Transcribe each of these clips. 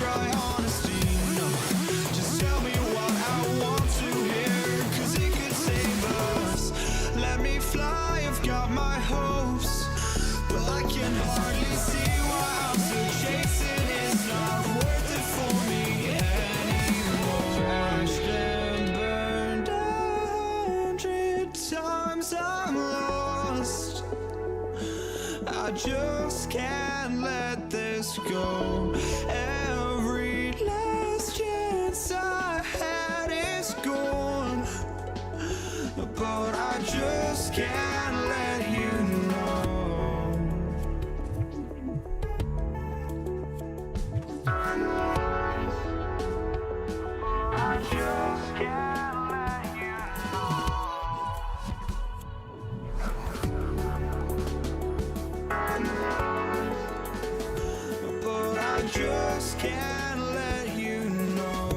try honesty. No, just tell me what I want to hear, 'cause it could save us. Let me fly, I've got my hopes, but I can hardly see why I'm still chasing. It's not worth it for me anymore. Crashed and burned 100 times, I'm lost. I just can't let this go. Every last chance I had is gone, but I just can't let you know. I just can't let you know. But I just can't let you know.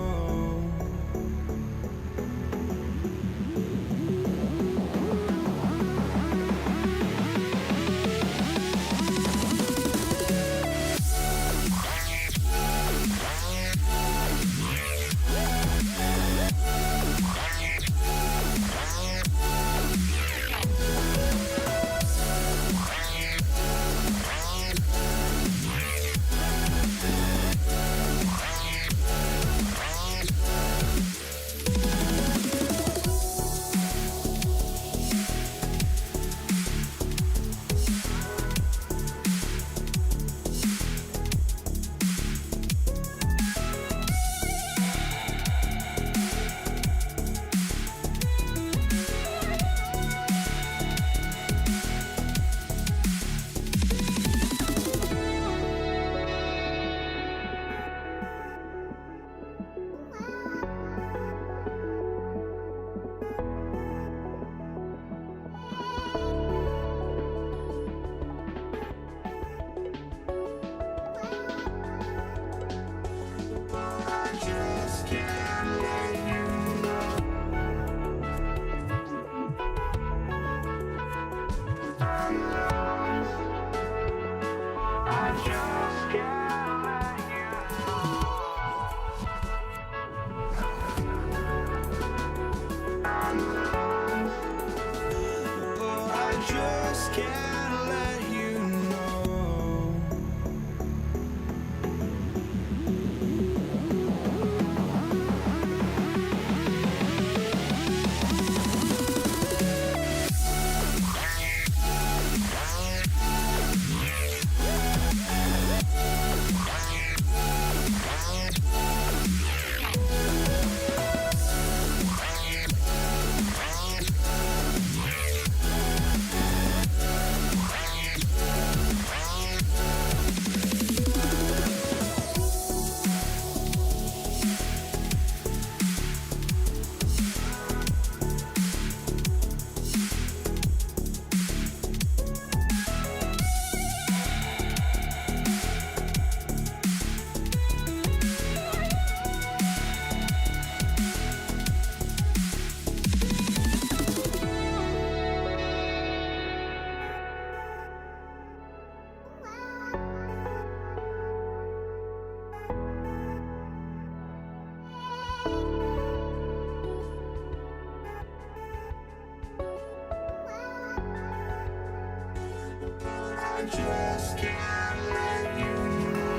Just can't let you know.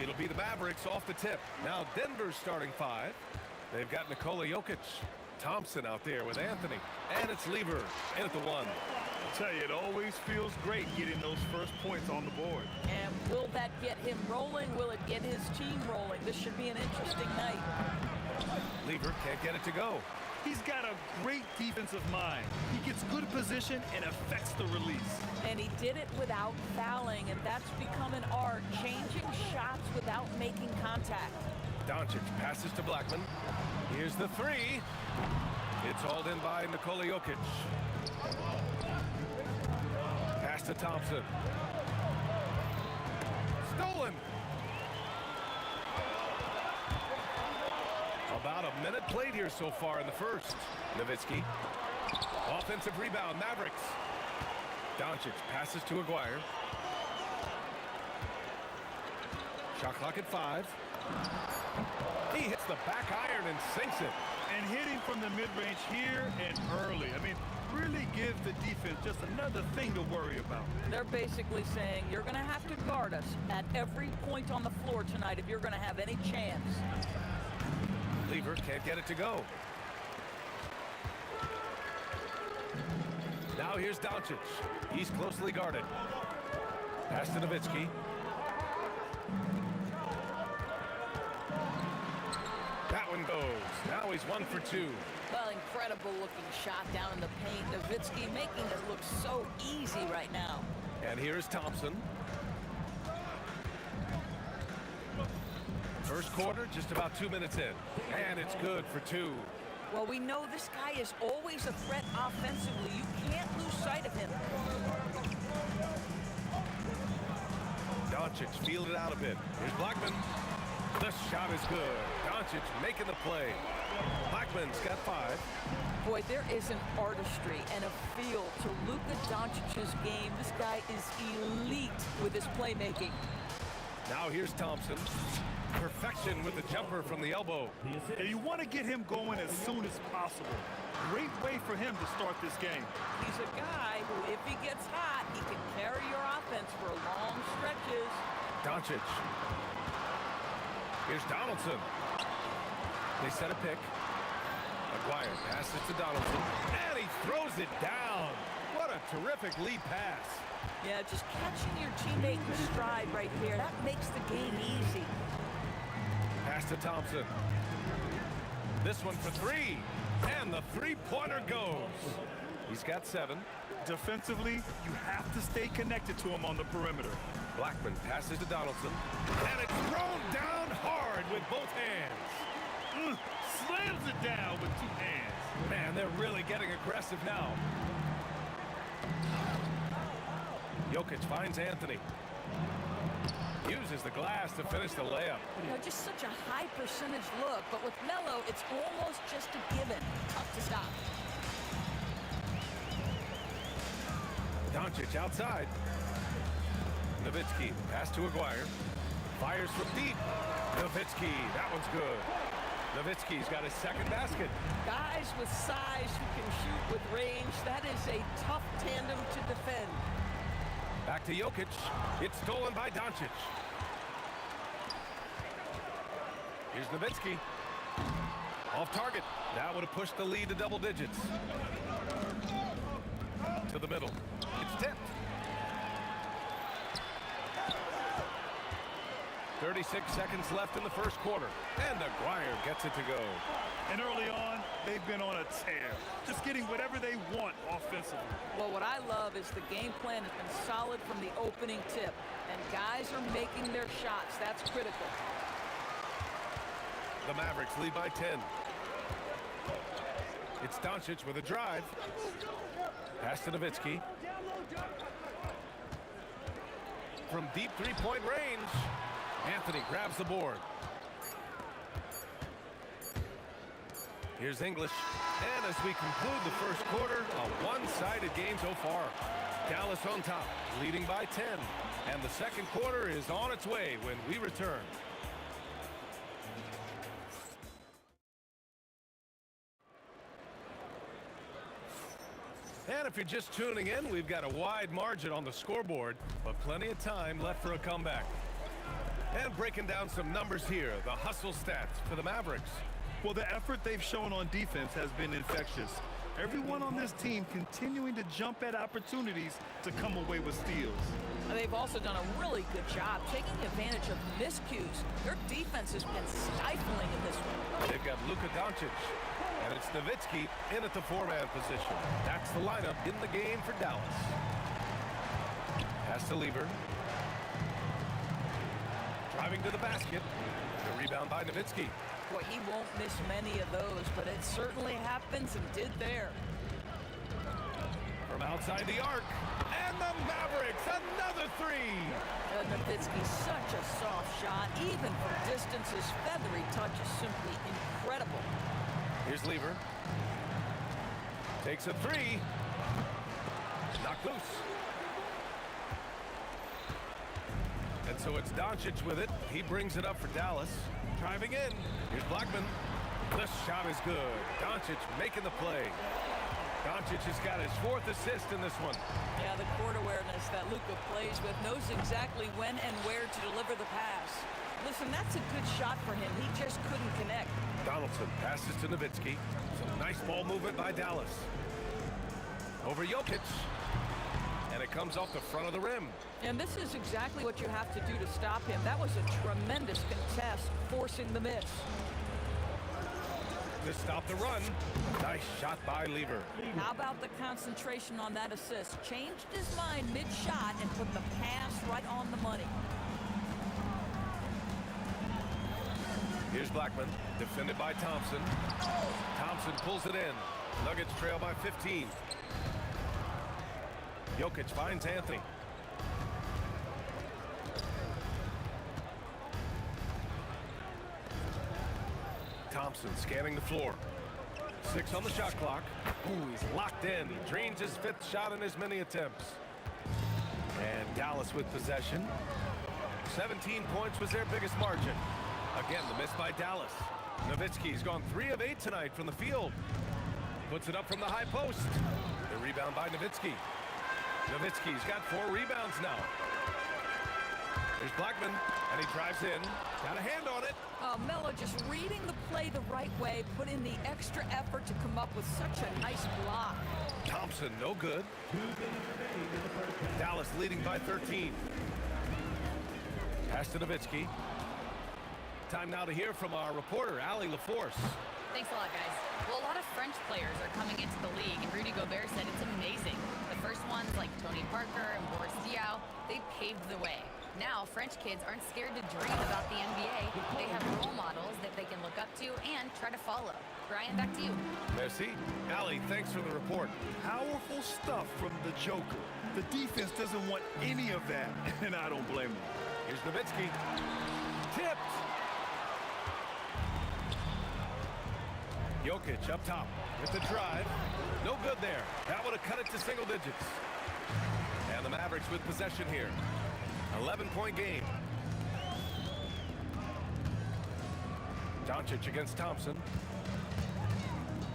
It'll be the Mavericks off the tip. Now Denver's starting five. They've got Nikola Jokic, Thompson out there with Anthony, and it's Lever in at the one. I'll tell you, it always feels great getting those first points on the board. And will that get him rolling? Will it get his team rolling? This should be an interesting night. Lever can't get it to go. He's got a great defensive mind. He gets good position and affects the release. And he did it without fouling, and that's become an art, changing shots without making contact. Doncic passes to Blackman. Here's the three. It's hauled in by Nikola Jokic. Pass to Thompson. Stolen. About a minute played here so far in the first. Nowitzki. Offensive rebound, Mavericks. Doncic passes to Aguirre. Shot clock at 5. He hits the back iron and sinks it. And hitting from the mid-range here and early. I mean, really gives the defense just another thing to worry about. They're basically saying you're going to have to guard us at every point on the floor tonight if you're going to have any chance. Lever can't get it to go. Now here's Doncic. He's closely guarded. Pass to Nowitzki. That one goes. Now he's 1 for 2. Well, incredible looking shot down in the paint. Nowitzki making it look so easy right now. And here's Thompson. First quarter, just about 2 minutes in. And it's good for 2. Well, we know this guy is always a threat offensively. You can't lose sight of him. Doncic feeled it out a bit. Here's Blackman. The shot is good. Doncic making the play. Blackman's got 5. Boy, there is an artistry and a feel to Luka Doncic's game. This guy is elite with his playmaking. Now here's Thompson. Perfection with the jumper from the elbow. And you want to get him going as soon as possible. Great way for him to start this game. He's a guy who, if he gets hot, he can carry your offense for long stretches. Doncic. Here's Donaldson. They set a pick. Aguirre passes to Donaldson. And he throws it down. What a terrific lead pass. Yeah, just catching your teammate in stride right here. That makes the game easy. Pass to Thompson. This one for 3. And the three-pointer goes. He's got 7. Defensively, you have to stay connected to him on the perimeter. Blackman passes to Donaldson. And it's thrown down hard with both hands. Slams it down with 2 hands. Man, they're really getting aggressive now. Jokic finds Anthony. Uses the glass to finish the layup. You know, just such a high percentage look, but with Melo, it's almost just a given. Tough to stop. Doncic outside. Nowitzki, pass to Aguirre. Fires from deep. Nowitzki, that one's good. Nowitzki's got his second basket. Guys with size who can shoot with range, that is a tough tandem to defend. Back to Jokic. It's stolen by Doncic. Here's Nowitzki. Off target. That would have pushed the lead to double digits. To the middle. It's tipped. 36 seconds left in the first quarter. And Aguirre gets it to go. And early on, they've been on a tear. Just getting whatever they want offensively. Well, what I love is the game plan has been solid from the opening tip. And guys are making their shots. That's critical. The Mavericks lead by 10. It's Doncic with a drive. Pass to Nowitzki. From deep three-point range, Anthony grabs the board. Here's English. And as we conclude the first quarter, a one-sided game so far. Dallas on top, leading by 10. And the second quarter is on its way when we return. And if you're just tuning in, we've got a wide margin on the scoreboard, but plenty of time left for a comeback. And breaking down some numbers here, the hustle stats for the Mavericks. Well, the effort they've shown on defense has been infectious. Everyone on this team continuing to jump at opportunities to come away with steals. And they've also done a really good job taking advantage of miscues. Their defense has been stifling in this one. They've got Luka Doncic, and it's Nowitzki in at the 4-man position. That's the lineup in the game for Dallas. Pass to Lever. Driving to the basket. The rebound by Nowitzki. Boy, he won't miss many of those, but it certainly happens and did there. From outside the arc. And the Mavericks, another three. Nowitzki, such a soft shot. Even from distance, his feathery touch is simply incredible. Here's Lever. Takes a three. Knocked loose. And so it's Doncic with it. He brings it up for Dallas. Driving in. Here's Blackman. The shot is good. Doncic making the play. Doncic has got his 4th assist in this one. Yeah, the court awareness that Luka plays with, knows exactly when and where to deliver the pass. Listen, that's a good shot for him. He just couldn't connect. Donaldson passes to Nowitzki. Some nice ball movement by Dallas. Over Jokic. And it comes off the front of the rim. And this is exactly what you have to do to stop him. That was a tremendous contest, forcing the miss. To stop the run. Nice shot by Lever. How about the concentration on that assist? Changed his mind mid-shot and put the pass right on the money. Here's Blackman, defended by Thompson. Thompson pulls it in. Nuggets trail by 15. Jokic finds Anthony. Thompson scanning the floor. 6 on the shot clock. Ooh, he's locked in. He drains his 5th shot in as many attempts. And Dallas with possession. 17 points was their biggest margin. Again, the miss by Dallas. Nowitzki's gone 3 of 8 tonight from the field. Puts it up from the high post. The rebound by Nowitzki. Nowitzki's got 4 rebounds now. There's Blackman, and he drives in. Got a hand on it. Melo just reading the play the right way, put in the extra effort to come up with such a nice block. Thompson, no good. Dallas leading by 13. Pass to Nowitzki. Time now to hear from our reporter, Allie LaForce. Thanks a lot, guys. Well, a lot of French players are coming into the league, and Rudy Gobert said it's amazing. The first ones, like Tony Parker and Boris Diaw, they paved the way. Now, French kids aren't scared to dream about the NBA. They have role models that they can look up to and try to follow. Brian, back to you. Merci. Allie, thanks for the report. Powerful stuff from the Joker. The defense doesn't want any of that, and I don't blame them. Here's Nowitzki. Tipped. Jokic up top with the drive. No good there. That would have cut it to single digits. And the Mavericks with possession here. 11-point game. Doncic against Thompson.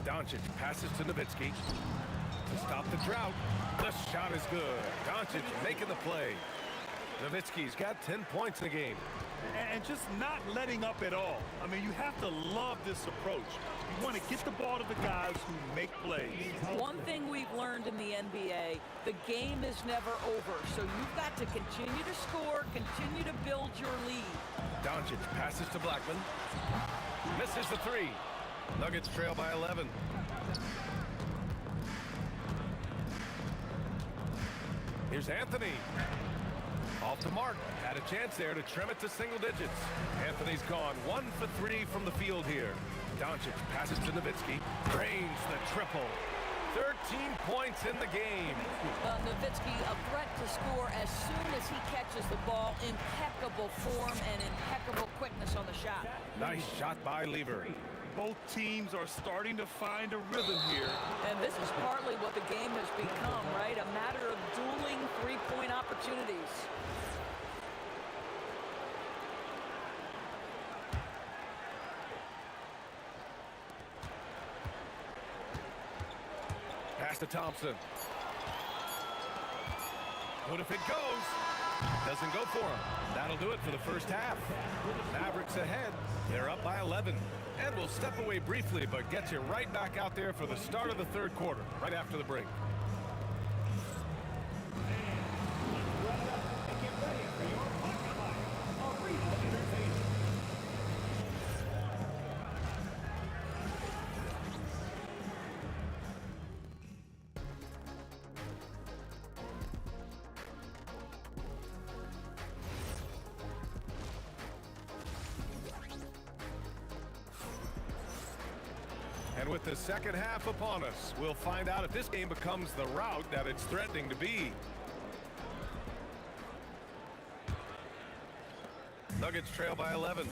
Doncic passes to Nowitzki. To stop the drought. The shot is good. Doncic making the play. Nowitzki's got 10 points in the game. And just not letting up at all. I mean, you have to love this approach. You want to get the ball to the guys who make plays. One thing we've learned in the NBA, the game is never over. So you've got to continue to score, continue to build your lead. Doncic passes to Blackman. Misses the 3. Nuggets trail by 11. Here's Anthony. Off the mark. Had a chance there to trim it to single digits. Anthony's gone 1 for 3 from the field here. Doncic passes to Nowitzki. Drains the triple. 13 points in the game. Nowitzki, a threat to score as soon as he catches the ball. Impeccable form and impeccable quickness on the shot. Nice shot by Lever. Both teams are starting to find a rhythm here. And this is partly what the game has become, right? A matter of dueling three-point opportunities. Pass to Thompson. What if it goes? Doesn't go for him. That'll do it for the first half. Mavericks ahead. They're up by 11. And we'll step away briefly, but get you right back out there for the start of the third quarter, right after the break. And with the second half upon us, we'll find out if this game becomes the rout that it's threatening to be. Nuggets trail by 11.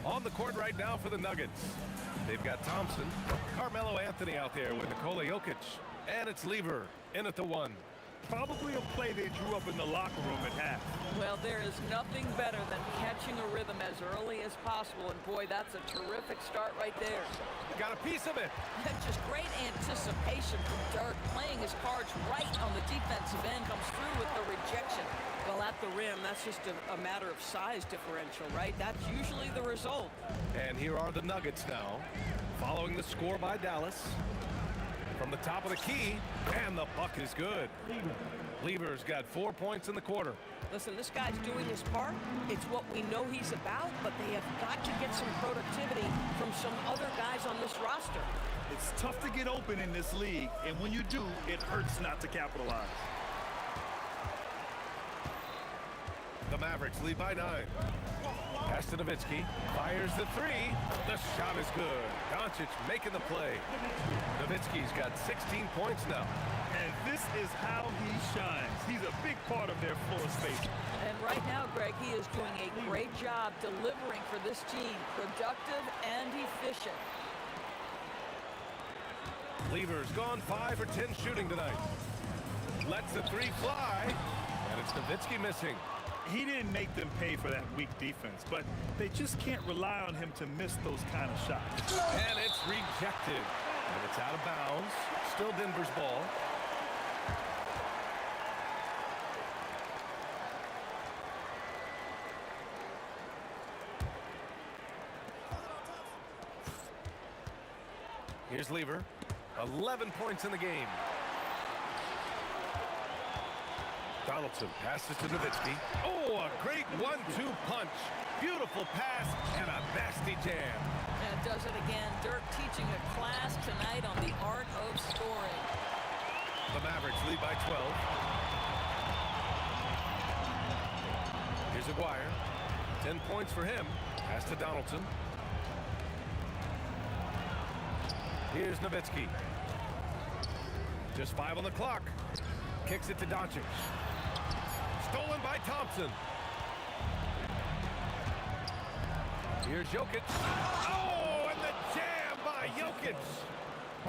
On the court right now for the Nuggets. They've got Thompson, Carmelo Anthony out there with Nikola Jokic. And it's Lever in at the 1. Probably a play they drew up in the locker room at half. Well, there is nothing better than catching a rhythm as early as possible, and boy, that's a terrific start right there. Got a piece of it. Just great anticipation from Dirk, playing his cards right on the defensive end, comes through with the rejection. Well, at the rim, that's just a matter of size differential, right? That's usually the result. And here are the Nuggets now, following the score by Dallas. From the top of the key, and the buck is good. Lever's got 4 points in the quarter. Listen, this guy's doing his part. It's what we know he's about, but they have got to get some productivity from some other guys on this roster. It's tough to get open in this league, and when you do, it hurts not to capitalize. The Mavericks lead by 9. Pass to Nowitzki. Fires the 3. The shot is good. Doncic making the play. Nowitzki's got 16 points now. And this is how he shines. He's a big part of their floor space. And right now, Greg, he is doing a great job delivering for this team. Productive and efficient. Lever's gone 5 for 10 shooting tonight. Lets the 3 fly. And it's Nowitzki missing. He didn't make them pay for that weak defense, but they just can't rely on him to miss those kind of shots. And it's rejected. And it's out of bounds. Still Denver's ball. Here's Lever. 11 points in the game. Donaldson passes to Nowitzki. Oh, a great 1-2 punch. Beautiful pass and a nasty jam. And does it again. Dirk teaching a class tonight on the art of scoring. The Mavericks lead by 12. Here's Aguirre. 10 points for him. Pass to Donaldson. Here's Nowitzki. Just 5 on the clock. Kicks it to Doncic. Stolen by Thompson. Here's Jokic. Oh, and the jam by Jokic.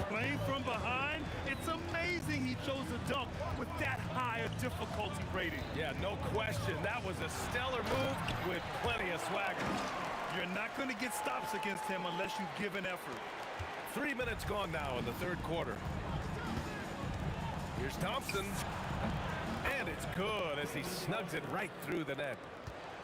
Playing from behind, it's amazing he chose a dunk with that high a difficulty rating. Yeah, no question. That was a stellar move with plenty of swagger. You're not going to get stops against him unless you give an effort. 3 minutes gone now in the third quarter. Here's Thompson. And it's good as he snugs it right through the net.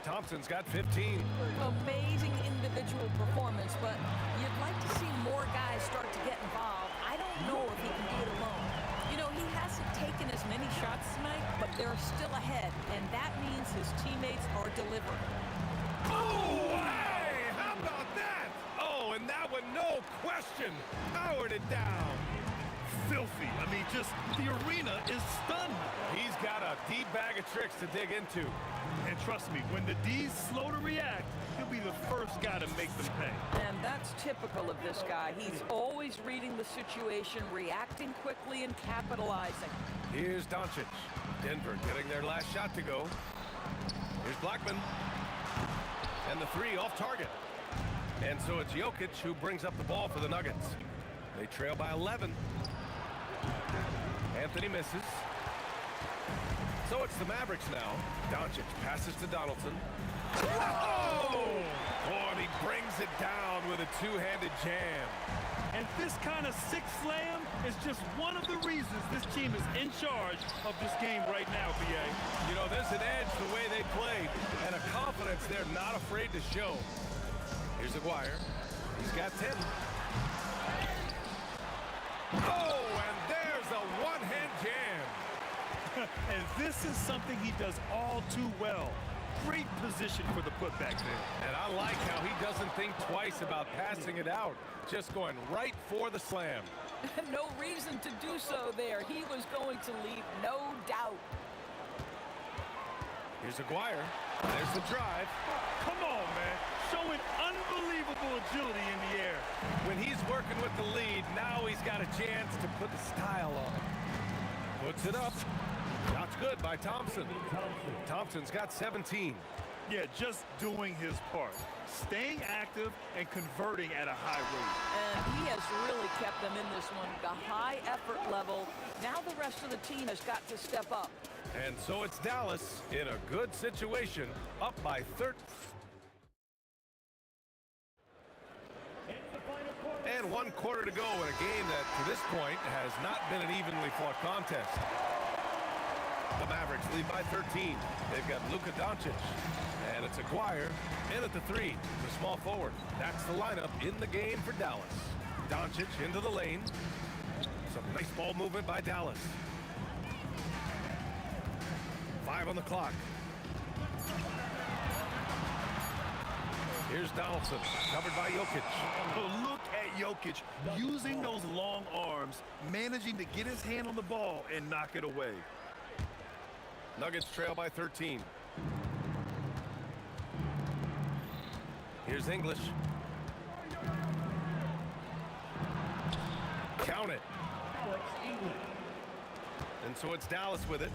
Thompson's got 15. Amazing individual performance, but you'd like to see more guys start to get involved. I don't know if he can do it alone. You know, he hasn't taken as many shots tonight, but they're still ahead, and that means his teammates are delivering. Oh, hey, how about that? Oh, and that one, no question, powered it down. Filthy. I mean, just the arena is stunned. He's got a deep bag of tricks to dig into. And trust me, when the D's slow to react, he'll be the first guy to make them pay. And that's typical of this guy. He's always reading the situation, reacting quickly, and capitalizing. Here's Doncic. Denver getting their last shot to go. Here's Blackman. And the 3 off target. And so it's Jokic who brings up the ball for the Nuggets. They trail by 11. Anthony misses. So it's the Mavericks now. Doncic passes to Donaldson. Oh! Oh, and he brings it down with a two-handed jam. And this kind of sick slam is just one of the reasons this team is in charge of this game right now, B.A. You know, there's an edge the way they play and a confidence they're not afraid to show. Here's Aguirre. He's got 10. Oh, and there's a one-hand jam. And this is something he does all too well. Great position for the putback there. And I like how he doesn't think twice about passing it out. Just going right for the slam. No reason to do so there. He was going to leave, no doubt. Here's Aguirre. There's the drive. Come on, man. Showing Unbelievable agility in the air. When he's working with the lead, now he's got a chance to put the style on. Puts it up. Shot's good by Thompson. Thompson's got 17. Yeah, just doing his part. Staying active and converting at a high rate. And he has really kept them in this one. The high effort level. Now the rest of the team has got to step up. And so it's Dallas in a good situation, up by 13. And 1 quarter to go in a game that, to this point, has not been an evenly fought contest. The Mavericks lead by 13. They've got Luka Doncic. And it's Aguirre in at the 3, the small forward. That's the lineup in the game for Dallas. Doncic into the lane. Some nice ball movement by Dallas. 5 on the clock. Here's Donaldson, covered by Jokic. But look at Jokic using those long arms, managing to get his hand on the ball and knock it away. Nuggets trail by 13. Here's English. Count it. And so it's Dallas with it.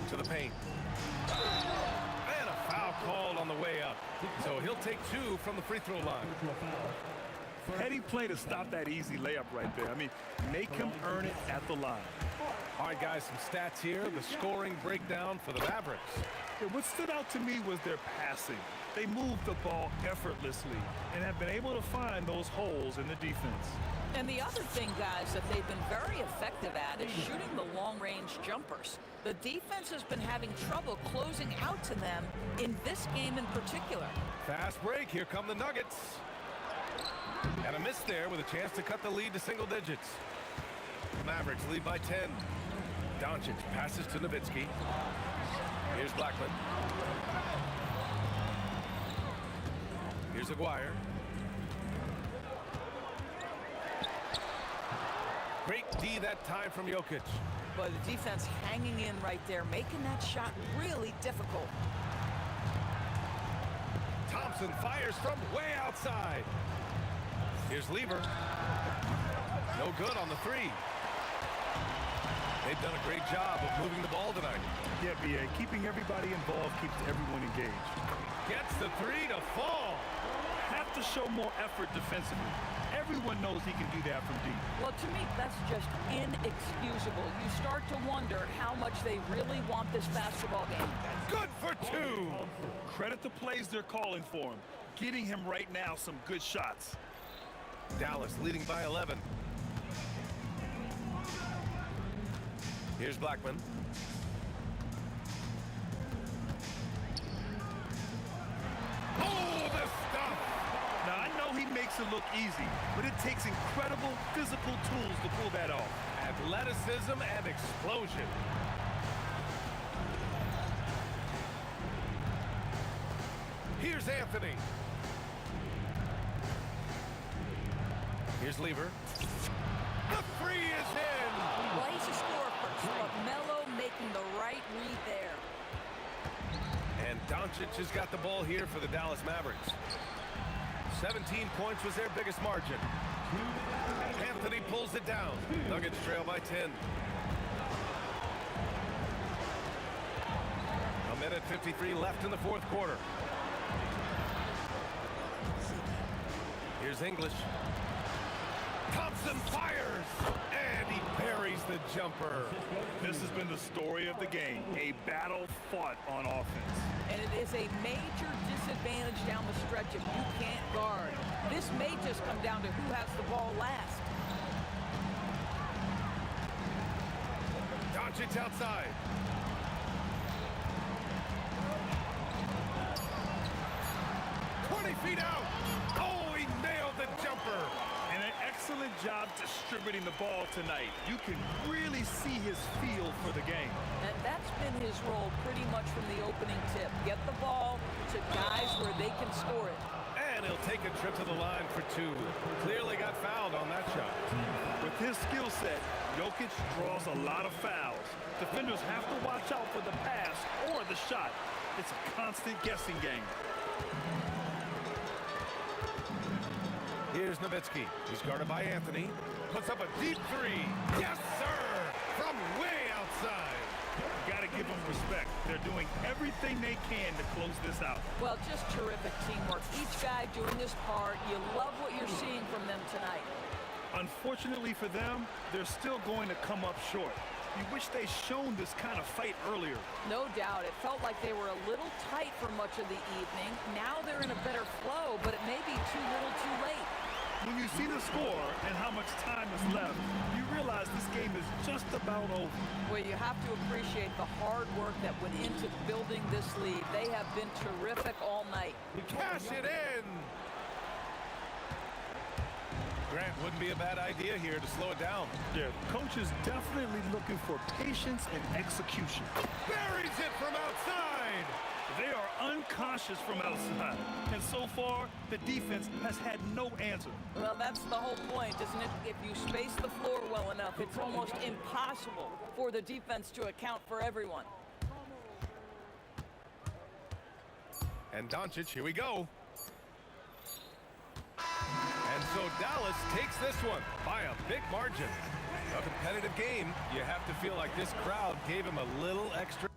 To the paint. And a foul called on the way up. So he'll take 2 from the free throw line. Heady play to stop that easy layup right there. I mean, make him earn it at the line. All right, guys, some stats here. The scoring breakdown for the Mavericks. Yeah, what stood out to me was their passing. They moved the ball effortlessly and have been able to find those holes in the defense. And the other thing, guys, that they've been very effective at is shooting the long-range jumpers. The defense has been having trouble closing out to them in this game in particular. Fast break. Here come the Nuggets. And a miss there with a chance to cut the lead to single digits. Mavericks lead by 10. Doncic passes to Nowitzki. Here's Blackman. Here's Aguirre. Great D that time from Jokic. But the defense hanging in right there, making that shot really difficult. Thompson fires from way outside. Here's Lever. No good on the 3. They've done a great job of moving the ball tonight. Yeah, B.A., keeping everybody involved keeps everyone engaged. Gets the 3 to fall. Have to show more effort defensively. Everyone knows he can do that from deep. Well, to me, that's just inexcusable. You start to wonder how much they really want this basketball game. Good for 2. Credit the plays they're calling for him. Getting him right now some good shots. Dallas leading by 11. Here's Blackman. Oh, the stuff! Now, I know he makes it look easy, but it takes incredible physical tools to pull that off. Athleticism and explosion. Here's Anthony. Here's Lever. The 3 is in! Well, he's a scorer first, but Melo making the right read there. And Doncic has got the ball here for the Dallas Mavericks. 17 points was their biggest margin. Anthony pulls it down. Nuggets trail by 10. A minute 53 left in the 4th quarter. Here's English. Thompson fires, and he buries the jumper. This has been the story of the game, a battle fought on offense. And it is a major disadvantage down the stretch if you can't guard. This may just come down to who has the ball last. Doncic outside. Feet out. Oh, he nailed the jumper. And an excellent job distributing the ball tonight. You can really see his feel for the game. And that's been his role pretty much from the opening tip. Get the ball to guys where they can score it. And he'll take a trip to the line for 2. Clearly got fouled on that shot. With his skill set, Jokic draws a lot of fouls. Defenders have to watch out for the pass or the shot. It's a constant guessing game. Here's Nowitzki. He's guarded by Anthony. Puts up a deep three. Yes, sir! From way outside. Got to give them respect. They're doing everything they can to close this out. Well, just terrific teamwork. Each guy doing his part. You love what you're seeing from them tonight. Unfortunately for them, they're still going to come up short. You wish they'd shown this kind of fight earlier. No doubt. It felt like they were a little tight for much of the evening. Now they're in a better flow, but it may be too little too late. When you see the score and how much time is left, you realize this game is just about over. Well, you have to appreciate the hard work that went into building this lead. They have been terrific all night. Cash it in! Grant, wouldn't be a bad idea here to slow it down. Yeah, the coach is definitely looking for patience and execution. Buries it from outside! They are unconscious from outside, and so far, the defense has had no answer. Well, that's the whole point, isn't it? If you space the floor well enough, it's almost impossible for the defense to account for everyone. And Doncic, here we go. And so Dallas takes this one by a big margin. A competitive game. You have to feel like this crowd gave him a little extra.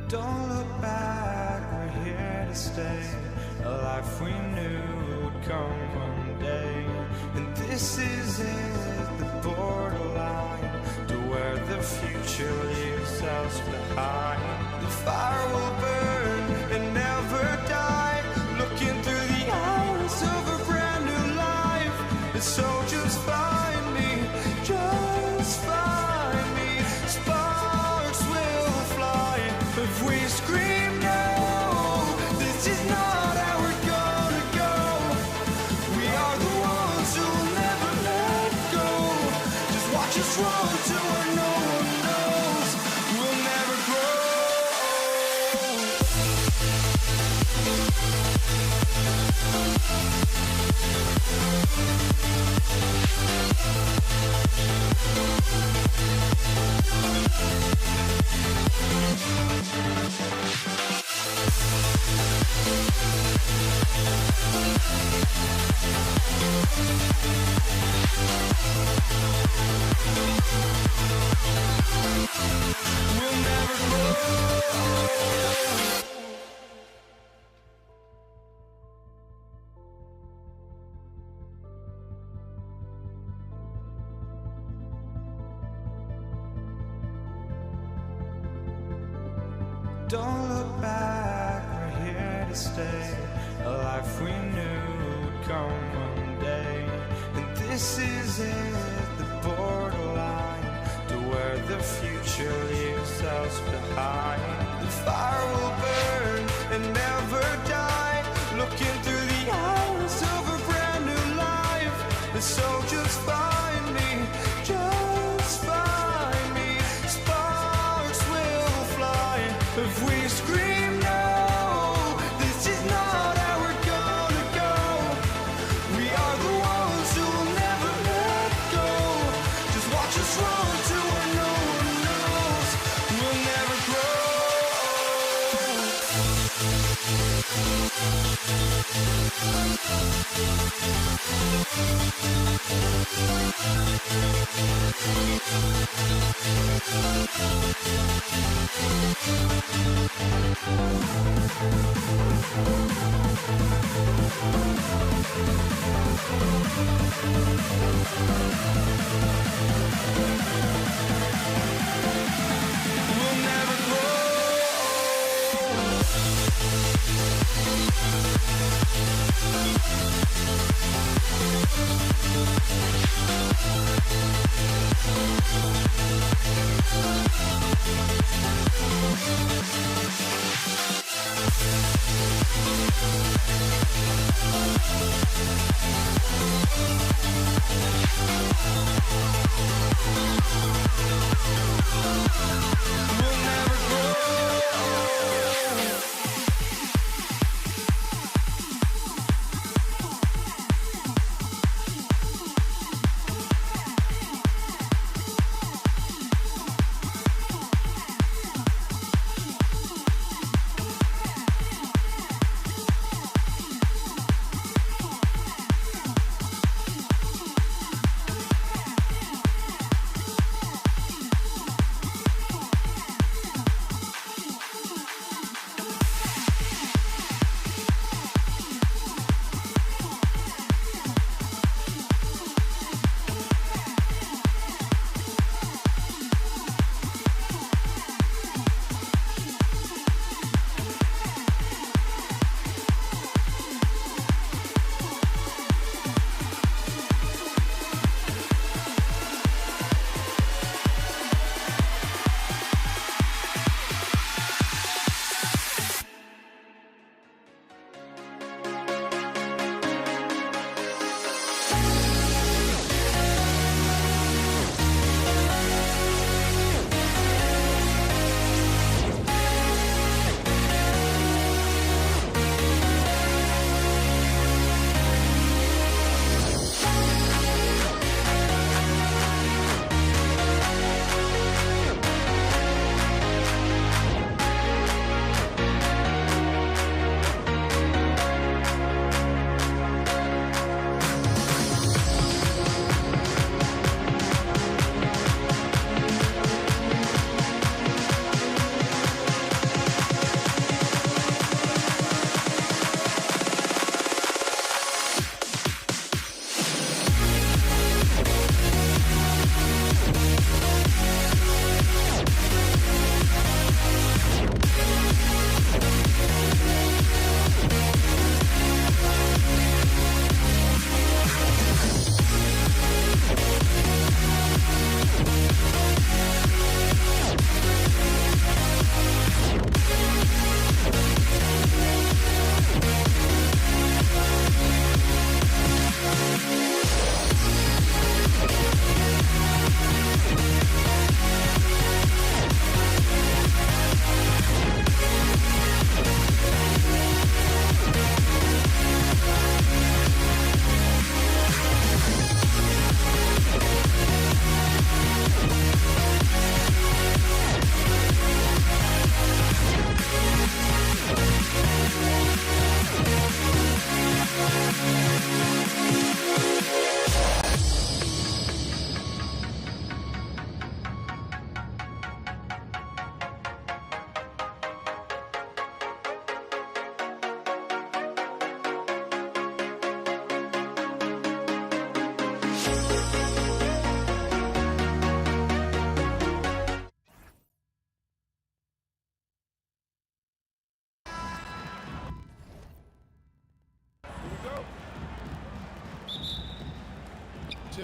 Don't look back, we're here to stay. a life we knew would come one day. And this is it, the borderline to where the future leaves us behind. The fire will burn and never die, looking through the eyes of a brand new life. And so just find me, just find me. Sparks will fly if we scream no. This is not how we're gonna go. We are the ones who'll never let go. Just watch us run to where no one knows. We'll never grow. We'll never grow. Don't look back, we're here to stay. A life we knew would come one day. And this is it, the borderline to where the future leaves us behind. The fire will burn and never die, looking through the eyes of a brand new life. And so just find me, just find me. Sparks will fly if we scream no. This is not how we're gonna go. We are the ones who will never let go. Just watch us run to where no one knows. We'll never grow. We'll never grow. We'll never grow.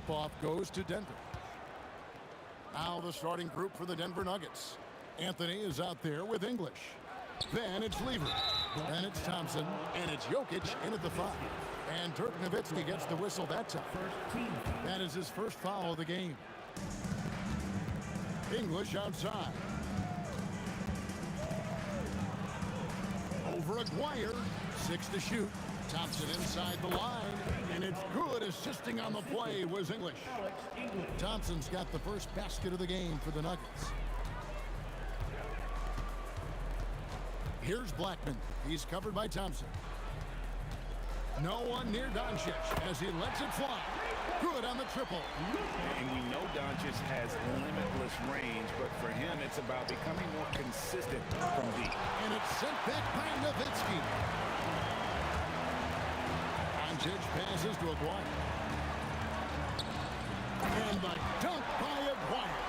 tip-off goes to Denver. Now the starting group for the Denver Nuggets. Anthony is out there with English. Then it's Lever. Then it's Thompson. And it's Jokic in at the 5. And Dirk Nowitzki gets the whistle that time. That is his first foul of the game. English outside. Over Aguirre. 6 to shoot. Thompson inside the line. And it's good. Assisting on the play was English. Thompson's got the first basket of the game for the Nuggets. Here's Blackman. He's covered by Thompson. No one near Doncic as he lets it fly. Good on the triple. And we know Doncic has limitless range, but for him, it's about becoming more consistent from deep. And it's sent back by Nowitzki. Doncic passes to Aguirre. And the dunk by Aguirre.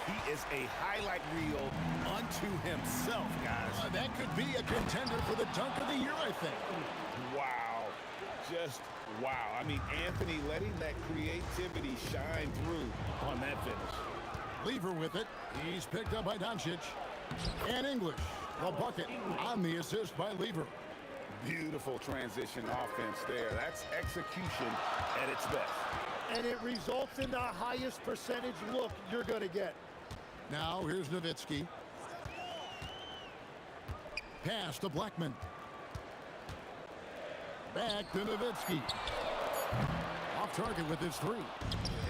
He is a highlight reel unto himself, guys. That could be a contender for the dunk of the year, I think. Wow. Just wow. I mean, Anthony letting that creativity shine through on that finish. Lever with it. He's picked up by Doncic. And English, the bucket on the assist by Lever. Beautiful transition offense there. That's execution at its best. And it results in the highest percentage look you're going to get. Now here's Nowitzki. Pass to Blackman. Back to Nowitzki. Off target with his 3.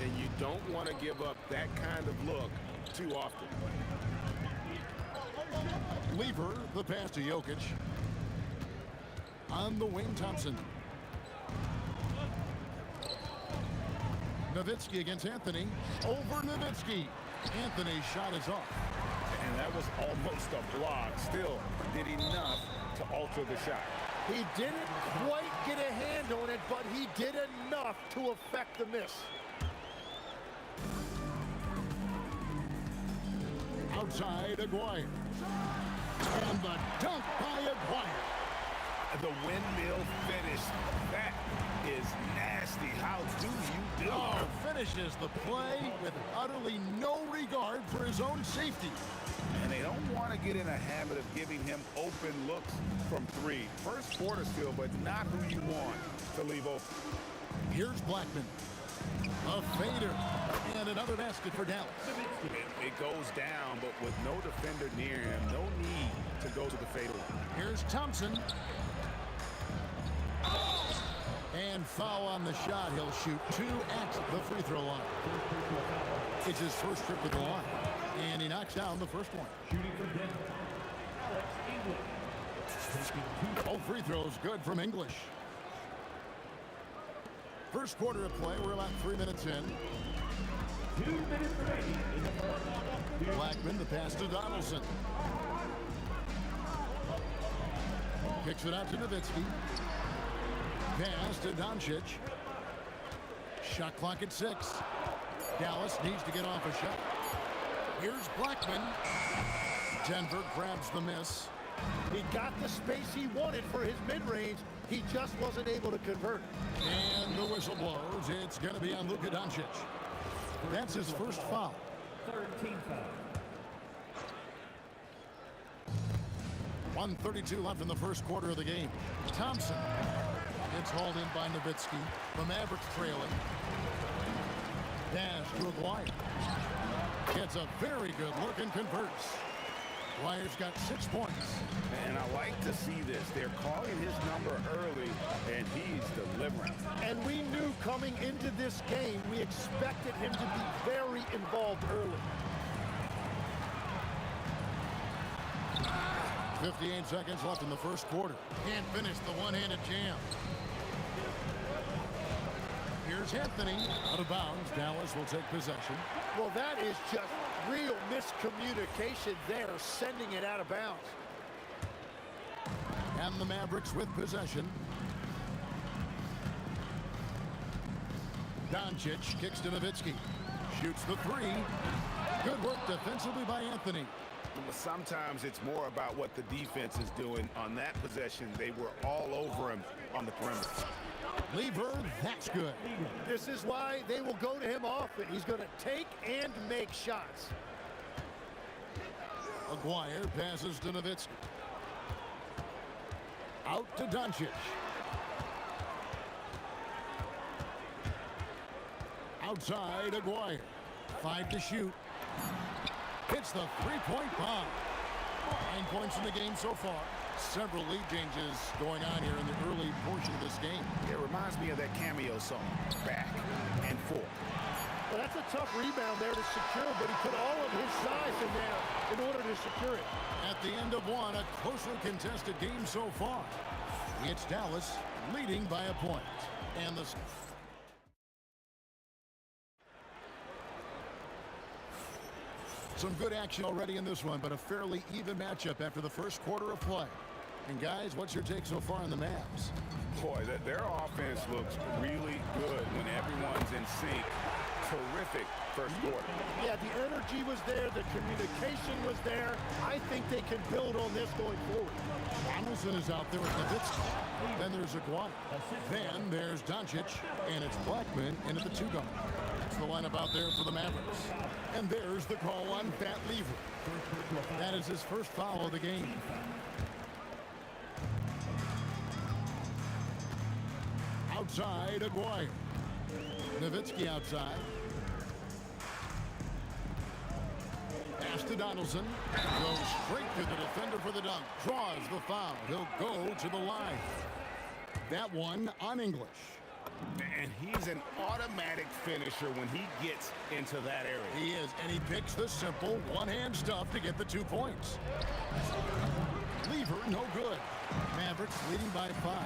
And you don't want to give up that kind of look too often. Lever, the pass to Jokic. On the wing, Thompson. Nowitzki against Anthony. Over Nowitzki. Anthony's shot is off. And that was almost a block. Still did enough to alter the shot. He didn't quite get a hand on it, but he did enough to affect the miss. Outside, Aguirre. And the dunk by Aguirre. The windmill finish. That is nasty. How do you do it? Oh, finishes the play with utterly no regard for his own safety. And they don't want to get in a habit of giving him open looks from 3. First quarter still, but not who you want to leave open. Here's Blackman. A fader. And another basket for Dallas. It goes down, but with no defender near him, no need to go to the fadeaway. Here's Thompson. And foul on the shot. He'll shoot 2 at the free throw line. It's his first trip to the line. And he knocks down the first one. Both free throws good from English. First quarter of play. We're about 3 minutes in. 2 minutes remaining in the first. Blackman, the pass to Donaldson. Kicks it out to Nowitzki. Pass to Doncic. Shot clock at 6. Dallas needs to get off a shot. Here's Blackman. Denver grabs the miss. He got the space he wanted for his mid-range. He just wasn't able to convert. And the whistle blows. It's going to be on Luka Doncic. That's his first foul. 13 foul. 1:32 left in the first quarter of the game. Thompson. It's hauled in by Nowitzki. The Mavericks trailing. Dash to Aguirre. Gets a very good look and converts. Aguirre's got 6 points. And I like to see this. They're calling his number early, and he's delivering. And we knew coming into this game, we expected him to be very involved early. 58 seconds left in the first quarter. Can't finish the one-handed jam. Here's Anthony. Out of bounds. Dallas will take possession. Well, that is just real miscommunication there, sending it out of bounds. And the Mavericks with possession. Doncic kicks to Nowitzki. Shoots the 3. Good work defensively by Anthony. Sometimes it's more about what the defense is doing. On that possession, they were all over him on the perimeter. Lever, that's good. This is why they will go to him often. He's going to take and make shots. Aguirre passes to Nowitzki. Out to Doncic. Outside, Aguirre. 5 to shoot. Hits the three-point bomb. 9 points in the game so far. Several lead changes going on here in the early portion of this game. It reminds me of that cameo song, Back and Forth. Well, that's a tough rebound there to secure, but he put all of his size in there in order to secure it. At the end of one, a closely contested game so far. It's Dallas leading by a point. And the... Some good action already in this one, but a fairly even matchup after the first quarter of play. And guys, what's your take so far on the Mavs? Boy, their offense looks really good when everyone's in sync. Terrific first quarter. Yeah, the energy was there. The communication was there. I think they can build on this going forward. Donaldson is out there with Nowitzki. Then there's Aguirre. Then there's Doncic. And it's Blackman in at the 2-guard. That's the lineup out there for the Mavericks. And there's the call on Pat Lever. That is his first foul of the game. Outside, Aguirre. Nowitzki outside. Pass to Donaldson. Goes straight to the defender for the dunk. Draws the foul. He'll go to the line. That one on English. And he's an automatic finisher when he gets into that area. He is, and he picks the simple one-hand stuff to get the 2 points. Lever, no good. Mavericks leading by 5.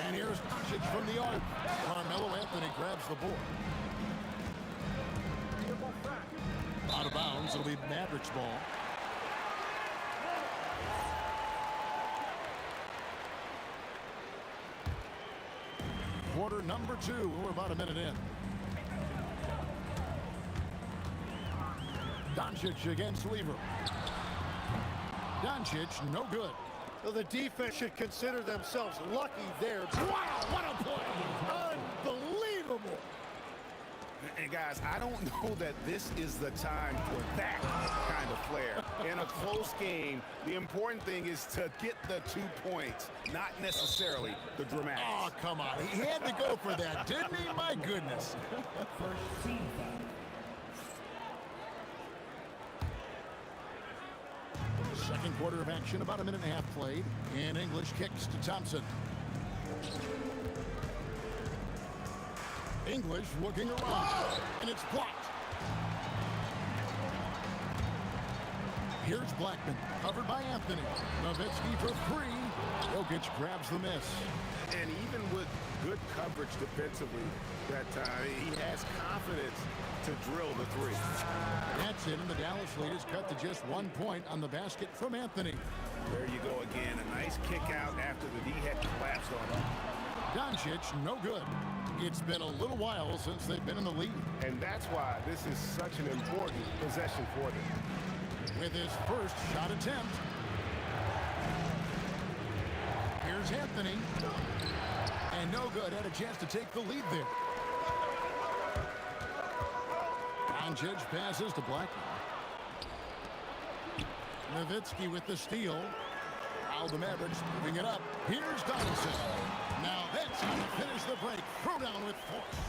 And here's Doncic from the arc. Carmelo Anthony grabs the board. Out of bounds, it'll be Mavericks ball. Quarter number 2. We're about a minute in. Doncic against Lever. Doncic, no good. Well, the defense should consider themselves lucky there. Wow, what a play! Unbelievable! And guys, I don't know that this is the time for that kind of flair. In a close game, the important thing is to get the 2 points, not necessarily the dramatics. Oh, come on. He had to go for that, didn't he? My goodness. First team foul. Second quarter of action, about a minute and a half played. And English kicks to Thompson. English looking around, and it's blocked. Here's Blackman, covered by Anthony. Nowitzki for 3. Jokic grabs the miss. And even with good coverage defensively that time, he has confidence to drill the 3. That's it, and the Dallas lead is cut to just 1 point on the basket from Anthony. There you go again, a nice kick out after the D had collapsed on him. Doncic, no good. It's been a little while since they've been in the lead. And that's why this is such an important possession for them. With his first shot attempt. Here's Anthony. And no good. Had a chance to take the lead there. Doncic passes to Blackman. Nowitzki with the steal. Now the Mavericks moving it up. Here's Donaldson. Now that's how to finish the break. Throw down with force.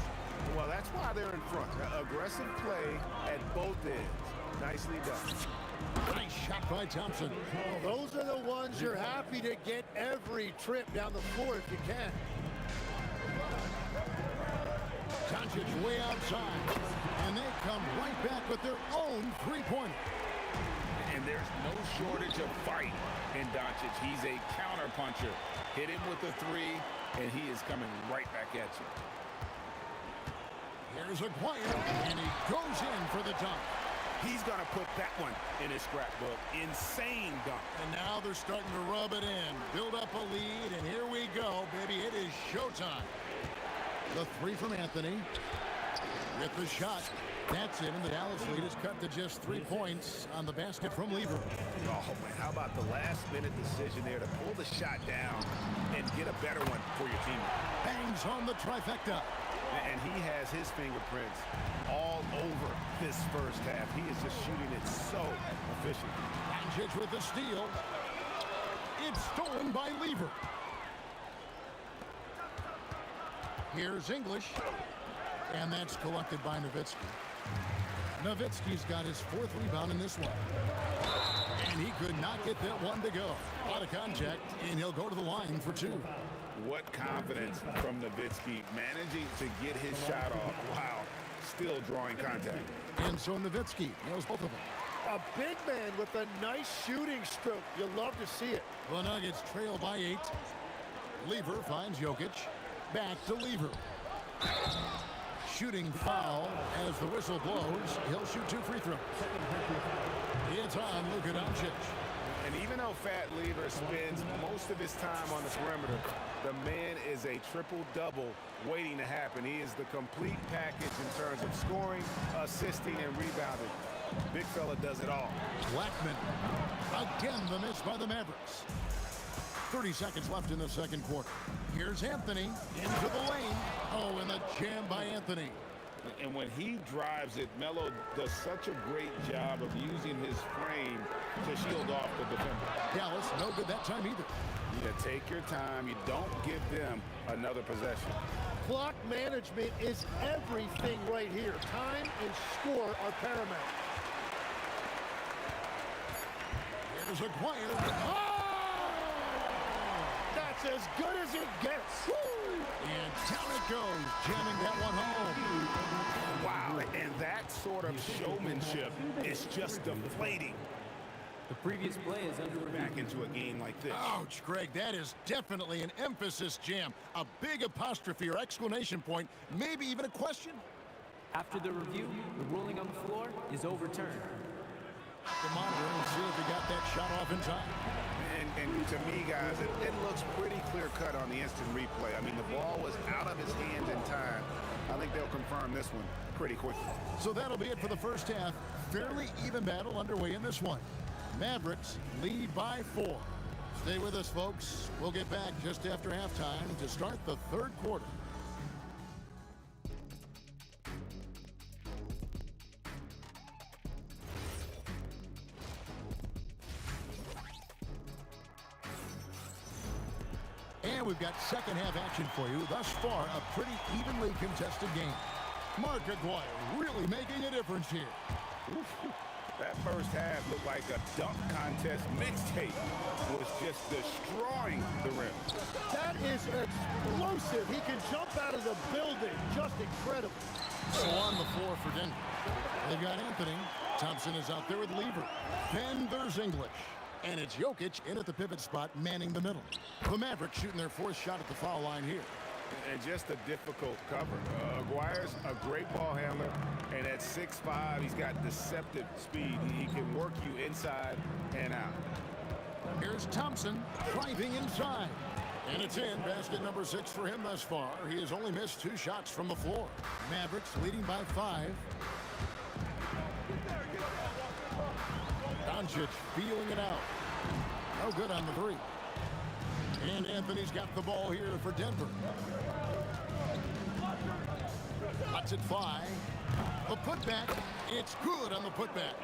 Well, that's why they're in front. Aggressive play at both ends. Nicely done. Nice shot by Thompson. Well, those are the ones you're happy to get every trip down the floor if you can. Doncic way outside. And they come right back with their own three-pointer. And there's no shortage of fight in Doncic. He's a counter-puncher. Hit him with a 3, and he is coming right back at you. Here's Aguirre, and he goes in for the dunk. He's going to put that one in his scrapbook. Insane dunk. And now they're starting to rub it in. Build up a lead, and here we go, baby. It is showtime. The 3 from Anthony. With the shot. That's it, and the Dallas lead is cut to just 3 points on the basket from Lever. Oh, man, how about the last-minute decision there to pull the shot down and get a better one for your team? Bangs on the trifecta. And he has his fingerprints all over this first half. He is just shooting it so efficient. Doncic with the steal. It's stolen by Lever. Here's English. And that's collected by Nowitzki. Nowitzki's got his 4th rebound in this one. And he could not get that one to go. Out of contact, and he'll go to the line for 2. What confidence from Nowitzki, managing to get his shot off while still drawing contact. And so Nowitzki nails both of them. A big man with a nice shooting stroke. You love to see it. The Nuggets trail by 8. Lever finds Jokic. Back to Lever. Shooting foul as the whistle blows. He'll shoot 2 free throws. It's on Luka Doncic. And even though Fat Lever spends most of his time on the perimeter, the man is a triple-double waiting to happen. He is the complete package in terms of scoring, assisting, and rebounding. Big fella does it all. Blackman. Again, the miss by the Mavericks. 30 seconds left in the second quarter. Here's Anthony into the lane. Oh, and the jam by Anthony. And when he drives it, Melo does such a great job of using his frame to shield off the defender. Dallas, no good that time either. You take your time. You don't give them another possession. Clock management is everything right here. Time and score are paramount. Here's a quiet. Oh! That's as good as it gets. And down it goes, jamming that one home. Wow, and that sort of showmanship is just deflating. The previous play is underway. Back into a game like this. Ouch, Greg, that is definitely an emphasis jam. A big apostrophe or exclamation point, maybe even a question. After the review, the ruling on the floor is overturned. The monitor and see if he got that shot off in time. And to me, guys, it looks pretty clear-cut on the instant replay. I mean, the ball was out of his hands in time. I think they'll confirm this one pretty quickly. So that'll be it for the first half. Fairly even battle underway in this one. Mavericks lead by 4. Stay with us, folks. We'll get back just after halftime to start the third quarter. And we've got second half action for you. Thus far, a pretty evenly contested game. Mark Aguirre really making a difference here. That first half looked like a dunk contest mixtape. Was just destroying the rim. That is explosive. He can jump out of the building. Just incredible. So on the floor for Denver. They've got Anthony. Thompson is out there with Lever. Then there's English. And it's Jokic in at the pivot spot, manning the middle. The Mavericks shooting their 4th shot at the foul line here. And just a difficult cover. Aguirre's a great ball handler, and at 6'5", he's got deceptive speed. He can work you inside and out. Here's Thompson driving inside. And it's in. Basket number 6 for him thus far. He has only missed 2 shots from the floor. Mavericks leading by 5. Doncic feeling it out. No good on the 3. And Anthony's got the ball here for Denver. Lots at 5. The putback. It's good on the putback.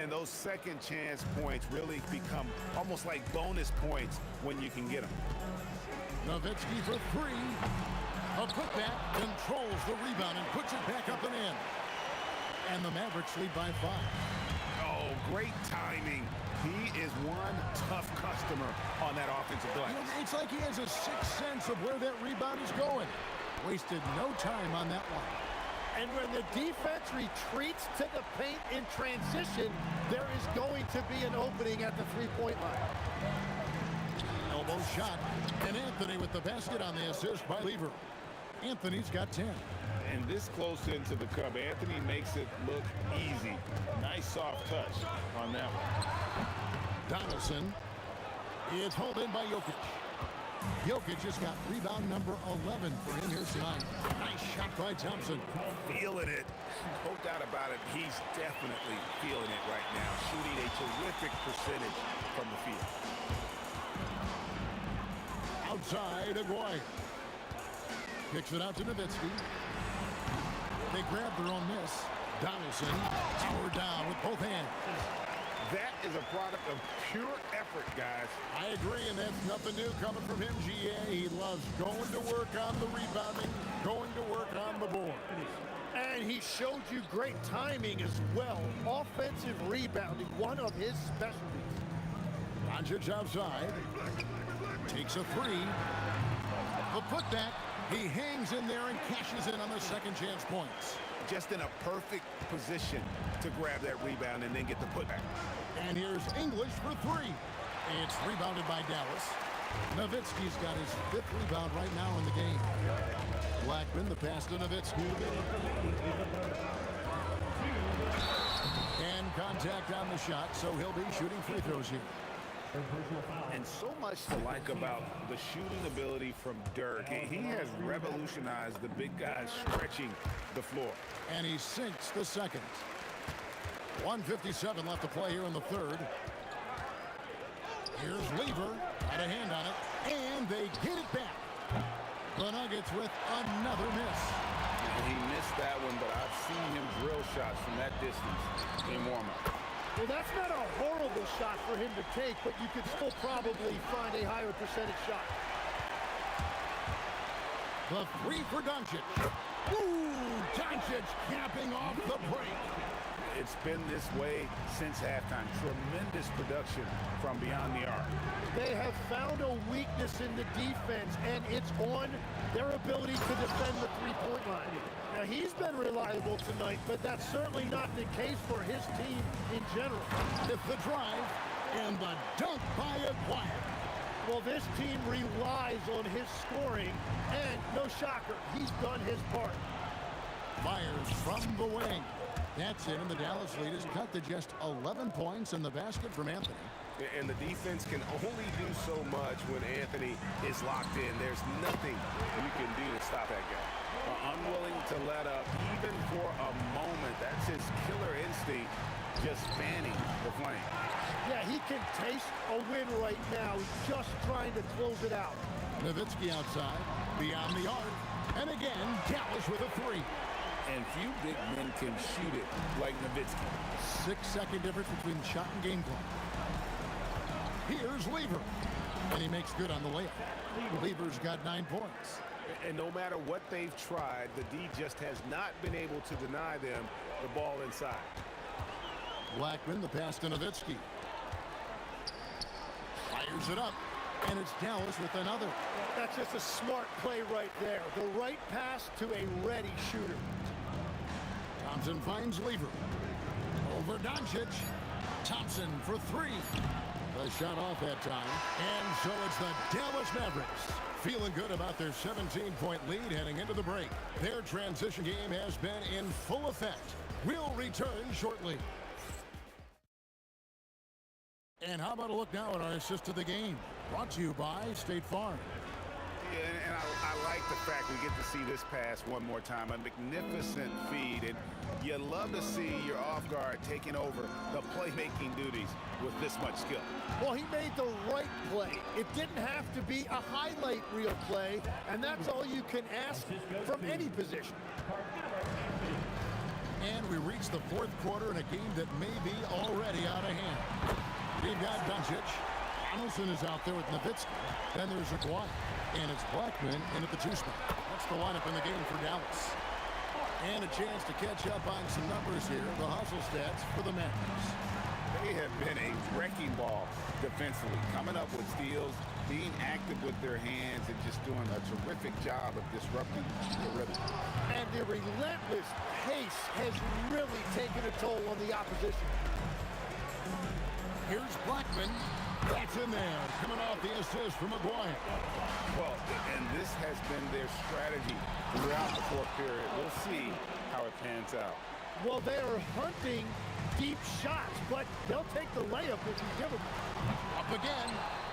And those second chance points really become almost like bonus points when you can get them. Nowitzki for 3. A putback controls the rebound and puts it back up and in. And the Mavericks lead by 5. Oh, great timing. He is one tough customer on that offensive glass. It's like he has a sixth sense of where that rebound is going. Wasted no time on that one. And when the defense retreats to the paint in transition, there is going to be an opening at the three-point line. Elbow shot. And Anthony with the basket on the assist by Lever. Anthony's got 10. And this close into the cup, Anthony makes it look easy. Nice soft touch on that one. Donaldson is hauled in by Jokic. Jokic just got rebound number 11 for him here tonight. Nice shot by Thompson. Feeling it. No doubt about it. He's definitely feeling it right now. Shooting a terrific percentage from the field. Outside, Aguirre. Kicks it out to Nowitzki. They grab their own miss. Donaldson powered down with both hands. That is a product of pure effort, guys. I agree, and that's nothing new coming from him, GA. He loves going to work on the rebounding, going to work on the board. And he showed you great timing as well. Offensive rebounding, one of his specialties. Doncic outside. Takes a three. The putback. He hangs in there and cashes in on the second chance points. Just in a perfect position to grab that rebound and then get the putback. And here's English for three. It's rebounded by Dallas. Nowitzki's got his 5th rebound right now in the game. Blackman, the pass to Nowitzki. And contact on the shot, so he'll be shooting free throws here. And so much to like about the shooting ability from Dirk. He has revolutionized the big guys stretching the floor. And he sinks the second. 1:57 left to play here in the third. Here's Lever. Got a hand on it. And they get it back. The Nuggets with another miss. He missed that one, but I've seen him drill shots from that distance in warm-up. Well, that's not a horrible shot for him to take, but you could still probably find a higher percentage shot. The three for Doncic. Ooh, Doncic capping off the break. It's been this way since halftime. Tremendous production from beyond the arc. They have found a weakness in the defense, and it's on their ability to defend the three-point line. Now, he's been reliable tonight, but that's certainly not the case for his team in general. With the drive and the dunk by Aguirre. Well, this team relies on his scoring, and no shocker, he's done his part. Fires from the wing. That's it, and the Dallas lead is cut to just 11 points in the basket from Anthony. And the defense can only do so much when Anthony is locked in. There's nothing you can do to stop that guy. Unwilling to let up even for a moment. That's his killer instinct, just fanning the flame. Yeah, he can taste a win right now. He's just trying to close it out. Nowitzki outside, beyond the arc, and again, Dallas with a three. And few big men can shoot it like Nowitzki. 6-second difference between shot and game clock. Here's Lever, and he makes good on the layup. Lever's got 9 points. And no matter what they've tried, the D just has not been able to deny them the ball inside. Blackman, the pass to Nowitzki. Fires it up, and it's Dallas with another. That's just a smart play right there. The right pass to a ready shooter. Thompson finds Lever. Over Doncic. Thompson for three. The shot off that time. And so it's the Dallas Mavericks feeling good about their 17-point lead heading into the break. Their transition game has been in full effect. We'll return shortly. And how about a look now at our assist to the game? Brought to you by State Farm. Yeah, and I like the fact we get to see this pass one more time. A magnificent feed, and you love to see your off guard taking over the playmaking duties with this much skill. Well, he made the right play. It didn't have to be a highlight reel play, and that's all you can ask from any position. And we reach the fourth quarter in a game that may be already out of hand. We've got Doncic. Donaldson is out there with Nowitzki. Then there's Aguirre. And it's Blackman in at the two spot. That's the lineup in the game for Dallas. And a chance to catch up on some numbers here. The hustle stats for the Mavericks. They have been a wrecking ball defensively, coming up with steals, being active with their hands, and just doing a terrific job of disrupting the rhythm. And the relentless pace has really taken a toll on the opposition. Here's Blackman. That's in there, coming off the assist from Aguirre. Well, and this has been their strategy throughout the fourth period. We'll see how it pans out. Well, they are hunting deep shots, but they'll take the layup if you give them. Up again.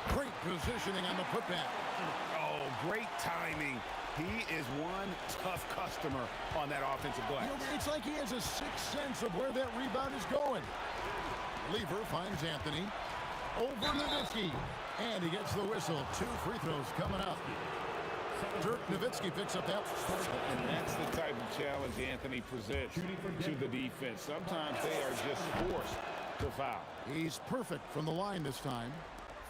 Great positioning on the putback. Oh, great timing. He is one tough customer on that offensive glass. It's like he has a sixth sense of where that rebound is going. Lever finds Anthony. Over Nowitzki. And he gets the whistle. 2 free throws coming up. Dirk Nowitzki picks up that. And that's the type of challenge Anthony presents to the defense. Sometimes they are just forced to foul. He's perfect from the line this time.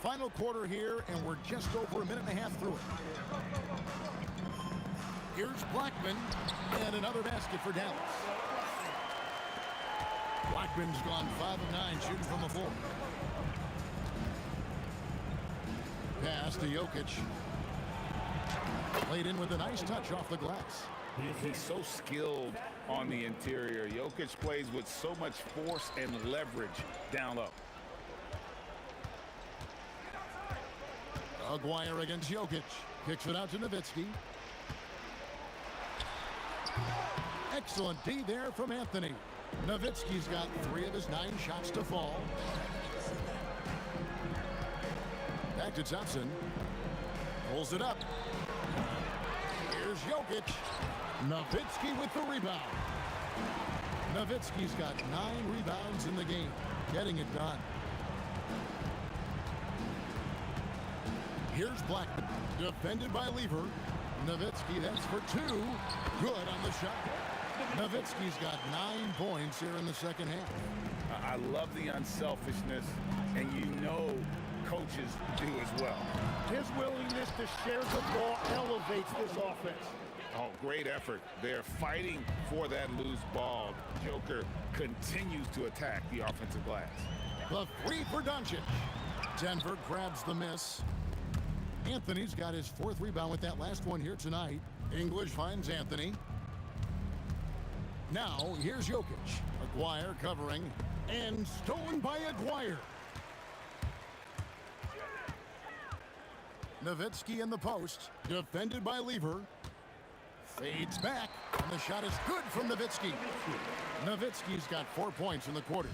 Final quarter here, and we're just over a minute and a half through it. Here's Blackman, and another basket for Dallas. Blackman's gone 5 of 9 shooting from the floor. Pass to Jokic. Played in with a nice touch off the glass. He's so skilled on the interior. Jokic plays with so much force and leverage down low. Aguirre against Jokic. Kicks it out to Nowitzki. Excellent D there from Anthony. Nowitzki's got 3 of his 9 shots to fall. Back to Thompson. Pulls it up. Here's Jokic. Nowitzki with the rebound. Nowitzki's got 9 rebounds in the game. Getting it done. Here's Blackman. Defended by Lever. Nowitzki, that's for 2. Good on the shot. Nowitzki's got 9 points here in the second half. I love the unselfishness, and you know coaches do as well. His willingness to share the ball elevates this offense. Oh, great effort. They're fighting for that loose ball. Joker continues to attack the offensive glass. The 3 for Doncic. Denver grabs the miss. Anthony's got his 4th rebound with that last one here tonight. English finds Anthony. Now, here's Jokic. Aguirre covering. And stolen by Aguirre. Nowitzki in the post. Defended by Lever. Fades back. And the shot is good from Nowitzki. Nowitzki's got 4 points in the quarter.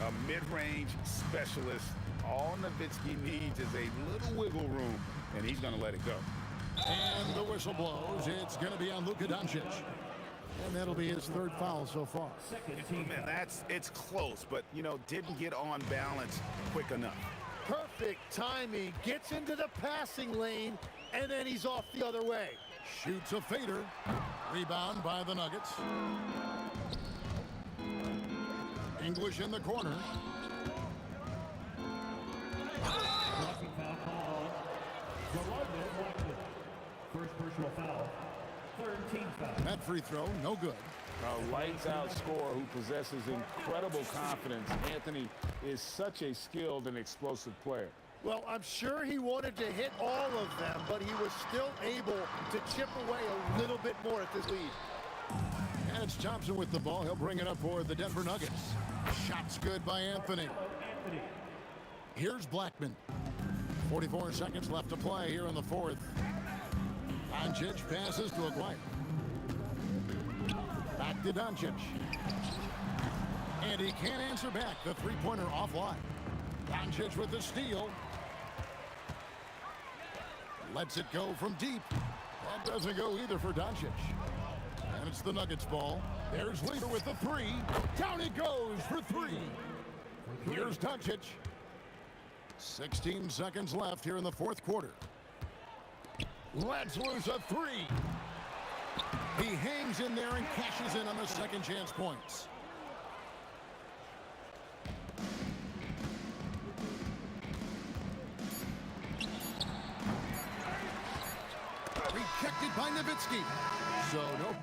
A mid-range specialist. All Nowitzki needs is a little wiggle room, and he's going to let it go. And the whistle blows. It's going to be on Luka Doncic. And that'll be his 3rd foul so far. Man, it's close, but, didn't get on balance quick enough. Perfect timing. Gets into the passing lane, and then he's off the other way. Shoots a fader. Rebound by the Nuggets. English in the corner. First personal foul. 13 foul. That free throw, no good. A lights-out scorer who possesses incredible confidence. Anthony is such a skilled and explosive player. Well, I'm sure he wanted to hit all of them, but he was still able to chip away a little bit more at this lead. And it's Thompson with the ball. He'll bring it up for the Denver Nuggets. Shot's good by Anthony. Here's Blackman. 44 seconds left to play here in the 4th. Doncic passes to Aguirre. Back to Doncic. And he can't answer back. The 3-pointer offline. Doncic with the steal. Lets it go from deep. That doesn't go either for Doncic. And it's the Nuggets ball. There's Lever with the 3. Down he goes for 3. Here's Doncic. 16 seconds left here in the 4th quarter. Lets loose a 3. He hangs in there and cashes in on the second chance points. Rejected by Nowitzki. So no.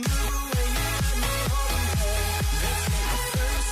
Move away, you got me holding tight. Let's make the first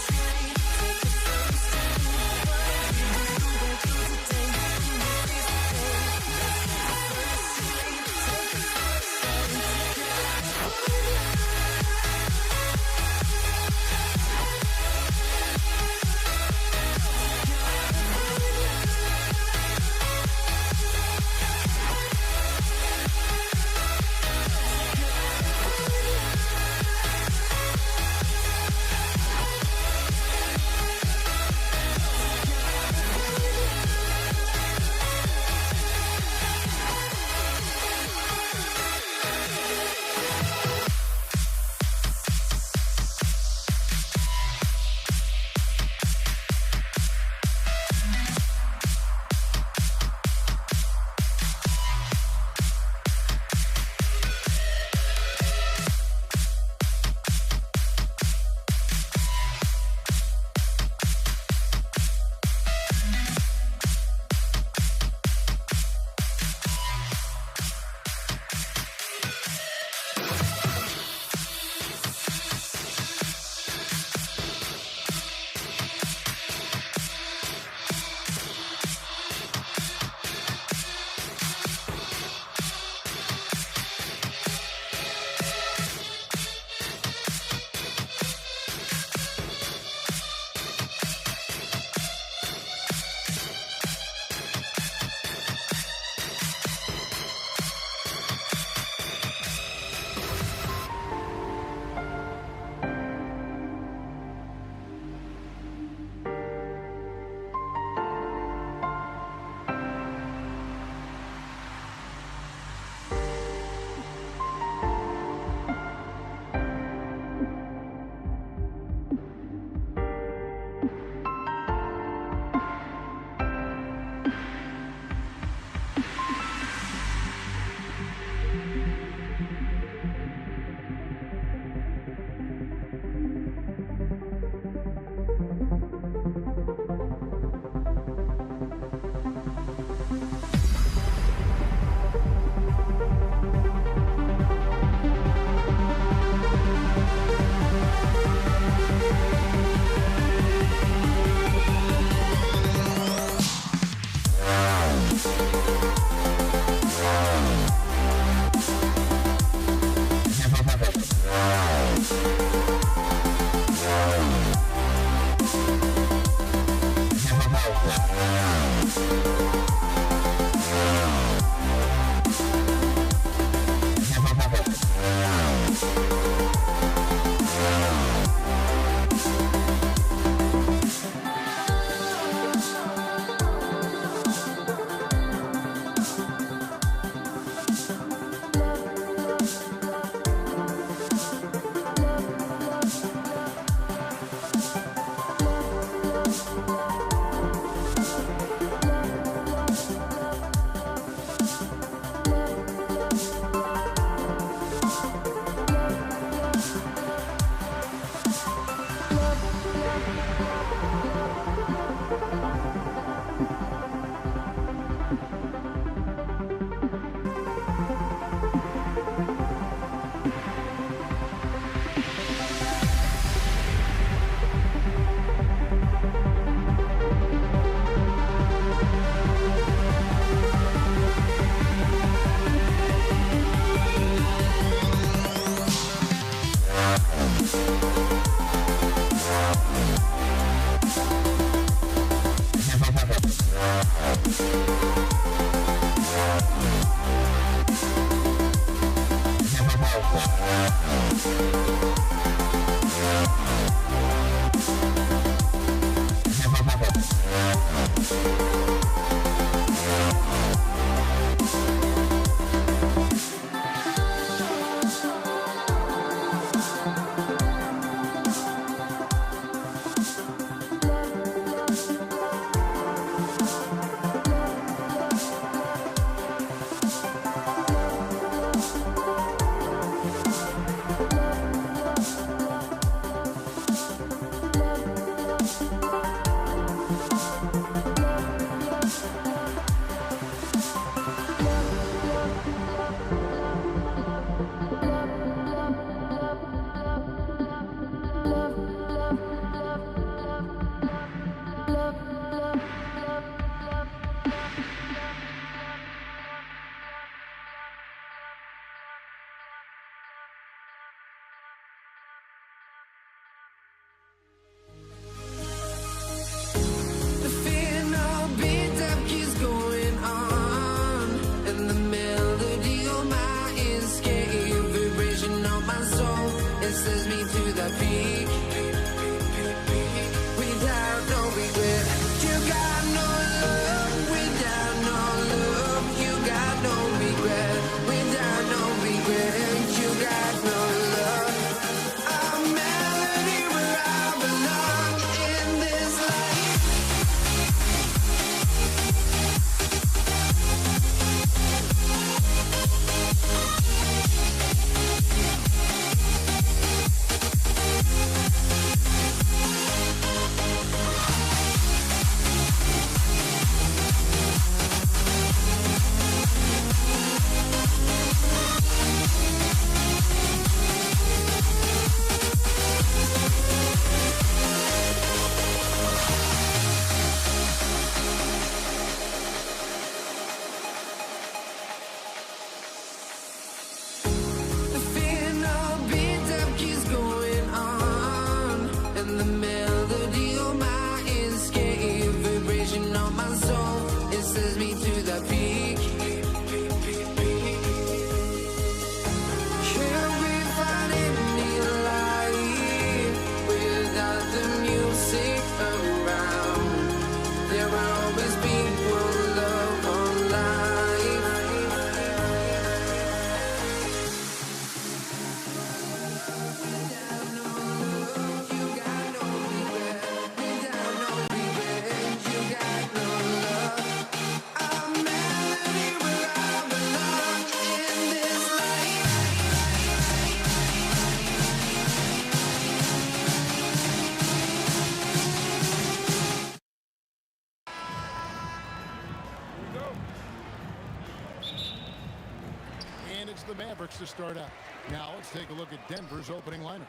the Mavericks to start out. Now let's take a look at Denver's opening lineup.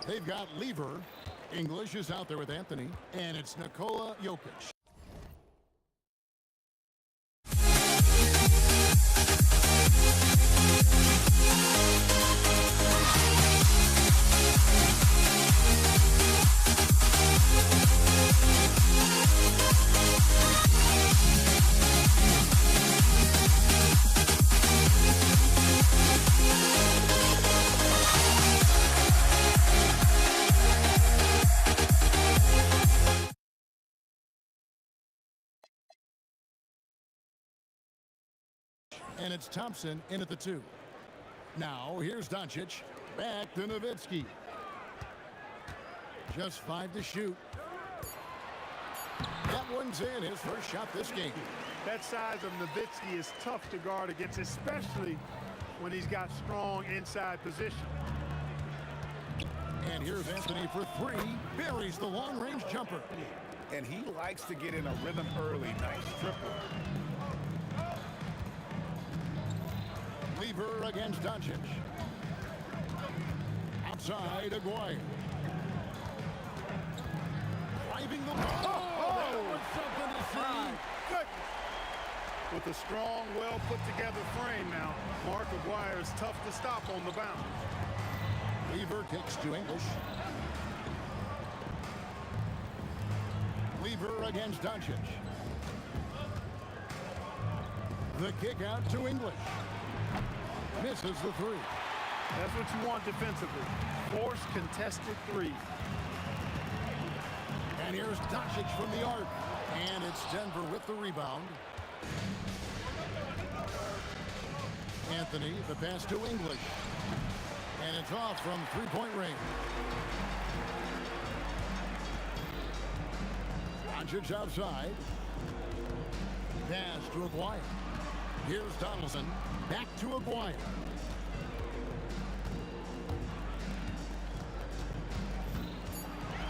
They've got Lever. English is out there with Anthony. And it's Nikola Jokic. And it's Thompson in at the 2. Now, here's Doncic. Back to Nowitzki. Just 5 to shoot. That one's in. His first shot this game. That size of Nowitzki is tough to guard against, especially when he's got strong inside position. And here's Anthony for 3. Buries the long-range jumper. And he likes to get in a rhythm early. Nice triple. Lever against Doncic. Outside, Aguirre. Driving the ball. That was something to see. Good. With a strong, well put together frame now, Mark Aguirre is tough to stop on the bounce. Lever kicks to English. Lever against Doncic. The kick out to English. Misses the 3. That's what you want defensively. Force contested 3. And here's Doncic from the arc. And it's Denver with the rebound. Anthony, the pass to English. And it's off from three-point range. Doncic outside. Pass to Aguirre. Here's Donaldson. Back to Aguirre.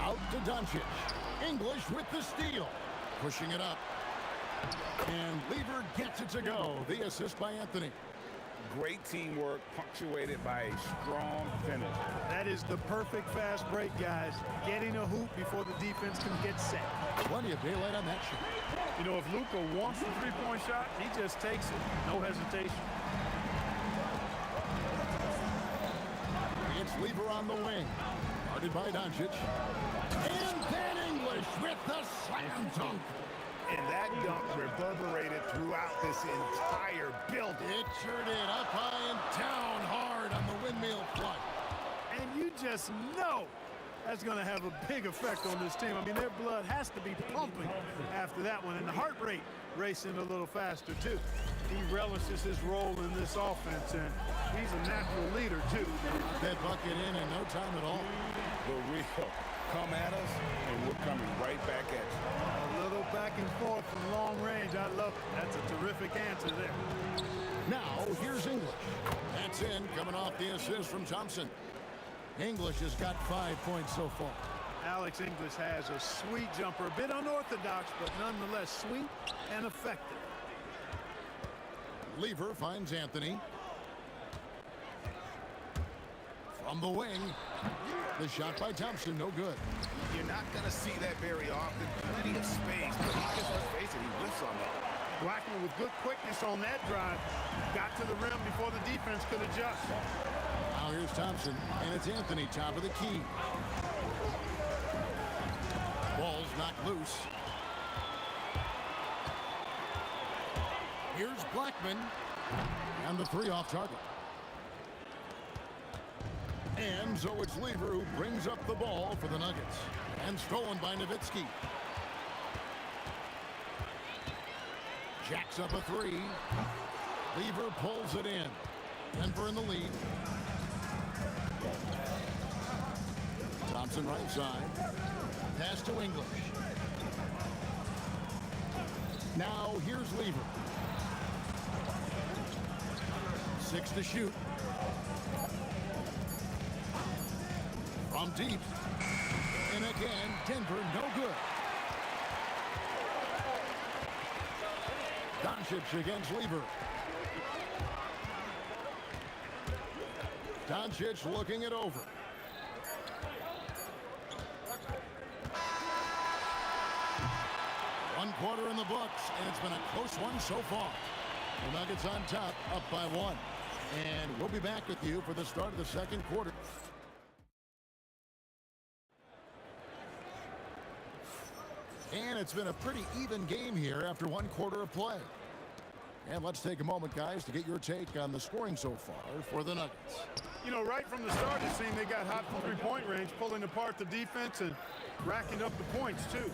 Out to Doncic. English with the steal. Pushing it up. And Lever gets it to go. The assist by Anthony. Great teamwork, punctuated by a strong finish. That is the perfect fast break, guys. Getting a hoop before the defense can get set. Plenty of daylight on that shot. You know, if Luka wants the three-point shot, he just takes it. No hesitation. It's Lever on the wing. Guarded by Doncic. And then English with the slam dunk. And that dunk reverberated throughout this entire building. It sure did. Up high and down hard on the windmill front. And you just know that's going to have a big effect on this team. I mean, their blood has to be pumping after that one. And the heart rate racing a little faster, too. He relishes his role in this offense, and he's a natural leader, too. That bucket in no time at all. The real come at us, and we're coming right back at you. A little back and forth from long range. I love it. That's a terrific answer there. Now, here's English. That's in, coming off the assist from Thompson. English has got 5 points so far. Alex English has a sweet jumper. A bit unorthodox, but nonetheless sweet and effective. Lever finds Anthony. From the wing. The shot by Thompson, no good. You're not going to see that very often. Plenty of space, but he just, let's face it, he whiffs on that. Blackman with good quickness on that drive. Got to the rim before the defense could adjust. Now here's Thompson, and it's Anthony, top of the key. Ball's knocked loose. Here's Blackman. And the 3 off target. And so it's Lever who brings up the ball for the Nuggets. And stolen by Nowitzki. Jacks up a 3. Lever pulls it in. Denver in the lead. Thompson right side. Pass to English. Now here's Lever. 6 to shoot. From deep. And again, Denver no good. Doncic against Lever. Doncic looking it over. One quarter in the books, and it's been a close one so far. The Nuggets on top, up by 1. And we'll be back with you for the start of the second quarter. And it's been a pretty even game here after one quarter of play. And let's take a moment, guys, to get your take on the scoring so far for the Nuggets. You know, right from the start, it seemed they got hot from three-point range, pulling apart the defense and racking up the points, too.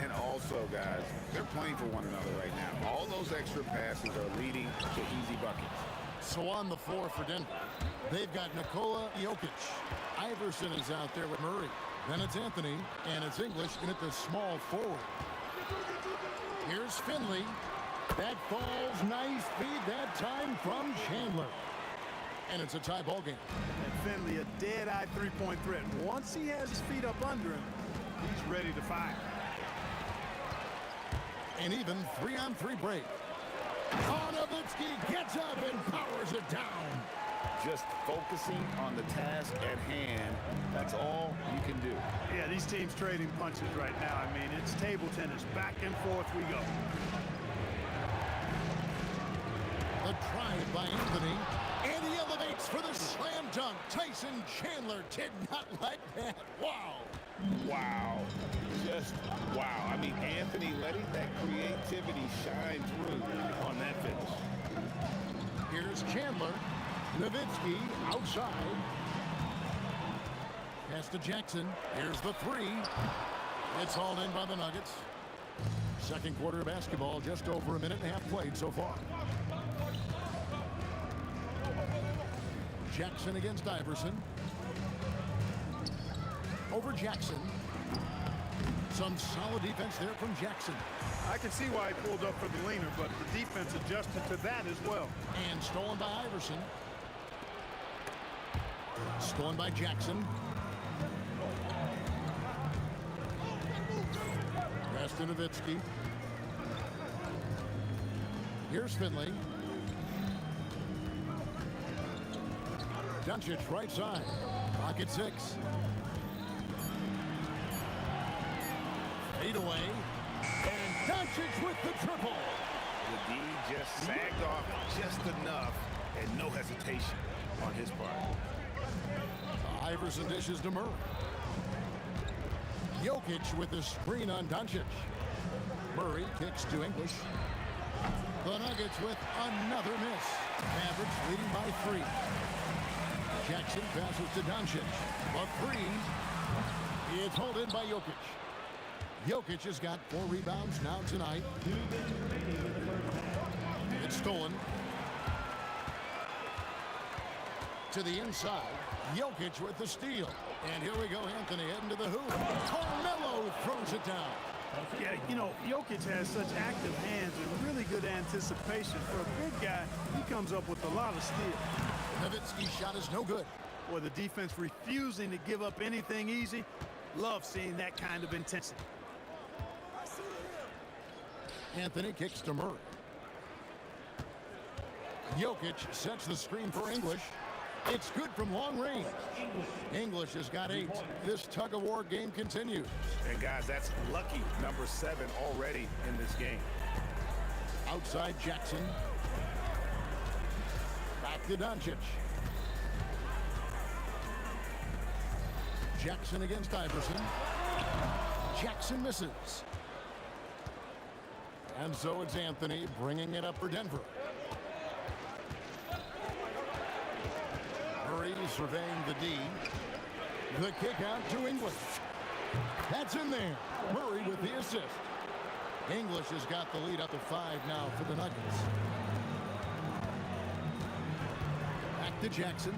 And also, guys, they're playing for one another right now. All those extra passes are leading to easy buckets. So on the floor for Denver, they've got Nikola Jokic. Iverson is out there with Murray. Then it's Anthony, and it's English in at the small forward. Here's Finley. That falls nice feed that time from Chandler. And it's a tie ball game. And Finley, a dead-eye three-point threat. Once he has his feet up under him, he's ready to fire. An even 3-on-3 break. Nowitzki gets up and powers it down. Just focusing on the task at hand, that's all you can do. Yeah, these teams trading punches right now. I mean, it's table tennis. Back and forth we go. The drive by Anthony, and he elevates for the slam dunk. Tyson Chandler did not like that. Wow. Wow. Just wow. I mean, Anthony letting that creativity shine through on that finish. Here's Chandler. Nowitzki outside. Pass to Jackson. Here's the three. It's hauled in by the Nuggets. Second quarter of basketball, just over a minute and a half played so far. Jackson against Iverson. Over Jackson. Some solid defense there from Jackson. I can see why he pulled up for the leaner, but the defense adjusted to that as well. And stolen by Iverson. Stolen by Jackson. Pass to Nowitzki. Here's Finley. Doncic right side. Pocket 6. Fade away. And Doncic with the triple. The D just sagged off just enough and no hesitation on his part. Iverson dishes to Murray. Jokic with the screen on Doncic. Murray kicks to English. The Nuggets with another miss. Mavericks leading by 3. Jackson passes to Doncic. A 3. It's hauled in by Jokic. Jokic has got 4 rebounds now tonight. It's stolen. To the inside. Jokic with the steal. And here we go, Anthony heading to the hoop. Carmelo throws it down. Yeah, you know, Jokic has such active hands and really good anticipation. For a big guy, he comes up with a lot of steal. Nowitzki's shot is no good. Or the defense refusing to give up anything easy. Love seeing that kind of intensity. Anthony kicks to Murray. Jokic sets the screen for English. It's good from long range. English has got 8. This tug-of-war game continues. And guys, that's lucky number 7 already in this game. Outside Jackson. Back to Doncic. Jackson against Iverson. Jackson misses. And so it's Anthony bringing it up for Denver. Murray surveying the D. The kick out to English. That's in there. Murray with the assist. English has got the lead up to 5 now for the Nuggets. Back to Jackson.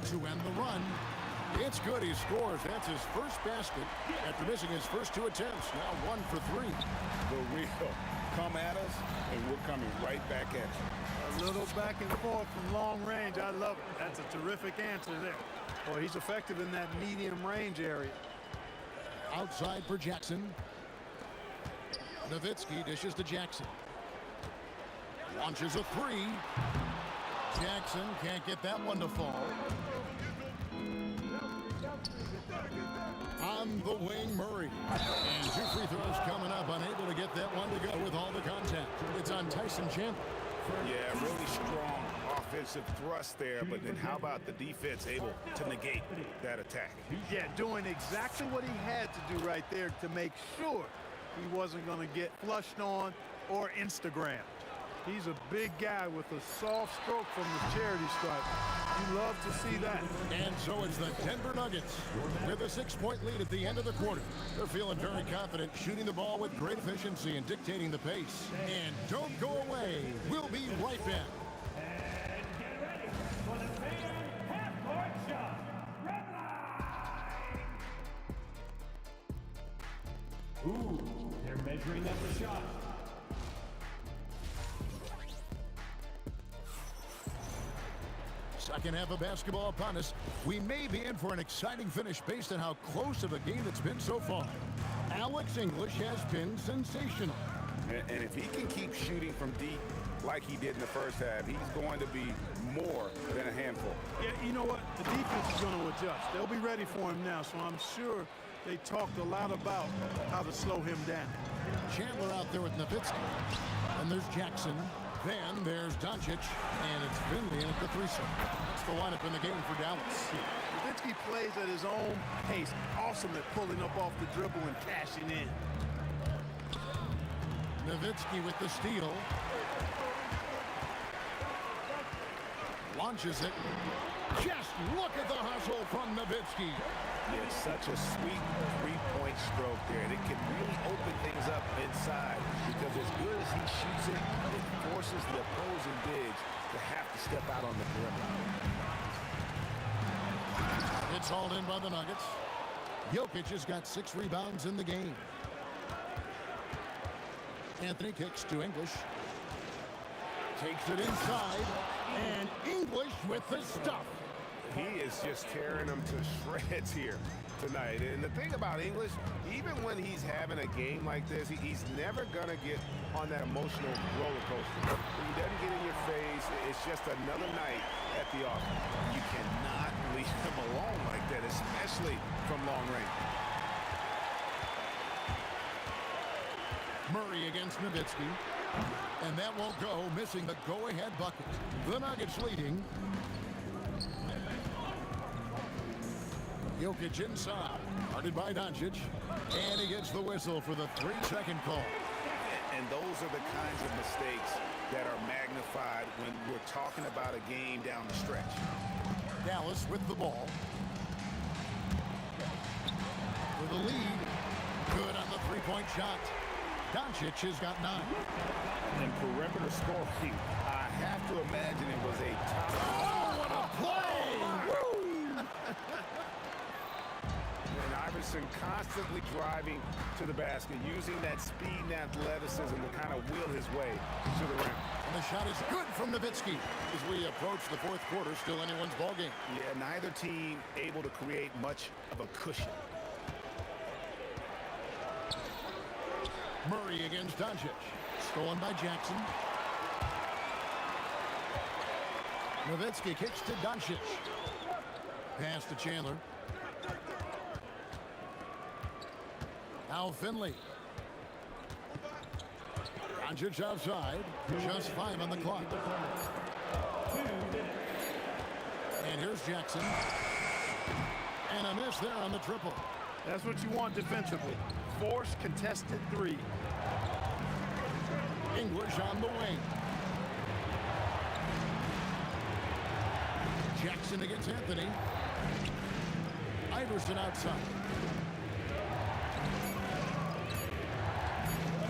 To end the run. It's good. He scores. That's his first basket after missing his first 2 attempts. Now 1 for 3. The real come at us, and we're coming right back at you. A little back and forth from long range. I love it. That's a terrific answer there. Boy, he's effective in that medium range area. Outside for Jackson. Nowitzki dishes to Jackson. Launches a 3. Jackson can't get that one to fall. On the wing, Murray. And 2 free throws coming up. Unable to get that one to go with all the contact. It's on Tyson Chandler. Yeah, really strong offensive thrust there, but then how about the defense able to negate that attack? Yeah, doing exactly what he had to do right there to make sure he wasn't going to get flushed on or Instagram. He's a big guy with a soft stroke from the charity stripe. You love to see that. And so it's the Denver Nuggets with a 6-point lead at the end of the quarter. They're feeling very confident, shooting the ball with great efficiency and dictating the pace. And don't go away. We'll be right back. And get ready for the fan half-court shot. Red line. Ooh, they're measuring up the shot. Second half of basketball upon us. We may be in for an exciting finish based on how close of a game it's been so far. Alex English has been sensational. And if he can keep shooting from deep like he did in the first half, he's going to be more than a handful. Yeah, you know what? The defense is going to adjust. They'll be ready for him now, so I'm sure they talked a lot about how to slow him down. Chandler out there with Nowitzki. And there's Jackson. Then there's Doncic, and it's Finley in at the threesome. That's the lineup in the game for Dallas. Nowitzki plays at his own pace. Awesome at pulling up off the dribble and cashing in. Nowitzki with the steal. Launches it. Just look at the hustle from Nowitzki. It's such a sweet three-point stroke there. And it can really open things up inside because as good as he shoots it, it forces the opposing bigs to have to step out on the perimeter. It's hauled in by the Nuggets. Jokic has got 6 rebounds in the game. Anthony kicks to English. Takes it inside. And English with the stuff. He is just tearing them to shreds here tonight. And the thing about English, even when he's having a game like this, he's never going to get on that emotional roller coaster. When he doesn't get in your face, it's just another night at the office. You cannot leave him alone like that, especially from long range. Murray against Nowitzki. And that won't go, missing the go-ahead bucket. The Nuggets leading. Jokic inside, guarded by Doncic, and he gets the whistle for the 3-second call. And those are the kinds of mistakes that are magnified when we're talking about a game down the stretch. Dallas with the ball. For the lead, good on the 3-point shot. Doncic has got 9. And perimeter scoring, I have to imagine it was a top. Oh, what a play! Woo! And Iverson constantly driving to the basket, using that speed and athleticism to kind of wheel his way to the rim. And the shot is good from Nowitzki. As we approach the 4th quarter, still anyone's ball game. Yeah, neither team able to create much of a cushion. Murray against Doncic. Stolen by Jackson. Nowitzki kicks to Doncic. Pass to Chandler. Now Finley. Doncic outside. Just 5 on the clock. And here's Jackson. And a miss there on the triple. That's what you want defensively. Force contested 3. English on the wing. Jackson against Anthony. Iverson outside.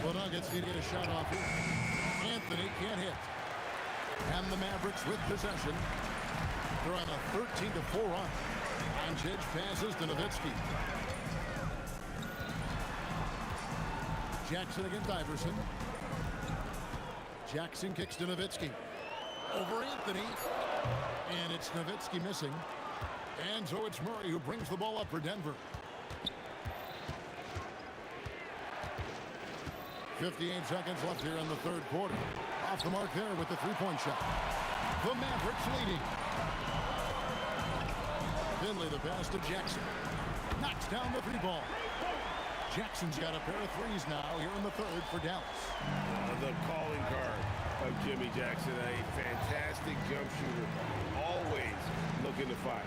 The Nuggets need to get a shot off here. Anthony can't hit. And the Mavericks with possession. They're on a 13-4 run. Doncic passes to Nowitzki. Jackson against Iverson. Jackson kicks to Nowitzki. Over Anthony. And it's Nowitzki missing. And so it's Murray who brings the ball up for Denver. 58 seconds left here in the 3rd quarter. Off the mark there with the 3-point shot. The Mavericks leading. Finley the pass to Jackson. Knocks down the three ball. Jackson's got a pair of threes now here in the third for Dallas. The calling card of Jimmy Jackson, a fantastic jump shooter, always looking to fire.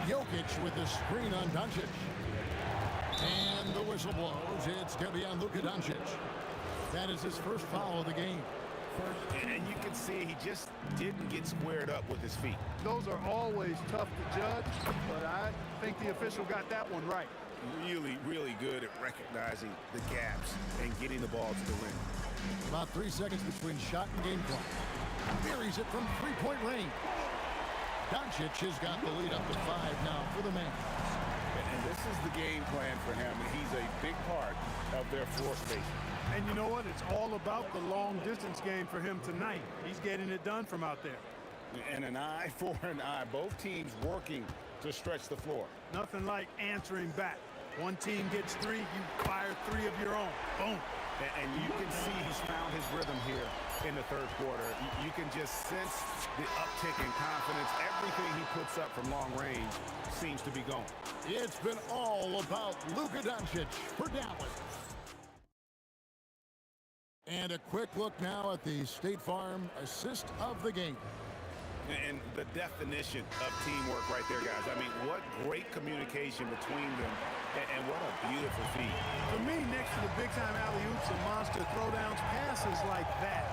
Jokic with the screen on Doncic. And the whistle blows. It's going to be on Luka Doncic. That is his first foul of the game. And you can see he just didn't get squared up with his feet. Those are always tough to judge, but I think the official got that one right. Really, really good at recognizing the gaps and getting the ball to the rim. About 3 seconds between shot and game clock. Buries it from three-point range. Doncic has got the lead up to 5 now for the man. And this is the game plan for him, and he's a big part of their floor space. And you know what? It's all about the long-distance game for him tonight. He's getting it done from out there. And an eye for an eye. Both teams working to stretch the floor. Nothing like answering back. One team gets 3, you fire 3 of your own. Boom. And you can see he's found his rhythm here in the third quarter. You can just sense the uptick in confidence. Everything he puts up from long range seems to be going. It's been all about Luka Doncic for Dallas. And a quick look now at the State Farm assist of the game. And the definition of teamwork right there, guys. I mean, what great communication between them, and what a beautiful feat. For me, next to the big-time alley-oops and monster throwdowns, passes like that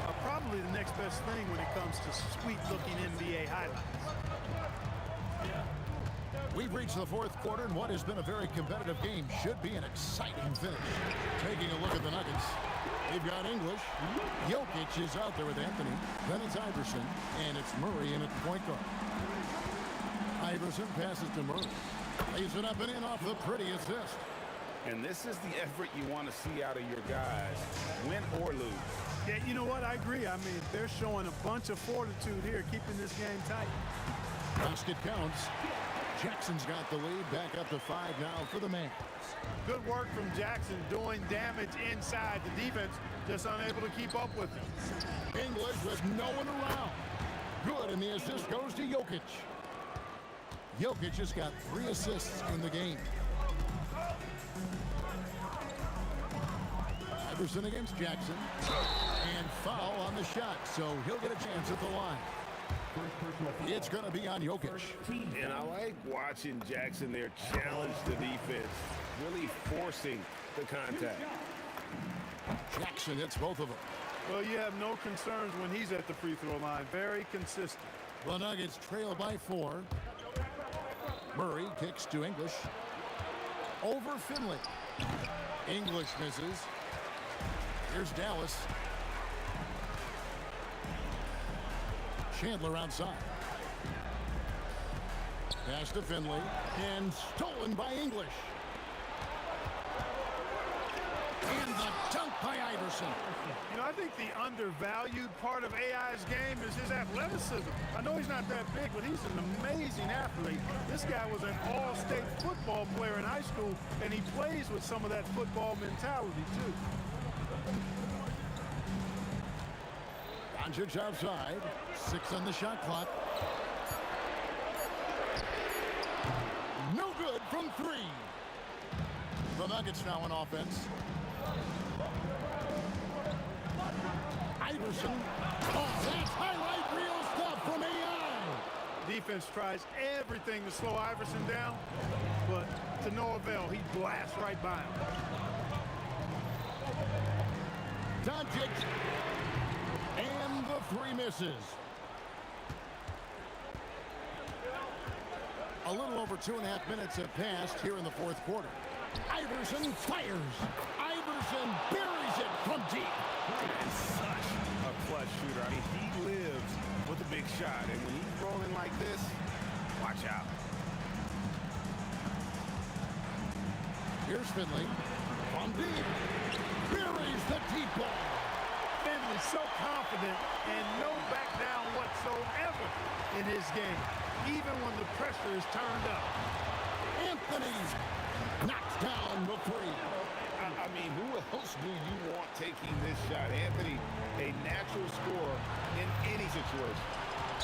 are probably the next best thing when it comes to sweet-looking NBA highlights. We've reached the fourth quarter, and what has been a very competitive game should be an exciting finish. Taking a look at the Nuggets. They've got English. Jokic is out there with Anthony. Then it's Iverson, and it's Murray in at point guard. Iverson passes to Murray. Lays it up and in off the pretty assist. And this is the effort you want to see out of your guys, win or lose. Yeah, you know what? I agree. I mean, they're showing a bunch of fortitude here, keeping this game tight. Basket counts. Jackson's got the lead, back up to 5 now for the Mavs. Good work from Jackson doing damage inside. The defense just unable to keep up with him. English with no one around. Good, and the assist goes to Jokic. Jokic has got 3 assists in the game. Iverson against Jackson. And foul on the shot, so he'll get a chance at the line. It's going to be on Jokic. And I like watching Jackson there challenge the defense, really forcing the contact. Jackson hits both of them. Well, you have no concerns when he's at the free throw line. Very consistent. The Nuggets trail by 4. Murray kicks to English. Over Finley. English misses. Here's Dallas. Chandler outside. Pass to Finley. And stolen by English. And the dunk by Iverson. You know, I think the undervalued part of AI's game is his athleticism. I know he's not that big, but he's an amazing athlete. This guy was an all-state football player in high school, and he plays with some of that football mentality, too. Doncic outside. 6 on the shot clock. No good from 3. The Nuggets now on offense. Iverson. Oh, that's highlight reel stuff from AI. Defense tries everything to slow Iverson down, but to no avail. He blasts right by him. Doncic. And the 3 misses. A little over 2.5 minutes have passed here in the fourth quarter. Iverson fires. Iverson buries it from deep. And such a clutch shooter. I mean, he lives with a big shot, and when he's rolling like this, watch out. Here's Finley. From deep. Buries the deep ball. Finley's so confident and no back down whatsoever in his game, even when the pressure is turned up. Anthony knocks down the 3. I mean, who else do you want taking this shot? Anthony, a natural scorer situation.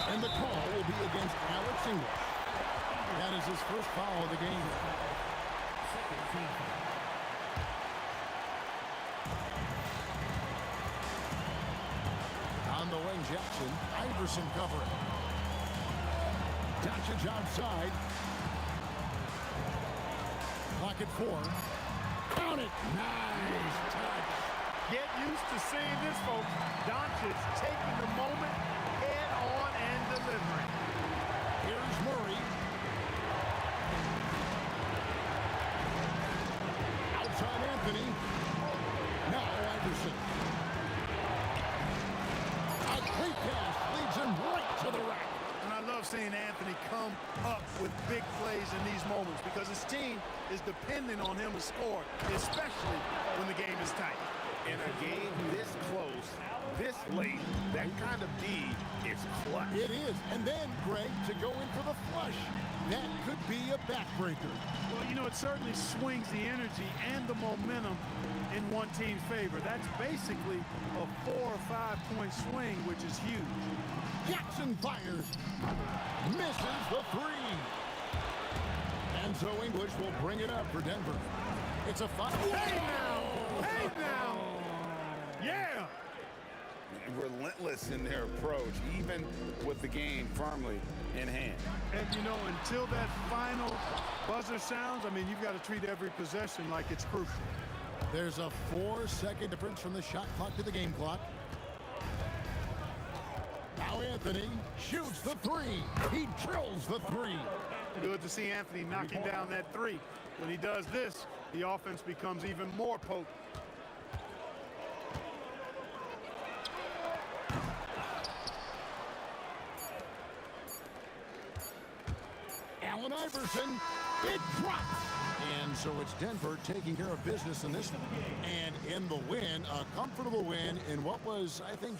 And the call will be against Alex English. That is his first foul of the game. On the wing, Jackson. Iverson covering. Doncic outside. Clock at 4. Count it. Nice touch. Get used to seeing this, folks. Doncic taking the moment head on and delivering. Here's Murray. Outside Anthony. Now Iverson. A great pass leads him right to the rack. And I love seeing Anthony come up with big plays in these moments because his team is depending on him to score, especially when the game is tight. In a game this close, this late, that kind of D is clutch. It is. And then, Greg, to go in for the flush. That could be a backbreaker. Well, you know, it certainly swings the energy and the momentum in one team's favor. That's basically a 4 or 5 point swing, which is huge. Jackson fires. Misses the 3. And so English will bring it up for Denver. It's a 5. Hey now! Hey now! Yeah! Relentless in their approach, even with the game firmly in hand. And, you know, until that final buzzer sounds, I mean, you've got to treat every possession like it's crucial. There's a 4-second difference from the shot clock to the game clock. Now Anthony shoots the 3. He drills the 3. Good to see Anthony knocking down that 3. When he does this, the offense becomes even more potent. Allen Iverson, it drops. And so it's Denver taking care of business in this one. And in the win, a comfortable win in what was, I think,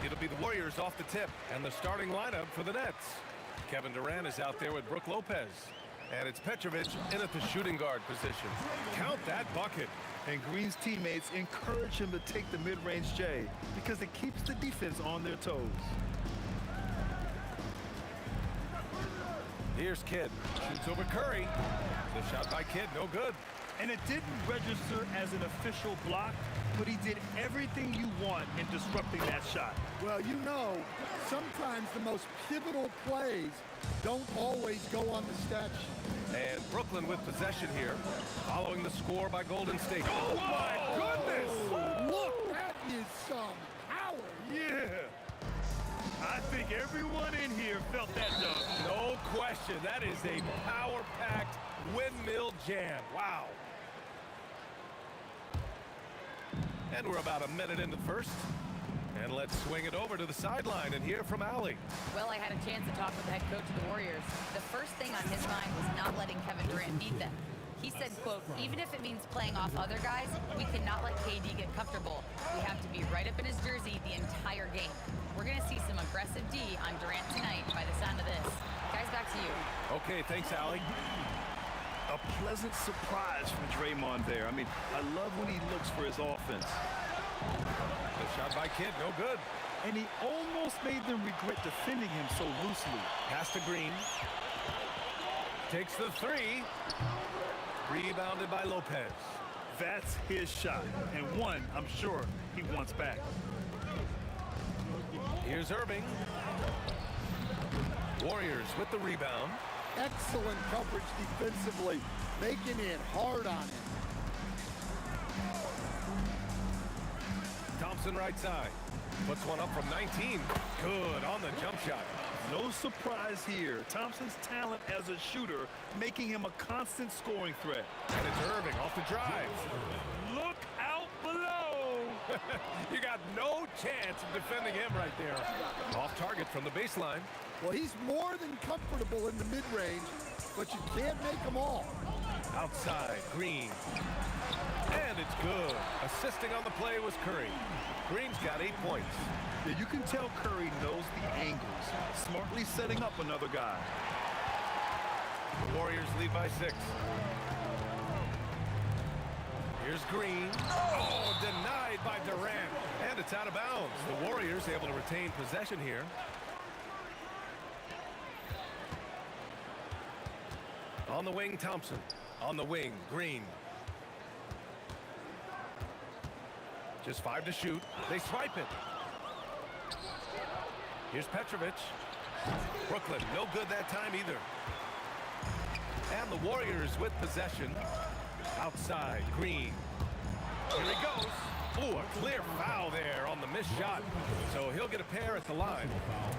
It'll be the Warriors off the tip and the starting lineup for the Nets. Kevin Durant is out there with Brook Lopez. And it's Petrovic in at the shooting guard position. Count that bucket. And Green's teammates encourage him to take the mid-range J because it keeps the defense on their toes. Here's Kidd. Shoots over Curry. The shot by Kidd, no good. And it didn't register as an official block, but he did everything you want in disrupting that shot. Well, you know, sometimes the most pivotal plays don't always go on the stat sheet. And Brooklyn with possession here, following the score by Golden State. Oh, my goodness! Look, that is some power. Yeah. I think everyone in here felt that dunk. No question. That is a power-packed windmill jam. Wow. And we're about a minute into the first. And let's swing it over to the sideline and hear from Allie. Well, I had a chance to talk with the head coach of the Warriors. The first thing on his mind was not letting Kevin Durant beat them. He said, quote, even if it means playing off other guys, we cannot let KD get comfortable. We have to be right up in his jersey the entire game. We're going to see some aggressive D on Durant tonight by the sound of this. Guys, back to you. Okay, thanks, Allie. A pleasant surprise from Draymond there. I mean, I love when he looks for his offense. The shot by Kidd, no good. And he almost made them regret defending him so loosely. Pass to Green. Takes the three. Rebounded by Lopez. That's his shot, and one I'm sure he wants back. Here's Irving. Warriors with the rebound. Excellent coverage defensively, making it hard on him. Thompson right side. Puts one up from 19. Good on the jump shot. No surprise here. Thompson's talent as a shooter making him a constant scoring threat. And it's Irving off the drive. Look out below. You got no chance of defending him right there. Off target from the baseline. Well, he's more than comfortable in the mid-range, but you can't make them all. Outside, Green. And it's good. Assisting on the play was Curry. Green's got 8 points. Yeah, you can tell Curry knows the angles, smartly setting up another guy. The Warriors lead by 6. Here's Green. Oh, denied by Durant. And it's out of bounds. The Warriors able to retain possession here. On the wing, Thompson. On the wing, Green. Just 5 to shoot. They swipe it. Here's Petrovic. Brooklyn, no good that time either. And the Warriors with possession. Outside, Green. Here he goes. Oh, a clear foul there on the missed shot. So he'll get a pair at the line.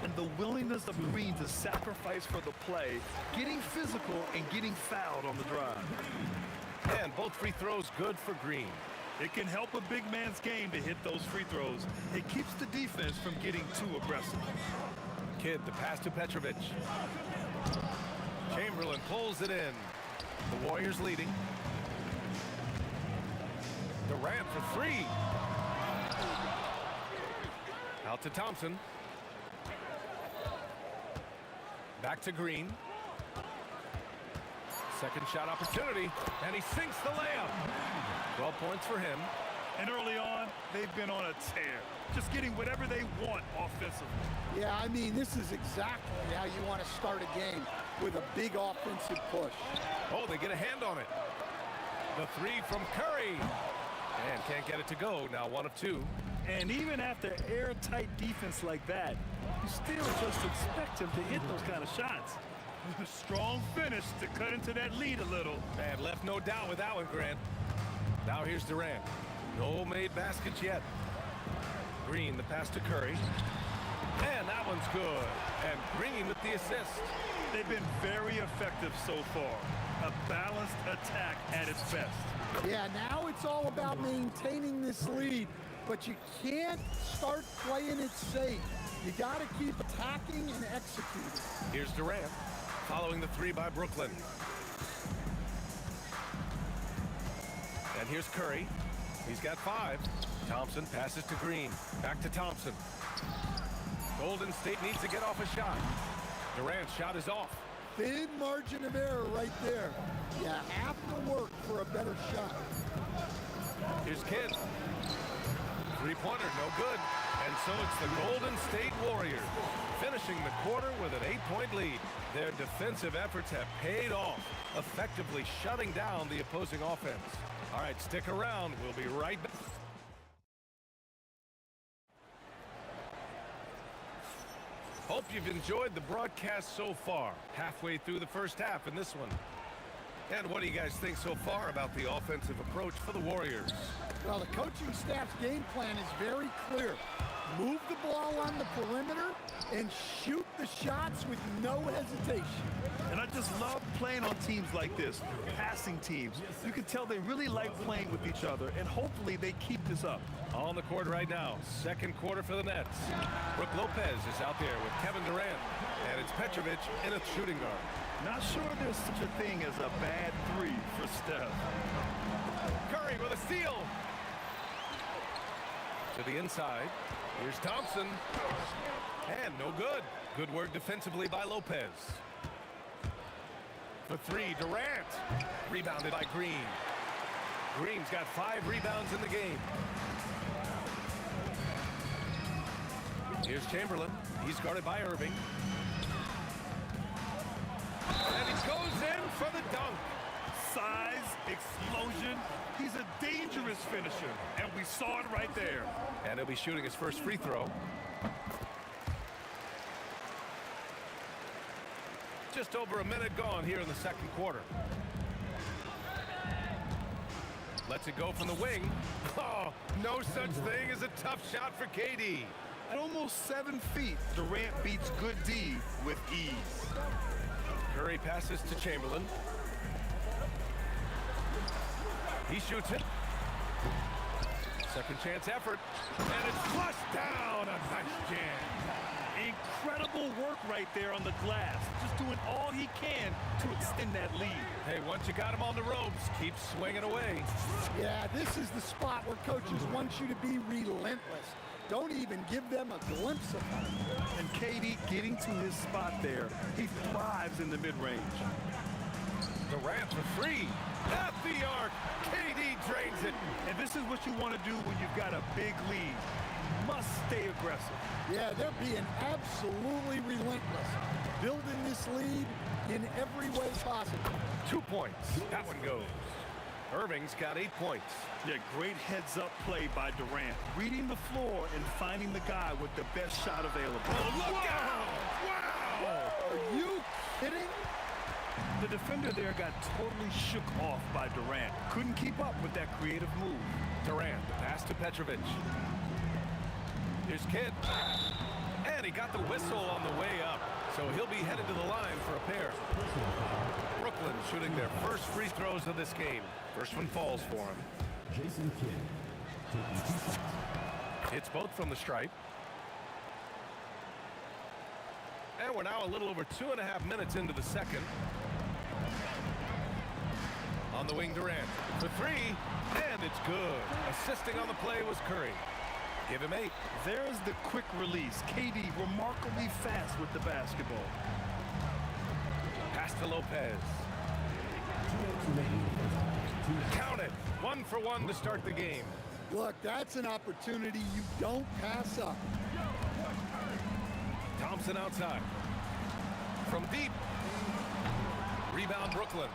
And the willingness of Green to sacrifice for the play, getting physical and getting fouled on the drive. And both free throws good for Green. It can help a big man's game to hit those free throws. It keeps the defense from getting too aggressive. Kidd, the pass to Petrovic. Chamberlain pulls it in. The Warriors leading. Durant for three. Out to Thompson. Back to Green. Second shot opportunity, and he sinks the layup. 12 points for him. And early on, they've been on a tear, just getting whatever they want offensively. Yeah, I mean, this is exactly how you want to start a game, with a big offensive push. Oh, they get a hand on it. The three from Curry. And can't get it to go. Now 1 of 2. And even after airtight defense like that, you still just expect him to hit those kind of shots. A strong finish to cut into that lead a little. And left no doubt with that one, Grant. Now here's Durant. No made baskets yet. Green, the pass to Curry. And that one's good. And Green with the assist. They've been very effective so far. A balanced attack at its best. Yeah, now it's all about maintaining this lead, but you can't start playing it safe. You got to keep attacking and executing. Here's Durant, following the three by Brooklyn. And here's Curry. He's got 5. Thompson passes to Green. Back to Thompson. Golden State needs to get off a shot. Durant's shot is off. Thin margin of error right there. You have to work for a better shot. Here's Kidd. Three-pointer, no good. And so it's the Golden State Warriors finishing the quarter with an 8-point lead. Their defensive efforts have paid off, effectively shutting down the opposing offense. All right, stick around. We'll be right back. Hope you've enjoyed the broadcast so far. Halfway through the first half in this one. And what do you guys think so far about the offensive approach for the Warriors? Well, the coaching staff's game plan is very clear. Move the ball on the perimeter and shoot the shots with no hesitation. And I just love playing on teams like this, passing teams. You can tell they really like playing with each other, and hopefully they keep this up. On the court right now, second quarter for the Nets. Brook Lopez is out there with Kevin Durant, and it's Petrovic in a shooting guard. Not sure there's such a thing as a bad 3 for Steph. Curry with a steal. To the inside. Here's Thompson. And no good. Good work defensively by Lopez. For 3, Durant. Rebounded by Green. Green's got 5 rebounds in the game. Here's Chamberlain. He's guarded by Irving. And he goes in for the dunk. Size, explosion. He's a dangerous finisher, and we saw it right there. And he'll be shooting his first free throw. Just over a minute gone here in the second quarter. Lets it go from the wing. Oh, no such thing as a tough shot for KD. At almost 7 feet, Durant beats good D with ease. Curry passes to Chamberlain. He shoots it. Second chance effort. And it's flushed down. A nice jam. Incredible work right there on the glass. Just doing all he can to extend that lead. Hey, once you got him on the ropes, keep swinging away. Yeah, this is the spot where coaches want you to be relentless. Don't even give them a glimpse of it. And KD getting to his spot there. He thrives in the mid-range. Durant for 3. At the arc. KD drains it. And this is what you want to do when you've got a big lead. You must stay aggressive. Yeah, they're being absolutely relentless. Building this lead in every way possible. 2 points. That one goes. Irving's got 8 points. Yeah, great heads-up play by Durant. Reading the floor and finding the guy with the best shot available. Oh, look out! Wow! Are you kidding? The defender there got totally shook off by Durant. Couldn't keep up with that creative move. Durant, the pass to Petrovic. Here's Kidd. And he got the whistle on the way up. So he'll be headed to the line for a pair. Brooklyn shooting their first free throws of this game. First one falls for him. Jason Kidd taking 2 shots. Hits both from the stripe. And we're now a little over 2.5 minutes into the second. On the wing, Durant for three, and it's good. Assisting on the play was Curry. Give him 8. There's the quick release. KD remarkably fast with the basketball. Pass to Lopez. Count it. 1 for 1 to start the game. Look, that's an opportunity you don't pass up. Thompson outside. From deep. Rebound Brooklyn.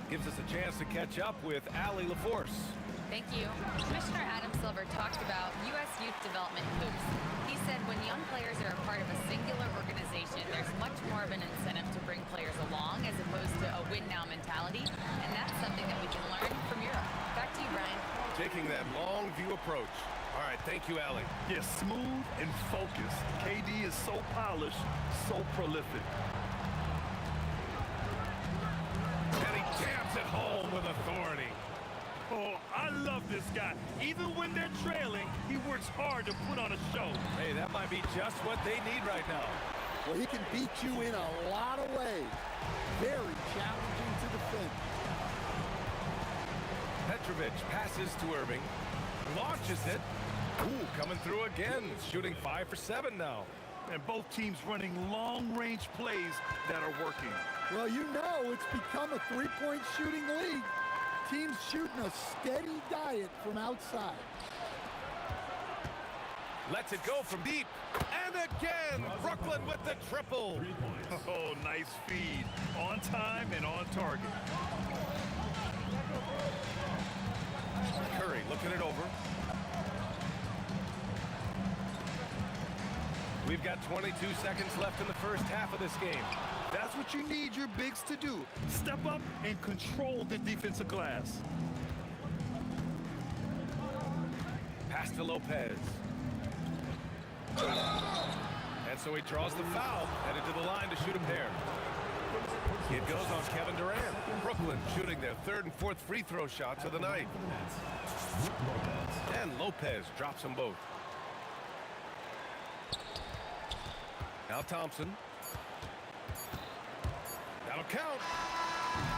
Gives us a chance to catch up with Allie LaForce. Thank you. Commissioner Adam Silver talked about U.S. youth development hoops. He said when young players are a part of a singular organization, there's much more of an incentive to bring players along as opposed to a win-now mentality, and that's something that we can learn from Europe. Back to you, Brian. Taking that long view approach. All right, thank you, Allie. Yes, smooth and focused. KD is so polished, so prolific. And he jams it home with authority. Oh, I love this guy. Even when they're trailing, he works hard to put on a show. Hey, that might be just what they need right now. Well, he can beat you in a lot of ways. Very challenging to defend. Petrovic passes to Irving. Launches it. Ooh, coming through again. Shooting 5 for 7 now. And both teams running long-range plays that are working. Well, you know it's become a three-point shooting league. Teams shooting a steady diet from outside. Lets it go from deep. And again, Brooklyn with the triple. Oh, nice feed. On time and on target. Curry looking it over. We've got 22 seconds left in the first half of this game. That's what you need your bigs to do. Step up and control the defensive glass. Pass to Lopez. And so he draws the foul, headed to the line to shoot a pair. It goes on Kevin Durant. Brooklyn shooting their 3rd and 4th free throw shots of the night. And Lopez drops them both. Now Thompson. That'll count.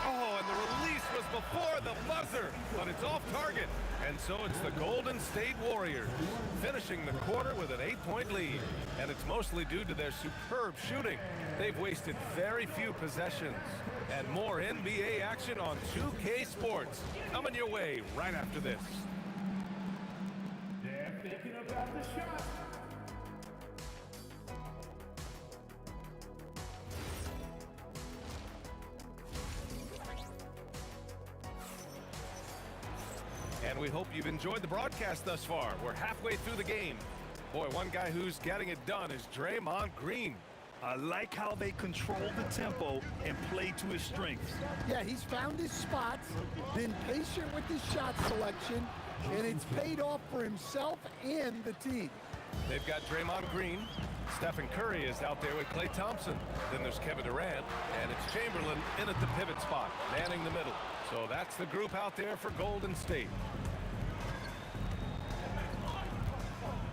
Oh, and the release was before the buzzer, but it's off target. And so it's the Golden State Warriors finishing the quarter with an 8-point lead. And it's mostly due to their superb shooting. They've wasted very few possessions. And more NBA action on 2K Sports coming your way right after this. They're thinking about the shot. And we hope you've enjoyed the broadcast thus far. We're halfway through the game. Boy, one guy who's getting it done is Draymond Green. I like how they control the tempo and play to his strengths. Yeah, he's found his spots, been patient with his shot selection, and it's paid off for himself and the team. They've got Draymond Green. Stephen Curry is out there with Klay Thompson. Then there's Kevin Durant, and it's Chamberlain in at the pivot spot, manning the middle. So that's the group out there for Golden State.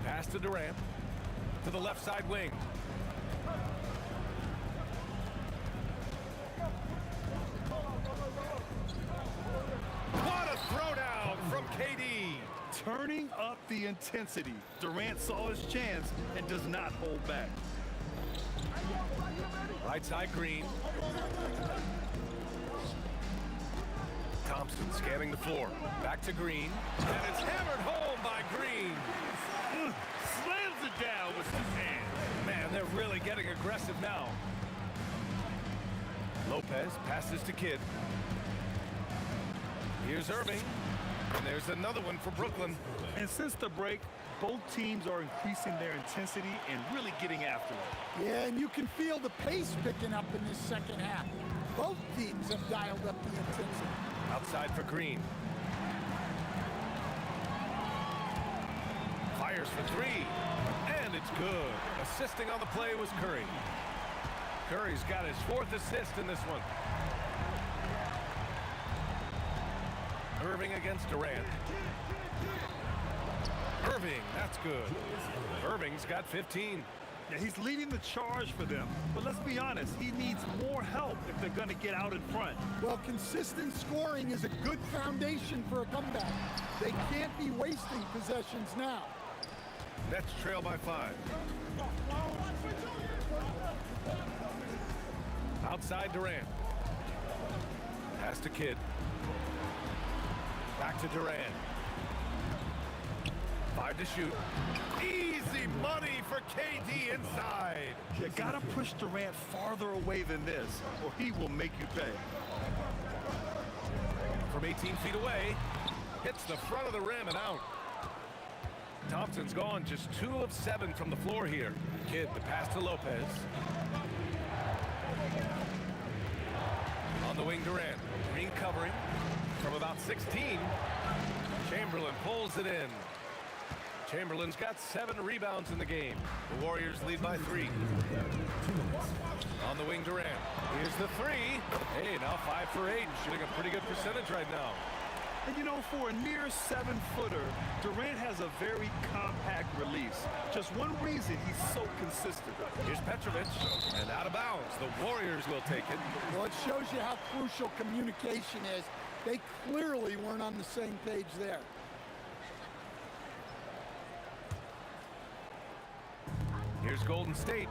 Pass to Durant, to the left side wing. What a throwdown from KD. Turning up the intensity. Durant saw his chance and does not hold back. Right side Green. Thompson scanning the floor. Back to Green. And it's hammered home by Green. Slams it down with his hand. Man, they're really getting aggressive now. Lopez passes to Kidd. Here's Irving. And there's another one for Brooklyn. And since the break, both teams are increasing their intensity and really getting after it. Yeah, and you can feel the pace picking up in this second half. Both teams have dialed up the intensity. Outside for Green. Fires for three. And it's good. Assisting on the play was Curry. Curry's got his 4th assist in this one. Irving against Durant. Irving, that's good. Irving's got 15. Now, he's leading the charge for them, but let's be honest, he needs more help if they're going to get out in front. Well, consistent scoring is a good foundation for a comeback. They can't be wasting possessions now. Nets trail by 5. Outside Durant. Pass to Kidd. Back to Durant. 5 to shoot. Easy money for KD inside. You got to push Durant farther away than this, or he will make you pay. From 18 feet away, hits the front of the rim and out. Thompson's gone just 2 of 7 from the floor here. Kidd, the pass to Lopez. On the wing, Durant. Green covering from about 16. Chamberlain pulls it in. Chamberlain's got 7 rebounds in the game. The Warriors lead by 3. On the wing, Durant. Here's the 3. Hey, now 5 for 8. Shooting a pretty good percentage right now. And you know, for a near 7-footer, Durant has a very compact release. Just one reason he's so consistent. Here's Petrovic, and out of bounds. The Warriors will take it. Well, it shows you how crucial communication is. They clearly weren't on the same page there. Here's Golden State.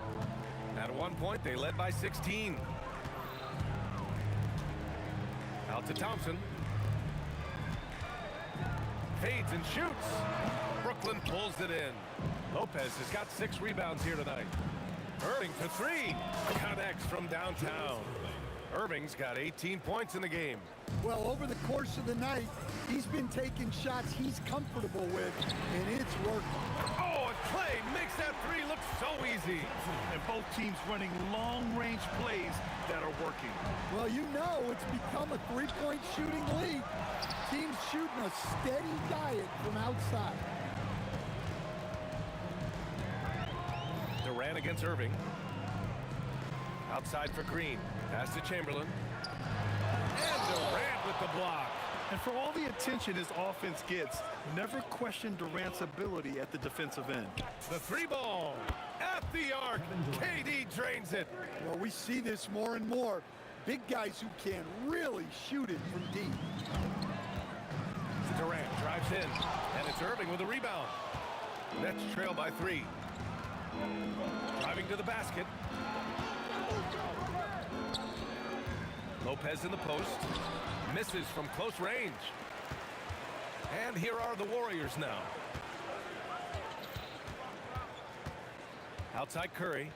At one point, they led by 16. Out to Thompson. Fades and shoots. Brooklyn pulls it in. Lopez has got 6 rebounds here tonight. Irving for 3. Connects from downtown. Irving's got 18 points in the game. Well, over the course of the night, he's been taking shots he's comfortable with, and it's working. Oh, and Clay makes that 3 look so easy. And both teams running long-range plays that are working. Well, you know it's become a 3-point shooting league. Teams shooting a steady diet from outside. Durant against Irving. Outside for Green. Pass to Chamberlain. And Durant with the block. And for all the attention his offense gets, never question Durant's ability at the defensive end. The 3 ball at the arc. KD drains it. Well, we see this more and more. Big guys who can really shoot it from deep. Durant drives in, and it's Irving with a rebound. Nets trail by 3. Driving to the basket. Lopez in the post. Misses from close range. And here are the Warriors now. Outside Curry.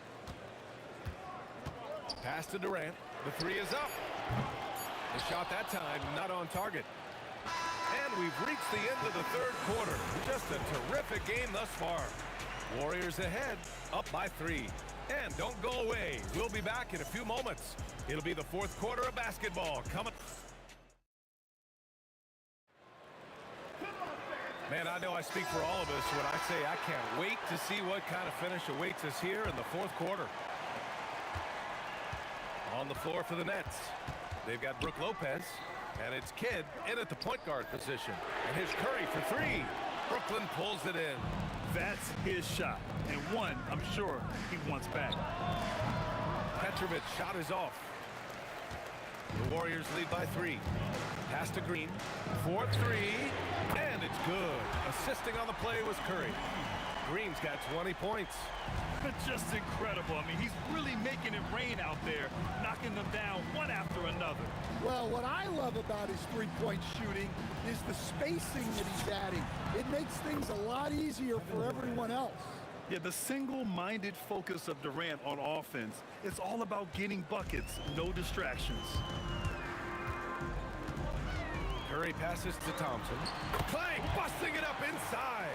Pass to Durant. The 3 is up. The shot that time not on target. And we've reached the end of the 3rd quarter. Just a terrific game thus far. Warriors ahead, up by 3. And don't go away. We'll be back in a few moments. It'll be the 4th quarter of basketball coming. Man, I know I speak for all of us when I say I can't wait to see what kind of finish awaits us here in the 4th quarter. On the floor for the Nets. They've got Brook Lopez, and it's Kidd in at the point guard position. And here's Curry for 3. Brooklyn pulls it in. That's his shot, and one I'm sure he wants back. Petrovic shot is off. The Warriors lead by 3. Pass to Green. 4-3, and it's good. Assisting on the play was Curry. Green's got 20 points. Just incredible. I mean, he's really making it rain out there, knocking them down one after another. Well, what I love about his 3-point shooting is the spacing that he's adding. It makes things a lot easier for everyone else. Yeah, the single-minded focus of Durant on offense, it's all about getting buckets, no distractions. Curry passes to Thompson. Clay busting it up inside.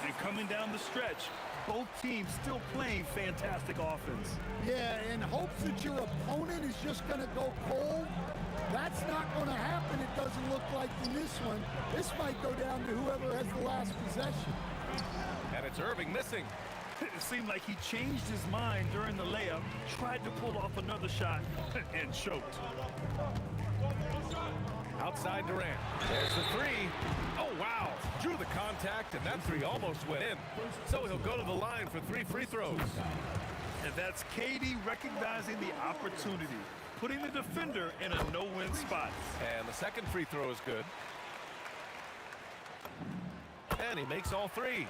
And coming down the stretch, both teams still playing fantastic offense. Yeah, in hopes that your opponent is just going to go cold. That's not going to happen, it doesn't look like in this one. This might go down to whoever has the last possession. And it's Irving missing. It seemed like he changed his mind during the layup, tried to pull off another shot, and choked. Outside Durant. There's the three. Oh, wow. Drew the contact, and that three almost went in. So he'll go to the line for 3 free throws. And that's KD recognizing the opportunity, putting the defender in a no-win spot. And the second free throw is good. And he makes all 3.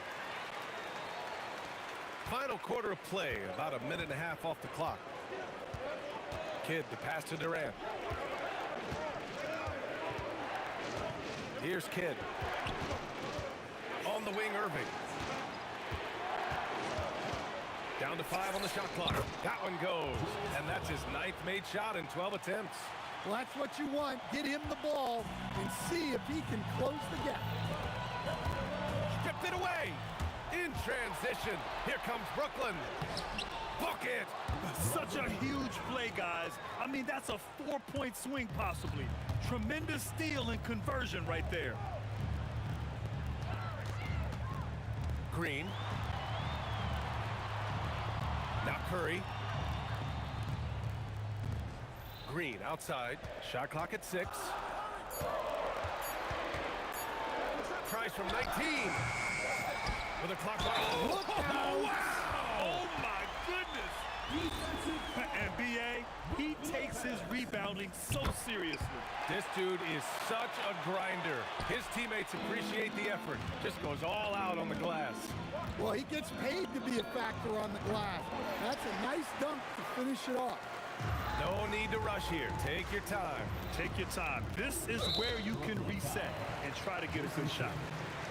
Final quarter of play, about a minute and a half off the clock. Kidd to pass to Durant. Here's Kidd. On the wing, Irving. Down to 5 on the shot clock. That one goes. And that's his 9th made shot in 12 attempts. Well, that's what you want. Get him the ball and see if he can close the gap. Stripped it away. In transition. Here comes Brooklyn. Book it. Such a huge play, guys. I mean, that's a 4-point swing, possibly. Tremendous steal and conversion right there. Green. Now Curry. Green outside. Shot clock at 6. Tries from 19. With a clock watch. Look out! Wow! Oh my goodness! And B.A., he takes his rebounding so seriously. This dude is such a grinder. His teammates appreciate the effort. Just goes all out on the glass. Well, he gets paid to be a factor on the glass. That's a nice dunk to finish it off. No need to rush here. Take your time. Take your time. This is where you can reset and try to get a good shot.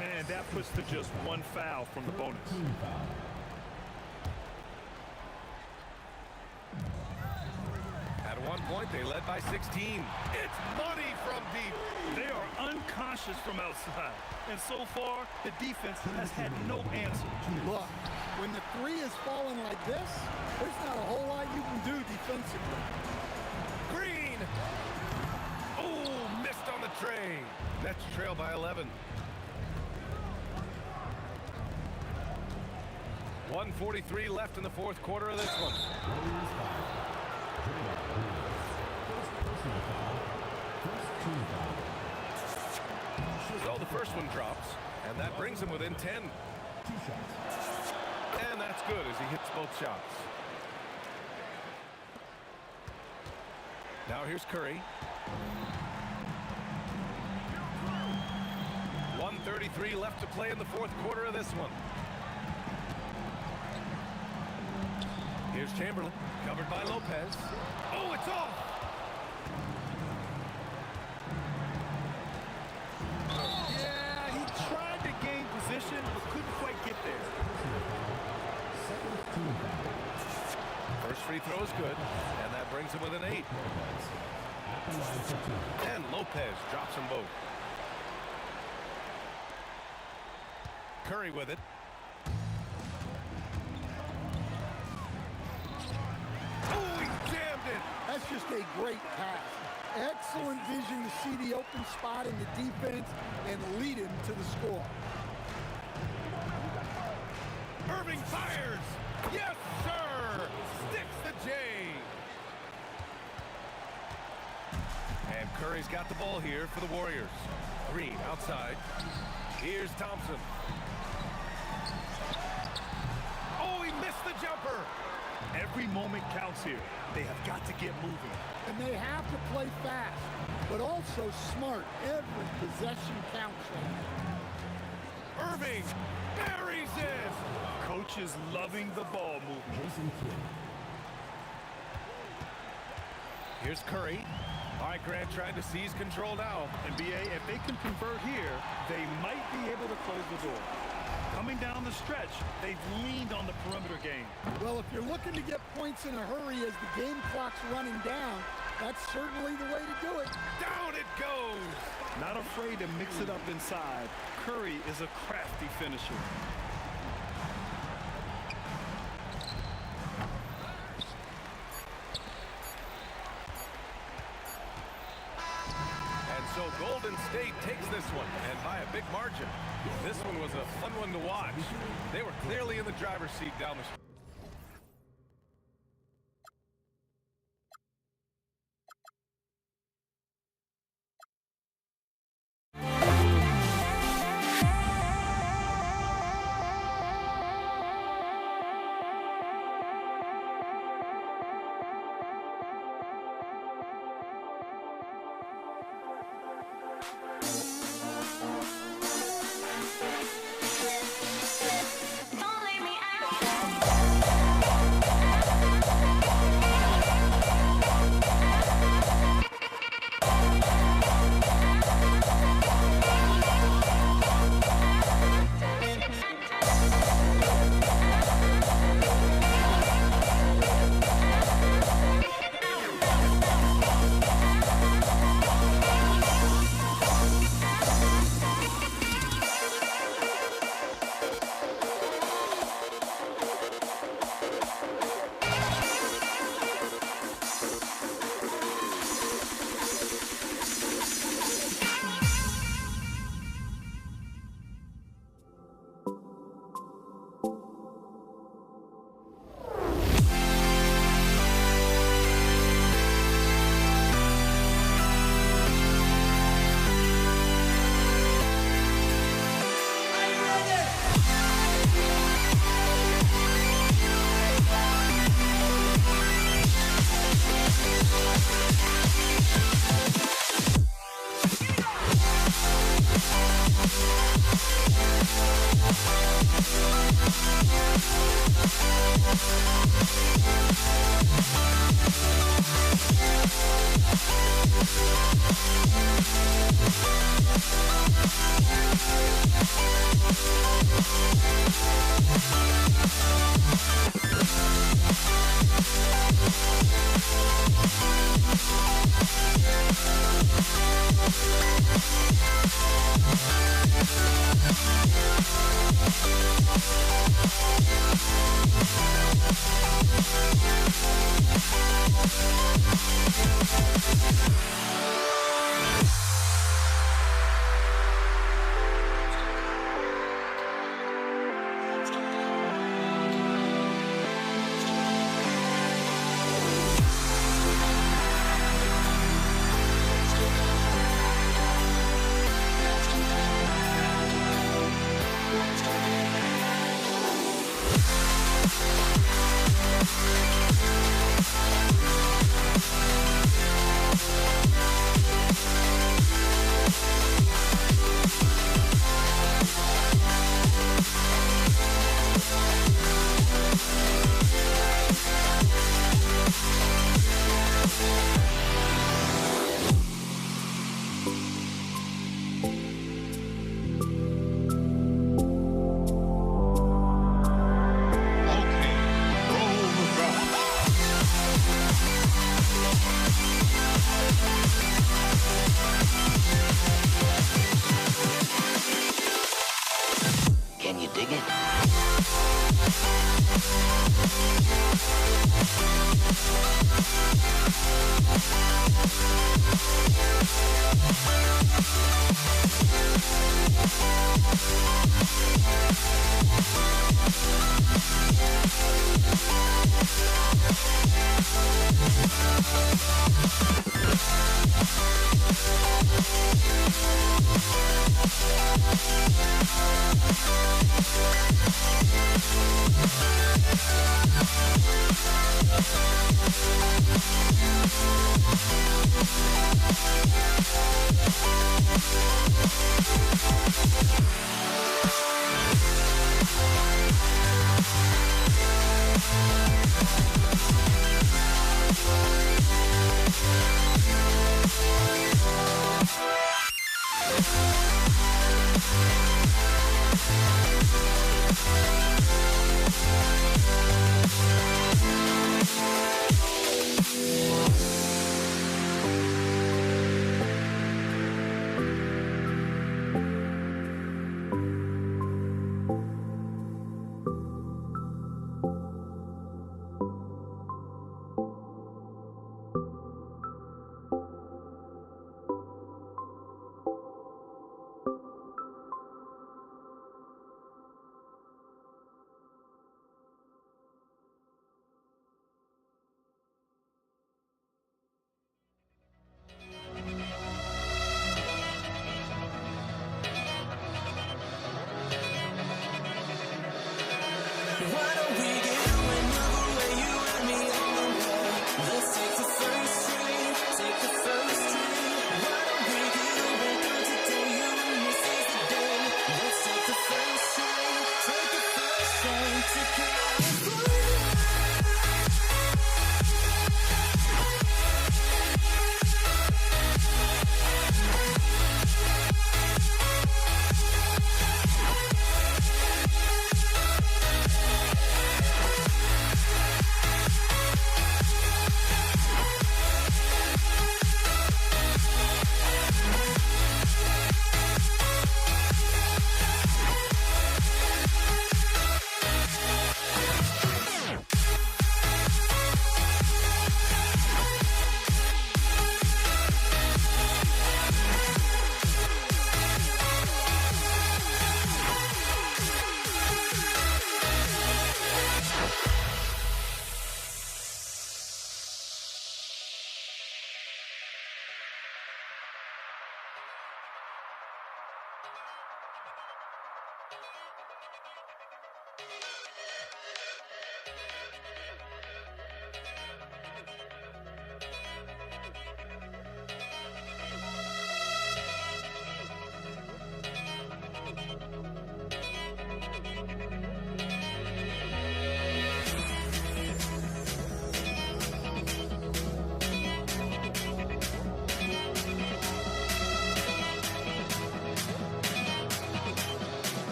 Man, that puts to just 1 foul from the bonus. At one point, they led by 16. It's money from deep. They are unconscious from outside. And so far, the defense has had no answer. Look, when the 3 is falling like this, there's not a whole lot you can do defensively. Green! Oh, missed on the tray. Nets trail by 11. 1:43 left in the 4th quarter of this one. So the first one drops, and that brings him within 10. And that's good as he hits both shots. Now here's Curry. 1:33 left to play in the 4th quarter of this one. Here's Chamberlain, covered by Lopez. Oh, it's off! Yeah, he tried to gain position, but couldn't quite get there. First free throw is good, and that brings him within 8. And Lopez drops them both. Curry with it. Oh, he jammed it! That's just a great pass. Excellent vision to see the open spot in the defense and lead him to the score. Irving fires! Yes, sir! Sticks the J! And Curry's got the ball here for the Warriors. Green outside. Here's Thompson. Oh, he missed the jumper! Every moment counts here. They have got to get moving. And they have to play fast, but also smart. Every possession counts. Irving buries it! Coach is loving the ball movement. Here's Curry. All right, Grant trying to seize control now. And B.A., if they can convert here, they might be able to close the door. Coming down the stretch, they've leaned on the perimeter game. Well, if you're looking to get points in a hurry as the game clock's running down, That's certainly the way to do it. Down it goes. Not afraid to mix it up inside. Curry is a crafty finisher. And so Golden State takes this one, and by a big margin. This one was a fun one to watch. They were clearly in the driver's seat down the stretch. Don't leave me out.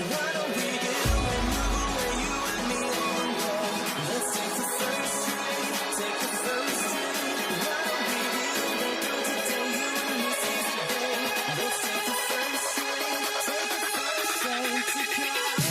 Why don't we get away, move away, you and me on call? Let's take the first train, take the first train. Why don't we get away, go today, you and me seize the day. Let's take the first train, take the first train to California.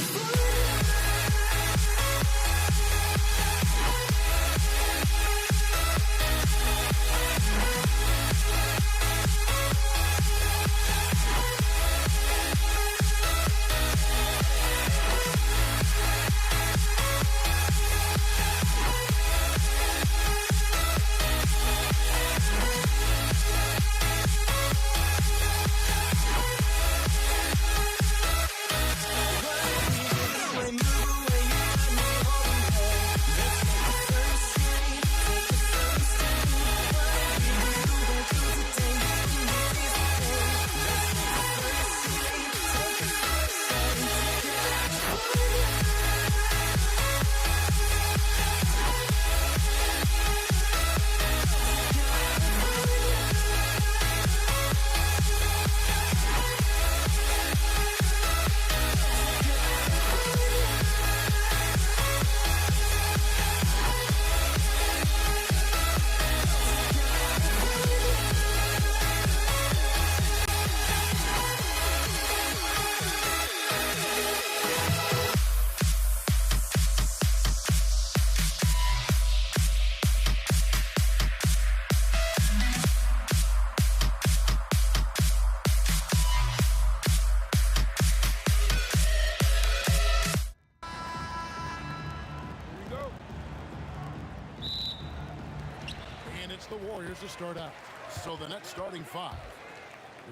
And it's the Warriors to start out. So the next starting five.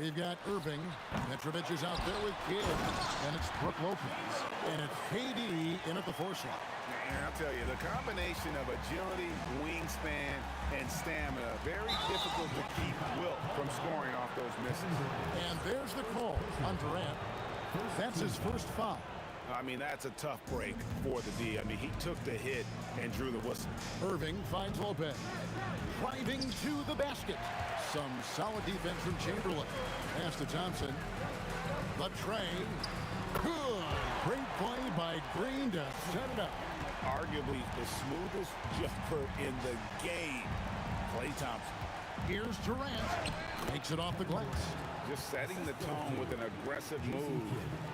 We've got Irving. Petrovic is out there with Kidd. And it's Brook Lopez. And it's KD in at the 4 slot. And I'll tell you, the combination of agility, wingspan, and stamina, very difficult to keep Wilt from scoring off those misses. And there's the call on Durant. That's his first foul. I mean, that's a tough break for the D. I mean, he took the hit and drew the whistle. Irving finds Lopez. Driving to the basket. Some solid defense from Chamberlain. Pass to Thompson. Latrey. Good. Great play by Green to set it up. Arguably the smoothest jumper in the game. Klay Thompson. Here's Durant. Takes it off the glass. Just setting the tone with an aggressive move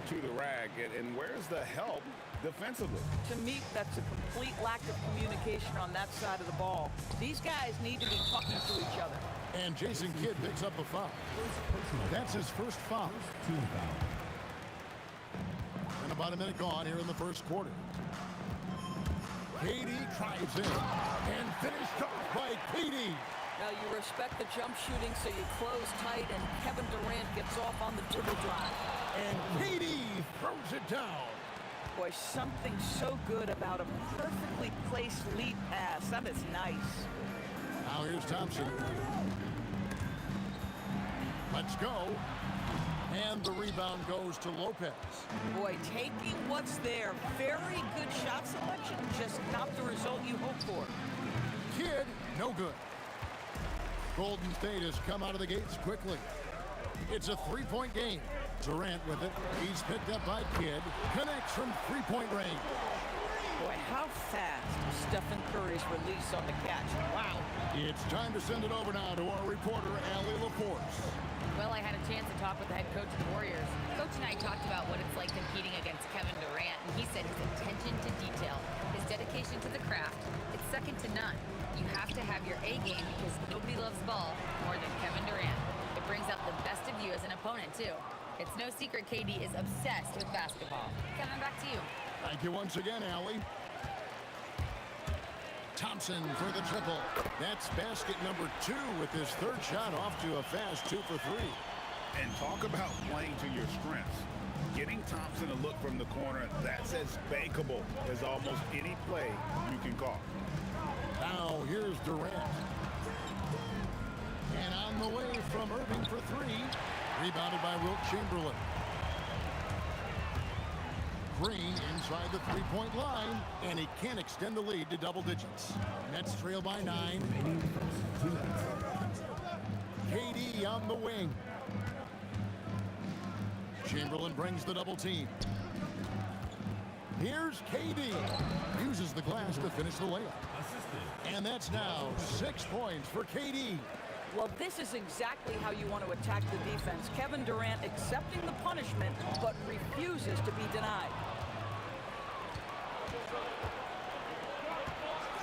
to the rack. And where's the help defensively? To me, that's a complete lack of communication on that side of the ball. These guys need to be talking to each other. And Jason Kidd picks up the foul. That's his first foul. And about a minute gone here in the first quarter. KD drives in and finished off by KD. Now you respect the jump shooting, so you close tight, and Kevin Durant gets off on the dribble drive. And KD throws it down. Boy, something so good about a perfectly placed lead pass. That is nice. Now here's Thompson. Let's go. And the rebound goes to Lopez. Boy, taking what's there. Very good shot selection, just not the result you hope for. Kidd, no good. Golden State has come out of the gates quickly. It's a three-point game. Durant with it. He's picked up by Kidd. Connects from three-point range. Boy, how fast Stephen Curry's release on the catch. Wow. It's time to send it over now to our reporter, Allie LaForce. Well, I had a chance to talk with the head coach of the Warriors. Coach and I talked about what it's like competing against Kevin Durant, and he said his attention to detail, his dedication to the craft, it's second to none. You have to have your A game because nobody loves ball more than Kevin Durant. It brings out the best of you as an opponent, too. It's no secret KD is obsessed with basketball. Kevin, back to you. Thank you once again, Allie. Thompson for the triple. That's basket number 2 with his third shot off to a fast 2 for 3. And talk about playing to your strengths. Getting Thompson to look from the corner, that's as bankable as almost any play you can call. Now here's Durant. And on the way from Irving for 3. Rebounded by Wilt Chamberlain. Green inside the three-point line, and he can't extend the lead to double digits. Nets trail by 9. KD on the wing. Chamberlain brings the double team. Here's KD. Uses the glass to finish the layup. And that's now 6 points for KD. Well, this is exactly how you want to attack the defense. Kevin Durant accepting the punishment, but refuses to be denied.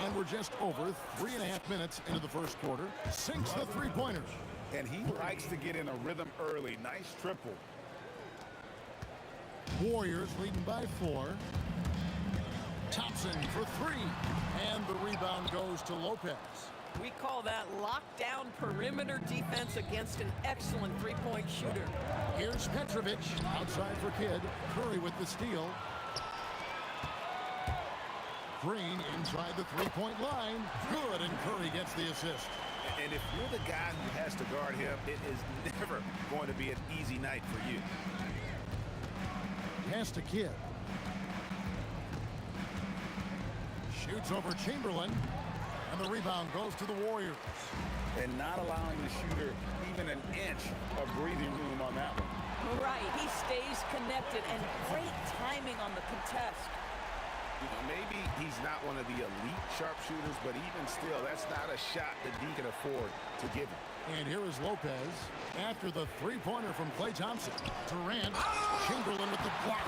And we're just over 3.5 minutes into the first quarter. Sinks the three-pointers. And he likes to get in a rhythm early. Nice triple. Warriors leading by 4. Thompson for 3. And the rebound goes to Lopez. We call that lockdown perimeter defense against an excellent three-point shooter. Here's Petrovic outside for Kidd. Curry with the steal. Green inside the three-point line. Good, and Curry gets the assist. And if you're the guy who has to guard him, it is never going to be an easy night for you. Pass to Kidd. Shoots over Chamberlain. And the rebound goes to the Warriors. And not allowing the shooter even an inch of breathing room on that one. Right, he stays connected, and great timing on the contest. You know, maybe he's not one of the elite sharpshooters, but even still, that's not a shot that he can afford to give him. And here is Lopez after the three-pointer from Klay Thompson. Durant, Chamberlain with the block.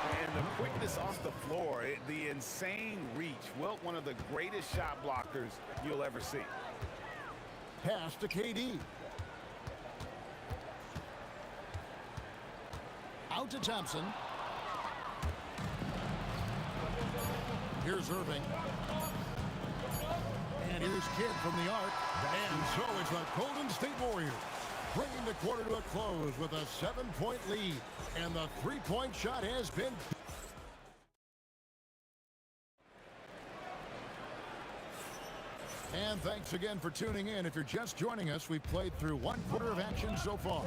And the quickness off the floor, the insane reach. Well, one of the greatest shot blockers you'll ever see. Pass to KD. Out to Thompson. Here's Irving. And here's Kidd from the arc. And so it's the Golden State Warriors bringing the quarter to a close with a 7-point lead. And the three-point shot has been... And thanks again for tuning in. If you're just joining us, we've played through one quarter of action so far.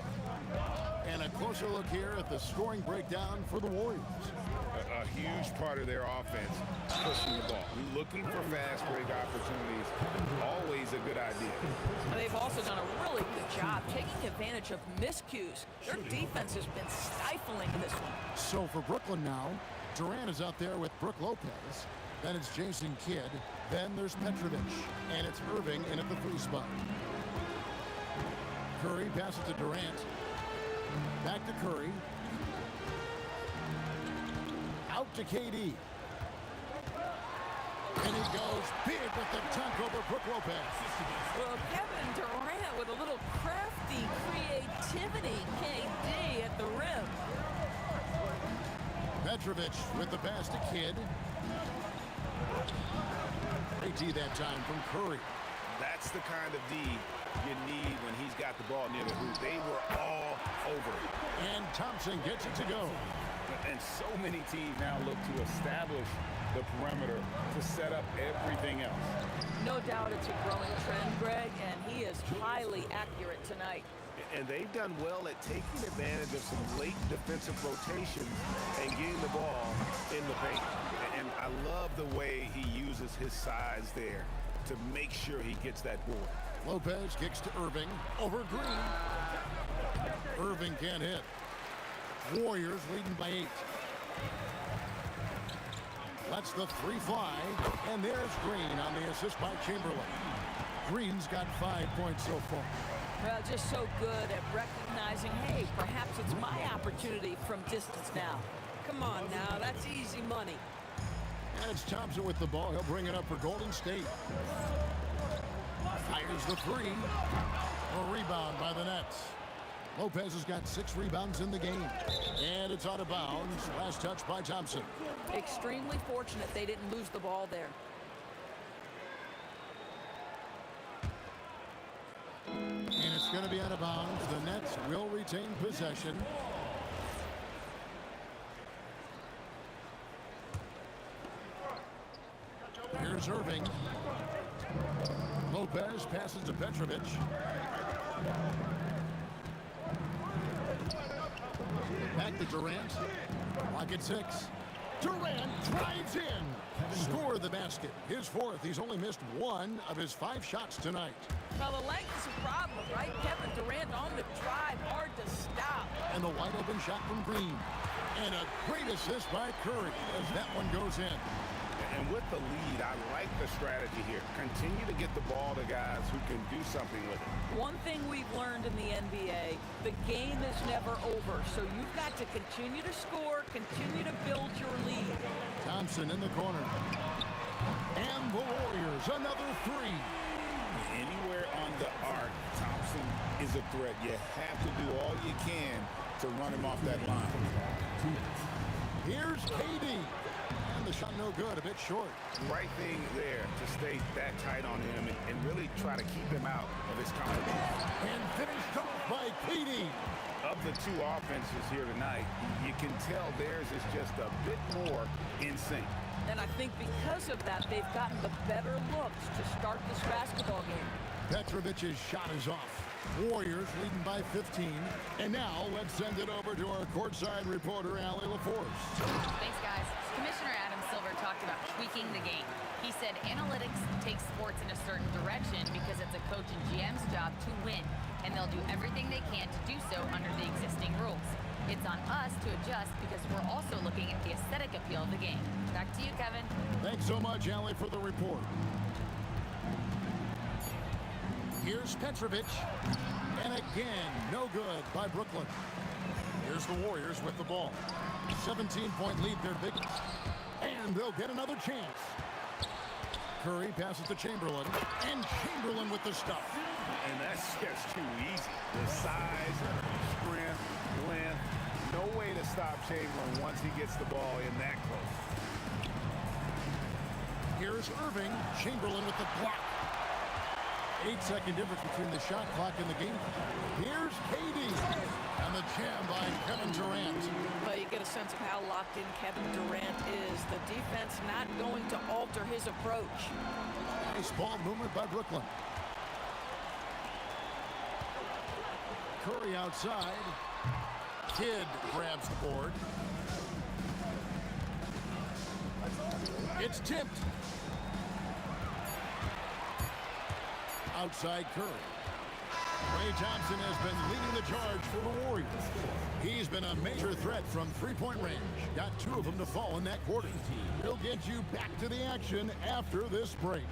And a closer look here at the scoring breakdown for the Warriors. A huge part of their offense, pushing the ball, looking for fast break opportunities, always a good idea. They've also done a really good job taking advantage of miscues. Their defense has been stifling this one. So for Brooklyn now, Durant is out there with Brook Lopez. Then it's Jason Kidd. Then there's Petrovic. And it's Irving in at the 3 spot. Curry passes to Durant. Back to Curry. Out to KD. And he goes big with the dunk over Brook Lopez. Well, Kevin Durant with a little crafty creativity. KD at the rim. Petrovic with the pass to Kidd. AT that time from Curry. That's the kind of D you need when he's got the ball near the hoop. They were all over it. And Thompson gets it to go. And so many teams now look to establish the perimeter to set up everything else. No doubt it's a growing trend, Greg, and he is highly accurate tonight. And they've done well at taking advantage of some late defensive rotations and getting the ball in the paint. And I love the way he uses his size there to make sure he gets that board. Lopez kicks to Irving over Green. Irving can't hit. Warriors leading by 8. Lets the 3 fly. And there's Green on the assist by Chamberlain. Green's got 5 points so far. Well, just so good at recognizing, hey, perhaps it's my opportunity from distance now. Come on now, that's easy money. And it's Thompson with the ball. He'll bring it up for Golden State. Fires the 3. A rebound by the Nets. Lopez has got 6 rebounds in the game. And it's out of bounds. Last touch by Thompson. Extremely fortunate they didn't lose the ball there. And it's going to be out of bounds. The Nets will retain possession. Here's Irving. Lopez passes to Petrovic. Back to Durant. Clock at 6. Durant drives in. Score the basket. His 4th. He's only missed 1 of his 5 shots tonight. Well, the length is a problem, right? Kevin Durant on the drive, hard to stop. And the wide open shot from Green. And a great assist by Curry as that one goes in. And with the lead, I like the strategy here. Continue to get the ball to guys who can do something with it. One thing we've learned in the NBA, the game is never over. So you've got to continue to score, continue to build your lead. Thompson in the corner. And the Warriors, another three. Anywhere on the arc, Thompson is a threat. You have to do all you can to run him off that line. Here's KD. The shot no good, a bit short. Right thing there to stay that tight on him and really try to keep him out of his confidence. And finished off by KD. Of the two offenses here tonight, you can tell theirs is just a bit more in sync. And I think because of that, they've gotten the better looks to start this basketball game. Petrovic's shot is off. Warriors leading by 15. And now let's send it over to our courtside reporter, Allie LaForce. Thanks, guys. Commissioner Adam Silver talked about tweaking the game. He said analytics take sports in a certain direction because it's a coach and GM's job to win, and they'll do everything they can to do so under the existing rules. It's on us to adjust because we're also looking at the aesthetic appeal of the game. Back to you, Kevin. Thanks so much, Allie, for the report. Here's Petrovic. And again, no good by Brooklyn. Here's the Warriors with the ball. 17-point lead, their biggest. And they'll get another chance. Curry passes to Chamberlain. And Chamberlain with the stuff. And that's just too easy. The size, strength, length. No way to stop Chamberlain once he gets the ball in that close. Here's Irving. Chamberlain with the block. 8-second difference between the shot clock and the game. Here's KD. And the jam by Kevin Durant. Well, you get a sense of how locked in Kevin Durant is. The defense not going to alter his approach. Nice ball movement by Brooklyn. Curry outside. Kidd grabs the board. It's tipped. Outside Curry. Ray Thompson has been leading the charge for the Warriors. He's been a major threat from three-point range. Got two of them to fall in that quarter. He'll get you back to the action after this break.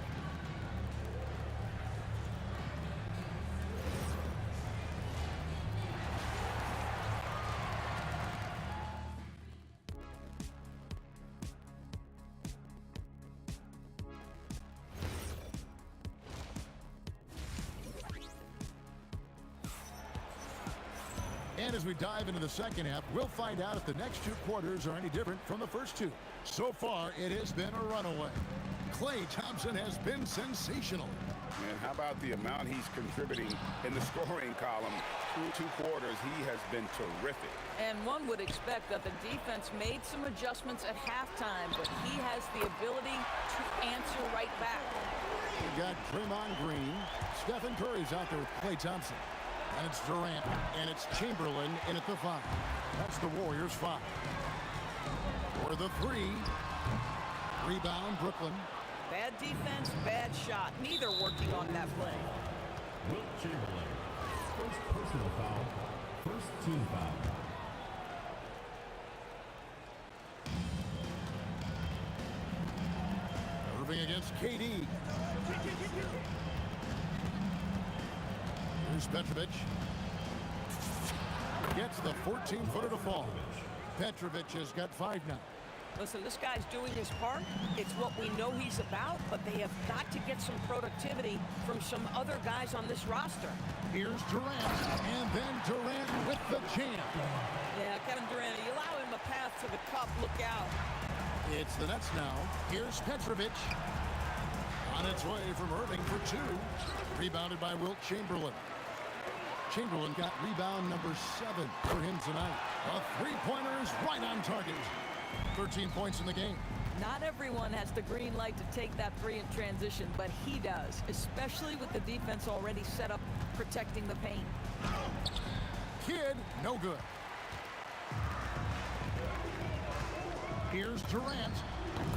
And as we dive into the second half, we'll find out if the next two quarters are any different from the first two. So far, it has been a runaway. Klay Thompson has been sensational. And how about the amount he's contributing in the scoring column? Through two quarters, he has been terrific. And one would expect that the defense made some adjustments at halftime, but he has the ability to answer right back. We got Draymond Green. Stephen Curry's out there with Klay Thompson. And it's Durant, and it's Chamberlain in at the 5. That's the Warriors' 5. For the 3. Rebound, Brooklyn. Bad defense, bad shot. Neither working on that play. Wilt Chamberlain. First personal foul. First team foul. Irving against KD. Here's Petrovic. Gets the 14-footer to fall. Petrovic has got 5 now. Listen, this guy's doing his part. It's what we know he's about, but they have got to get some productivity from some other guys on this roster. Here's Durant, and then Durant with the jam. Yeah, Kevin Durant, you allow him a path to the cup, look out. It's the Nets now. Here's Petrovic. On its way from Irving for 2. Rebounded by Wilt Chamberlain. Chamberlain got rebound number 7 for him tonight. A three-pointer is right on target. 13 points in the game. Not everyone has the green light to take that 3 in transition, but he does, especially with the defense already set up protecting the paint. Kidd, no good. Here's Durant.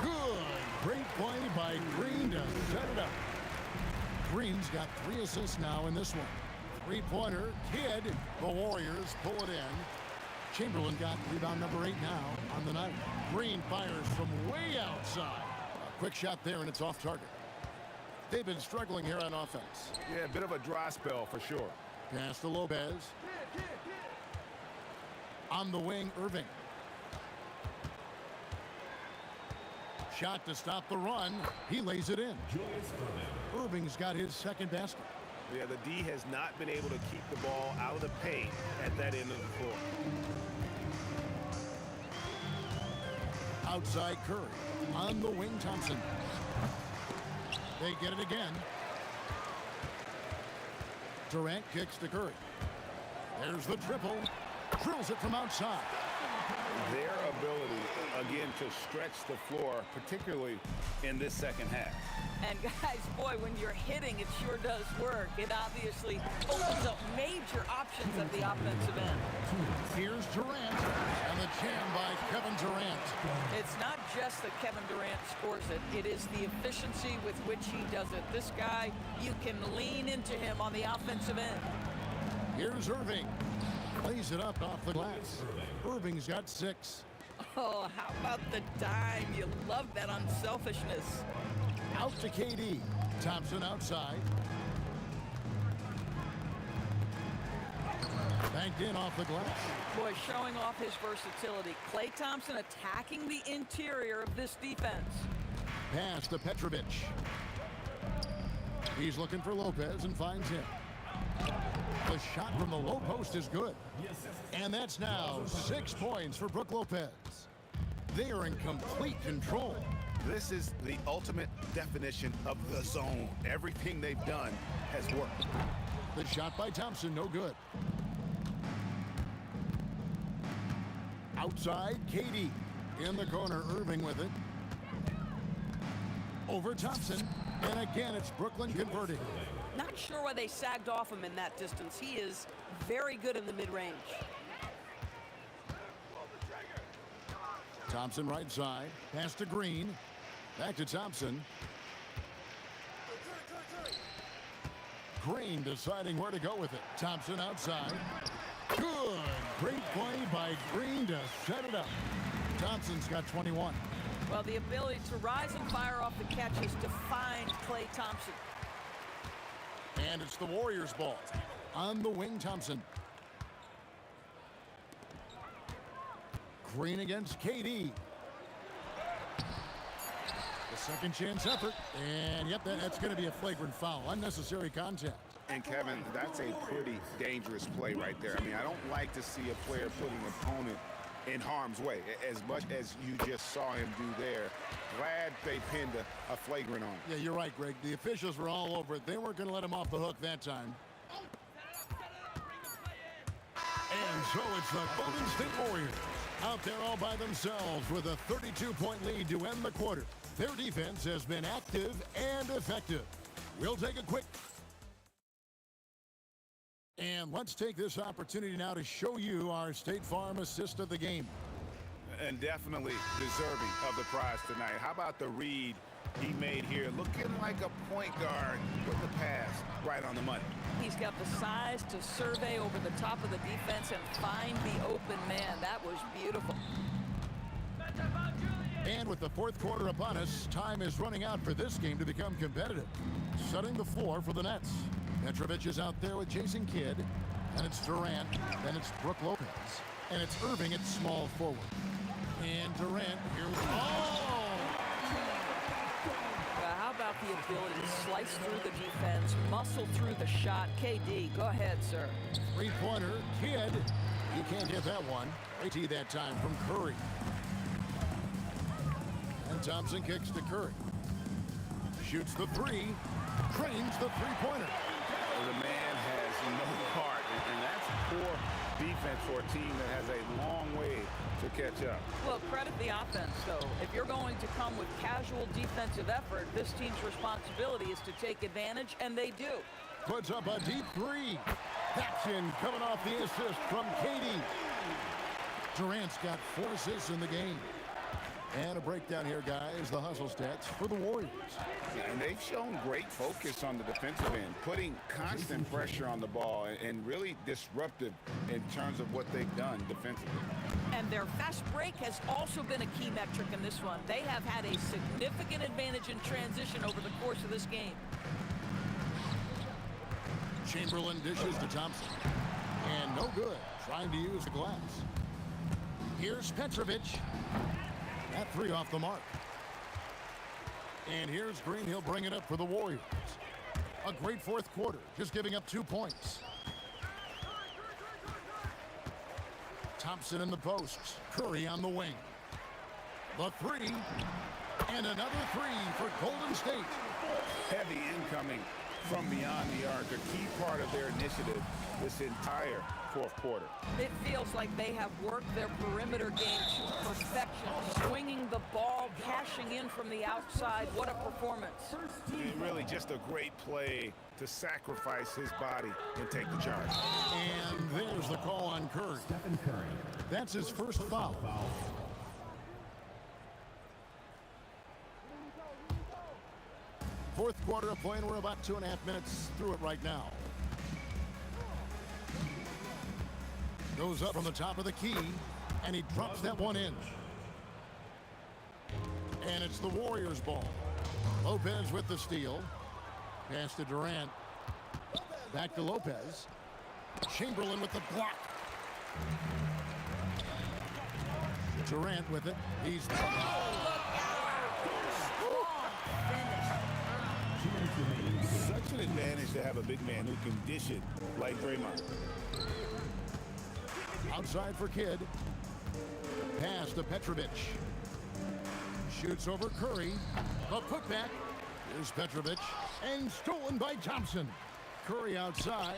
Good. Great play by Green to set it up. Green's got 3 assists now in this one. Three-pointer, Kidd. The Warriors pull it in. Chamberlain got rebound number 8 now on the night. Green fires from way outside. A quick shot there, and it's off target. They've been struggling here on offense. Yeah, a bit of a dry spell for sure. Pass to Lopez. On the wing, Irving. Shot to stop the run. He lays it in. Irving's got his second basket. Yeah, the D has not been able to keep the ball out of the paint at that end of the floor. Outside Curry. On the wing, Thompson. They get it again. Durant kicks to Curry. There's the triple. Drills it from outside. Their ability, again, to stretch the floor, particularly in this second half. And guys, boy, when you're hitting, it sure does work. It obviously opens up major options at the offensive end. Here's Durant, and the jam by Kevin Durant. It's not just that Kevin Durant scores it. It is the efficiency with which he does it. This guy, you can lean into him on the offensive end. Here's Irving. Lays it up off the glass. Irving's got 6. Oh, how about the dime? You love that unselfishness. Out to KD. Thompson outside. Banked in off the glass. Boy, showing off his versatility. Klay Thompson attacking the interior of this defense. Pass to Petrovic. He's looking for Lopez and finds him. The shot from the low post is good. And that's now 6 points for Brook Lopez. They are in complete control. This is the ultimate definition of the zone. Everything they've done has worked. The shot by Thompson, no good. Outside, KD. In the corner, Irving with it. Over Thompson. And again, it's Brooklyn converting. Not sure why they sagged off him in that distance. He is very good in the mid-range. Thompson right side. Pass to Green. Back to Thompson. Green deciding where to go with it. Thompson outside. Good. Great play by Green to set it up. Thompson's got 21. Well, the ability to rise and fire off the catches defined Klay Thompson. And it's the Warriors' ball. On the wing, Thompson. Green against KD. The second chance effort. And, yep, that's going to be a flagrant foul. Unnecessary contact. And, Kevin, that's a pretty dangerous play right there. I mean, I don't like to see a player put an opponent in harm's way, as much as you just saw him do there. Glad they pinned a flagrant on him. Yeah, you're right, Greg. The officials were all over it. They weren't going to let him off the hook that time. And so it's the Golden State Warriors out there all by themselves with a 32-point lead to end the quarter. Their defense has been active and effective. We'll take a quick... And let's take this opportunity now to show you our State Farm assist of the game. And definitely deserving of the prize tonight. How about the read he made here? Looking like a point guard with the pass right on the money. He's got the size to survey over the top of the defense and find the open man. That was beautiful. And with the fourth quarter upon us, time is running out for this game to become competitive. Setting the floor for the Nets. Petrovic is out there with Jason Kidd. And it's Durant. Then it's Brook Lopez. And it's Irving at small forward. And Durant here. Oh! How about the ability to slice through the defense, muscle through the shot? KD, go ahead, sir. Three-pointer, Kidd. He can't get that one. AT that time from Curry. And Thompson kicks to Curry. Shoots the three. Trains the three-pointer. The man has no heart, and that's poor defense for a team that has a long way to catch up. Well, credit the offense, though. If you're going to come with casual defensive effort, this team's responsibility is to take advantage, and they do. Puts up a deep three. That's in, coming off the assist from KD. Durant's got 4 assists in the game. And a breakdown here, guys. The hustle stats for the Warriors. And they've shown great focus on the defensive end, putting constant pressure on the ball and really disruptive in terms of what they've done defensively. And their fast break has also been a key metric in this one. They have had a significant advantage in transition over the course of this game. Chamberlain dishes to Thompson. And no good, trying to use the glass. Here's Petrovic. That three off the mark. And here's Green. He'll bring it up for the Warriors. A great fourth quarter, just giving up 2 points. Thompson in the posts. Curry on the wing. The three. And another three for Golden State. Heavy incoming from beyond the arc, a key part of their initiative this entire fourth quarter. It feels like they have worked their perimeter game to perfection. Swinging the ball, cashing in from the outside. What a performance. And really just a great play to sacrifice his body and take the charge. And there's the call on Curry. Stephen Curry. That's his first foul. Fourth quarter of play, and we're about 2.5 minutes through it right now. Goes up from the top of the key, and he drops that one in. And it's the Warriors' ball. Lopez with the steal. Pass to Durant. Back to Lopez. Chamberlain with the block. Durant with it. He's such an advantage to have a big man who can dish it like Draymond. Outside for Kidd. Pass to Petrovic. Shoots over Curry. The putback. Here's Petrovic. And stolen by Thompson. Curry outside.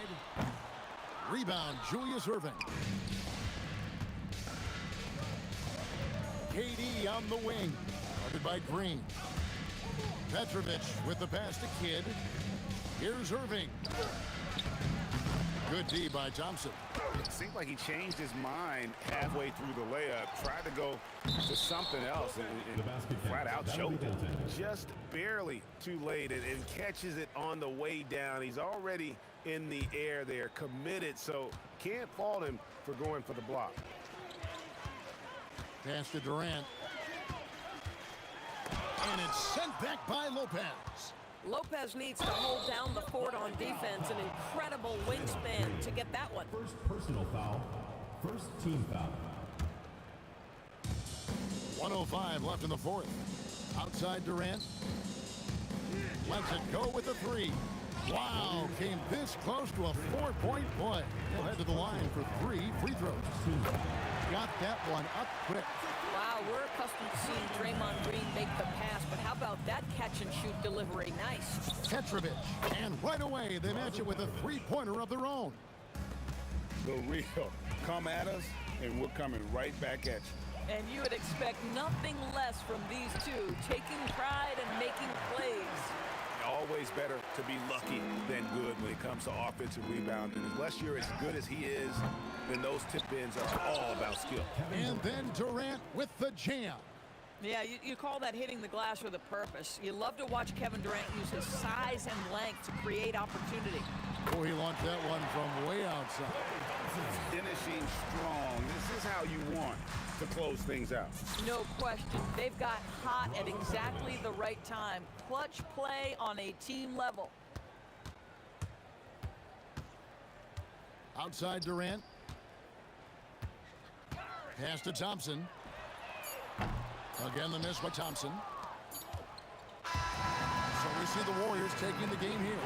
Rebound, Julius Irving. KD on the wing. Guarded by Green. Petrovic with the pass to Kidd. Here's Irving. Good D by Thompson. It seemed like he changed his mind halfway through the layup, tried to go to something else, and flat out choked it. Just barely too late, and catches it on the way down. He's already in the air there, committed, so can't fault him for going for the block. Pass to Durant. And it's sent back by Lopez. Lopez needs to hold down the fort on defense. An incredible wingspan to get that one. First personal foul. First team foul. 1:05 left in the fourth. Outside Durant. Lets it go with the three. Wow, came this close to a 4-point play. He'll head to the line for 3 free throws. Got that one up quick. Wow, we're accustomed to seeing Draymond Green make the pass, but how about that catch-and-shoot delivery? Nice. Petrovic, and right away they match it with a three-pointer of their own. The real come at us, and we're coming right back at you. And you would expect nothing less from these two, taking pride and making plays. Always better to be lucky than good when it comes to offensive rebound. And unless you're as good as he is, then those tip-ins are all about skill. And then Durant with the jam. Yeah, you call that hitting the glass with a purpose. You love to watch Kevin Durant use his size and length to create opportunity. Oh, he launched that one from way outside. Finishing strong. This is how you want to close things out. No question. They've got hot at exactly the right time. Clutch play on a team level. Outside Durant. Pass to Thompson. Again, the miss by Thompson. So we see the Warriors taking the game here.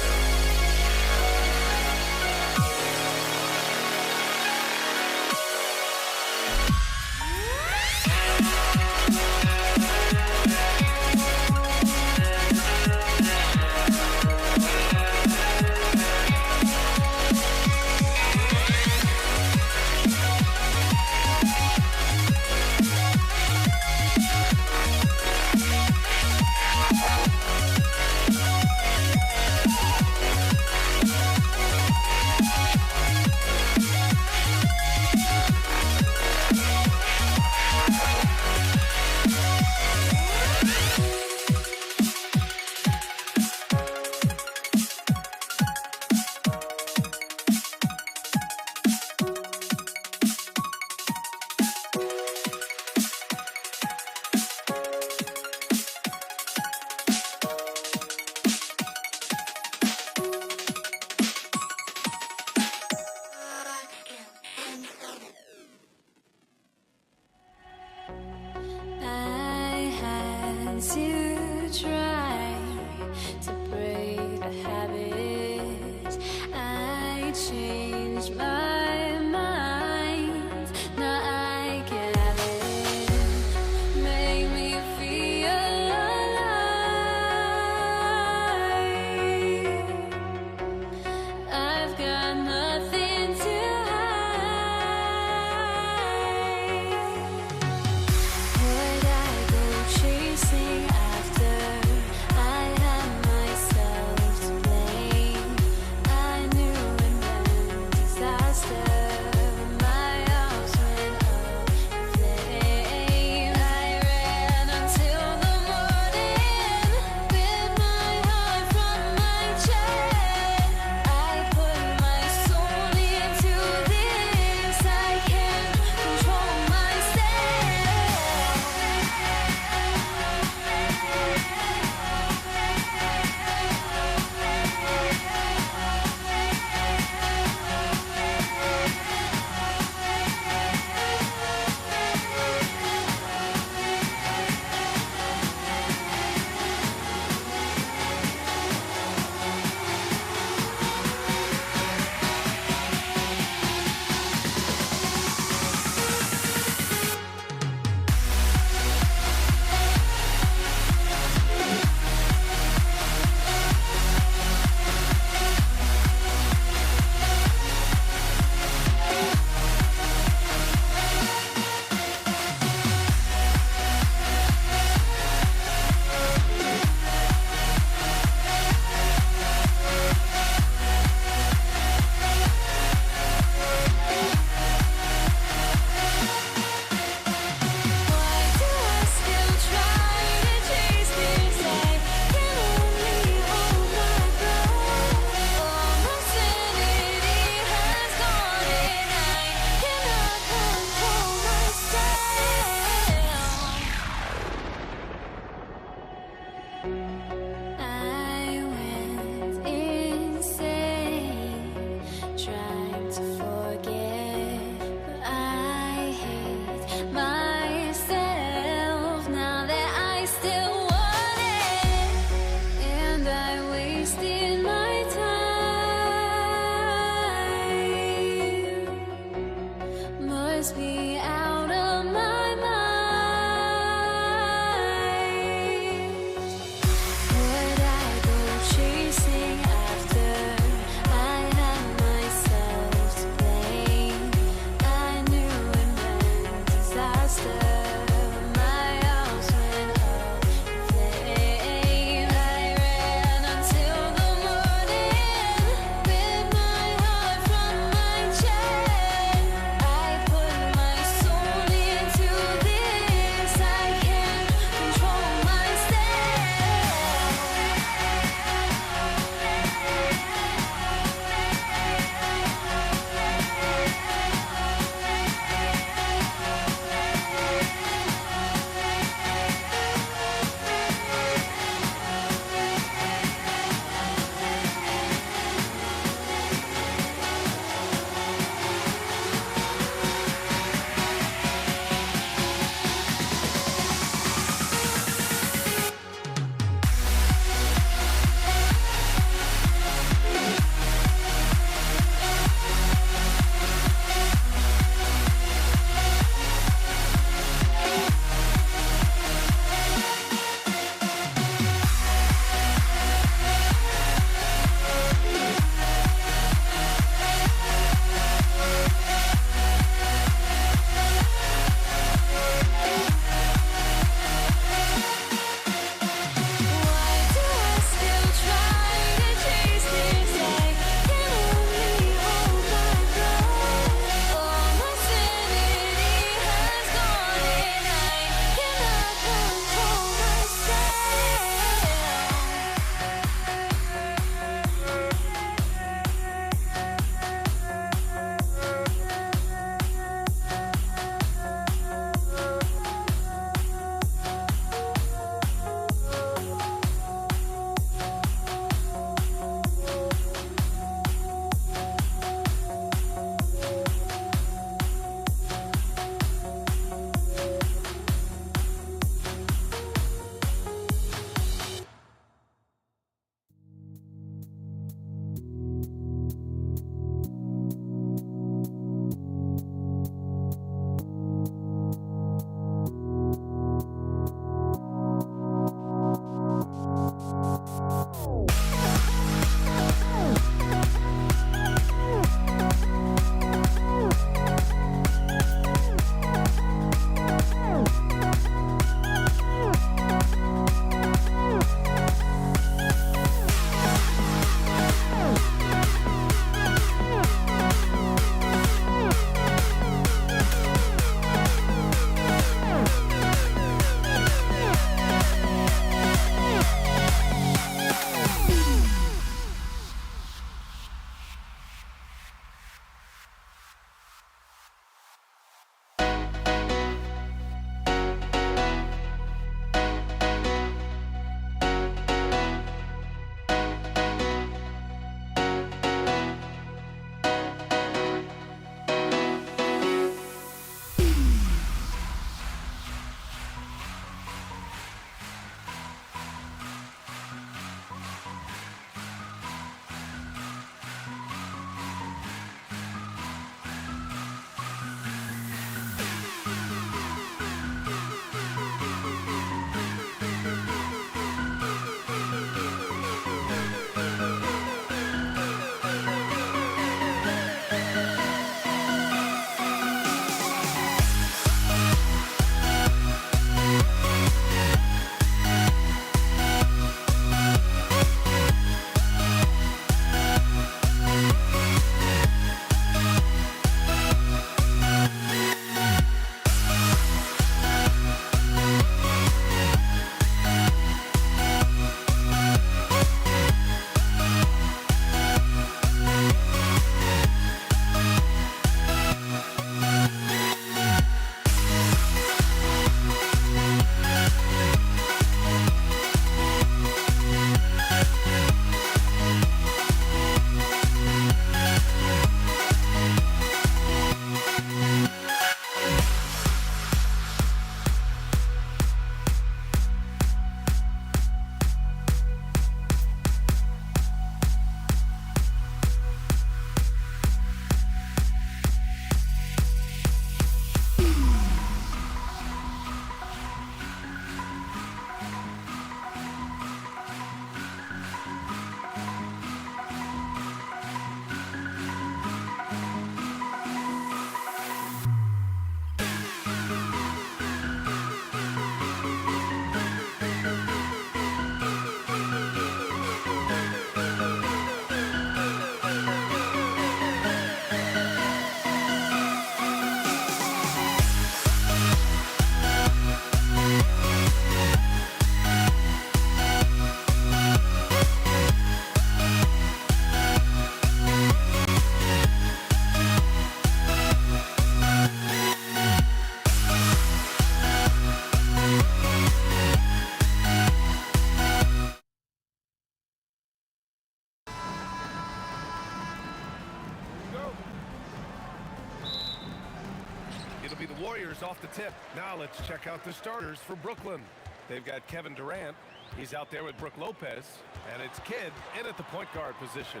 Warriors off the tip. Now let's check out the starters for Brooklyn. They've got Kevin Durant. He's out there with Brook Lopez. And it's Kidd in at the point guard position.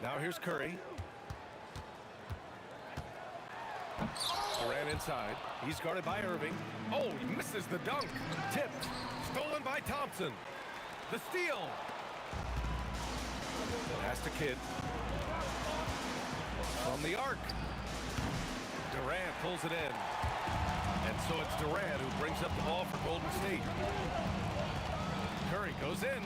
Now here's Curry. Durant inside. He's guarded by Irving. Oh, he misses the dunk. Tipped. Stolen by Thompson. The steal. Pass to Kidd. From the arc. Durant pulls it in. And so it's Durant who brings up the ball for Golden State. Curry goes in.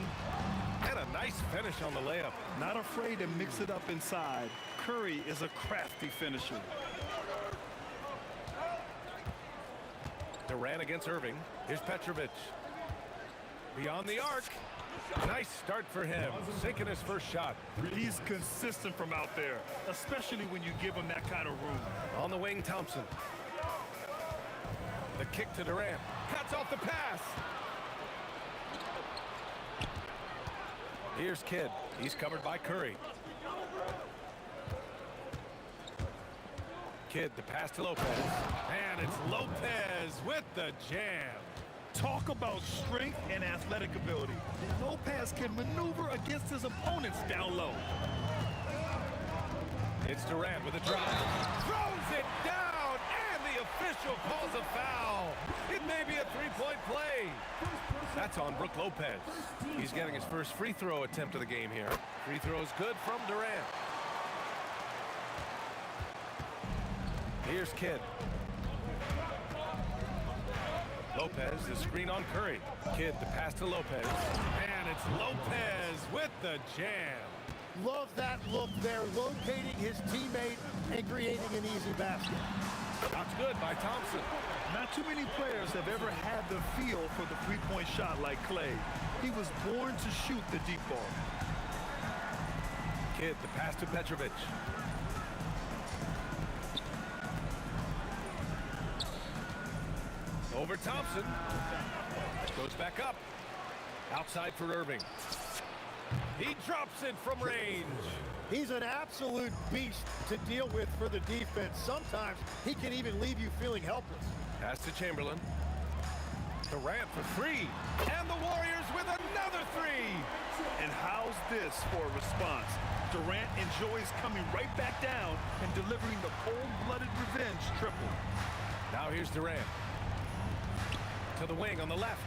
And a nice finish on the layup. Not afraid to mix it up inside. Curry is a crafty finisher. Durant against Irving. Here's Petrovic. Beyond the arc. Nice start for him. Sinking his first shot. He's consistent from out there, especially when you give him that kind of room. On the wing, Thompson. The kick to Durant. Cuts off the pass. Here's Kidd. He's covered by Curry. Kidd, the pass to Lopez. And it's Lopez with the jam. Talk about strength and athletic ability. Lopez can maneuver against his opponents down low. It's Durant with a drive. Throws it down, and the official calls a foul. It may be a three-point play. That's on Brook Lopez. He's getting his first free throw attempt of the game here. Free throw is good from Durant. Here's Kidd. Lopez, the screen on Curry. Kidd, the pass to Lopez. And it's Lopez with the jam. Love that look there, locating his teammate and creating an easy basket. Shot's good by Thompson. Not too many players have ever had the feel for the three-point shot like Clay. He was born to shoot the deep ball. Kidd, the pass to Petrovic. Over Thompson. Goes back up. Outside for Irving. He drops it from range. He's an absolute beast to deal with for the defense. Sometimes he can even leave you feeling helpless. Pass to Chamberlain. Durant for three. And the Warriors with another three. And how's this for a response? Durant enjoys coming right back down and delivering the cold-blooded revenge triple. Now here's Durant. To the wing on the left.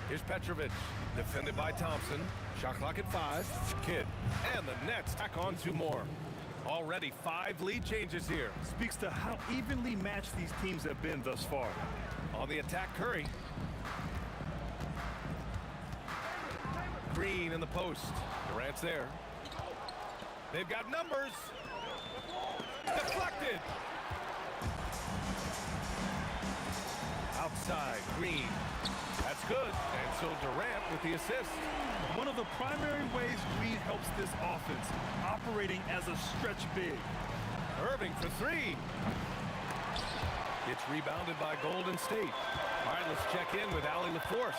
Here's Petrovic. Defended by Thompson. Shot clock at 5. Kidd. And the Nets tack on 2 more. Already 5 lead changes here. Speaks to how evenly matched these teams have been thus far. On the attack, Curry. Green in the post. Durant's there. They've got numbers. Deflected. Outside, Green. That's good. And so Durant with the assist. One of the primary ways Green helps this offense, operating as a stretch big. Irving for 3. It's rebounded by Golden State. All right, let's check in with Allie LaForce.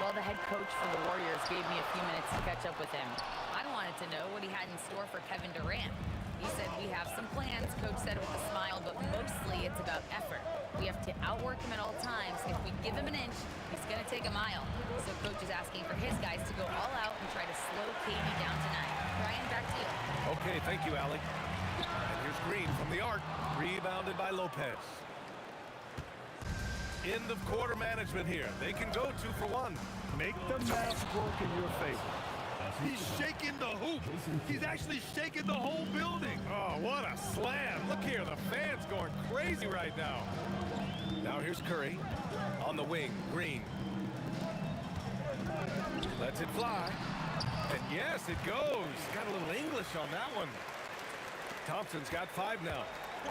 Well, the head coach for the Warriors gave me a few minutes to catch up with him. I wanted to know what he had in store for Kevin Durant. He said, we have some plans, Coach said with a smile, but mostly it's about effort. We have to outwork him at all times. If we give him an inch, he's going to take a mile. So Coach is asking for his guys to go all out and try to slow KD down tonight. Brian, back to you. Okay, thank you, Allie. And here's Green from the arc. Rebounded by Lopez. End of quarter management here. They can go 2 for 1. Make the math work in your favor. He's shaking the hoop. He's actually shaking the whole building. Oh, what a slam. Look here, the fans going crazy right now. Now here's Curry. On the wing, Green. Lets it fly. And yes, it goes. Got a little English on that one. Thompson's got 5 now.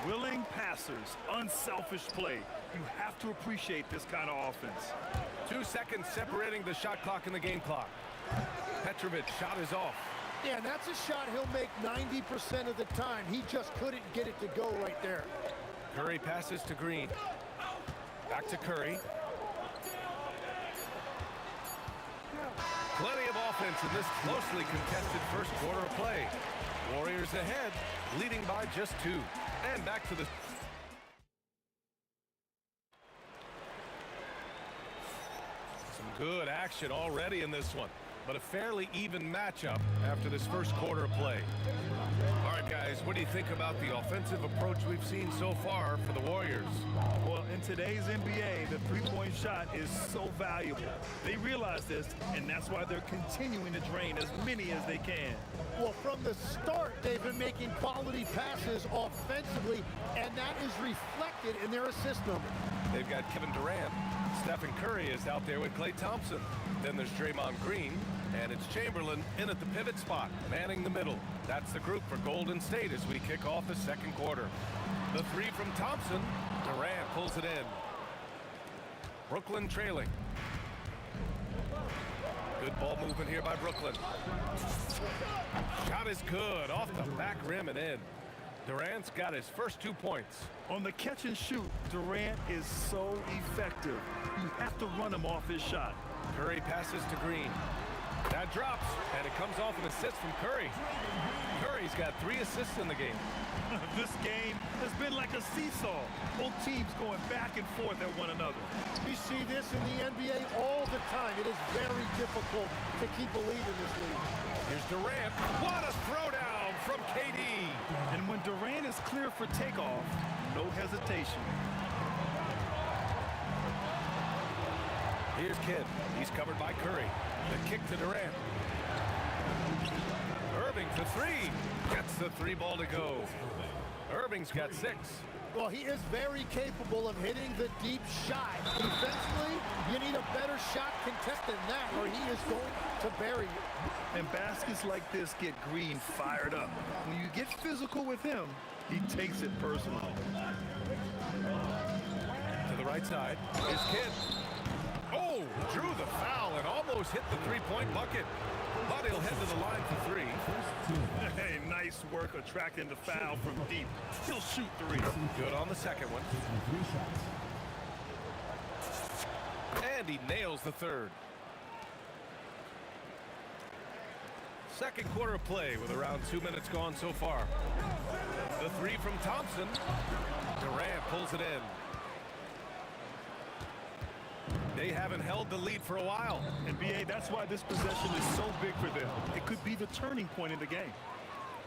Willing passers, unselfish play. You have to appreciate this kind of offense. 2 seconds separating the shot clock and the game clock. Petrovic shot is off. Yeah, and that's a shot he'll make 90% of the time. He just couldn't get it to go right there. Curry passes to Green. Back to Curry. Plenty of offense in this closely contested first quarter of play. Warriors ahead, leading by just 2. And back to the... Some good action already in this one, but a fairly even matchup after this first quarter of play. All right, guys, what do you think about the offensive approach we've seen so far for the Warriors? Well, in today's NBA, the three-point shot is so valuable. They realize this, and that's why they're continuing to drain as many as they can. Well, from the start, they've been making quality passes offensively, and that is reflected in their assist number. They've got Kevin Durant. Stephen Curry is out there with Klay Thompson. Then there's Draymond Green, and it's Chamberlain in at the pivot spot, manning the middle. That's the group for Golden State as we kick off the second quarter. The three from Thompson. Durant pulls it in. Brooklyn trailing. Good ball movement here by Brooklyn. Shot is good, off the back rim and in. Durant's got his first 2 points. On the catch and shoot, Durant is so effective. You have to run him off his shot. Curry passes to Green. That drops, and it comes off an assist from Curry. Curry's got 3 assists in the game. This game has been like a seesaw. Both teams going back and forth at one another. We see this in the NBA all the time. It is very difficult to keep a lead in this league. Here's Durant. What a throwdown from KD. And when Durant is clear for takeoff, no hesitation. Here's Kidd. He's covered by Curry. The kick to Durant. Irving for 3. Gets the 3 ball to go. Irving's got 6. Well, he is very capable of hitting the deep shot. Defensively, you need a better shot contest than that, or he is going to bury you. And baskets like this get Green fired up. When you get physical with him, he takes it personal. To the right side. Here's Kidd. Oh, drew the foul and almost hit the 3-point bucket. But he'll head to the line for 3. Hey, nice work attracting the foul from deep. He'll shoot 3. Good on the second one. And he nails the third. Second quarter of play with around 2 minutes gone so far. The 3 from Thompson. Durant pulls it in. They haven't held the lead for a while. NBA, that's why this possession is so big for them. It could be the turning point in the game.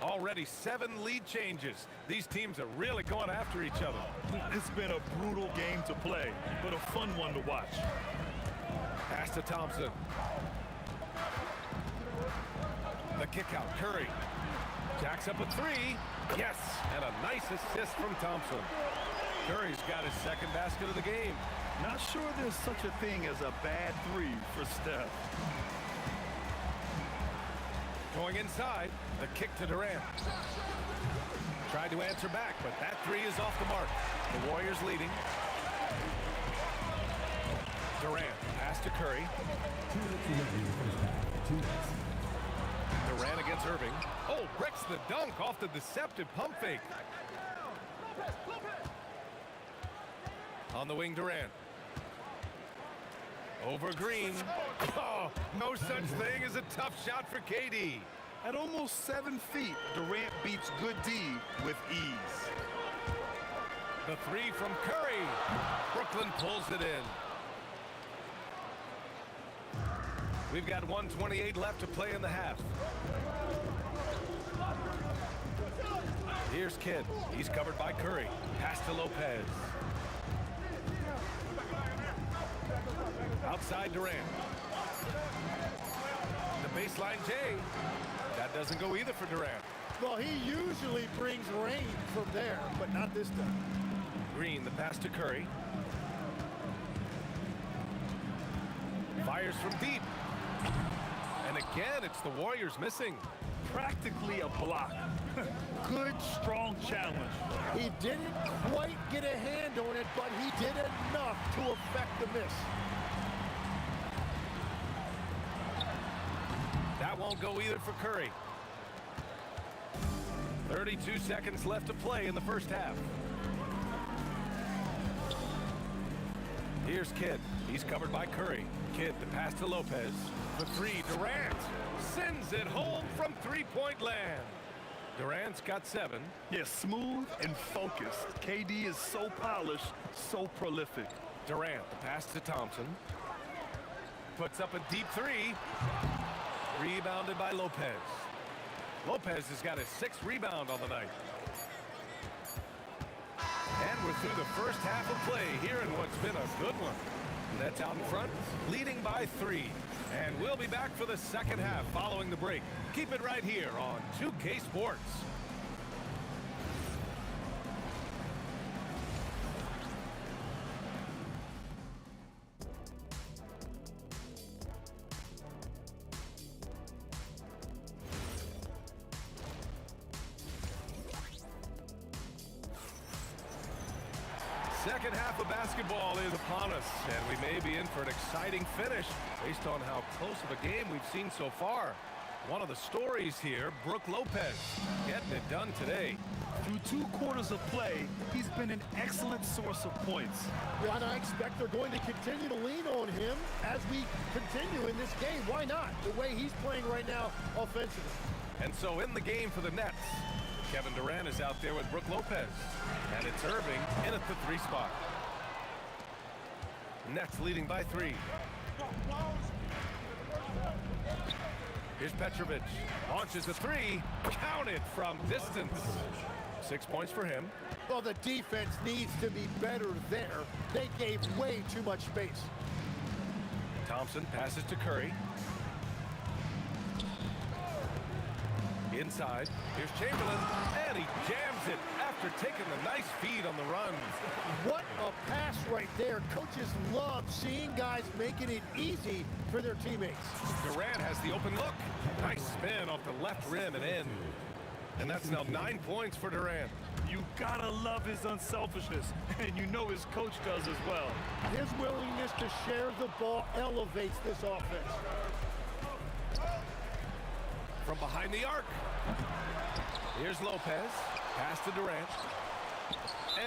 Already 7 lead changes. These teams are really going after each other. It's been a brutal game to play, but a fun one to watch. Pass to Thompson. The kick out, Curry. Jacks up a 3. Yes, and a nice assist from Thompson. Curry's got his second basket of the game. Not sure there's such a thing as a bad 3 for Steph. Going inside, the kick to Durant. Tried to answer back, but that 3 is off the mark. The Warriors leading. Durant, pass to Curry. Durant against Irving. Oh, breaks the dunk off the deceptive pump fake. On the wing, Durant. Over Green. Oh, no such thing as a tough shot for KD. At almost 7 feet, Durant beats good D with ease. The 3 from Curry. Brooklyn pulls it in. We've got 1:28 left to play in the half. Here's Kidd. He's covered by Curry. Pass to Lopez. Outside Durant. The baseline J. That doesn't go either for Durant. Well, he usually brings rain from there, but not this time. Green, the pass to Curry. Fires from deep. And again, it's the Warriors missing. Practically a block. Good, strong challenge. He didn't quite get a hand on it, but he did enough to affect the miss. That won't go either for Curry. 32 seconds left to play in the first half. Here's Kidd. He's covered by Curry. Kidd, the pass to Lopez. The 3, Durant sends it home from 3-point land. Durant's got 7. Yeah, smooth and focused. KD is so polished, so prolific. Durant, the pass to Thompson. Puts up a deep 3. Rebounded by Lopez. Lopez has got his 6th rebound on the night. And we're through the first half of play here in what's been a good one. Nets out in front, leading by 3. And we'll be back for the second half following the break. Keep it right here on 2K Sports. Second half of basketball is upon us, and we may be in for an exciting finish based on how close of a game we've seen so far. One of the stories here, Brook Lopez, getting it done today. Through 2 quarters of play, he's been an excellent source of points. Yeah, and I expect they're going to continue to lean on him as we continue in this game. Why not? The way he's playing right now offensively. And so in the game for the Nets, Kevin Durant is out there with Brook Lopez. And it's Irving in at the 3 spot. Nets leading by 3. Here's Petrovic. Launches a 3. Counted from distance. 6 points for him. Well, the defense needs to be better there. They gave way too much space. Thompson passes to Curry. Inside, here's Chamberlain, and he jams it after taking the nice feed on the run. What a pass right there. Coaches love seeing guys making it easy for their teammates. Durant has the open look. Nice spin off the left rim and in. And that's now 9 points for Durant. You gotta love his unselfishness, and you know his coach does as well. His willingness to share the ball elevates this offense. From behind the arc. Here's Lopez. Pass to Durant.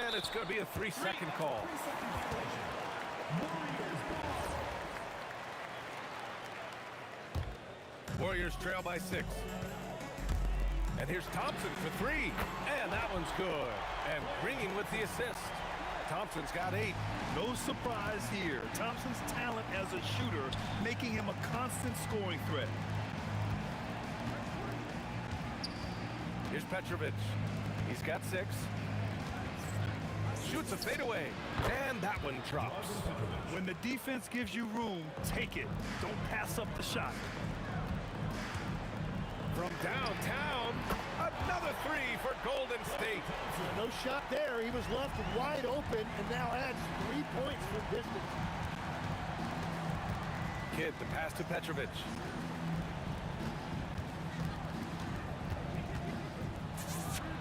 And it's going to be a 3-second call. Warriors trail by 6. And here's Thompson for 3. And that one's good. And Green with the assist. Thompson's got 8. No surprise here. Thompson's talent as a shooter making him a constant scoring threat. Here's Petrovic. He's got 6. Shoots a fadeaway. And that one drops. When the defense gives you room, take it. Don't pass up the shot. From downtown, another 3 for Golden State. No shot there. He was left wide open and now adds 3 points from distance. Kidd, the pass to Petrovic.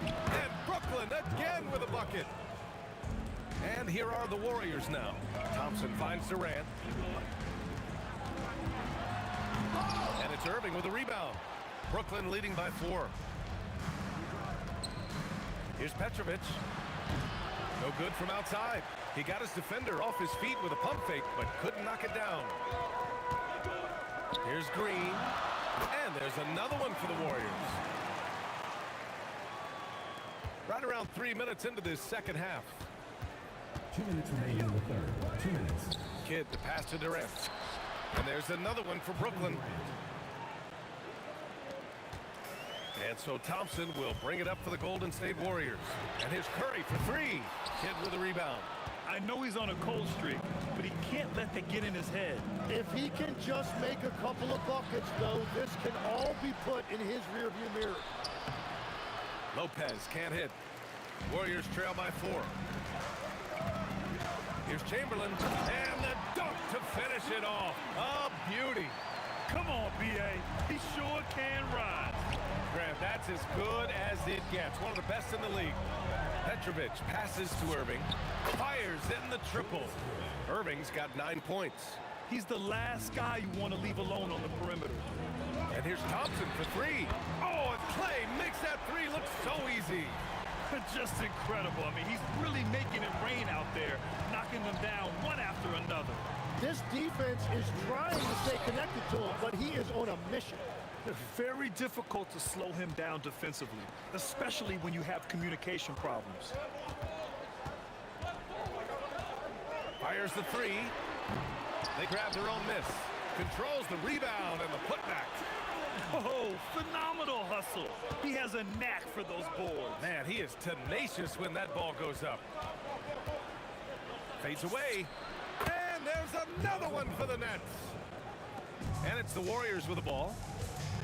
And Brooklyn again with a bucket. And here are the Warriors now. Thompson finds Durant. And it's Irving with a rebound. Brooklyn leading by 4. Here's Petrovic. No good from outside. He got his defender off his feet with a pump fake, but couldn't knock it down. Here's Green. And there's another one for the Warriors. Right around 3 minutes into this second half. 2 minutes remaining in the third. 2 minutes. Kidd, the pass to Durant. And there's another one for Brooklyn. And so Thompson will bring it up for the Golden State Warriors. And here's Curry for 3. Kidd with a rebound. I know he's on a cold streak, but he can't let that get in his head. If he can just make a couple of buckets, though, this can all be put in his rearview mirror. Lopez can't hit. Warriors trail by 4. Here's Chamberlain. And the dunk to finish it off. A beauty. Come on, B.A. He sure can rise. Grant, that's as good as it gets. One of the best in the league. Petrovic passes to Irving. Fires in the triple. Irving's got 9 points. He's the last guy you want to leave alone on the perimeter. And here's Thompson for 3. Oh, and Clay makes that 3 look so easy. Just incredible. I mean, he's really making it rain out there, knocking them down one after another. This defense is trying to stay connected to him, but he is on a mission. Very difficult to slow him down defensively, especially when you have communication problems. Fires the three. They grab their own miss. Controls the rebound and the putback. Oh, phenomenal hustle. He has a knack for those boards. Man, he is tenacious when that ball goes up. Fades away. And there's another one for the Nets. And it's the Warriors with the ball.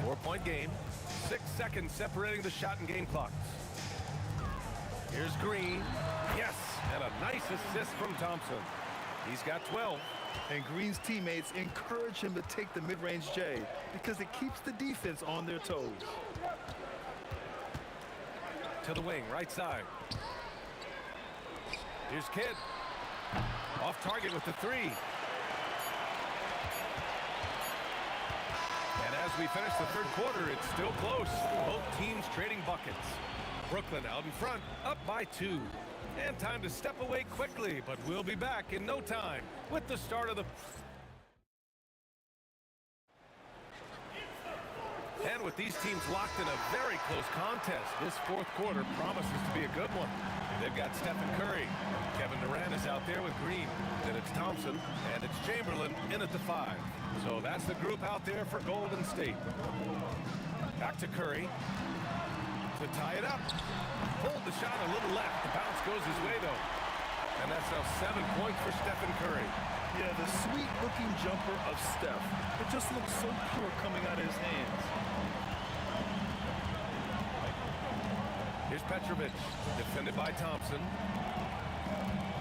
4-point game. 6 seconds separating the shot and game clocks. Here's Green. Yes, and a nice assist from Thompson. He's got 12. And Green's teammates encourage him to take the mid-range J because it keeps the defense on their toes. To the wing, right side. Here's Kidd. Off target with the three. And as we finish the third quarter, it's still close. Both teams trading buckets. Brooklyn out in front, up by 2. And time to step away quickly, but we'll be back in no time with the start of the... And with these teams locked in a very close contest, this fourth quarter promises to be a good one. They've got Stephen Curry. Kevin Durant is out there with Green. Then it's Thompson, and it's Chamberlain in at the 5. So that's the group out there for Golden State. Back to Curry to tie it up. Pulled the shot a little left. The bounce goes his way, though. And that's now 7 points for Stephen Curry. Yeah, the sweet-looking jumper of Steph. It just looks so pure coming out of his hands. Here's Petrovic, defended by Thompson.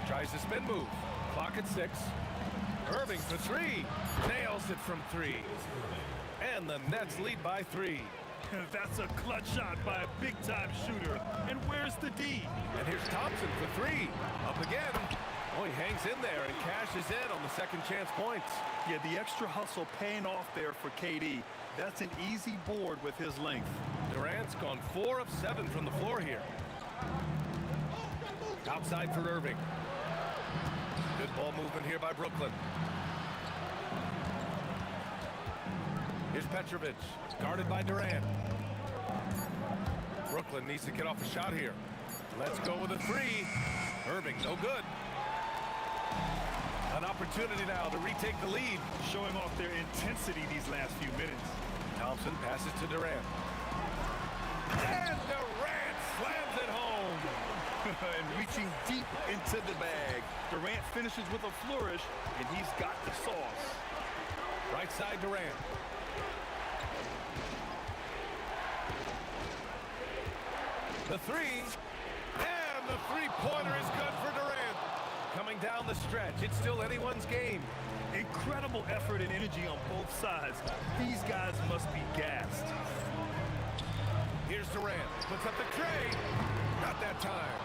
Tries the spin move. Clock at 6. Irving for 3. Nails it from 3. And the Nets lead by 3. That's a clutch shot by a big-time shooter. And where's the D? And here's Thompson for 3. Up again. Oh, he hangs in there and cashes in on the second chance points. Yeah, the extra hustle paying off there for KD. That's an easy board with his length. Durant's gone 4 of 7 from the floor here. Outside for Irving. Good ball movement here by Brooklyn. Here's Petrovic, guarded by Durant. Brooklyn needs to get off a shot here. Let's go with a 3. Irving, no good. An opportunity now to retake the lead. Showing off their intensity these last few minutes. Thompson passes to Durant. And Durant slams it home. And reaching deep into the bag. Durant finishes with a flourish, and he's got the sauce. Right side Durant. The 3. And the three-pointer is good for Durant. Coming down the stretch, it's still anyone's game. Incredible effort and energy on both sides. These guys must be gassed. Here's Durant. Puts up the tray. Not that time.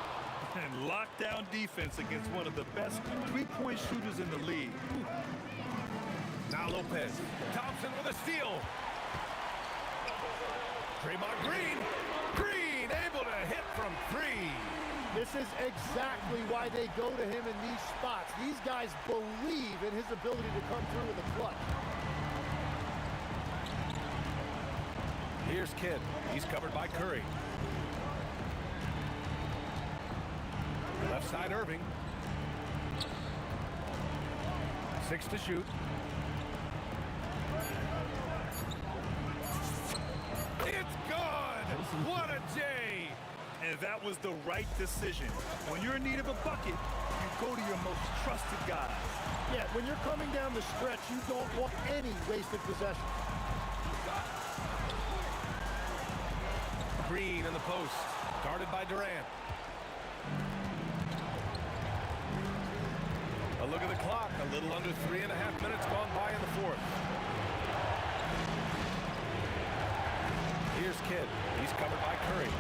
And lockdown defense against one of the best three-point shooters in the league. Now Lopez. Thompson with a steal. Draymond Green. Green able to hit from 3. This is exactly why they go to him in these spots. These guys believe in his ability to come through with a clutch. Here's Kidd. He's covered by Curry. Left side Irving. 6 to shoot. It's good! What a J! And that was the right decision. When you're in need of a bucket, you go to your most trusted guys. Yeah, when you're coming down the stretch, you don't want any wasted possession. Green in the post, guarded by Durant. A look at the clock, a little under 3.5 minutes gone by in the fourth. Here's Kidd. He's covered by Curry.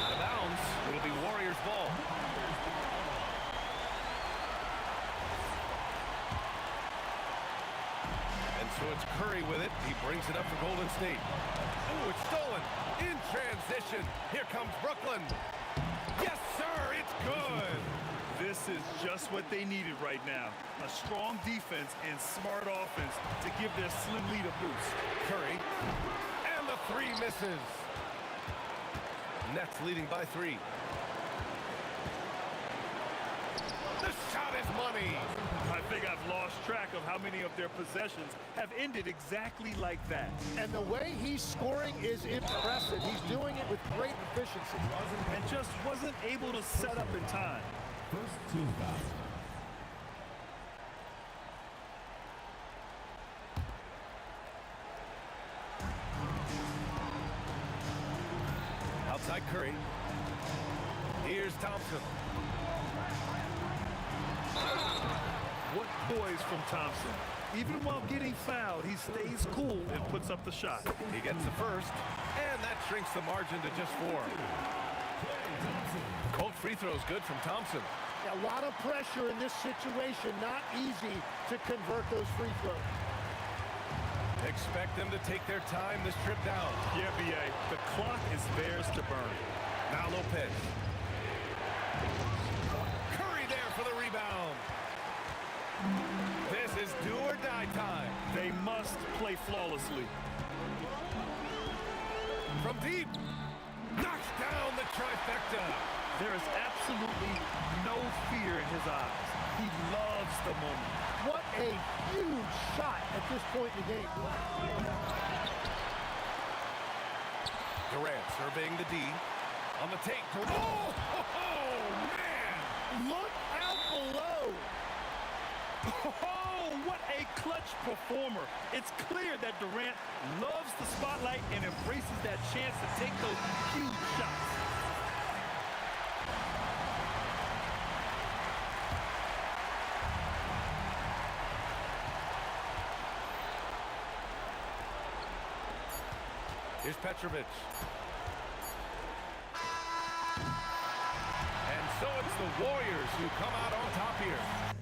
Out of bounds. It'll be Warriors ball. And so it's Curry with it. He brings it up for Golden State. Oh, it's stolen. In transition. Here comes Brooklyn. Yes, sir. It's good. This This is just what they needed right now. A strong defense and smart offense to give their slim lead a boost. Curry. And the three misses. Nets leading by 3. The shot is money. I think I've lost track of how many of their possessions have ended exactly like that. And the way he's scoring is impressive. He's doing it with great efficiency. And just wasn't able to set up in time. First team foul. Outside Curry. Here's Thompson. What poise from Thompson. Even while getting fouled, he stays cool and puts up the shot. He gets the first, and that shrinks the margin to just 4. Cold free throws good from Thompson. A lot of pressure in this situation. Not easy to convert those free throws. Expect them to take their time this trip down. Yeah, B.A. The clock is theirs to burn. Now Lopez. Curry there for the rebound. This is do or die time. They must play flawlessly. From deep. Knocks down the trifecta. There is absolutely no fear in his eyes. He loves the moment. What a huge shot at this point in the game. Durant surveying the D. On the take. Oh, man! Look out below. Oh, what a clutch performer. It's clear that Durant loves the spotlight and embraces that chance to take those huge shots. Here's Petrovic. And so it's the Warriors who come out on top here.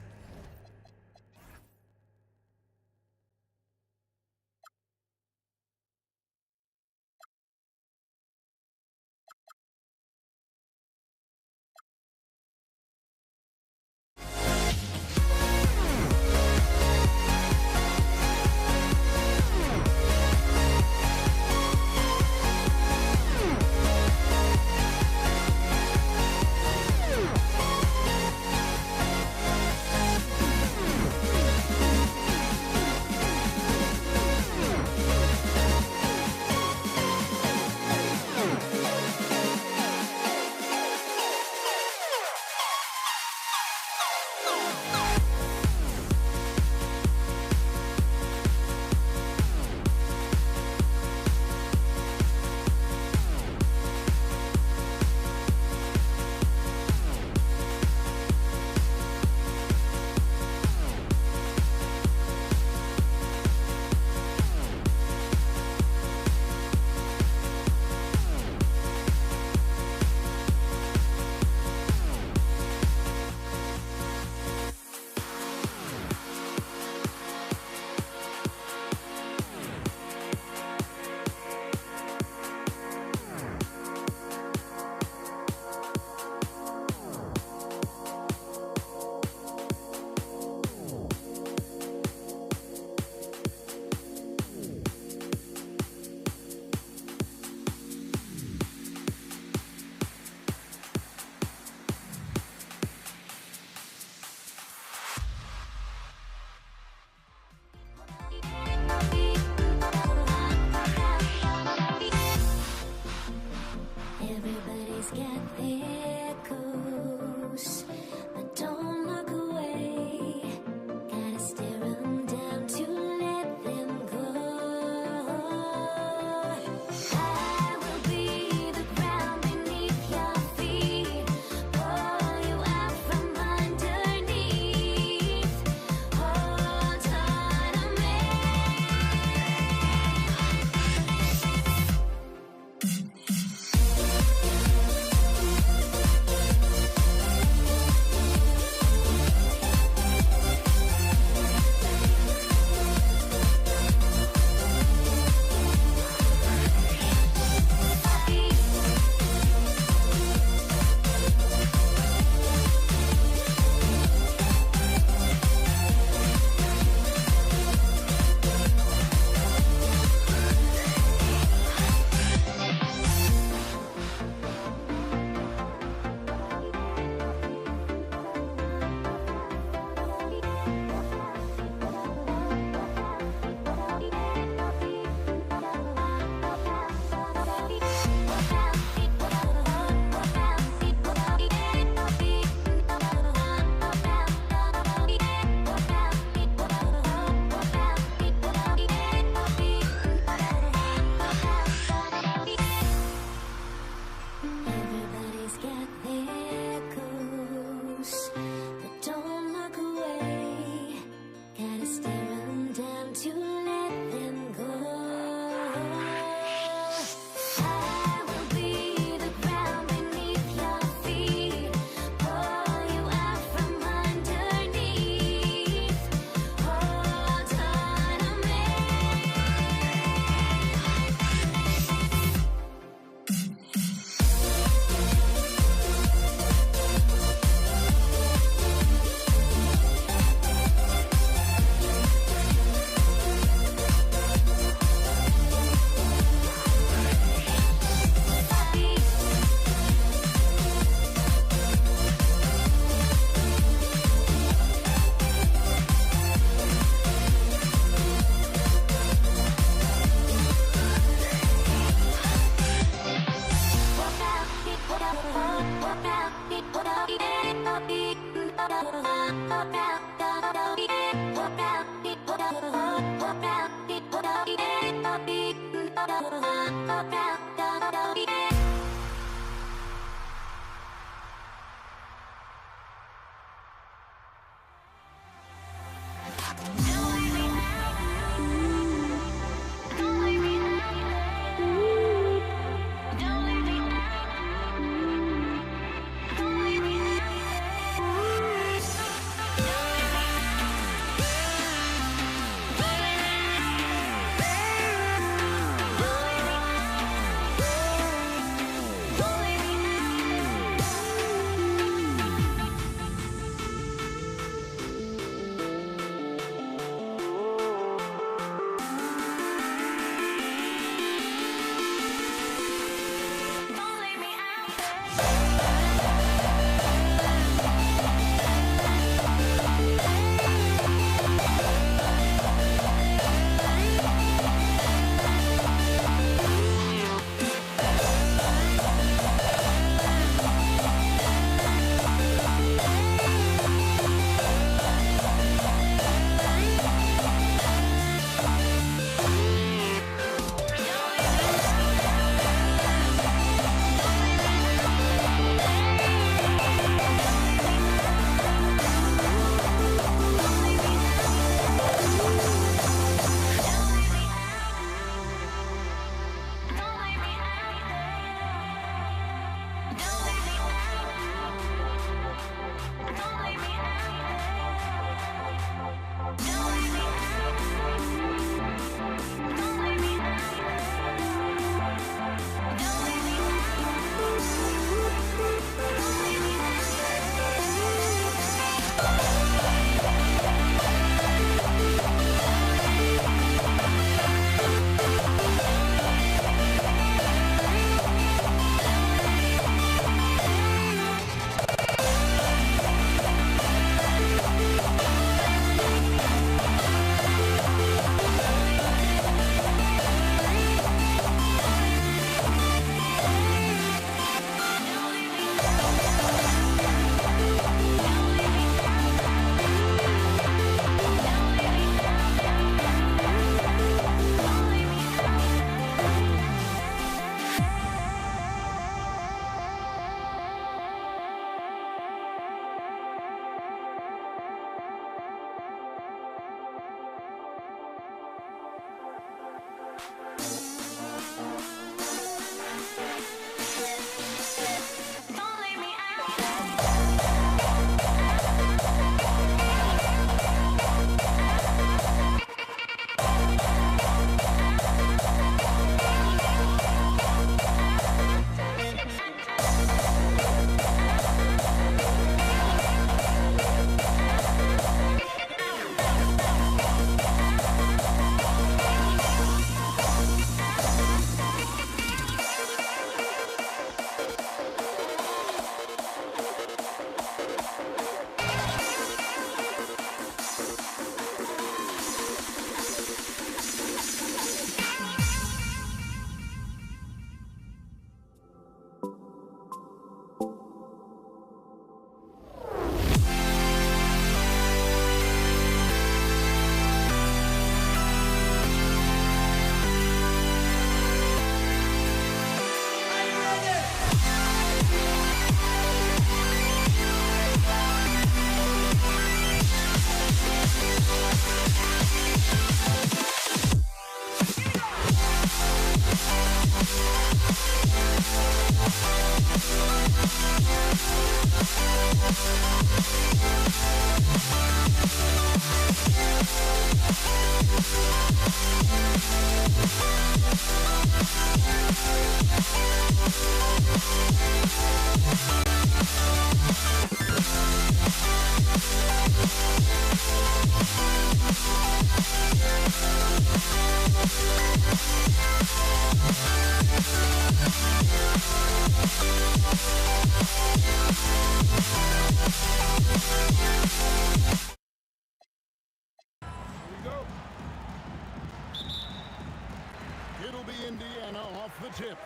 tip.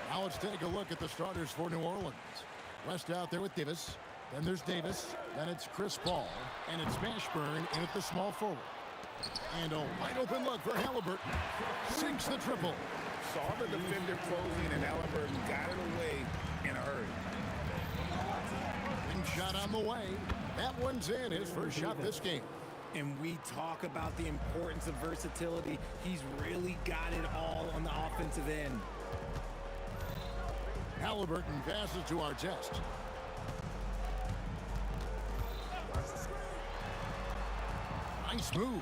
Now let's take a look at the starters for New Orleans. West out there with Davis. Then there's Davis. Then it's Chris Paul. And it's Mashburn in at the small forward. And a wide open look for Halliburton. Sinks the triple. saw the defender closing, and Halliburton got it away in a hurry. Wing shot on the way. That one's in, his first shot this game. And we talk about the importance of versatility. He's really got it all on the offensive end. Halliburton passes to Artest. Nice move.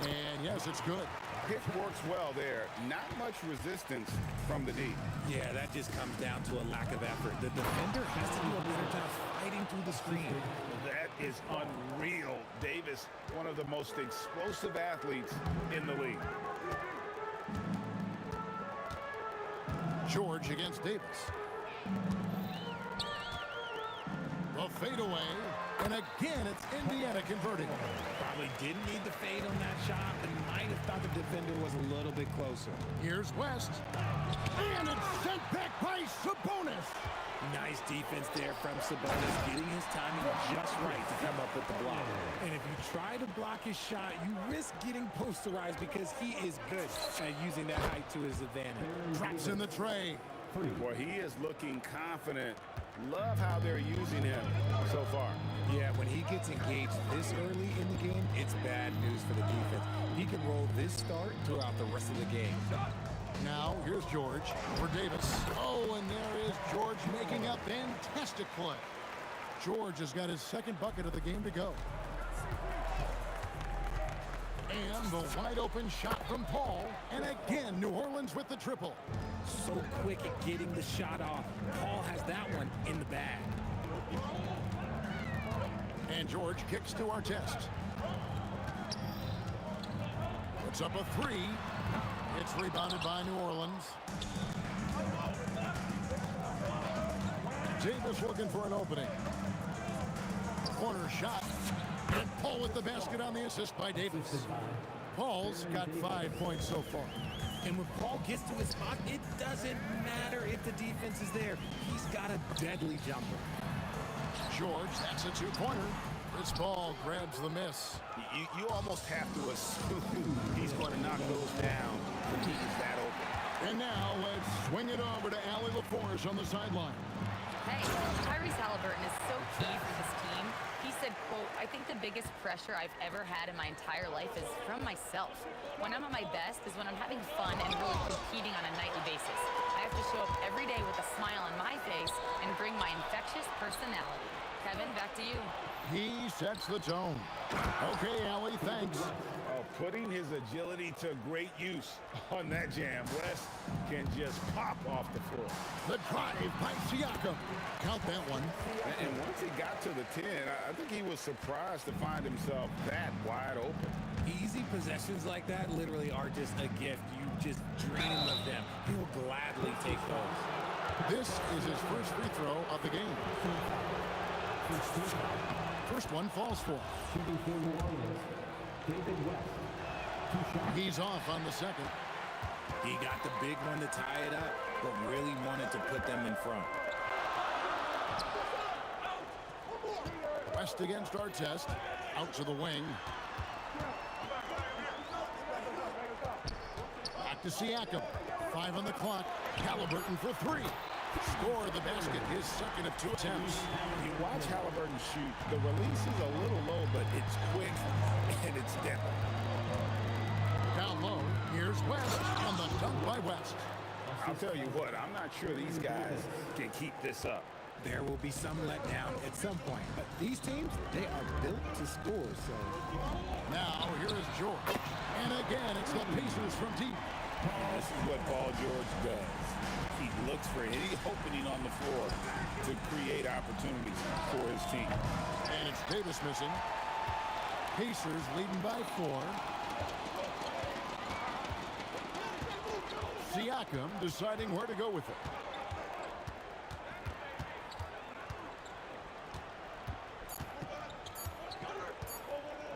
And yes, it's good. Pitch works well there. Not much resistance from the D. Yeah, that just comes down to a lack of effort. The defender has to do a better job fighting through the screen. That is unreal. Davis, one of the most explosive athletes in the league. George against Davis. The fadeaway. And again, it's Indiana converting. Probably didn't need the fade on that shot, but might have thought the defender was a little bit closer. Here's West. And it's sent back by Sabonis. Nice defense there from Sabonis, getting his timing just right to come up with the block. And if you try to block his shot, you risk getting posterized because he is good at using that height to his advantage. Drops in the tray. Boy, he is looking confident. Love how they're using him so far. Yeah, when he gets engaged this early in the game, it's bad news for the defense. He can roll this start throughout the rest of the game. Now, here's George for Davis. Oh, and there is George making a fantastic play. George has got his second bucket of the game to go. And the wide open shot from Paul. And again, New Orleans with the triple. So quick at getting the shot off. Paul has that one in the bag. And George kicks to Artest. Puts up a three. It's rebounded by New Orleans. Davis looking for an opening. Corner shot. And Paul with the basket on the assist by Davis. Paul's got 5 points so far. And when Paul gets to his spot, it doesn't matter if the defense is there. He's got a deadly jumper. George, that's a two-pointer. Chris Paul grabs the miss. You almost have to assume he's going to knock those down when he is that open. And now let's swing it over to Allie LaForce on the sideline. Hey, Tyrese Halliburton is so key for this team. He said, quote, "I think the biggest pressure I've ever had in my entire life is from myself. When I'm at my best is when I'm having fun and really competing on a nightly basis. I have to show up every day with a smile on my face and bring my infectious personality." Kevin, back to you. He sets the tone. Okay, Allie, thanks. Putting his agility to great use on that jam. West can just pop off the floor. The drive by Siakam. Count that one. And once he got to the 10, I think he was surprised to find himself that wide open. Easy possessions like that literally are just a gift. You just dream of them. He'll gladly take those. This is his first free throw of the game. First one falls for. He's off on the second. He got the big one to tie it up, but really wanted to put them in front. West against Artest. Out to the wing. Back to Siakam. 5 on the clock. Halliburton for 3. Score the basket, his second of 2 attempts. You watch Halliburton shoot. The release is a little low, but it's quick and it's depth. Down low, here's West, and the dunk by West. I'll tell you what, I'm not sure these guys can keep this up. There will be some letdown at some point, but these teams, they are built to score, so. Now, here is George. And again, it's the Pacers from deep. This is what Paul George does. He looks for any opening on the floor to create opportunities for his team. And it's Davis missing. Pacers leading by 4. Siakam deciding where to go with it.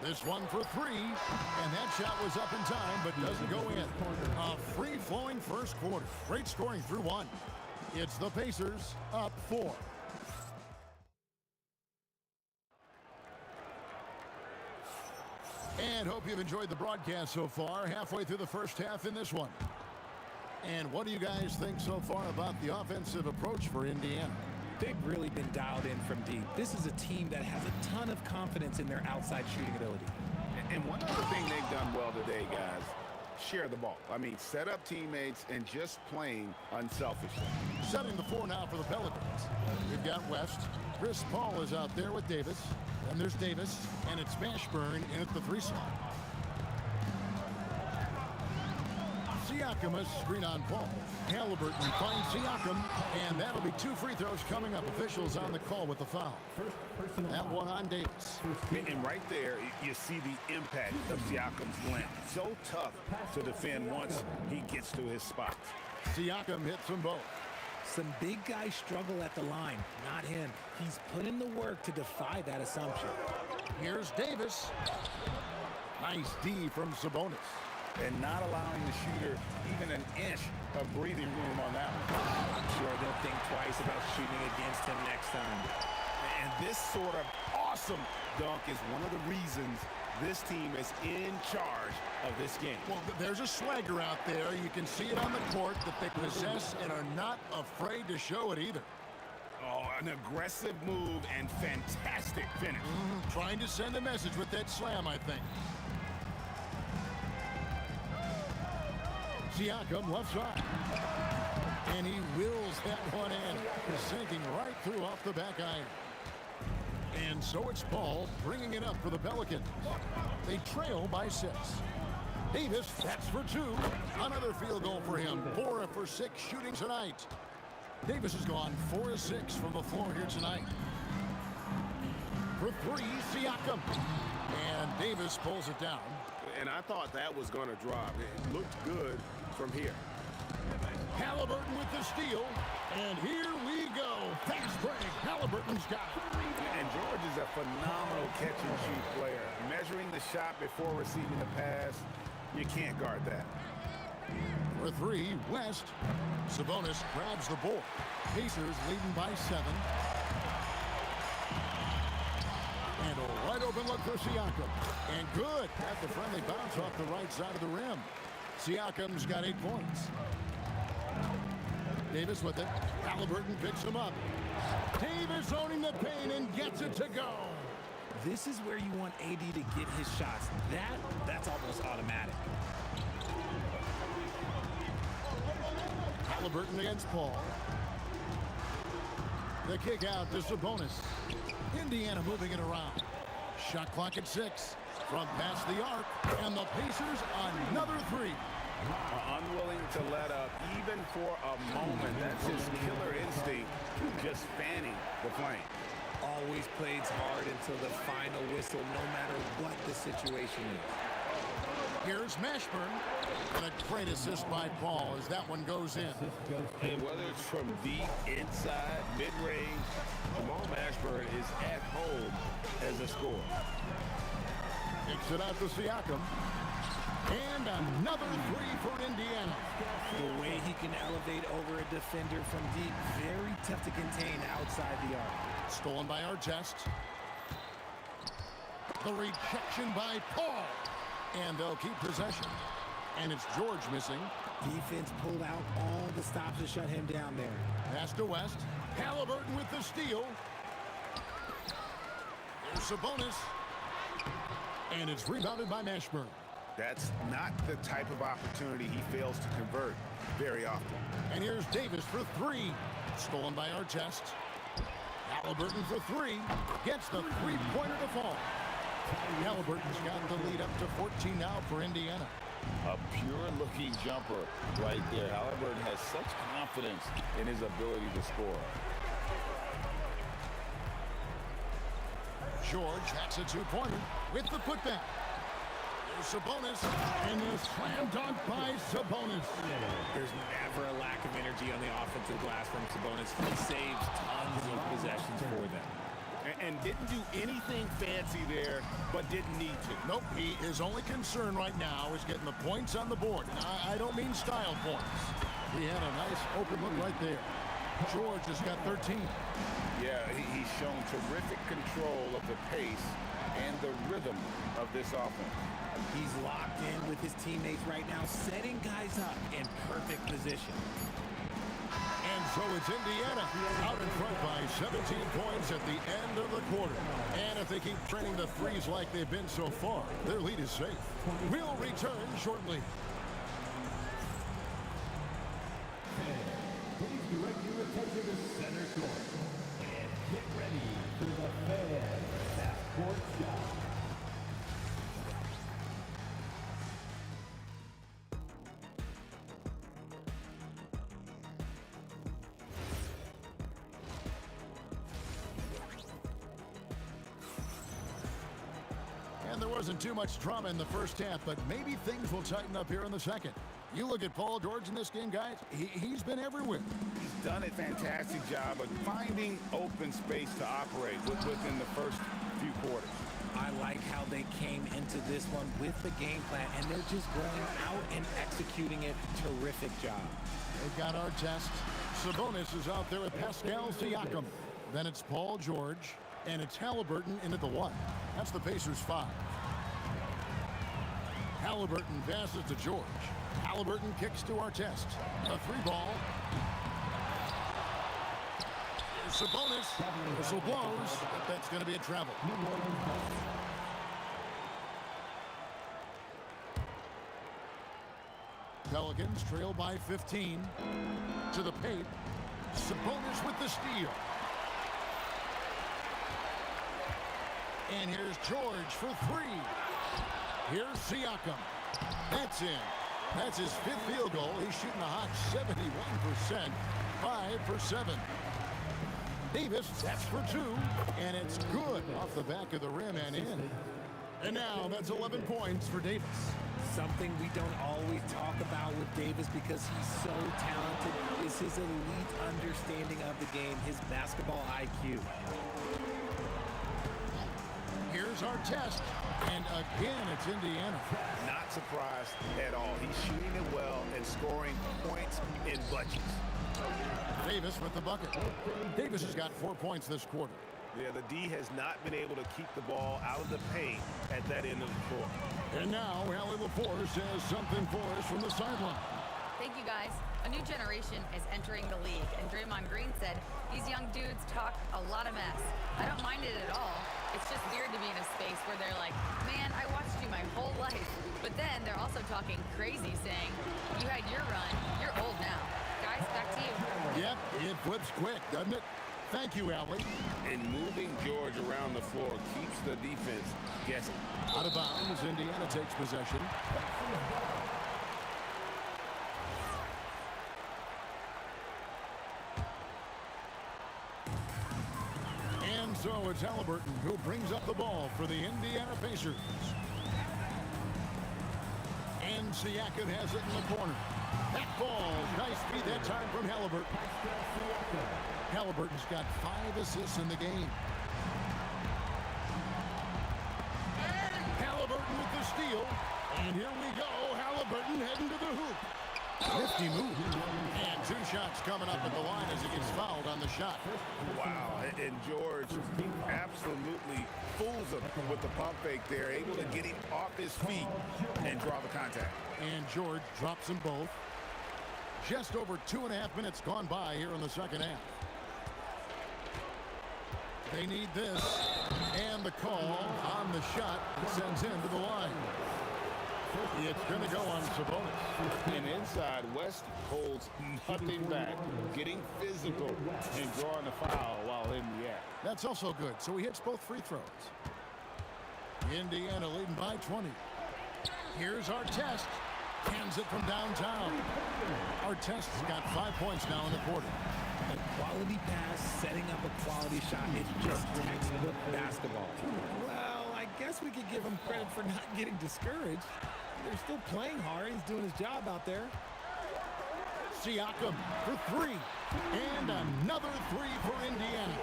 This one for 3, and that shot was up in time, but doesn't go in. A free-flowing first quarter. Great scoring through 1. It's the Pacers up 4. And hope you've enjoyed the broadcast so far. Halfway through the first half in this one. And what do you guys think so far about the offensive approach for Indiana? They've really been dialed in from deep. This is a team that has a ton of confidence in their outside shooting ability. And one other thing they've done well today, guys, share the ball. I mean, set up teammates and just playing unselfishly. Setting the floor now for the Pelicans. We've got West. Chris Paul is out there with Davis. And there's Davis, and it's Mashburn in at the 3 slot. Siakam, a screen on Paul. Halliburton finds Siakam, and that'll be 2 free throws coming up. Officials on the call with the foul. That one on Davis. And right there, you see the impact of Siakam's length. So tough to defend once he gets to his spots. Siakam hits them both. Some big guys struggle at the line, not him. He's put in the work to defy that assumption. Here's Davis. Nice D from Sabonis. And not allowing the shooter even an inch of breathing room on that one. I'm sure they'll think twice about shooting against him next time. And this sort of awesome dunk is one of the reasons this team is in charge of this game. Well, there's a swagger out there. You can see it on the court that they possess and are not afraid to show it either. Oh, an aggressive move and fantastic finish. Trying to send a message with that slam, I think. Siakam left side. And he wills that one in, sinking right through off the back iron. And so it's Paul bringing it up for the Pelicans. They trail by 6. Davis, that's for 2. Another field goal for him. 4 for 6 shooting tonight. Davis has gone 4 of 6 from the floor here tonight. For 3, Siakam. And Davis pulls it down. And I thought that was going to drop. It looked good from here. Halliburton with the steal. And here we go. Fast break. Halliburton's got it. And George is a phenomenal catch-and-shoot player. Measuring the shot before receiving the pass, you can't guard that. For 3, West. Sabonis grabs the ball. Pacers leading by 7. And a wide open look for Siakam. And good. Got the friendly bounce off the right side of the rim. Siakam's got 8 points. Davis with it. Halliburton picks him up. Davis owning the paint and gets it to go. This is where you want AD to get his shots. That's almost automatic. Halliburton against Paul. The kick out to Sabonis. Indiana moving it around. Shot clock at 6. From past the arc. And the Pacers another 3. Unwilling to let up even for a moment. That's his killer instinct, just fanning the flame. Always plays hard until the final whistle, no matter what the situation is. Here's Mashburn. And a great assist by Paul as that one goes in. And whether it's from deep, inside, mid-range, Jamal Mashburn is at home as a scorer. Kicks it out to Siakam. And another 3 for Indiana. The way he can elevate over a defender from deep, very tough to contain outside the arc. Stolen by Artest. The rejection by Paul. And they'll keep possession. And it's George missing. Defense pulled out all the stops to shut him down there. Pass to West. Halliburton with the steal. There's Sabonis. And it's rebounded by Mashburn. That's not the type of opportunity he fails to convert very often. And here's Davis for 3. Stolen by Artest. Halliburton for 3. Gets the 3-pointer to fall. Halliburton's got the lead up to 14 now for Indiana. A pure-looking jumper right there. Halliburton has such confidence in his ability to score. George hacks a 2-pointer with the putback. There's Sabonis, and the slam dunk by Sabonis. There's never a lack of energy on the offensive glass from Sabonis. He saves tons of possessions for them. And didn't do anything fancy there, but didn't need to. Nope, his only concern right now is getting the points on the board. I don't mean style points. He had a nice open look right there. George has got 13. Yeah, he's shown terrific control of the pace and the rhythm of this offense. He's locked in with his teammates right now, setting guys up in perfect position. And so it's Indiana out in front by 17 points at the end of the quarter. And if they keep training the threes like they've been so far, their lead is safe. We'll return shortly. Please direct your attention to center court. And get ready for the fan half-court shot. And there wasn't too much drama in the first half, but maybe things will tighten up here in the second. You look at Paul George in this game, guys, he's been everywhere. He's done a fantastic job of finding open space to operate within the first few quarters. I like how they came into this one with the game plan, and they're just going out and executing it. Terrific job. They've got our test. Sabonis is out there with Pascal Siakam. Then it's Paul George, and it's Halliburton into the one. That's the Pacers' 5. Halliburton passes to George. Halliburton kicks to Artest. A 3-ball. Sabonis. Whistle blows. That's going to be a travel. Pelicans trail by 15. To the paint. Sabonis with the steal. And here's George for 3. Here's Siakam. That's in. That's his 5th field goal. He's shooting a hot 71%. 5 for 7. Davis, that's for 2. And it's good off the back of the rim and in. And now that's 11 points for Davis. Something we don't always talk about with Davis because he's so talented is his elite understanding of the game, his basketball IQ. Here's our test. And again, it's Indiana. Not surprised at all. He's shooting it well and scoring points in bunches. Davis with the bucket. Davis has got 4 points this quarter. Yeah, the D has not been able to keep the ball out of the paint at that end of the court. And now, Allie LaForce has something for us from the sideline. Thank you, guys. A new generation is entering the league, and Draymond Green said, these young dudes talk a lot of mess. I don't mind it at all. It's just weird to be in a space where they're like, man, I watched you my whole life. But then they're also talking crazy, saying, you had your run, you're old now. Guys, back to you. Yep, it flips quick, doesn't it? Thank you, Allie. And moving George around the floor keeps the defense guessing. Out of bounds, Indiana takes possession. And so it's Halliburton who brings up the ball for the Indiana Pacers. And Siakam has it in the corner. That ball, nice feed that time from Halliburton. Halliburton's got 5 assists in the game. Halliburton with the steal. And here we go. Halliburton heading to the hoop. Nifty move. And 2 shots coming up at the line as he gets fouled on the shot. Wow. And George absolutely fools him with the pump fake there. Able to get him off his feet and draw the contact. And George drops them both. Just over 2.5 minutes gone by here in the second half. They need this. And the call on the shot sends him to the line. It's going to go on Sabonis. And inside, West holds nothing back, getting physical and drawing the foul while in the act. That's also good. So he hits both free throws. Indiana leading by 20. Here's Artest. Hands it from downtown. Artest's got 5 points now in the quarter. A quality pass, setting up a quality shot. It's just textbook basketball. Well, I guess we could give him credit for not getting discouraged. They're still playing hard. He's doing his job out there. Siakam for 3. And another 3 for Indiana.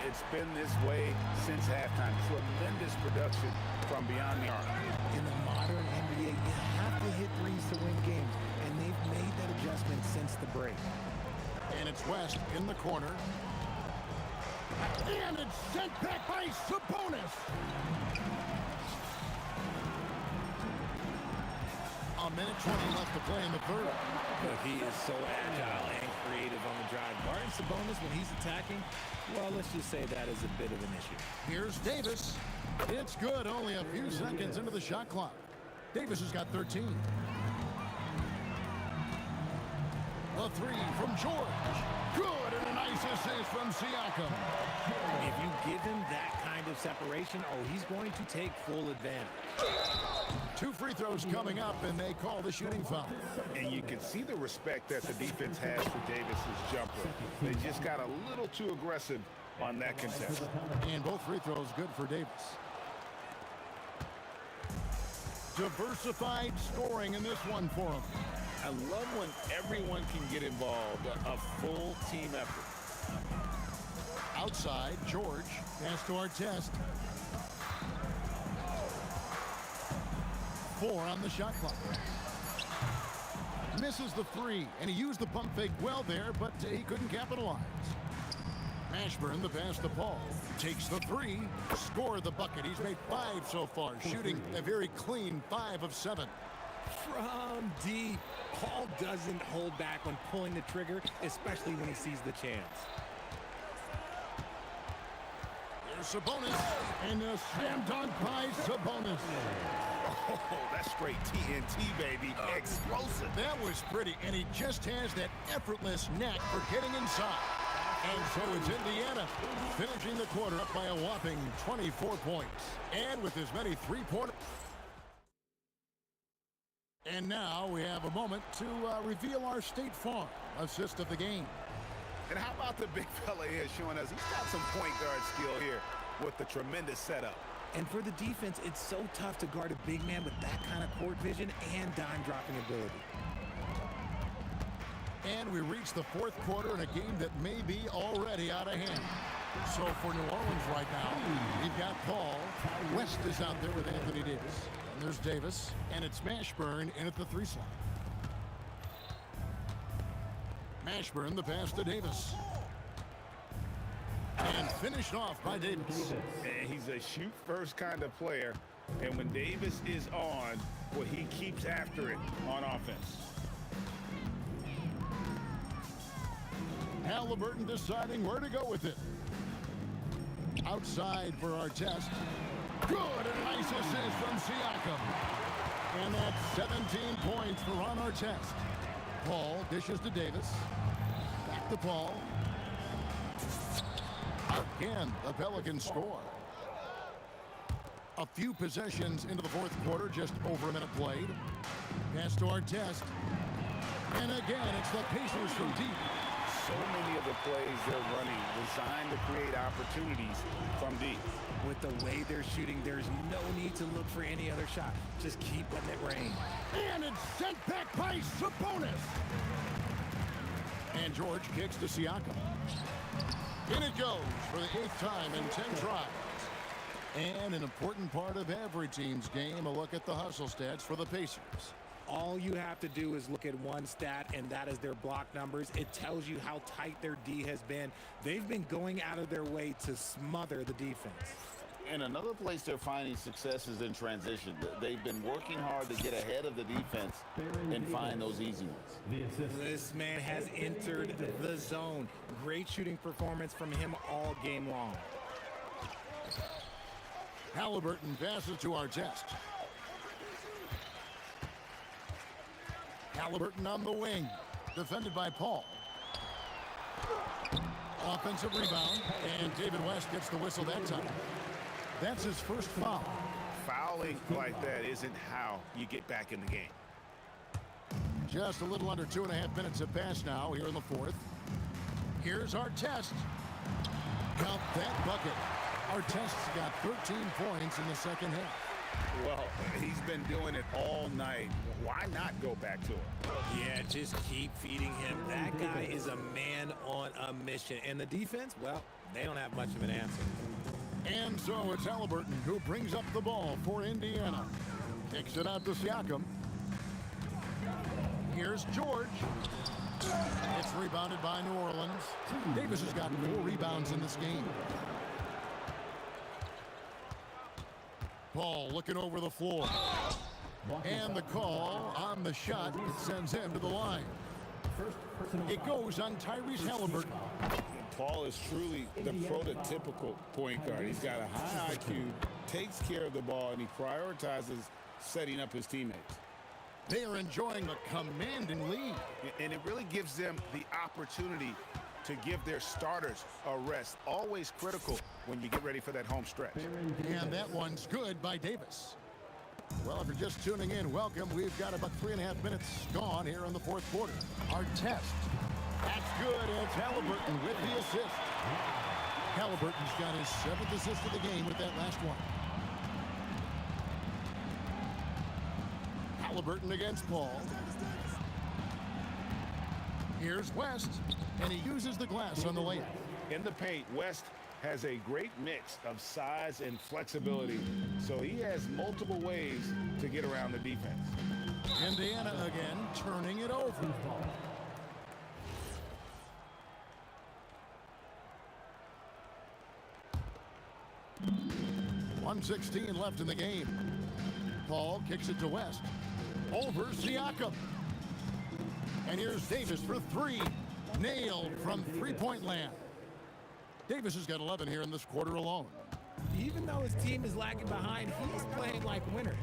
It's been this way since halftime. Tremendous production from beyond the arc. In the modern NBA, you have to hit threes to win games, and they've made that adjustment since the break. And it's West in the corner. And it's sent back by Sabonis. A minute 20 left to play in the third. Look, he is so agile and creative on the drive. Martin Sabonis, when he's attacking, well, let's just say that is a bit of an issue. Here's Davis. It's good, only a few seconds into the shot clock. Davis has got 13. A three from George. Good, and a nice assist from Siakam. If you give him that kind of separation, oh, he's going to take full advantage. 2 free throws coming up, and they call the shooting foul. And you can see the respect that the defense has for Davis's jumper. They just got a little too aggressive on that contest. And both free throws good for Davis. Diversified scoring in this one for him. I love when everyone can get involved, a full team effort. Outside, George. Pass to Artest. 4 on the shot clock. Misses the 3, and he used the pump fake well there, but he couldn't capitalize. Mashburn, the pass to Paul. Takes the 3, score the bucket. He's made 5 so far, shooting a very clean 5 of 7. From deep, Paul doesn't hold back when pulling the trigger, especially when he sees the chance. Here's Sabonis, and a slam dunk by Sabonis. Oh, that's straight TNT, baby. Explosive. That was pretty, and he just has that effortless knack for getting inside. And so it's Indiana finishing the quarter up by a whopping 24 points. And with as many three-pointers. And now we have a moment to reveal our State Farm assist of the game. And how about the big fella here showing us he's got some point guard skill here with the tremendous setup. And for the defense, it's so tough to guard a big man with that kind of court vision and dime-dropping ability. And we reach the fourth quarter in a game that may be already out of hand. So for New Orleans right now, we've got Paul. West is out there with Anthony Davis. And there's Davis, and it's Mashburn in at the 3 slot. Mashburn, the pass to Davis. And finished off by Davis. And he's a shoot-first kind of player. And when Davis is on, well, he keeps after it on offense. Halliburton deciding where to go with it. Outside for Artest. Good, and nice assist from Siakam. And that's 17 points for Ron Artest. Paul dishes to Davis. Back to Paul. Again, the Pelicans score. A few possessions into the fourth quarter, just over a minute played. Pass to Artest. And again, it's the Pacers from deep. So many of the plays they're running designed to create opportunities from deep. With the way they're shooting, there's no need to look for any other shot. Just keep letting it rain. And it's sent back by Sabonis. And George kicks to Siakam. In it goes for the 8th time in 10 tries. And an important part of every team's game, a look at the hustle stats for the Pacers. All you have to do is look at one stat, and that is their block numbers. It tells you how tight their D has been. They've been going out of their way to smother the defense. And another place they're finding success is in transition. They've been working hard to get ahead of the defense and find those easy ones. This man has entered the zone. Great shooting performance from him all game long. Halliburton passes to Artest. Halliburton on the wing, defended by Paul. Offensive rebound, and David West gets the whistle that time. That's his first foul. Fouling like that isn't how you get back in the game. Just a little under 2.5 minutes have passed now here in the fourth. Here's Artest. Count that bucket. Artest's got 13 points in the second half. Well, he's been doing it all night. Why not go back to him? Yeah, just keep feeding him. That guy is a man on a mission. And the defense, well, they don't have much of an answer. And so it's Halliburton who brings up the ball for Indiana. Kicks it out to Siakam. Here's George. It's rebounded by New Orleans. Davis has got 4 rebounds in this game. Ball looking over the floor. And the call on the shot, it sends him to the line. It goes on Tyrese Halliburton. Paul is truly the prototypical point guard. He's got a high IQ, takes care of the ball, and he prioritizes setting up his teammates. They are enjoying a commanding lead. And it really gives them the opportunity to give their starters a rest. Always critical when you get ready for that home stretch. And that one's good by Davis. Well, if you're just tuning in, welcome. We've got about 3.5 minutes gone here in the fourth quarter. Our test. That's good. It's Halliburton with the assist. Halliburton's got his 7th assist of the game with that last one. Halliburton against Paul. Here's West, and he uses the glass on the layup. In the paint, West has a great mix of size and flexibility, so he has multiple ways to get around the defense. Indiana again, turning it over. 1:16 left in the game. Paul kicks it to West. Over Siakam. And here's Davis for three. Nailed from three-point land. Davis has got 11 here in this quarter alone. Even though his team is lagging behind, he's playing like a winner.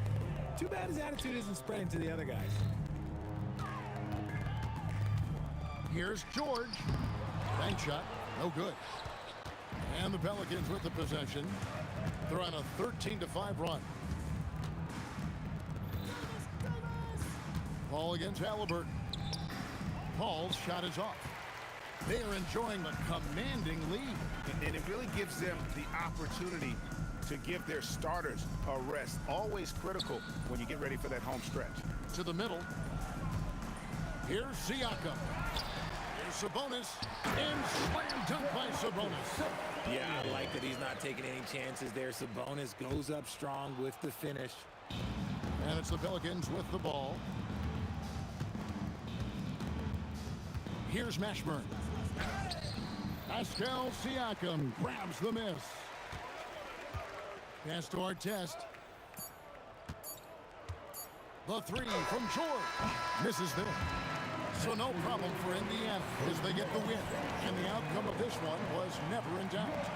Too bad his attitude isn't spreading to the other guys. Here's George. Bank shot. No good. And the Pelicans with the possession. They're on a 13-5 run. Paul against Halliburton. Paul's shot is off. They are enjoying a commanding lead. And it really gives them the opportunity to give their starters a rest. Always critical when you get ready for that home stretch. To the middle. Here's Siakam. Here's Sabonis. And slam dunk by Sabonis. Yeah, I like that he's not taking any chances there. Sabonis goes up strong with the finish. And it's the Pelicans with the ball. Here's Mashburn. Pascal Siakam grabs the miss. Pass to our test. The three from George. Misses there. So no problem for Indiana as they get the win. And the outcome of this one was never in doubt.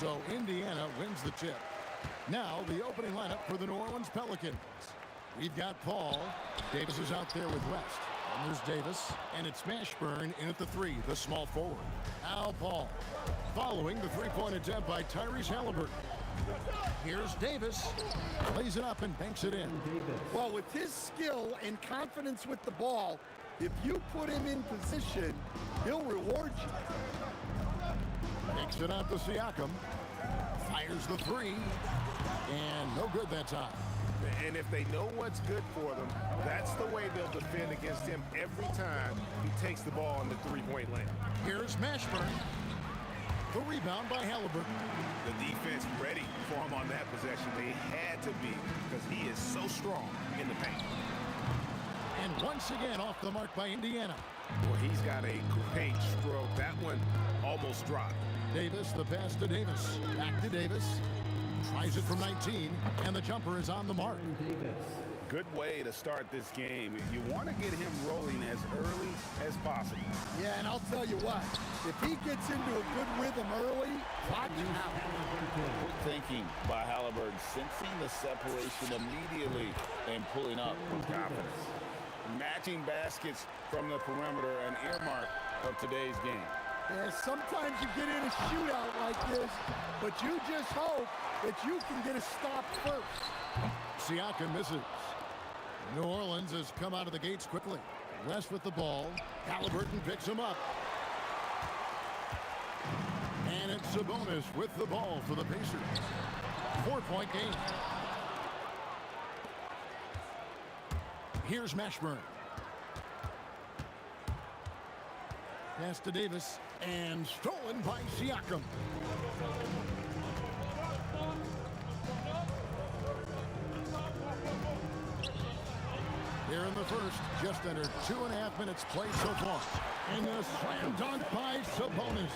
So Indiana wins the tip. Now the opening lineup for the New Orleans Pelicans. We've got Paul. Davis is out there with West. And there's Davis. And it's Mashburn in at the 3, the small forward. Now Paul. Following the three-point attempt by Tyrese Halliburton. Here's Davis. Lays it up and banks it in. Well, with his skill and confidence with the ball, if you put him in position, he'll reward you. Kicks it out to Siakam. Fires the 3. And no good that time. And if they know what's good for them, that's the way they'll defend against him every time he takes the ball in the three-point lane. Here's Mashburn. The rebound by Halliburton. The defense ready for him on that possession. They had to be because he is so strong in the paint. And once again off the mark by Indiana. Well, he's got a great stroke. That one almost dropped. Davis, the pass to Davis. Back to Davis. Tries it from 19, and the jumper is on the mark. Good way to start this game. You want to get him rolling as early as possible. Yeah, and I'll tell you what, if he gets into a good rhythm early, watch out. Good thinking by Halliburton, sensing the separation immediately and pulling up with confidence. Matching baskets from the perimeter, an earmark of today's game. Yeah, sometimes you get in a shootout like this, but you just hope that you can get a stop first. Siakam misses. New Orleans has come out of the gates quickly. West with the ball. Halliburton picks him up. And it's Sabonis with the ball for the Pacers. 4-point game. Here's Mashburn. Pass to Davis. And stolen by Siakam. Here in the first, just under 2.5 minutes played so far. And the slam dunk by Sabonis.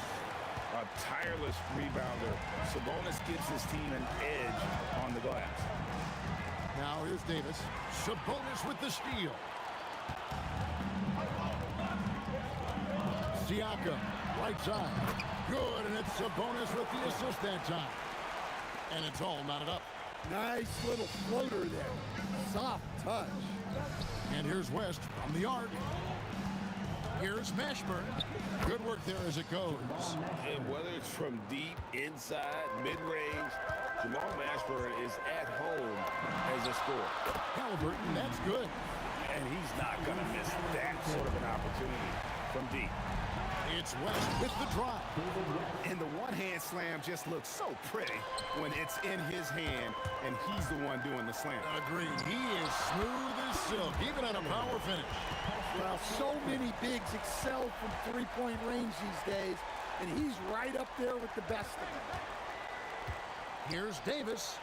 A tireless rebounder. Sabonis gives his team an edge on the glass. Now here's Davis. Sabonis with the steal. Siakam, right side. Good, and it's Sabonis with the assist that time. And it's all knotted up. Nice little floater there. Soft touch. And here's West from the arc. Here's Mashburn. Good work there as it goes. And whether it's from deep, inside, mid-range, Jamal Mashburn is at home as a scorer. Halliburton, that's good. And he's not going to miss that sort of an opportunity from deep. It's West with the drive. And the one-hand slam just looks so pretty when it's in his hand and he's the one doing the slam. Agreed. He is smooth as silk, even at a power finish. Well, so many bigs excel from three-point range these days, and he's right up there with the best of them. Here's Davis.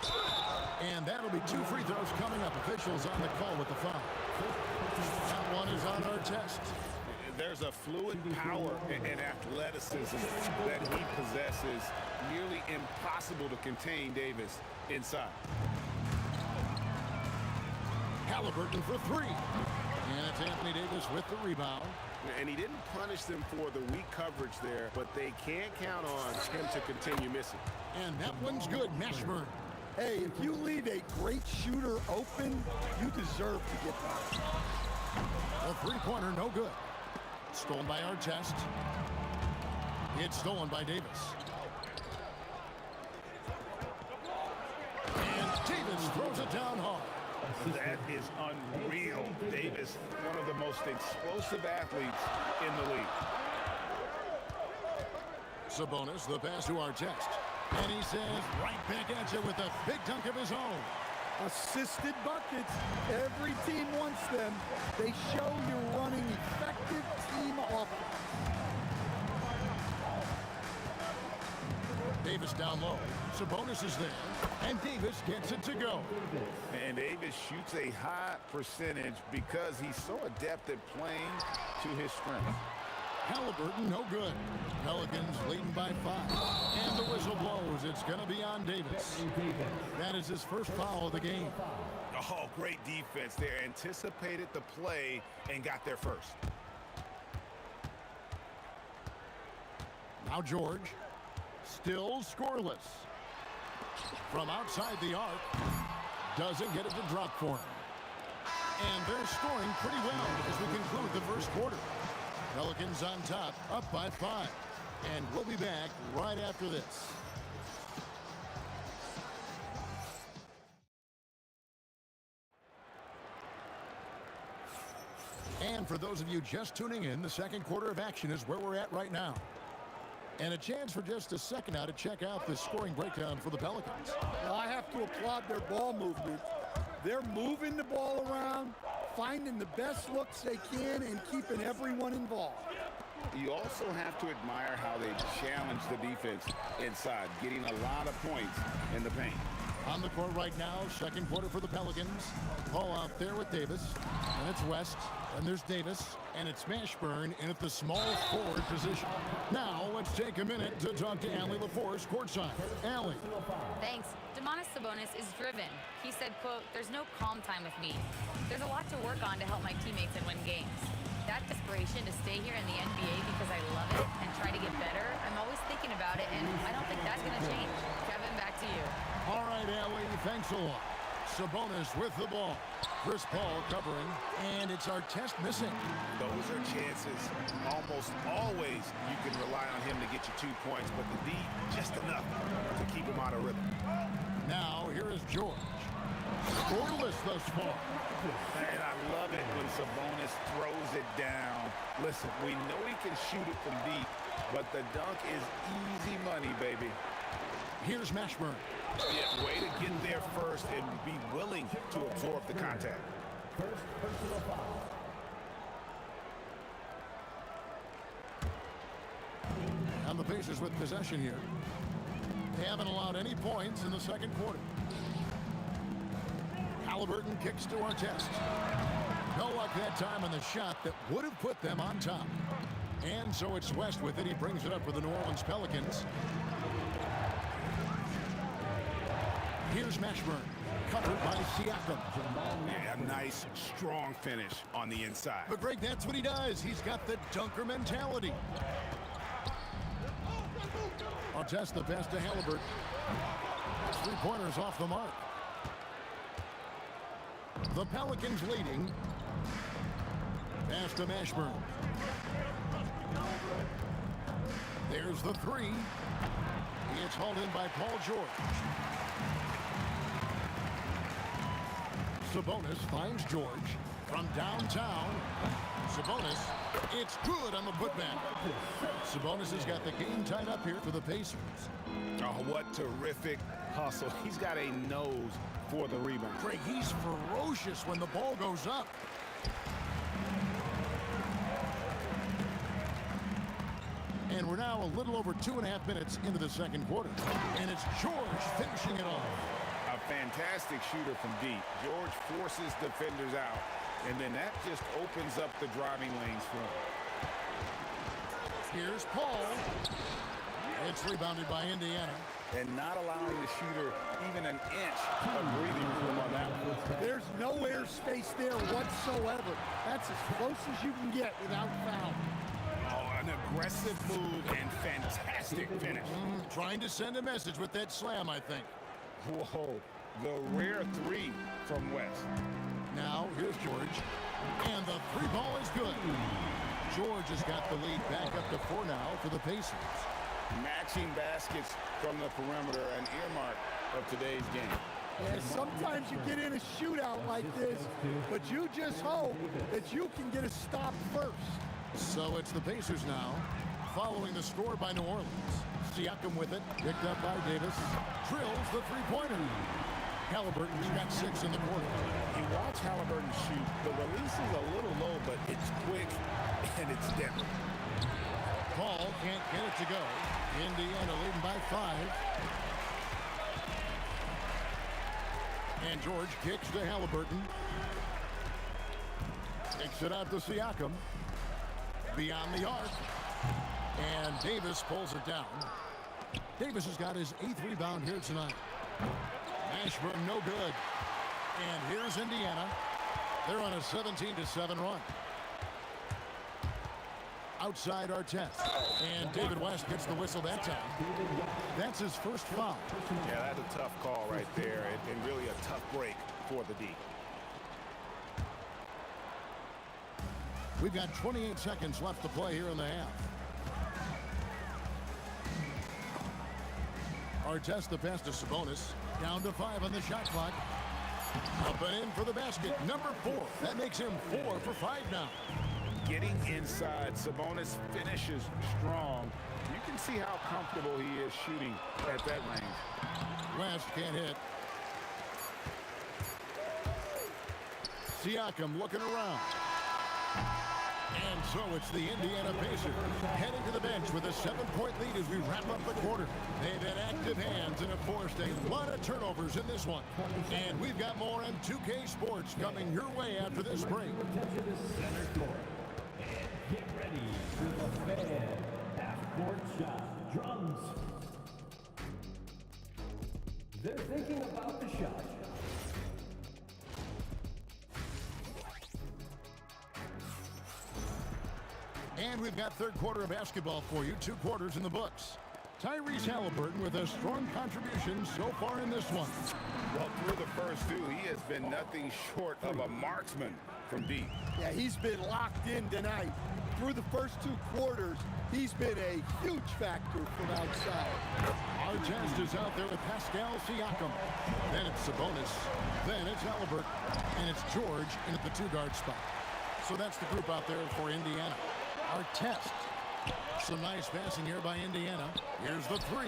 And that'll be 2 free throws coming up. Officials on the call with the foul. That one is on our test. There's a fluid power and athleticism that he possesses. Nearly impossible to contain Davis inside. Halliburton for 3. And it's Anthony Davis with the rebound. And he didn't punish them for the weak coverage there, but they can't count on him to continue missing. And that one's good, Mashburn. Hey, if you leave a great shooter open, you deserve to get that. A three-pointer, no good. Stolen by Artest. It's stolen by Davis. And Davis throws it down hard. That is unreal. Davis, one of the most explosive athletes in the league. Sabonis, the pass to Artest. And he says, right back at you with a big dunk of his own. Assisted buckets. Every team wants them. They show you're running effective team offense. Davis down low. Sabonis is there. And Davis gets it to go. And Davis shoots a high percentage because he's so adept at playing to his strength. Halliburton, no good. Pelicans leading by 5. And the whistle blows. It's going to be on Davis. That is his first foul of the game. Oh, great defense there. Anticipated the play and got there first. Now George. Still scoreless. From outside the arc. Doesn't get it to drop for him. And they're scoring pretty well as we conclude the first quarter. Pelicans on top, up by 5. And we'll be back right after this. And for those of you just tuning in, the second quarter of action is where we're at right now. And a chance for just a second now to check out the scoring breakdown for the Pelicans. Well, I have to applaud their ball movement. They're moving the ball around, finding the best looks they can, and keeping everyone involved. You also have to admire how they challenge the defense inside, getting a lot of points in the paint. On the court right now, second quarter for the Pelicans. Paul out there with Davis, and it's West, and there's Davis, and it's Mashburn in at the small forward position. Now, let's take a minute to talk to Allie LaForce courtside. Allie. Thanks. Domantas Sabonis is driven. He said, quote, "There's no calm time with me. There's a lot to work on to help my teammates and win games. That desperation to stay here in the NBA because I love it and try to get better, I'm always thinking about it, and I don't think that's going to change." Kevin, back to you. All right, Allie, thanks a lot. Sabonis with the ball. Chris Paul covering, and it's Artest missing. Those are chances. Almost always you can rely on him to get you 2 points, but the D, just enough to keep him out of rhythm. Now, here is George. Scoreless thus far. And I love it when Sabonis throws it down. Listen, we know he can shoot it from deep, but the dunk is easy money, baby. Here's Mashburn. Yeah, way to get there first and be willing to absorb the contact. First personal foul. And the Pacers with possession here. They haven't allowed any points in the second quarter. Halliburton kicks to Artest. No luck that time on the shot that would have put them on top. And so it's West with it. He brings it up for the New Orleans Pelicans. Here's Mashburn, covered by Siakam. Yeah, a nice, strong finish on the inside. But Greg, that's what he does. He's got the dunker mentality. Artest the pass to Halliburton. 3-pointers off the mark. The Pelicans leading. Pass to Mashburn. There's the 3. It's hauled in by Paul George. Sabonis finds George from downtown. Sabonis, it's good on the putback. Sabonis has got the game tied up here for the Pacers. Oh, what terrific hustle. He's got a nose for the rebound. Greg, he's ferocious when the ball goes up. And we're now a little over 2.5 minutes into the second quarter. And it's George finishing it off. A fantastic shooter from deep. George forces defenders out, and then that just opens up the driving lanes for him. Here's Paul. It's rebounded by Indiana. And not allowing the shooter even an inch of breathing room on that one. There's no airspace there whatsoever. That's as close as you can get without foul. Oh, an aggressive move and fantastic finish. Trying to send a message with that slam, I think. Whoa, the rare 3 from West. Now, here's George. And the 3 ball is good. George has got the lead back up to 4 now for the Pacers. Matching baskets from the perimeter, an earmark of today's game. Yeah, sometimes you get in a shootout like this, but you just hope that you can get a stop first. So it's the Pacers now, following the score by New Orleans. Siakam with it, picked up by Davis. Drills the 3-pointer. Halliburton's got 6 in the quarter. You watch Halliburton shoot. The release is a little low, but it's quick and it's deadly. Paul can't get it to go. Indiana leading by 5. And George kicks to Halliburton. Kicks it out to Siakam. Beyond the arc. And Davis pulls it down. Davis has got his 8th rebound here tonight. Mashburn no good. And here's Indiana. They're on a 17-7 run. outside Artest. And David West gets the whistle that time. That's his first foul. Yeah, that's a tough call right there, and really a tough break for the D. We've got 28 seconds left to play here in the half. Artest the pass to Sabonis. Down to 5 on the shot clock. Up and in for the basket. Number 4. That makes him 4 for 5 now. Getting inside, Sabonis finishes strong. You can see how comfortable he is shooting at that range. West can't hit. Siakam looking around. And so it's the Indiana Pacers heading to the bench with a 7-point lead as we wrap up the quarter. They've had active hands and have forced a lot of turnovers in this one. And we've got more on 2K Sports coming your way after this break. To the center court. And get ready for the fan half-court shot. Drums. They're thinking about the shot. And we've got third quarter of basketball for you. 2 quarters in the books. Tyrese Halliburton with a strong contribution so far in this one. Well, through the first 2, he has been nothing short of a marksman from deep. Yeah, he's been locked in tonight. Through the first 2 quarters, he's been a huge factor from outside. Artest is out there with Pascal Siakam. Then it's Sabonis. Then it's Halliburton. And it's George in at the 2-guard spot. So that's the group out there for Indiana. Artest. Some nice passing here by Indiana. Here's the 3.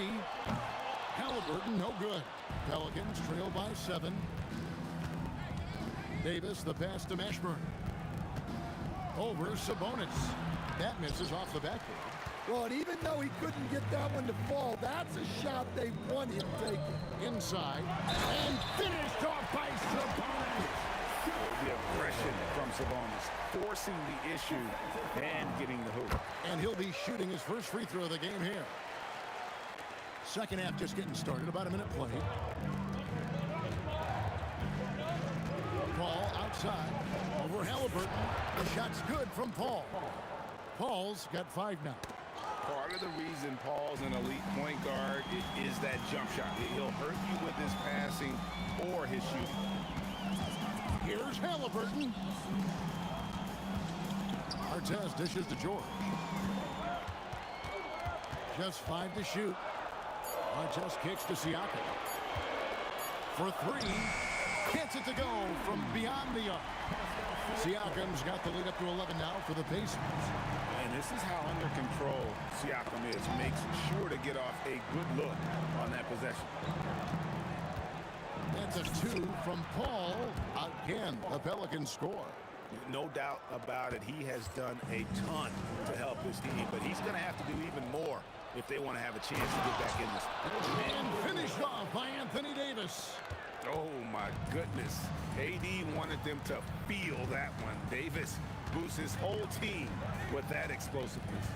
Halliburton, no good. Pelicans trail by 7. Davis, the pass to Mashburn. Over Sabonis. That misses off the backboard. Well, and even though he couldn't get that one to fall, that's a shot they want him taking. Inside. And finished off by Sabonis. The aggression from Sabonis, forcing the issue and getting the hoop. And he'll be shooting his first free throw of the game here. Second half just getting started, about a minute played. Paul outside, over Halliburton. The shot's good from Paul. Paul's got 5 now. Part of the reason Paul's an elite point guard is that jump shot. He'll hurt you with his passing or his shooting. Here's Halliburton. Artest dishes to George. Just 5 to shoot. Artest kicks to Siakam. For 3. Gets it to go from beyond the arc. Siakam's got the lead up to 11 now for the Pacers. And this is how under control Siakam is. Makes sure to get off a good look on that possession. That's a 2 from Paul. Again, a Pelican score. No doubt about it. He has done a ton to help his team, but he's going to have to do even more if they want to have a chance to get back in this. And finished off by Anthony Davis. Oh, my goodness. AD wanted them to feel that one. Davis boosts his whole team with that explosiveness.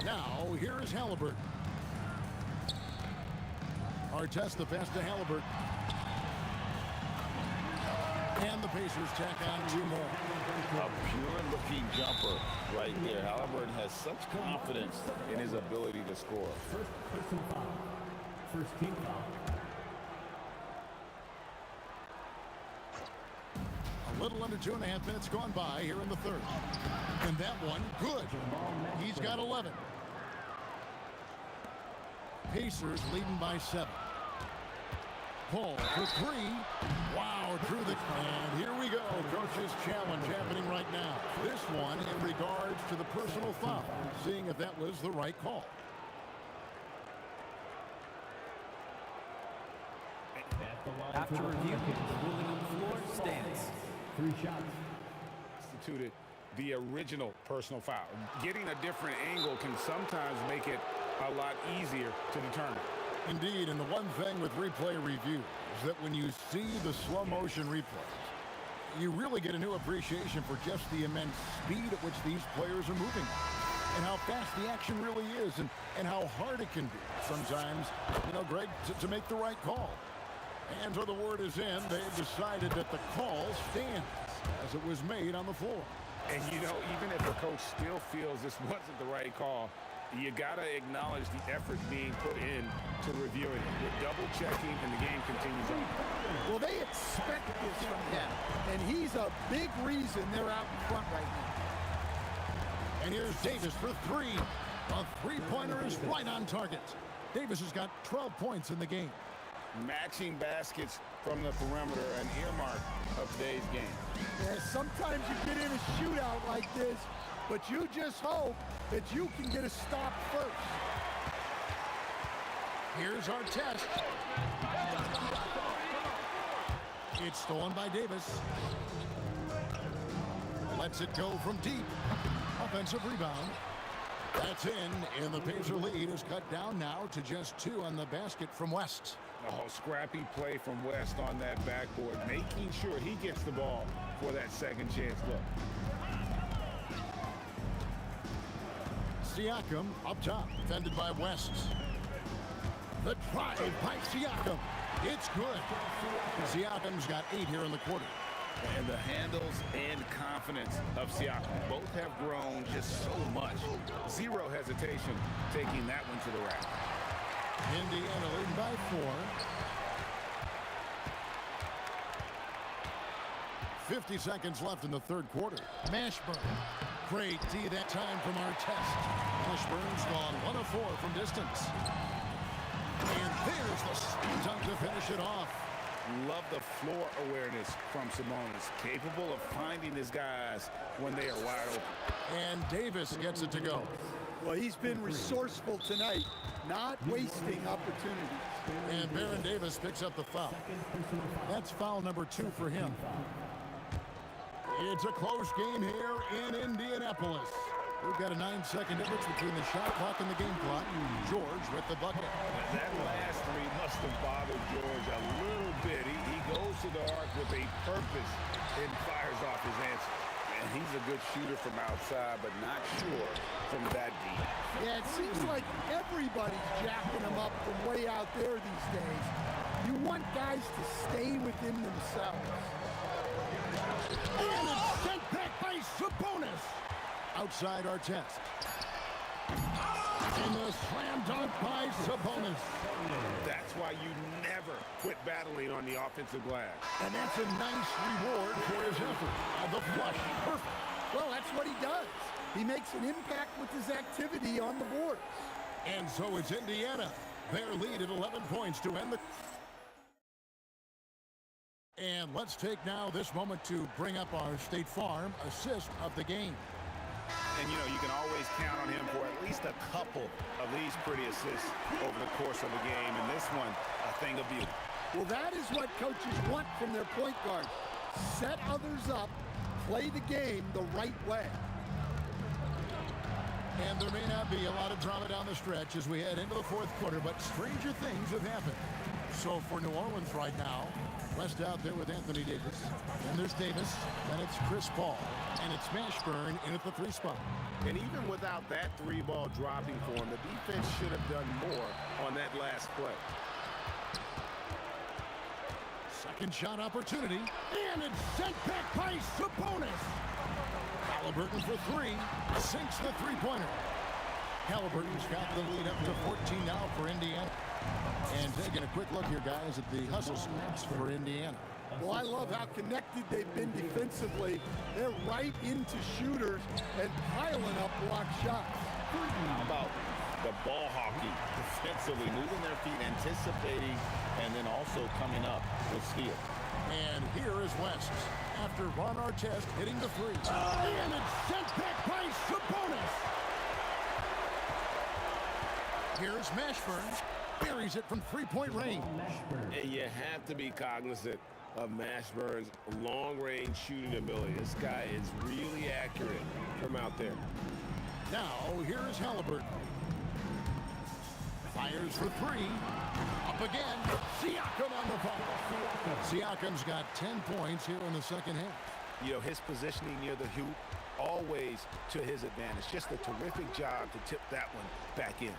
Now, here is Halliburton. Artest the pass to Halliburton. And the Pacers tack on 2 more. A pure-looking jumper right there. Halliburton has such confidence in his ability to score. First person foul. First team foul. A little under 2.5 minutes gone by here in the third. And that one, good. He's got 11. Pacers leading by 7. Paul for 3. Wow, through the... And here we go. Coach's challenge happening right now. This one in regards to the personal foul. Seeing if that was the right call. After review, the ruling on the floor stands. 3 shots. Instituted the original personal foul. Getting a different angle can sometimes make it a lot easier to determine. Indeed, and the one thing with replay review is that when you see the slow motion replays, you really get a new appreciation for just the immense speed at which these players are moving and how fast the action really is and how hard it can be sometimes, Greg, to make the right call. And so the word is in. They've decided that the call stands as it was made on the floor. And, you know, even if a coach still feels this wasn't the right call, you got to acknowledge the effort being put in to reviewing it. You're double-checking, and the game continues on. Well, they expect this from him, and he's a big reason they're out in front right now. And here's Davis for three. A three-pointer is right on target. Davis has got 12 points in the game. Matching baskets from the perimeter, an earmark of today's game. Yeah, sometimes you get in a shootout like this, but you just hope that you can get a stop first. Here's our test. It's stolen by Davis. Lets it go from deep. Offensive rebound. That's in, and the Pacer lead is cut down now to just 2 on the basket from West. Oh, scrappy play from West on that backboard, making sure he gets the ball for that second chance look. Siakam up top, defended by West. The drive by Siakam. It's good. Siakam's got 8 here in the quarter. And the handles and confidence of Siakam both have grown just so much. Zero hesitation taking that one to the rack. Indiana leading by 4. 50 seconds left in the third quarter. Mashburn. Great D that time from our test. Mashburn's gone 1 of 4 from distance. And there's the speed dunk to finish it off. Love the floor awareness from Sabonis, capable of finding his guys when they are wide open. And Davis gets it to go. Well, he's been resourceful tonight, not wasting opportunities. And Baron Davis picks up the foul. That's foul number 2 for him. It's a close game here in Indianapolis. We've got a 9-second difference between the shot clock and the game clock. George with the bucket. That last three must have bothered George a little bit. He goes to the arc with a purpose and fires off his answer. And he's a good shooter from outside, but not sure from that deep. Yeah, it seems like everybody's jacking him up from way out there these days. You want guys to stay within themselves. And it's sent back by Sabonis. Outside our test. And the slam dunk by Sabonis. That's why you never quit battling on the offensive glass. And that's a nice reward for his effort. The flush. Perfect. Well, that's what he does. He makes an impact with his activity on the board. And so it's Indiana. Their lead at 11 points to end the... And let's take now this moment to bring up our State Farm assist of the game. And, you know, you can always count on him for at least a couple of these pretty assists over the course of a game. And this one, a thing of beauty. Well, that is what coaches want from their point guard. Set others up, play the game the right way. And there may not be a lot of drama down the stretch as we head into the fourth quarter, but stranger things have happened. So for New Orleans right now, West out there with Anthony Davis. And there's Davis, and it's Chris Paul. And it's Mashburn in at the 3 spot. And even without that 3-ball dropping for him, the defense should have done more on that last play. Second shot opportunity. And it's sent back by Sabonis. Halliburton for 3. Sinks the 3-pointer. Halliburton's got the lead up to 14 now for Indiana. And taking a quick look here, guys, at the hustle stats for Indiana. Well, I love how connected they've been defensively. They're right into shooters and piling up block shots. How about the ball hockey defensively, moving their feet, anticipating, and then also coming up with steal. And here is West after Ron Artest hitting the 3. And it's sent back by Sabonis. Here's Mashburn. Buries it from 3-point range. And you have to be cognizant of Mashburn's long-range shooting ability. This guy is really accurate from out there. Now, here is Halliburton. Fires for 3. Up again. Siakam on the foul. Siakam's got 10 points here in the second half. You know, his positioning near the hoop, always to his advantage. Just a terrific job to tip that one back in.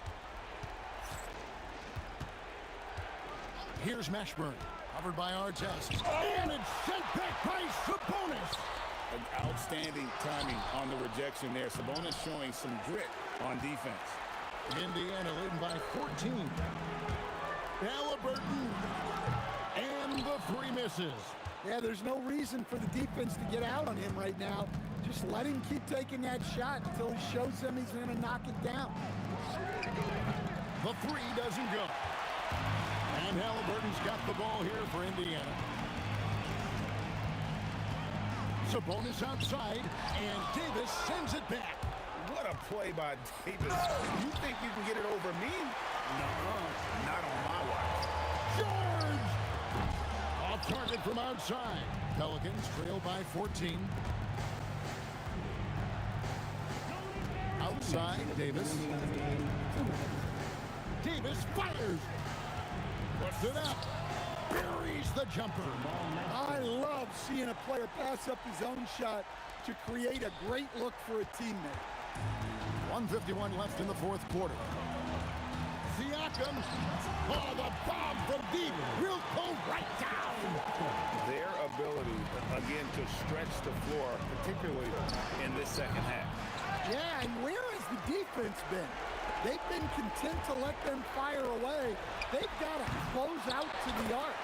Here's Mashburn, covered by Artest. And it's sent back by Sabonis. Outstanding timing on the rejection there. Sabonis showing some grit on defense. Indiana leading by 14. Halliburton, and the three misses. Yeah, there's no reason for the defense to get out on him right now. Just let him keep taking that shot until he shows them he's going to knock it down. The three doesn't go. And Halliburton's got the ball here for Indiana. Sabonis outside, and Davis sends it back. What a play by Davis. You think you can get it over me? No, not on my watch. George! Off target from outside. Pelicans trail by 14. Outside, Davis. Davis fires. Puts it up. Buries the jumper. I love seeing a player pass up his own shot to create a great look for a teammate. 1:51 left in the fourth quarter. Siakam. Oh, the bomb from deep will go right down. Their ability, again, to stretch the floor, particularly in this second half. Yeah, and where has the defense been? They've been content to let them fire away. They've got to close out to the arc.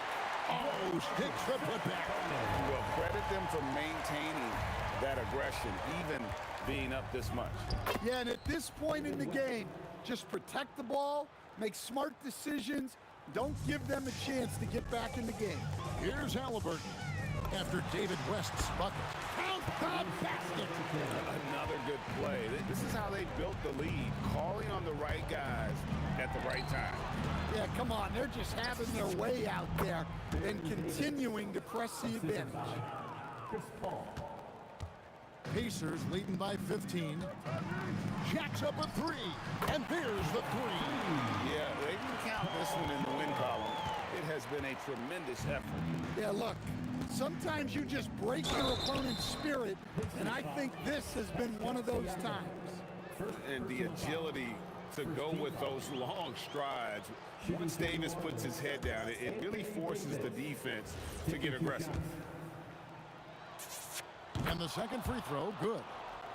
Oh, sticks the putback. Well, credit them for maintaining that aggression, even being up this much. Yeah, and at this point in the game, just protect the ball, make smart decisions, don't give them a chance to get back in the game. Here's Halliburton after David West's bucket. Count the basket. Another good play. This is how they built the lead, calling on the right guys at the right time. Yeah, come on. They're just having their way out there and continuing to press the advantage. Pacers leading by 15. Jacks up a three, and there's the three. Yeah, they can count this one in the win column. It has been a tremendous effort. Yeah, look, sometimes you just break your opponent's spirit, and I think this has been one of those times. And the agility to go with those long strides. Once Davis puts his head down, it really forces the defense to get aggressive. And the second free throw, good.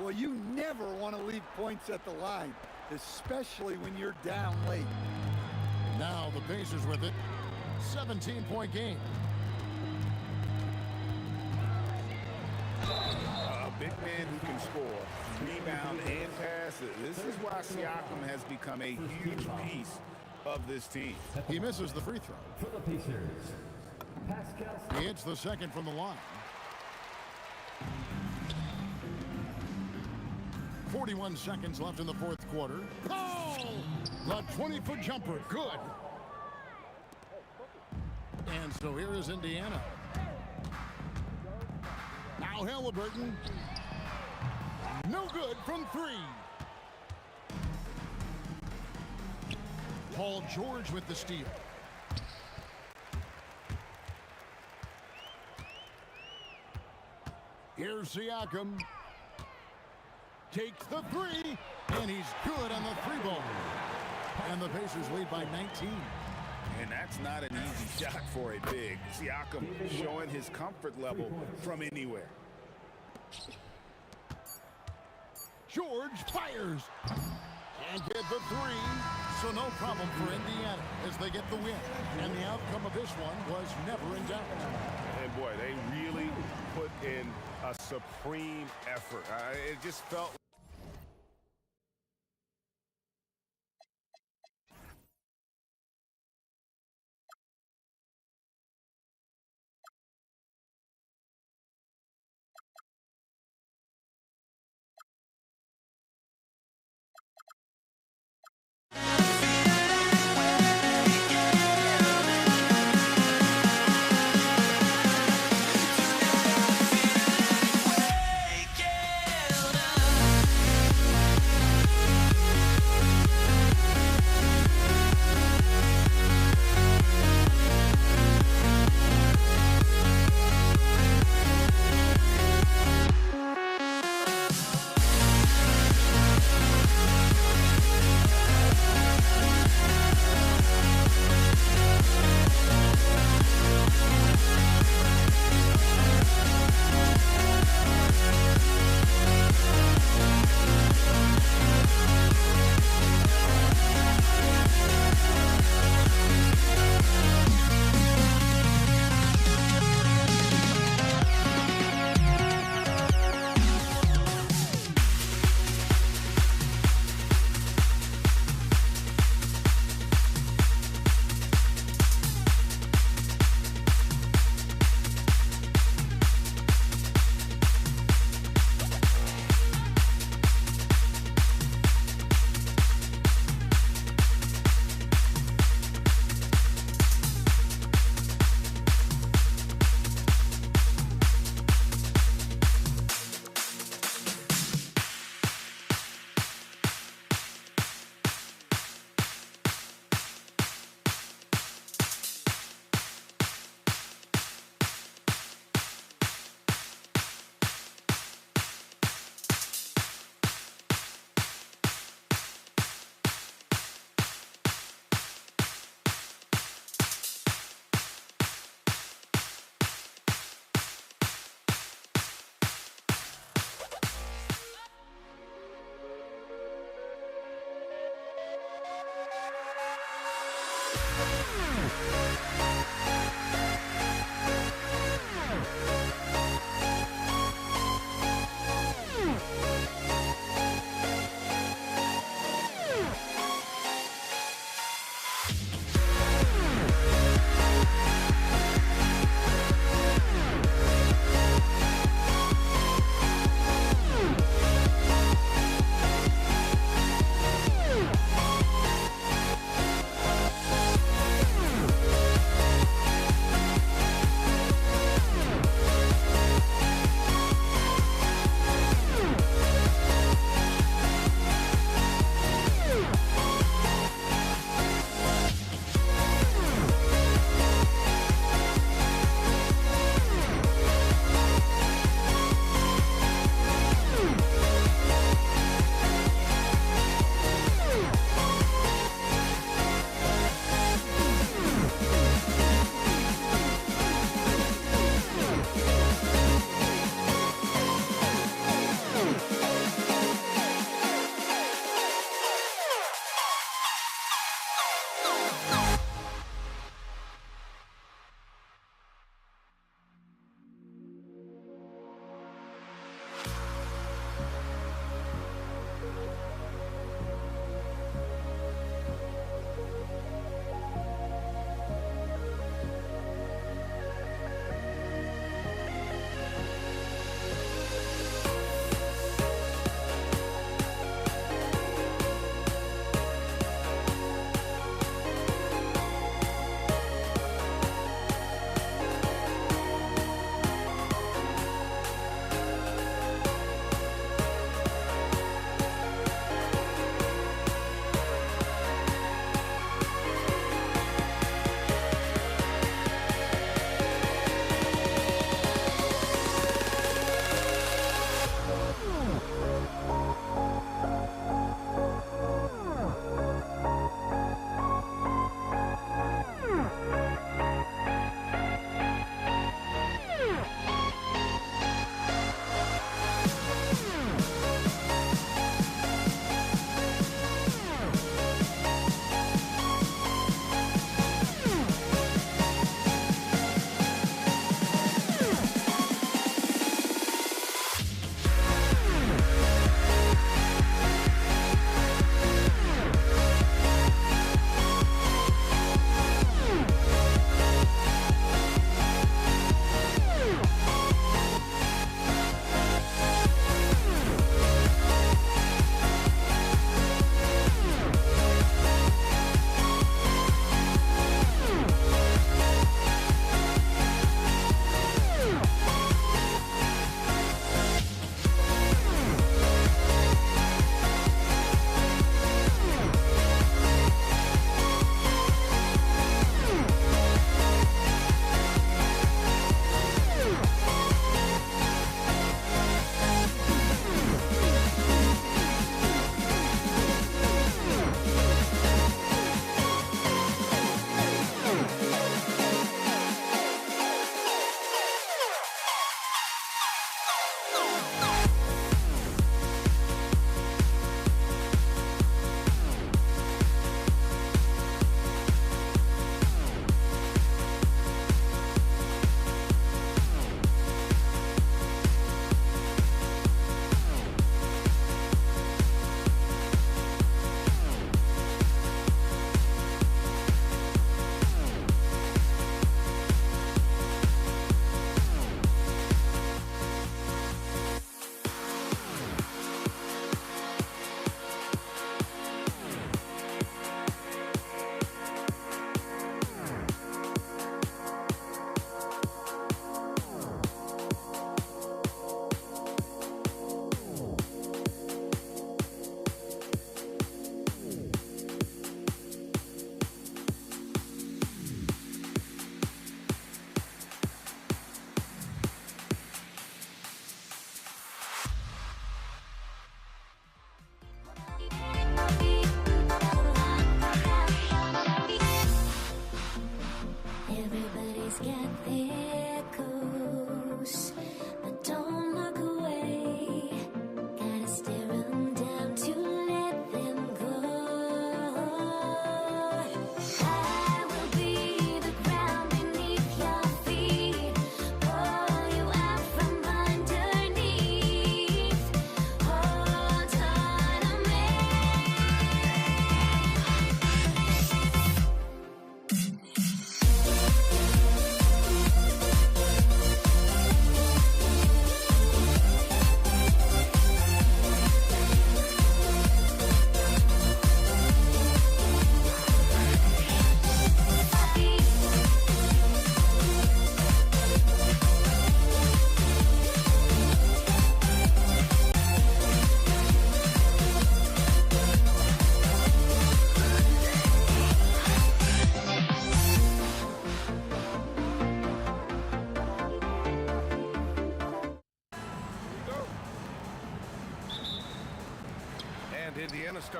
Well, you never want to leave points at the line, especially when you're down late. Now the Pacers with it. 17-point game. A big man who can score, rebound, and pass. This is why Siakam has become a huge piece of this team. He misses the free throw. For the Pacers, Pascal. He hits the second from the line. 41 seconds left in the fourth quarter. Oh! The 20-foot jumper, good. And so here is Indiana. Now Halliburton. No good from three. Paul George with the steal. Here's Siakam. Takes the three, and he's good on the three ball. And the Pacers lead by 19. And that's not an easy shot for a big. Siakam showing his comfort level from anywhere. George fires. Can't get the three, so no problem for Indiana as they get the win. And the outcome of this one was never in doubt. And boy, they really put in a supreme effort. It just felt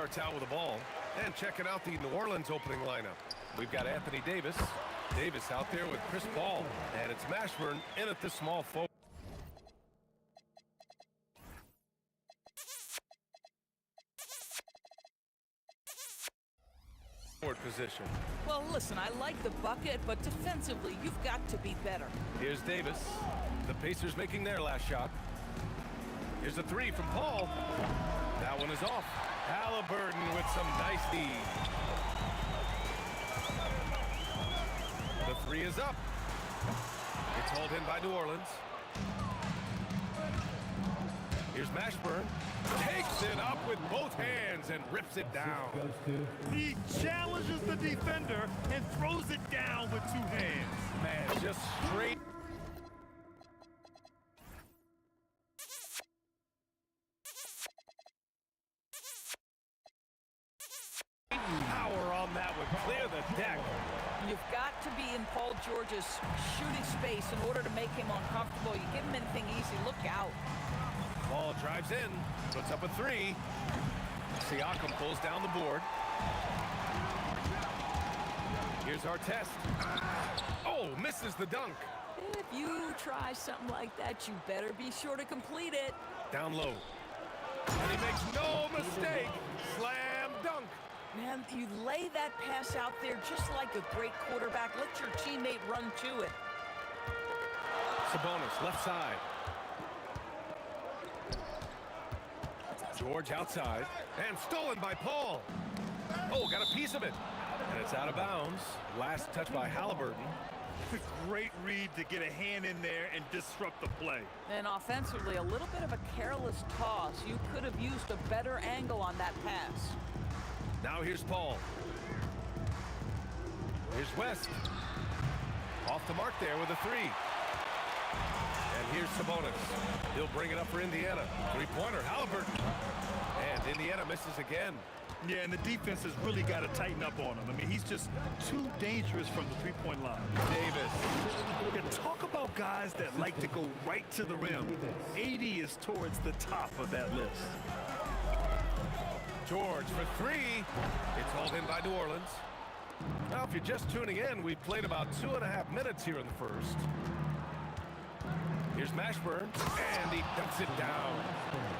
starts out with the ball. And checking out the New Orleans opening lineup. We've got Anthony Davis. Davis out there with Chris Paul. And it's Mashburn in at the small forward position. Well, listen, I like the bucket, but defensively, you've got to be better. Here's Davis. The Pacers making their last shot. Here's a three from Paul. That one is off. Halliburton with some nice D. The three is up. It's hauled in by New Orleans. Here's Mashburn. Takes it up with both hands and rips it down. He challenges the defender and throws it down with two hands. Man, just straight. Power on that would clear the deck. You've got to be in Paul George's shooting space in order to make him uncomfortable. You give him anything easy, look out. Ball drives in, puts up a three. Siakam pulls down the board. Here's our test. Oh, misses the dunk. If you try something like that, you better be sure to complete it. Down low. And he makes no mistake. Slam dunk. Man, you lay that pass out there just like a great quarterback. Let your teammate run to it. Sabonis, left side. George outside. And stolen by Paul. Oh, got a piece of it. And it's out of bounds. Last touch by Halliburton. Great read to get a hand in there and disrupt the play. And offensively, a little bit of a careless toss. You could have used a better angle on that pass. Now here's Paul. Here's West. Off the mark there with a three. And here's Sabonis. He'll bring it up for Indiana. Three-pointer, Halliburton. And Indiana misses again. Yeah, and the defense has really got to tighten up on him. I mean, he's just too dangerous from the three-point line. Davis. Yeah, talk about guys that like to go right to the rim. 80 is towards the top of that list. George for three. It's hauled in by New Orleans. Now, if you're just tuning in, we've played about 2.5 minutes here in the first. Here's Mashburn, and he dunks it down.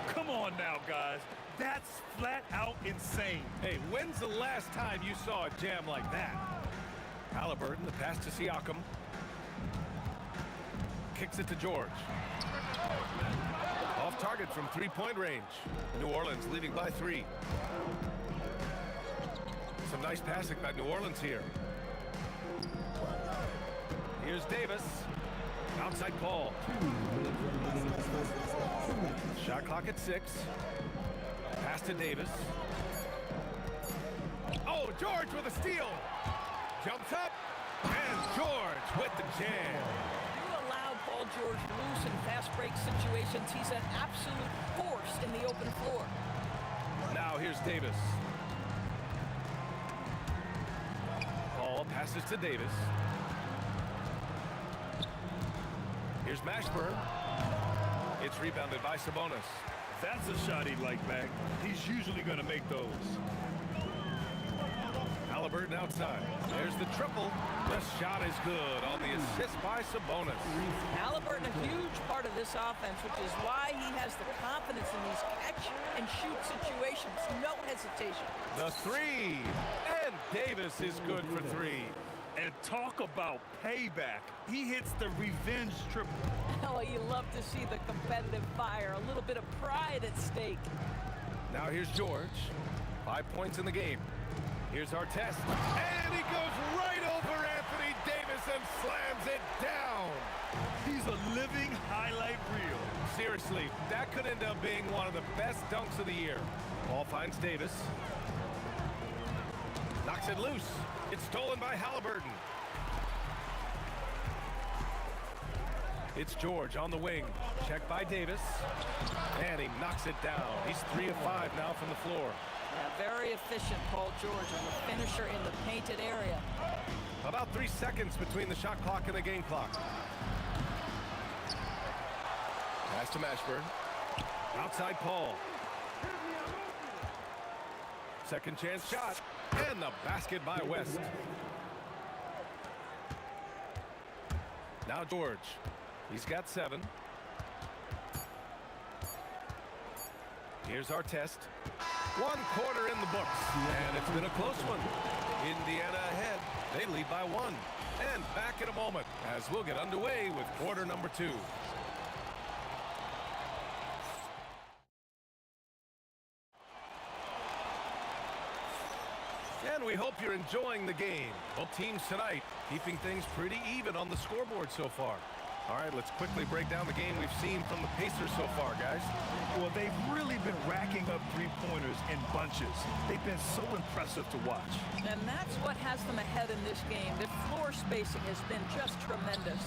Come on now, guys. That's flat out insane. Hey, when's the last time you saw a jam like that? Halliburton, the pass to Siakam. Kicks it to George. Off target from three-point range. New Orleans leading by 3. Some nice passing by New Orleans here. Here's Davis. Outside Paul. Shot clock at 6. Pass to Davis. Oh, George with a steal. Jumps up. And George with the jam. You allow Paul George loose in fast break situations. He's an absolute force in the open floor. Now here's Davis. Paul passes to Davis. Here's Mashburn. It's rebounded by Sabonis. That's a shot he'd like back. He's usually going to make those. Halliburton outside. There's the triple. The shot is good on the assist by Sabonis. Halliburton, a huge part of this offense, which is why he has the confidence in these catch and shoot situations. No hesitation. The three. And Davis is good for 3. And talk about payback. He hits the revenge triple. Oh, you love to see the competitive fire. A little bit of pride at stake. Now here's George. 5 points in the game. Here's our test. And he goes right over Anthony Davis and slams it down. He's a living highlight reel. Seriously, that could end up being one of the best dunks of the year. Ball finds Davis. Knocks it loose. It's stolen by Halliburton. It's George on the wing. Checked by Davis. And he knocks it down. He's 3 of 5 now from the floor. Yeah, very efficient, Paul George, and the finisher in the painted area. About 3 seconds between the shot clock and the game clock. Pass to Mashburn. Outside Paul. Second chance shot. And the basket by West. Now George. He's got 7. Here's our test. 1 quarter in the books. And it's been a close one. Indiana ahead. They lead by 1. And back in a moment as we'll get underway with quarter number 2. And we hope you're enjoying the game. Both teams tonight keeping things pretty even on the scoreboard so far. All right, let's quickly break down the game we've seen from the Pacers so far, guys. Well, they've really been racking up three-pointers in bunches. They've been so impressive to watch. And that's what has them ahead in this game. The floor spacing has been just tremendous.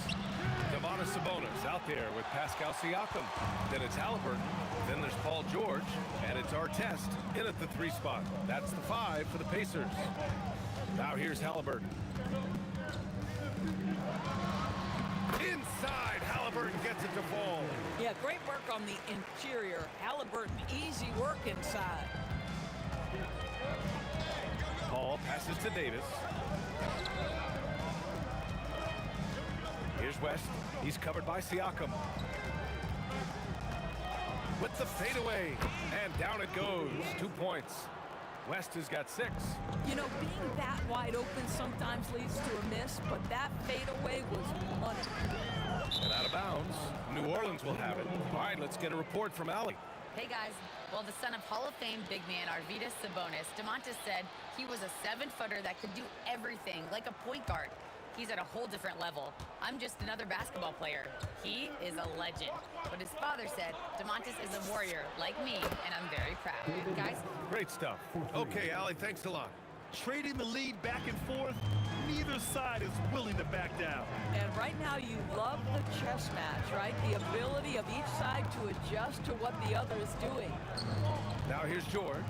Sabonis out there with Pascal Siakam. Then it's Halliburton. Then there's Paul George. And it's Artest in at the 3 spot. That's the 5 for the Pacers. Now here's Halliburton. Inside, Halliburton gets it to fall. Yeah, great work on the interior. Halliburton, easy work inside. Paul passes to Davis. Here's West. He's covered by Siakam. With the fadeaway. And down it goes. 2 points. West has got 6. You know, being that wide open sometimes leads to a miss, but that fadeaway was money. And out of bounds. New Orleans will have it. All right, let's get a report from Allie. Hey guys, well, the son of Hall of Fame big man Arvydas Sabonis, DeMontis said he was a 7-footer that could do everything, like a point guard. He's at a whole different level. I'm just another basketball player. He is a legend. But his father said DeMontis is a warrior like me, and I'm very proud. Guys? Great stuff. Okay, Allie, thanks a lot. Trading the lead back and forth, neither side is willing to back down. And right now you love the chess match, right? The ability of each side to adjust to what the other is doing. Now here's George.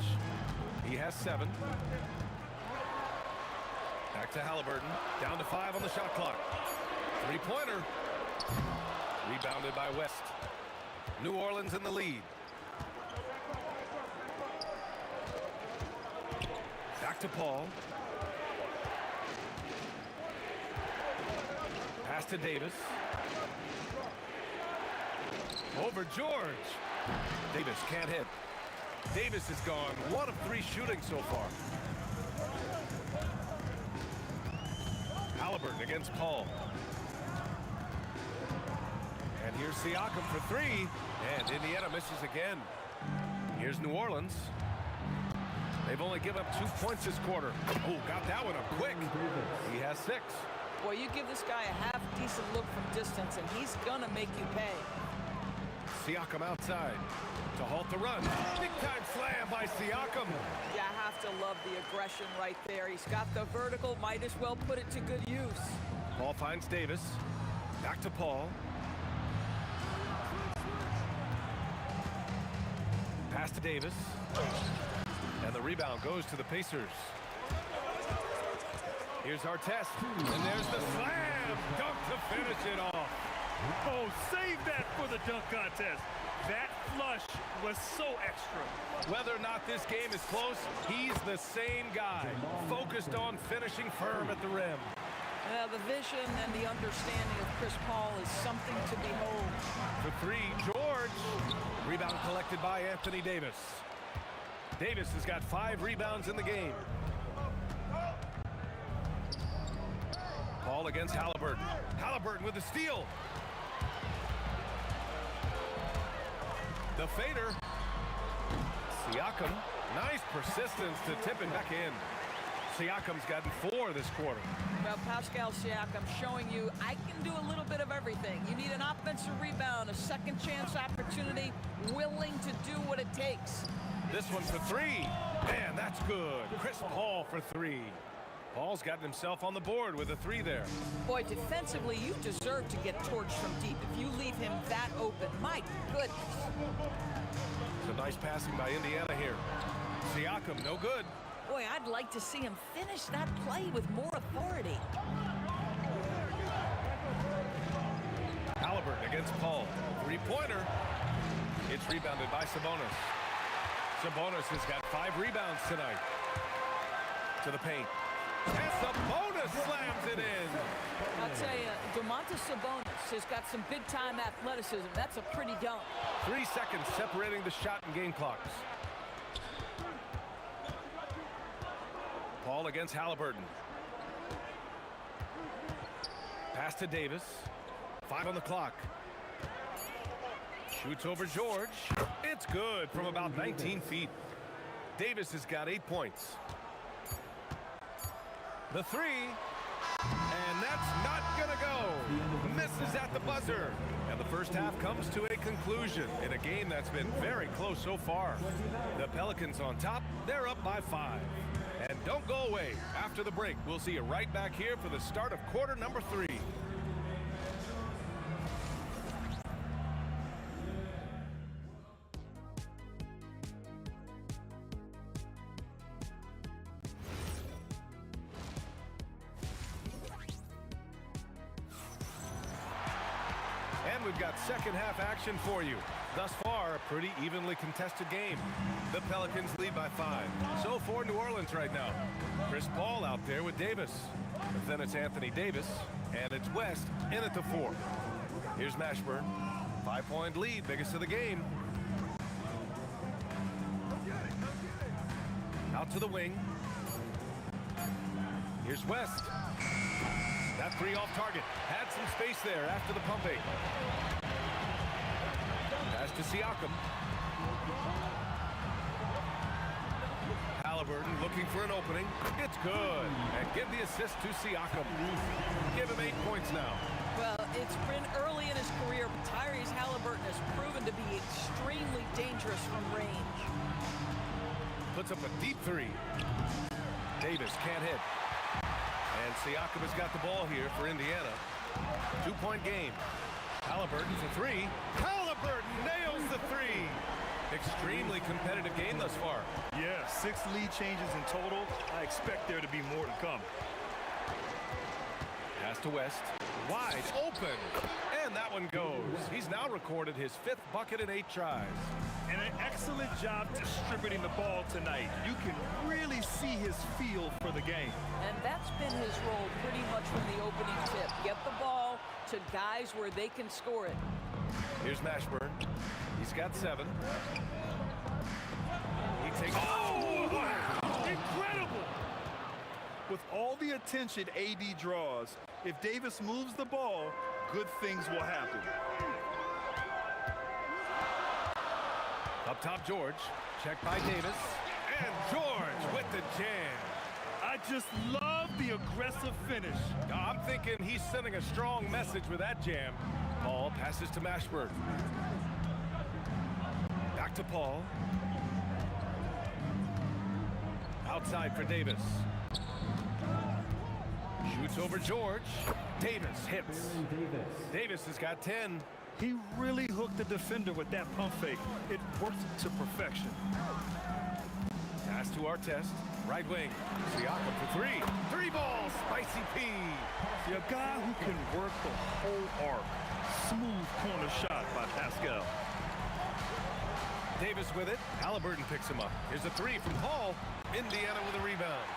He has 7. Back to Halliburton. Down to 5 on the shot clock. 3-pointer. Rebounded by West. New Orleans in the lead. Back to Paul. Pass to Davis. Over George. Davis can't hit. Davis is gone 1 of 3 shooting so far. Halliburton against Paul. And here's Siakam for 3. And Indiana misses again. Here's New Orleans. They've only given up 2 points this quarter. Oh, got that one up quick. He has 6. Boy, you give this guy a half-decent look from distance, and he's gonna make you pay. Siakam outside to halt the run. Big-time slam by Siakam. You have to love the aggression right there. He's got the vertical, might as well put it to good use. Paul finds Davis. Back to Paul. Pass to Davis. And the rebound goes to the Pacers. Here's Artest. And there's the slam. Dunk to finish it off. Oh, save that for the dunk contest. That flush was so extra. Whether or not this game is close, he's the same guy. Focused on finishing firm at the rim. The vision and the understanding of Chris Paul is something to behold. For 3, George. Rebound collected by Anthony Davis. Davis has got 5 rebounds in the game. Paul against Halliburton. Halliburton with the steal. The fader. Siakam. Nice persistence to tip it back in. Siakam's gotten 4 this quarter. Well, Pascal Siakam showing you I can do a little bit of everything. You need an offensive rebound, a second chance opportunity, willing to do what it takes. This one for 3. Man, that's good. Chris Paul for 3. Paul's gotten himself on the board with a 3 there. Boy, defensively, you deserve to get torched from deep if you leave him that open. My goodness. Some nice passing by Indiana here. Siakam, no good. Boy, I'd like to see him finish that play with more authority. Halliburton against Paul. 3-pointer. It's rebounded by Sabonis. Sabonis has got 5 rebounds tonight. To the paint. And Sabonis slams it in. I'll tell you, Domantas Sabonis has got some big-time athleticism. That's a pretty dunk. 3 seconds separating the shot and game clocks. Paul against Halliburton. Pass to Davis. 5 on the clock. Shoots over George. It's good from about 19 feet. Davis has got 8 points. The three. And that's not gonna go. Misses at the buzzer. And the first half comes to a conclusion in a game that's been very close so far. The Pelicans on top. They're up by 5. And don't go away. After the break, we'll see you right back here for the start of quarter number 3. We've got second half action for you. Thus far, a pretty evenly contested game. The Pelicans lead by 5. So for New Orleans right now. Chris Paul out there with Davis. But then it's Anthony Davis, and it's West in at the 4. Here's Mashburn. 5-point lead, biggest of the game. Out to the wing. Here's West. That three off target. Had some space there after the pump fake. Pass to Siakam. Halliburton looking for an opening. It's good. And give the assist to Siakam. Give him 8 points now. Well, it's been early in his career, but Tyrese Halliburton has proven to be extremely dangerous from range. Puts up a deep three. Davis can't hit. And Siakam has got the ball here for Indiana. 2-point game. Halliburton for 3. Halliburton nails the 3. Extremely competitive game thus far. Yeah, 6 lead changes in total. I expect there to be more to come. Pass to West. Wide open. And that one goes. He's now recorded his 5th bucket in 8 tries. And an excellent job distributing the ball tonight. You can really see his feel for the game. And that's been his role pretty much from the opening tip. Get the ball to guys where they can score it. Here's Mashburn. He's got 7. He takes... Oh, wow! Incredible! With all the attention AD draws, if Davis moves the ball, good things will happen. Up top, George. Checked by Davis. And George with the jam. I just love the aggressive finish. I'm thinking he's sending a strong message with that jam. Paul passes to Mashburn. Back to Paul. Outside for Davis. Shoots over George. Davis hits. Davis has got 10. He really hooked the defender with that pump fake. It worked to perfection. Pass to Artest. Right wing. Siakam for 3. 3 balls. Spicy P. A guy who can work the whole arc. Smooth corner shot by Pascal. Davis with it. Halliburton picks him up. Here's a 3 from Paul. Indiana with a rebound.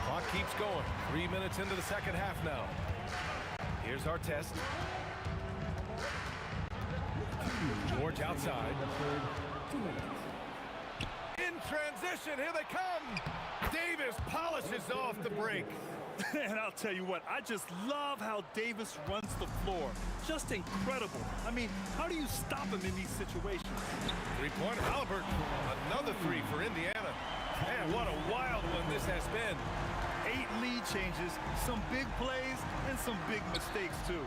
Clock keeps going. 3 minutes into the second half now. Here's Artest. George outside. In transition, here they come. Davis polishes off the break. And I'll tell you what, I just love how Davis runs the floor. Just incredible. I mean, how do you stop him in these situations? 3-pointer, Halliburton. Another 3 for Indiana. Man, what a wild one this has been. 8 lead changes, some big plays, and some big mistakes, too.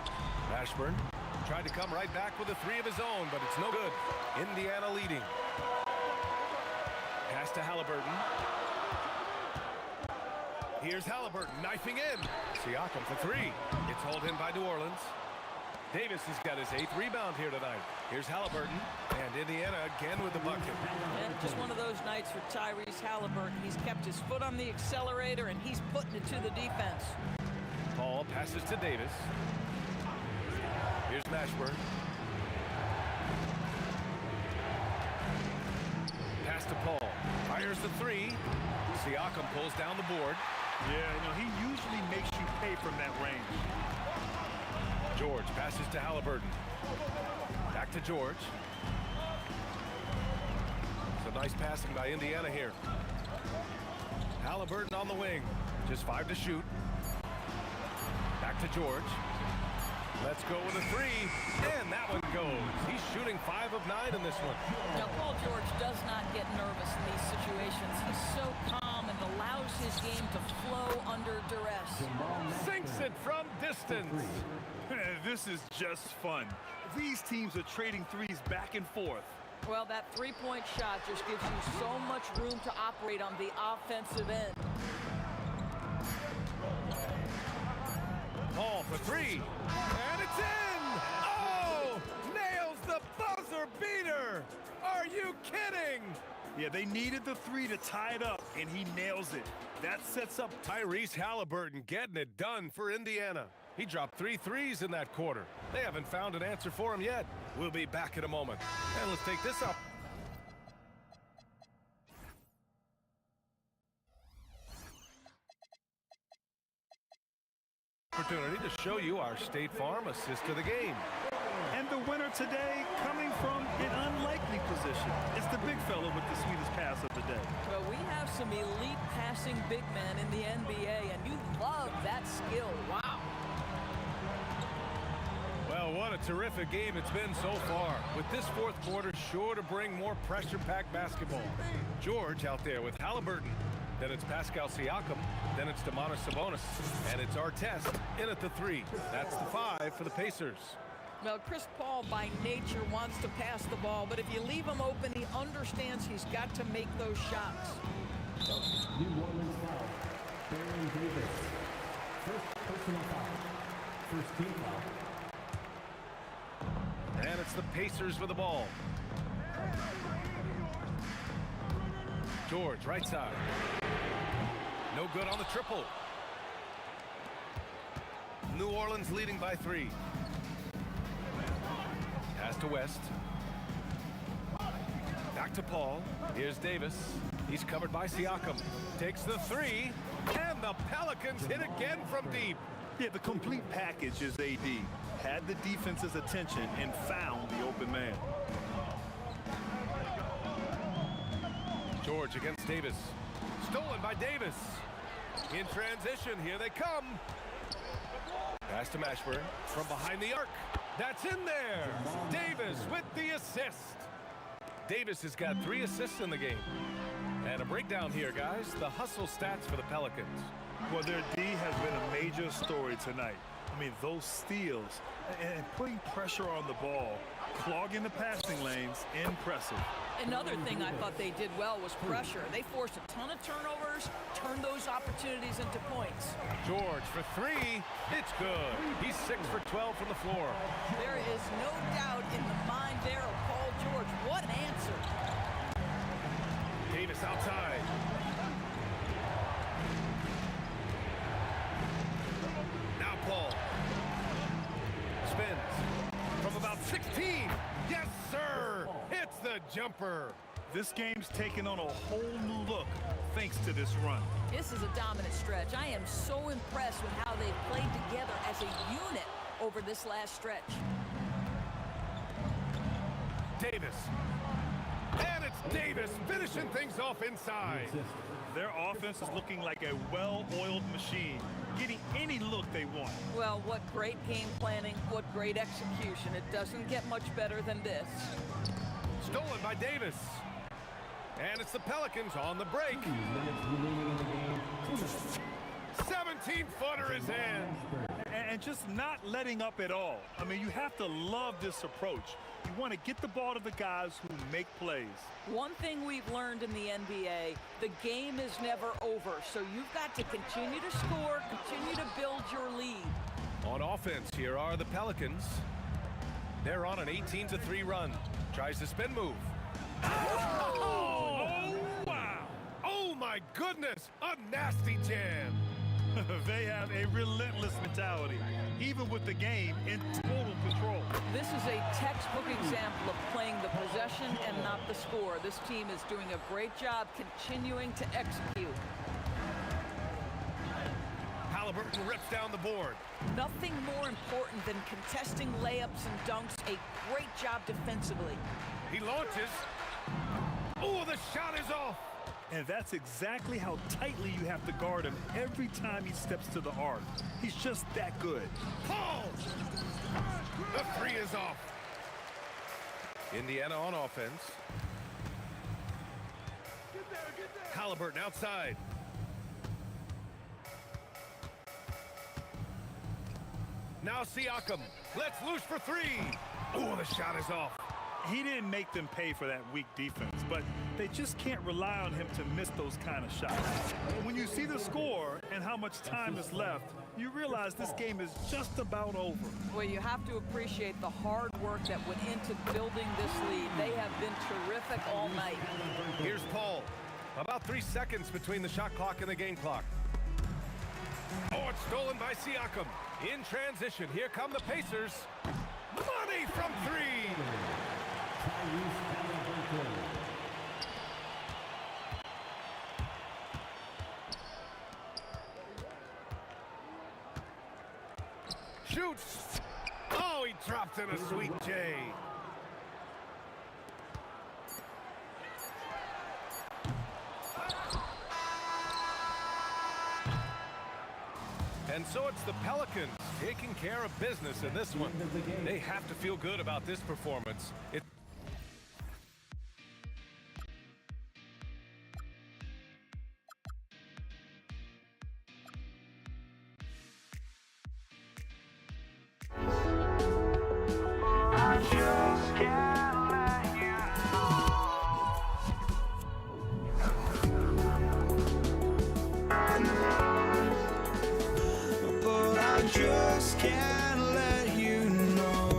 Mashburn tried to come right back with a 3 of his own, but it's no good. Indiana leading. Pass to Halliburton. Here's Halliburton knifing in. Siakam for 3. It's hauled in by New Orleans. Davis has got his 8th rebound here tonight. Here's Halliburton, and Indiana again with the bucket. And just one of those nights for Tyrese Halliburton. He's kept his foot on the accelerator, and he's putting it to the defense. Paul passes to Davis. Here's Mashburn. Pass Pass to Paul. Fires the three. Siakam pulls down the board. Yeah, you know, he usually makes you pay from that range. George passes to Halliburton. Back to George. Some nice passing by Indiana here. Halliburton on the wing. Just 5 to shoot. Back to George. Let's go with a three. And that one goes. He's shooting 5 of 9 in this one. Now, Paul George does not get nervous in these situations. He's so calm and allows his game to flow under duress. Sinks it from distance. This is just fun. These teams are trading threes back and forth. Well, that three-point shot just gives you so much room to operate on the offensive end. Paul for three. And it's in! Oh! Nails the buzzer beater! Are you kidding? Yeah, they needed the three to tie it up, and he nails it. That sets up Tyrese Halliburton getting it done for Indiana. He dropped 3 threes in that quarter. They haven't found an answer for him yet. We'll be back in a moment. And let's take this up. Opportunity to show you our State Farm assist to the game. And the winner today coming from an unlikely position. It's the big fella with the sweetest pass of the day. Well, we have some elite passing big men in the NBA, and you love that skill. Wow. Well, what a terrific game it's been so far. With this fourth quarter sure to bring more pressure-packed basketball. George out there with Halliburton. Then it's Pascal Siakam. Then it's Domantas Sabonis. And it's Artest in at the 3. That's the 5 for the Pacers. Now, Chris Paul, by nature, wants to pass the ball, but if you leave him open, he understands he's got to make those shots. New Orleans foul. Baron Davis. First personal foul. First team foul. And it's the Pacers with the ball. George, right side. No good on the triple. New Orleans leading by 3. Pass to West. Back to Paul. Here's Davis. He's covered by Siakam. Takes the 3. And the Pelicans hit again from deep. Yeah, the complete package is AD. Had the defense's attention and found the open man. George against Davis. Stolen by Davis. In transition, here they come. Pass to Mashburn from behind the arc. That's in there. Davis with the assist. Davis has got 3 assists in the game. And a breakdown here, guys. The hustle stats for the Pelicans. Well, their D has been a major story tonight. I mean, those steals and putting pressure on the ball, clogging the passing lanes, impressive. Another thing I thought they did well was pressure. They forced a ton of turnovers, turned those opportunities into points. George for 3. It's good. He's 6 for 12 from the floor. There is no doubt in the mind there of Paul George. What an answer. Davis outside. Now Paul. Spins from about 16. Yes, sir. It's the jumper. This game's taken on a whole new look thanks to this run. This is a dominant stretch. I am so impressed with how they've played together as a unit over this last stretch. Davis. And it's Davis finishing things off inside. Their offense is looking like a well-oiled machine, getting any look they want. Well, what great game planning, what great execution. It doesn't get much better than this. Stolen by Davis. And it's the Pelicans on the break. 17-footer is in. And just not letting up at all. I mean, you have to love this approach. You want to get the ball to the guys who make plays. One thing we've learned in the NBA, the game is never over. So you've got to continue to score, continue to build your lead. On offense, here are the Pelicans. They're on an 18-3 run. Tries the spin move. Oh, wow. Oh, my goodness. A nasty jam. They have a relentless mentality. even with the game in total control. This is a textbook example of playing the possession and not the score. This team is doing a great job continuing to execute. Halliburton rips down the board. Nothing more important than contesting layups and dunks. A great job defensively. He launches. Oh, the shot is off. And that's exactly how tightly you have to guard him every time he steps to the arc. He's just that good. Paul! The three is off. Indiana on offense. Halliburton outside. Now Siakam. Let's loose for three. Oh, the shot is off. He didn't make them pay for that weak defense, but they just can't rely on him to miss those kind of shots. When you see the score and how much time is left, you realize this game is just about over. Well, you have to appreciate the hard work that went into building this lead. They have been terrific all night. Here's Paul. About 3 seconds between the shot clock and the game clock. Oh, it's stolen by Siakam. In transition, here come the Pacers. Money from three. Shoots. Oh, he dropped in a sweet J. And so it's the Pelicans taking care of business in this one. They have to feel good about this performance. Just can't let you know.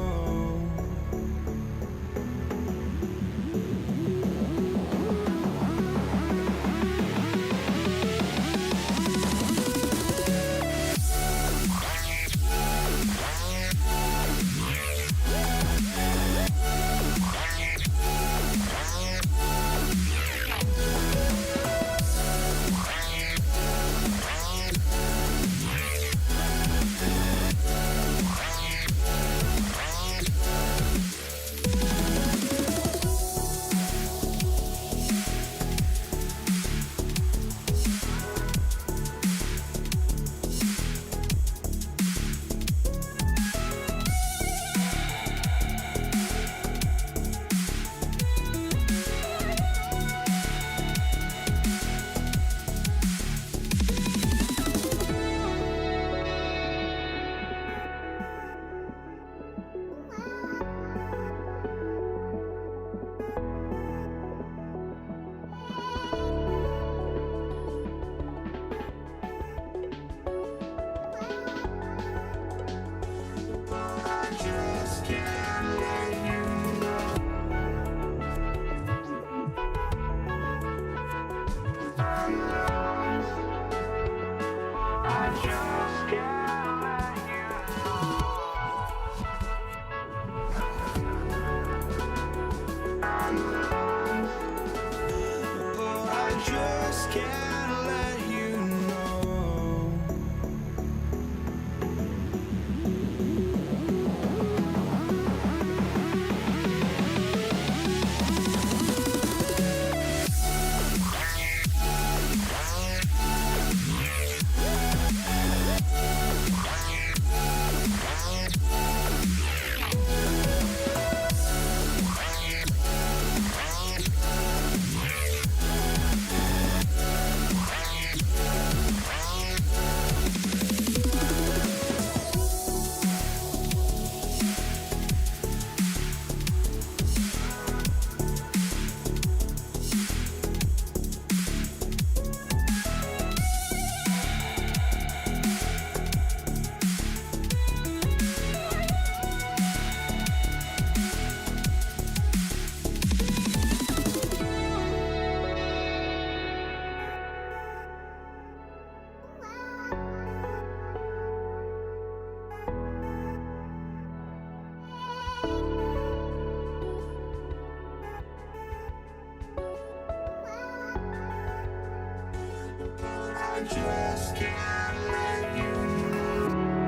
just can't let you go.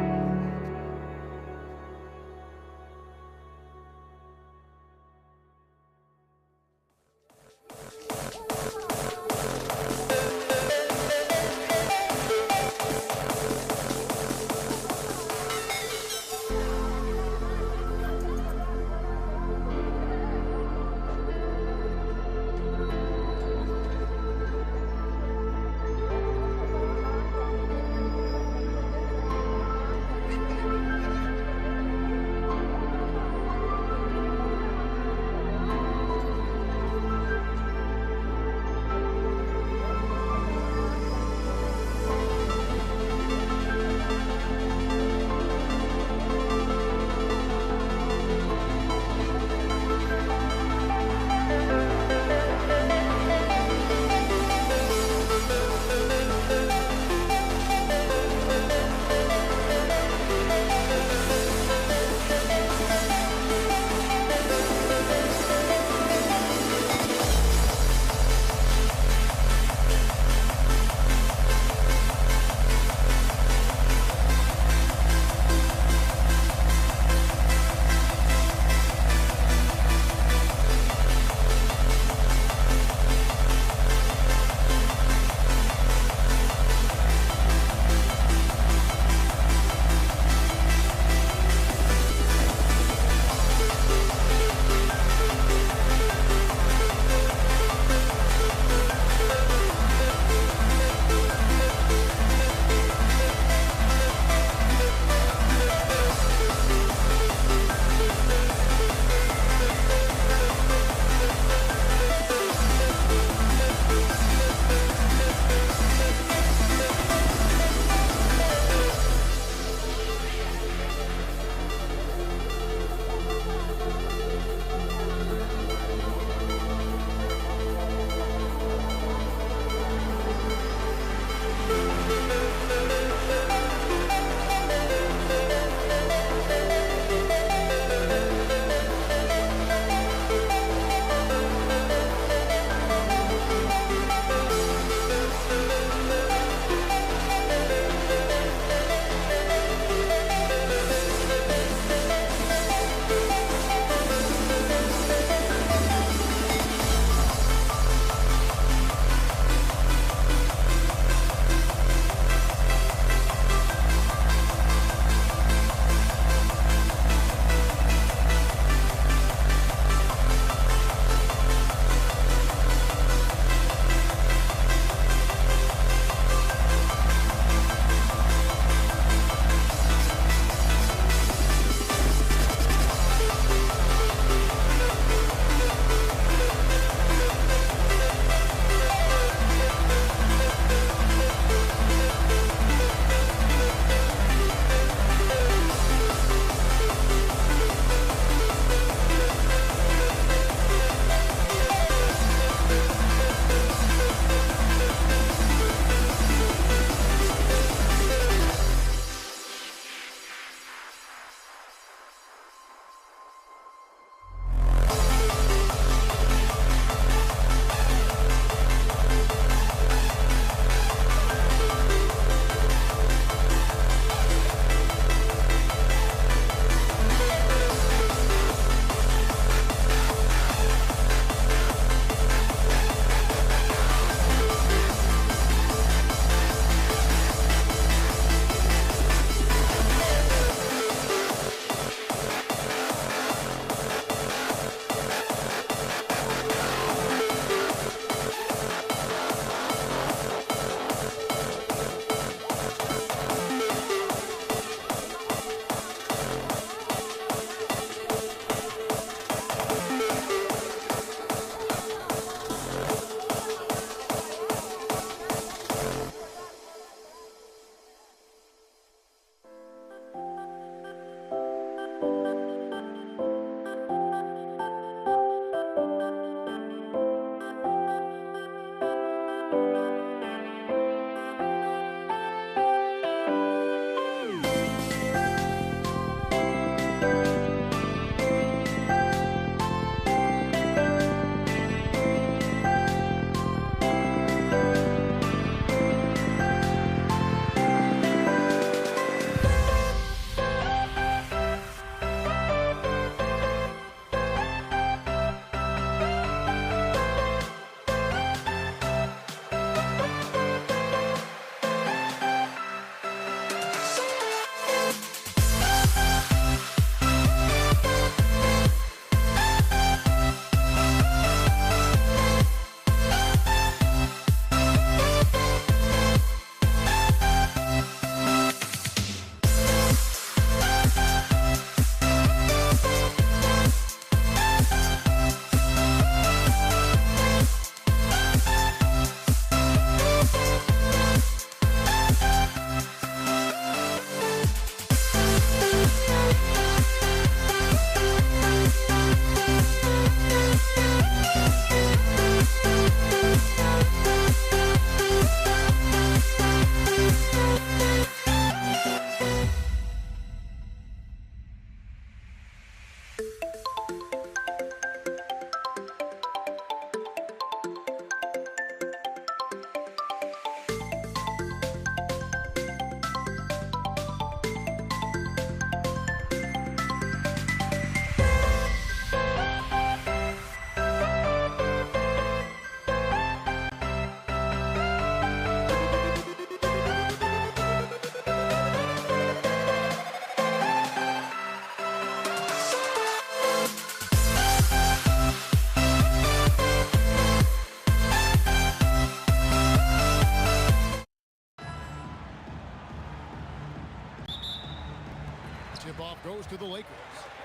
Tip-off goes to the Lakers.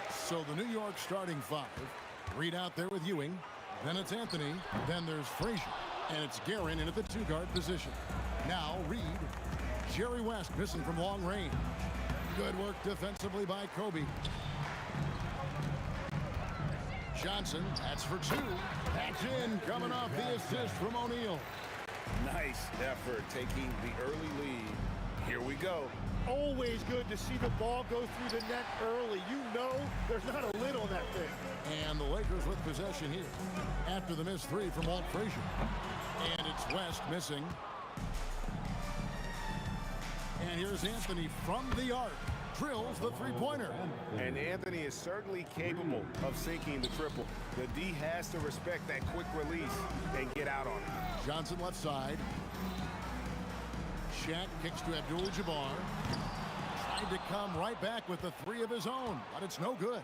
So the New York starting five. Reed out there with Ewing. Then it's Anthony. Then there's Frazier. And it's Guerin in at the two-guard position. Now Reed. Jerry West missing from long range. Good work defensively by Kobe. Johnson, that's for two. That's in, coming off the assist from O'Neal. Nice effort taking the early lead. Here we go. Always good to see the ball go through the net early. You know there's not a lid on that thing. And the Lakers with possession here after the missed three from Walt Frazier. And it's West missing. And here's Anthony from the arc. Drills the three-pointer. And Anthony is certainly capable of sinking the triple. The D has to respect that quick release and get out on it. Johnson left side. Shaq kicks to Abdul-Jabbar. Tried to come right back with the three of his own, but it's no good.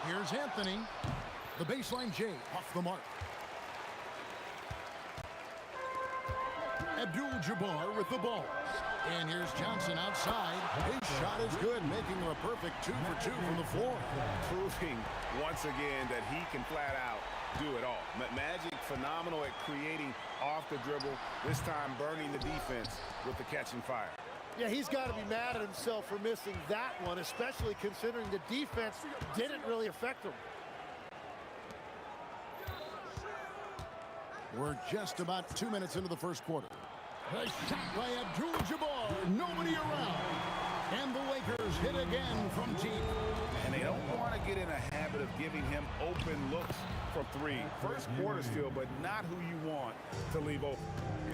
Here's Anthony. The baseline J off the mark. Abdul-Jabbar with the ball. And here's Johnson outside. His shot is good, making him a perfect 2 for 2 from the floor. Proving once again that he can flat out do it all. Magic phenomenal at creating off the dribble, this time burning the defense with the catch and fire. Yeah, he's got to be mad at himself for missing that one, especially considering the defense didn't really affect him. We're just about 2 minutes into the first quarter. A shot by Abdul-Jabbar. Nobody around. And the Lakers hit again from deep. And they don't want to get in a habit of giving him open looks for three. First quarter still, but not who you want to leave open.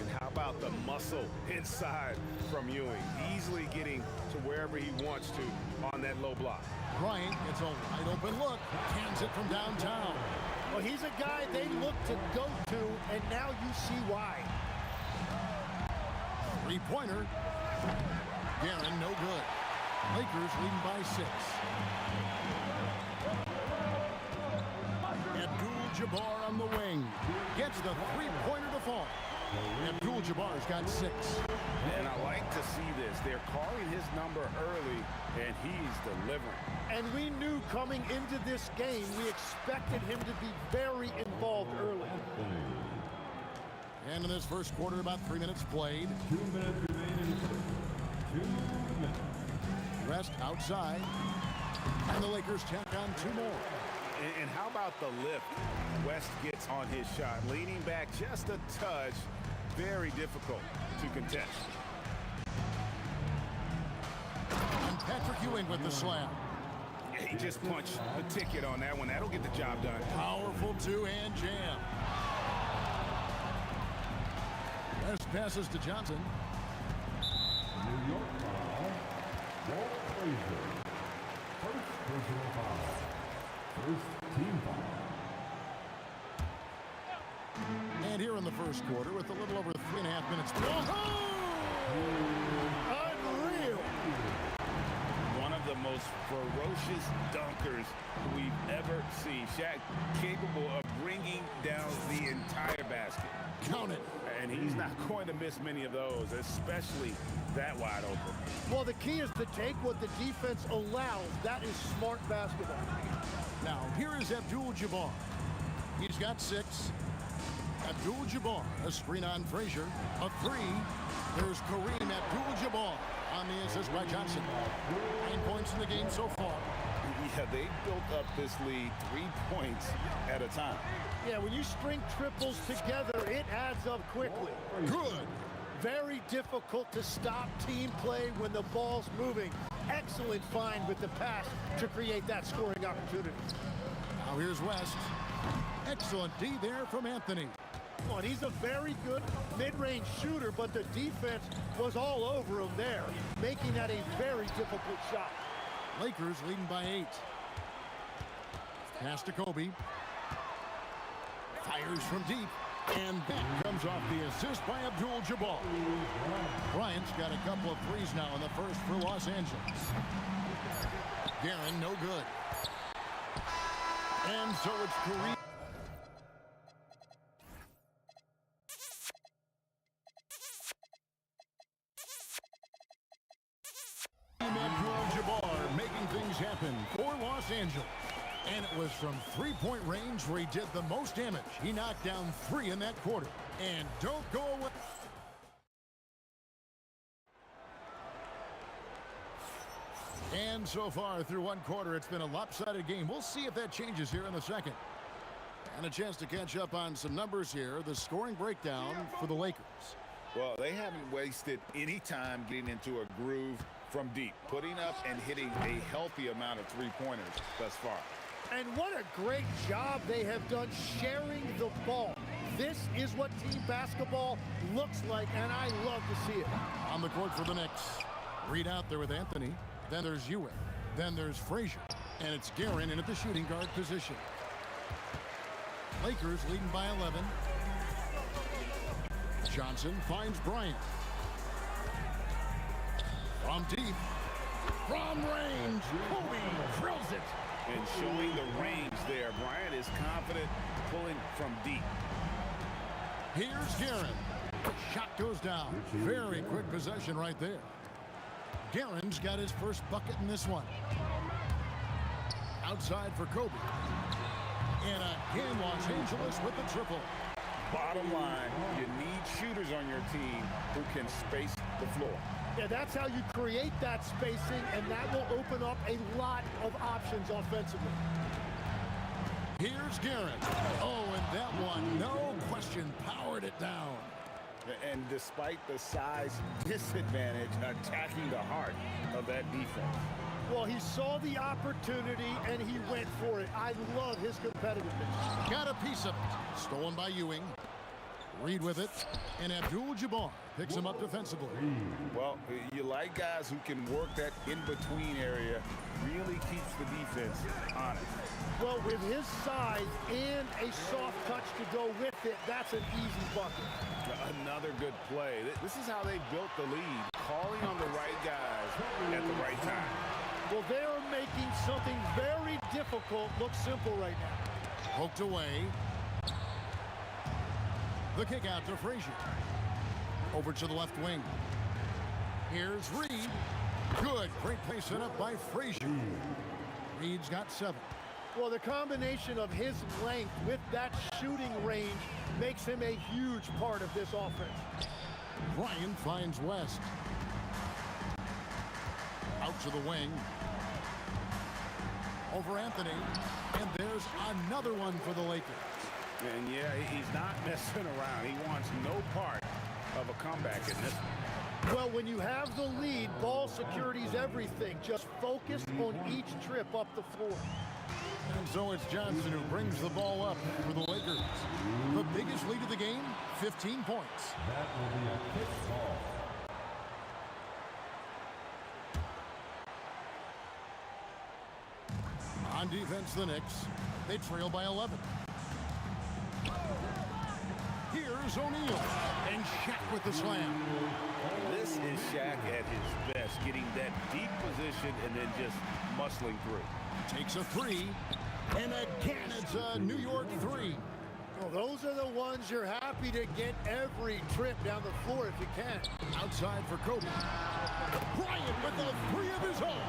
And how about the muscle inside from Ewing? Easily getting to wherever he wants to on that low block. Bryant gets a wide open look. Cans it from downtown. Well, he's a guy they look to go to, and now you see why. Three-pointer. Guerin, no good. Lakers leading by 6. Abdul-Jabbar on the wing. Gets the three-pointer to fall. Abdul-Jabbar's got 6. And I like to see this. They're calling his number early, and he's delivering. And we knew coming into this game, we expected him to be very involved early. And in this first quarter, about 3 minutes played. 2 minutes remaining. 2 minutes. Rest outside. And the Lakers tack on 2 more. And how about the lift West gets on his shot? Leaning back just a touch. Very difficult to contest. And Patrick Ewing with the slam. He just punched the ticket on that one. That'll get the job done. Powerful two-hand jam. West passes to Johnson. New York foul. Walt Frazier. First personal foul. First team foul. And here in the first quarter with a little over 3.5 minutes. Unreal. One of the most ferocious dunkers we've ever seen. Shaq capable of bringing down the entire basket. Count it. And he's not going to miss many of those, especially that wide open. Well, the key is to take what the defense allows. That is smart basketball. Now, here is Abdul-Jabbar. He's got 6. Abdul-Jabbar, a screen on Frazier. A 3. There's Kareem Abdul-Jabbar on the assist by Johnson. 9 points in the game so far. Yeah, they built up this lead 3 points at a time. Yeah, when you string triples together, it adds up quickly. Good. Very difficult to stop team play when the ball's moving. Excellent find with the pass to create that scoring opportunity. Now here's West. Excellent D there from Anthony. Well, he's a very good mid-range shooter, but the defense was all over him there, making that a very difficult shot. Lakers leading by 8. Pass to Kobe. Fires from deep. And that comes off the assist by Abdul-Jabbar. Bryant's got a couple of threes now in the first for Los Angeles. Guerin, no good. And so it's Kareem. things happen for Los Angeles. And it was from three-point range where he did the most damage. He knocked down 3 in that quarter. And don't go away. And so far through one quarter, it's been a lopsided game. We'll see if that changes here in the second. And a chance to catch up on some numbers here. The scoring breakdown for the Lakers. Well, they haven't wasted any time getting into a groove from deep, putting up and hitting a healthy amount of three-pointers thus far. And what a great job they have done sharing the ball. This is what team basketball looks like, and I love to see it. On the court for the Knicks. Reed out there with Anthony. Then there's Ewing. Then there's Frazier. And it's Guerin in at the shooting guard position. Lakers leading by 11. Johnson finds Bryant. From deep. From range. Kobe drills it. And showing the range there. Bryant is confident pulling from deep. Here's Guerin. Shot goes down. Very quick possession right there. Guerin's got his first bucket in this one. Outside for Kobe. And again, Los Angeles with the triple. Bottom line, you need shooters on your team who can space the floor. Yeah, that's how you create that spacing, and that will open up a lot of options offensively. Here's Guerin. Oh, and that one, no question, powered it down. And despite the size disadvantage, attacking the heart of that defense. Well, he saw the opportunity, and he went for it. I love his competitiveness. Got a piece of it. Stolen by Ewing. Reed with it. And Abdul-Jabbar picks him up defensively. Well, you like guys who can work that in-between area. Really keeps the defense honest. Well, with his size and a soft touch to go with it, that's an easy bucket. Another good play. This is how they built the lead, calling on the right guys at the right time. Well, they are making something very difficult look simple right now. Poked away. The kick out to Frazier. Over to the left wing. Here's Reed. Good. Great play set up by Frazier. Reed's got 7. Well, the combination of his length with that shooting range makes him a huge part of this offense. Bryant finds West. Out to the wing. Over Anthony. And there's another one for the Lakers. And yeah, he's not messing around. He wants no part of a comeback in this one. Well, when you have the lead, ball security is everything. Just focus on each trip up the floor. And so it's Johnson who brings the ball up for the Lakers. The biggest lead of the game, 15 points. That will be a quick ball. On defense, the Knicks. They trail by 11. Here's O'Neal. And Shaq with the slam. This is Shaq at his best, getting that deep position and then just muscling through. Takes a 3. And again, it's a New York 3. Well, those are the ones you're happy to get every trip down the floor if you can. Outside for Kobe. Bryant with the 3 of his own.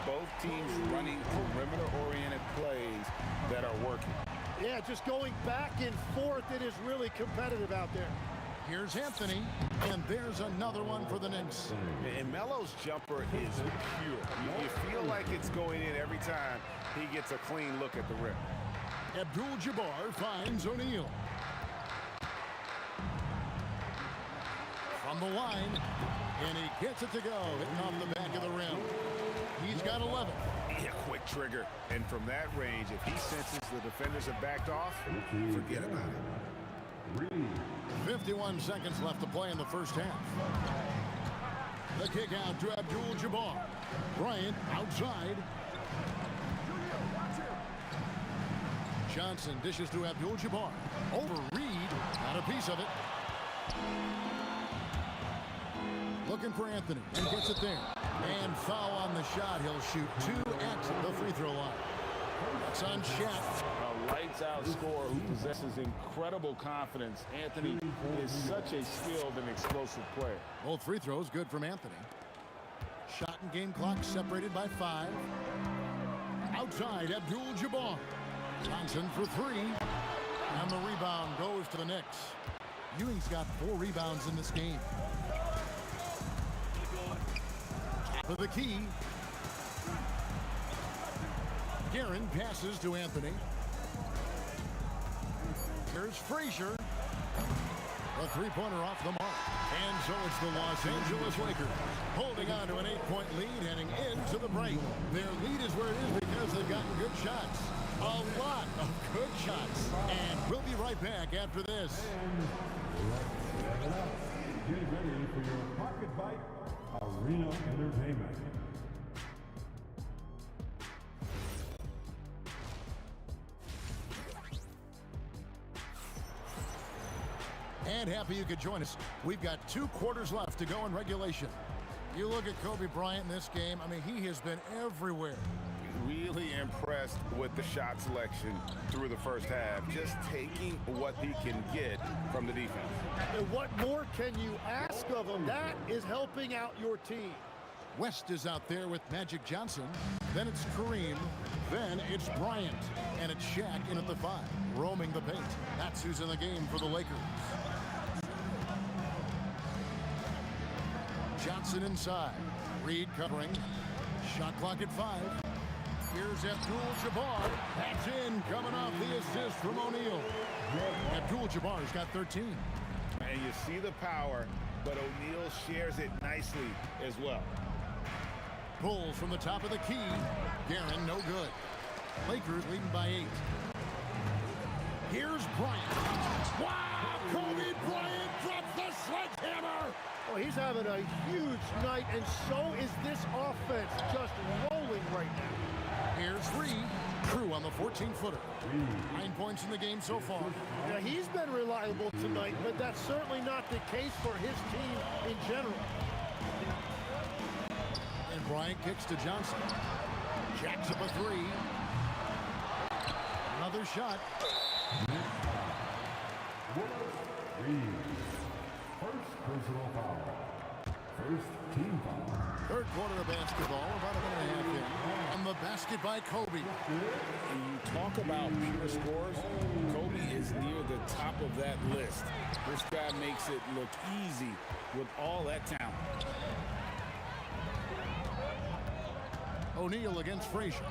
Both teams running perimeter-oriented plays that are working. Yeah, just going back and forth, it is really competitive out there. Here's Anthony, and there's another one for the Knicks. And Melo's jumper is pure. You feel like it's going in every time he gets a clean look at the rim. Abdul-Jabbar finds O'Neal. From the line, and he gets it to go, hitting off the back of the rim. He's got 11. Yeah, quick trigger. And from that range, if he senses the defenders have backed off, forget about it. 51 seconds left to play in the first half. The kick out to Abdul-Jabbar. Bryant outside. Johnson dishes to Abdul-Jabbar. Over Reed. Got a piece of it. Looking for Anthony and gets it there. And foul on the shot. He'll shoot 2 at the free throw line. That's on Shaq. A lights-out scorer who possesses incredible confidence. Anthony is such a skilled and explosive player. Both free throws good from Anthony. Shot and game clock separated by 5. Outside, Abdul-Jabbar. Johnson for 3. And the rebound goes to the Knicks. Ewing's got 4 rebounds in this game. Top of the key. Guerin passes to Anthony. Here's Frazier. A three-pointer off the mark. And so it's the Los Angeles Lakers holding on to an 8-point lead heading into the break. Their lead is where it is because they've gotten good shots. A lot of good shots. And we'll be right back after this. Get ready for your Pocket Bite Arena Entertainment. And happy you could join us. We've got 2 quarters left to go in regulation. You look at Kobe Bryant in this game, I mean, he has been everywhere. Really impressed with the shot selection through the first half. Just taking what he can get from the defense. And what more can you ask of him? That is helping out your team. West is out there with Magic Johnson. Then it's Kareem. Then it's Bryant. And it's Shaq in at the 5, roaming the paint. That's who's in the game for the Lakers. Johnson inside. Reed covering. Shot clock at 5. Here's Abdul-Jabbar. That's in, coming off the assist from O'Neal. Abdul-Jabbar's got 13. And you see the power, but O'Neal shares it nicely as well. Pulls from the top of the key. Guerin, no good. Lakers leading by 8. Here's Bryant. Wow! Kobe Bryant drops the sledgehammer! Oh, he's having a huge night, and so is this offense, just rolling right now. Here's Reed. Crew on the 14-footer. 9 points in the game so far. Now, he's been reliable tonight, but that's certainly not the case for his team in general. And Bryant kicks to Johnson. Jacks up a 3. Another shot. First personal foul. First team foul. Third quarter of basketball, about a minute and a half in. On the basket by Kobe. When you talk about pure scores, Kobe is near the top of that list. This guy makes it look easy with all that talent. O'Neal against Frazier.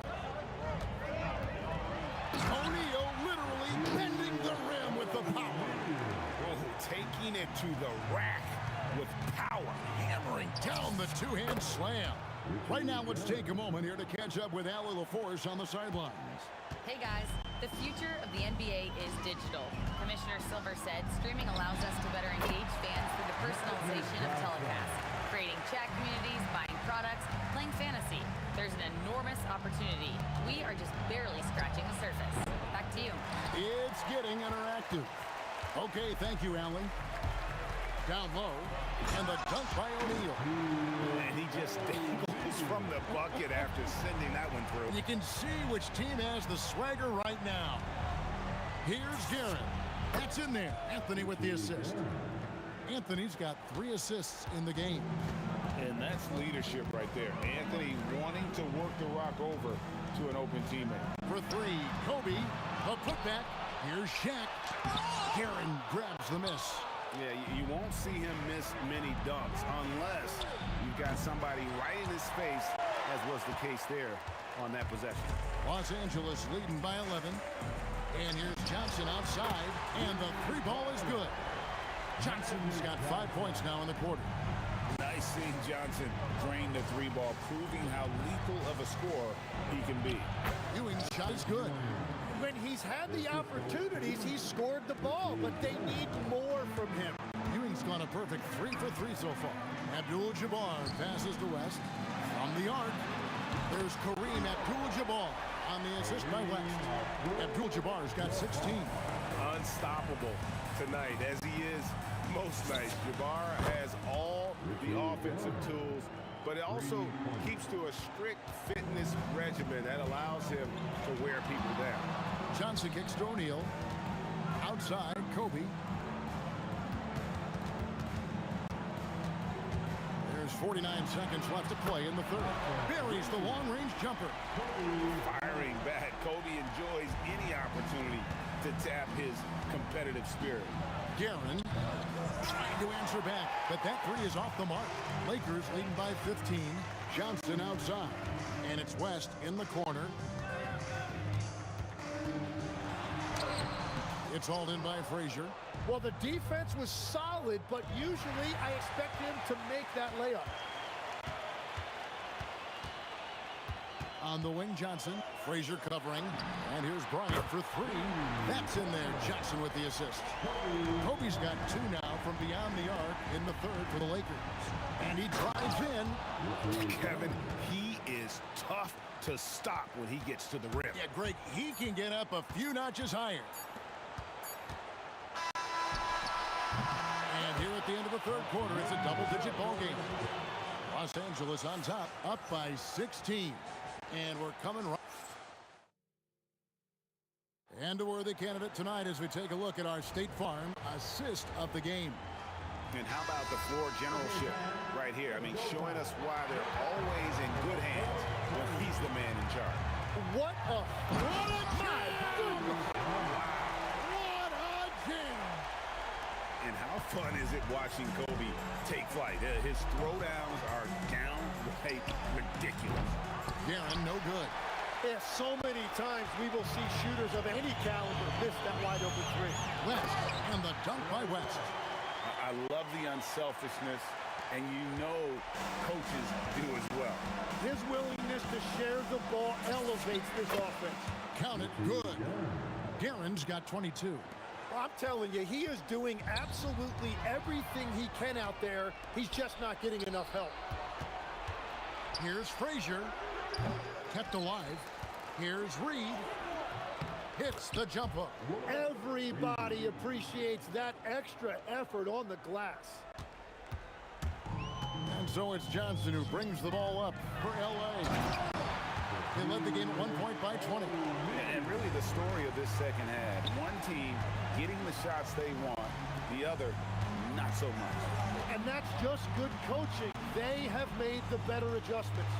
O'Neal literally bending the rim with the power. Oh, taking it to the rack with power. Hammering down the two-hand slam. Right now, let's take a moment here to catch up with Allie LaForce on the sidelines. Hey guys, the future of the NBA is digital. Commissioner Silver said streaming allows us to better engage fans through the personalization of telecasts, creating chat communities, buying products, playing fantasy. There's an enormous opportunity. We are just barely scratching the surface. Back to you. It's getting interactive. Okay, thank you, Allie. Down low, and the dunk by O'Neal. And he just dangles from the bucket after sending that one through. You can see which team has the swagger right now. Here's Guerin. That's in there. Anthony with the assist. Anthony's got 3 assists in the game. And that's leadership right there. Anthony wanting to work the rock over to an open teammate. For 3, Kobe, a putback. Here's Shaq. Guerin grabs the miss. Yeah, you won't see him miss many dunks unless you've got somebody right in his face, as was the case there on that possession. Los Angeles leading by 11. And here's Johnson outside, and the 3 ball is good. Johnson's got 5 points now in the quarter. Nice seeing Johnson drain the 3 ball, proving how lethal of a scorer he can be. Ewing's shot is good. When he's had the opportunities, he's scored the ball, but they need more from him. Ewing's gone a perfect 3 for 3 so far. Abdul-Jabbar passes to West. From the arc, there's Kareem Abdul-Jabbar on the assist by West. Abdul-Jabbar's got 16. Unstoppable tonight, as he is most nights. Jabbar has all the offensive tools, but it also keeps to a strict fitness regimen that allows him to wear people down. Johnson kicks to O'Neal. Outside, Kobe. There's 49 seconds left to play in the third. Buries the long-range jumper. Firing back. Kobe enjoys any opportunity to tap his competitive spirit. Guerin trying to answer back, but that three is off the mark. Lakers leading by 15. Johnson outside. And it's West in the corner. It's hauled in by Frazier. Well, the defense was solid, but usually I expect him to make that layup. On the wing, Johnson. Frazier covering. And here's Bryant for three. That's in there. Johnson with the assist. Kobe's got two now from beyond the arc in the third for the Lakers. And he drives in. Kevin, he is tough to stop when he gets to the rim. Yeah, Greg, he can get up a few notches higher. And here at the end of the third quarter, it's a double-digit ball game. Los Angeles on top, up by 16. And we're coming right. And a worthy candidate tonight as we take a look at our State Farm assist of the game. And how about the floor generalship right here? I mean, showing us why they're always in good hands when he's the man in charge. What a my goodness. What a jam. And how fun is it watching Kobe take flight? His throwdowns are downright ridiculous. Guerin, no good. Yeah, so many times we will see shooters of any caliber miss that wide open three. West, and the dunk by West. I love the unselfishness, and you know coaches do as well. His willingness to share the ball elevates this offense. Count it, good. Guerin's got 22. Well, I'm telling you, he is doing absolutely everything he can out there. He's just not getting enough help. Here's Frazier. Kept alive. Here's Reed. Hits the jump hook. Everybody appreciates that extra effort on the glass. And so it's Johnson who brings the ball up for L.A. They led the game at 1 point by 20. And really the story of this second half, one team getting the shots they want, the other not so much. And that's just good coaching. They have made the better adjustments.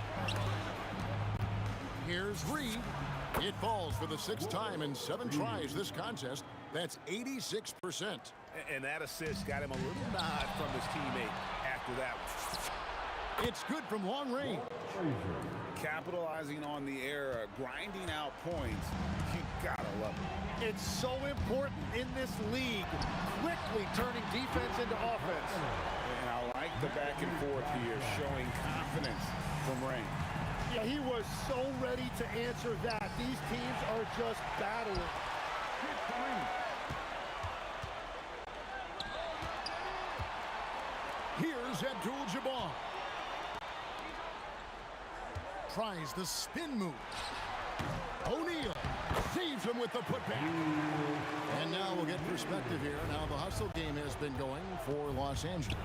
Here's Reed. It falls for the sixth time in 7 tries this contest. That's 86%. And that assist got him a little nod from his teammate after that one. It's good from long range. Capitalizing on the error, grinding out points, you gotta love it. It's so important in this league, quickly turning defense into offense. And I like the back and forth here, showing confidence from Rain. Yeah, he was so ready to answer that. These teams are just battling. Here's Abdul-Jabbar. Tries the spin move. O'Neal saves him with the putback. And now we'll get perspective here on how the hustle game has been going for Los Angeles.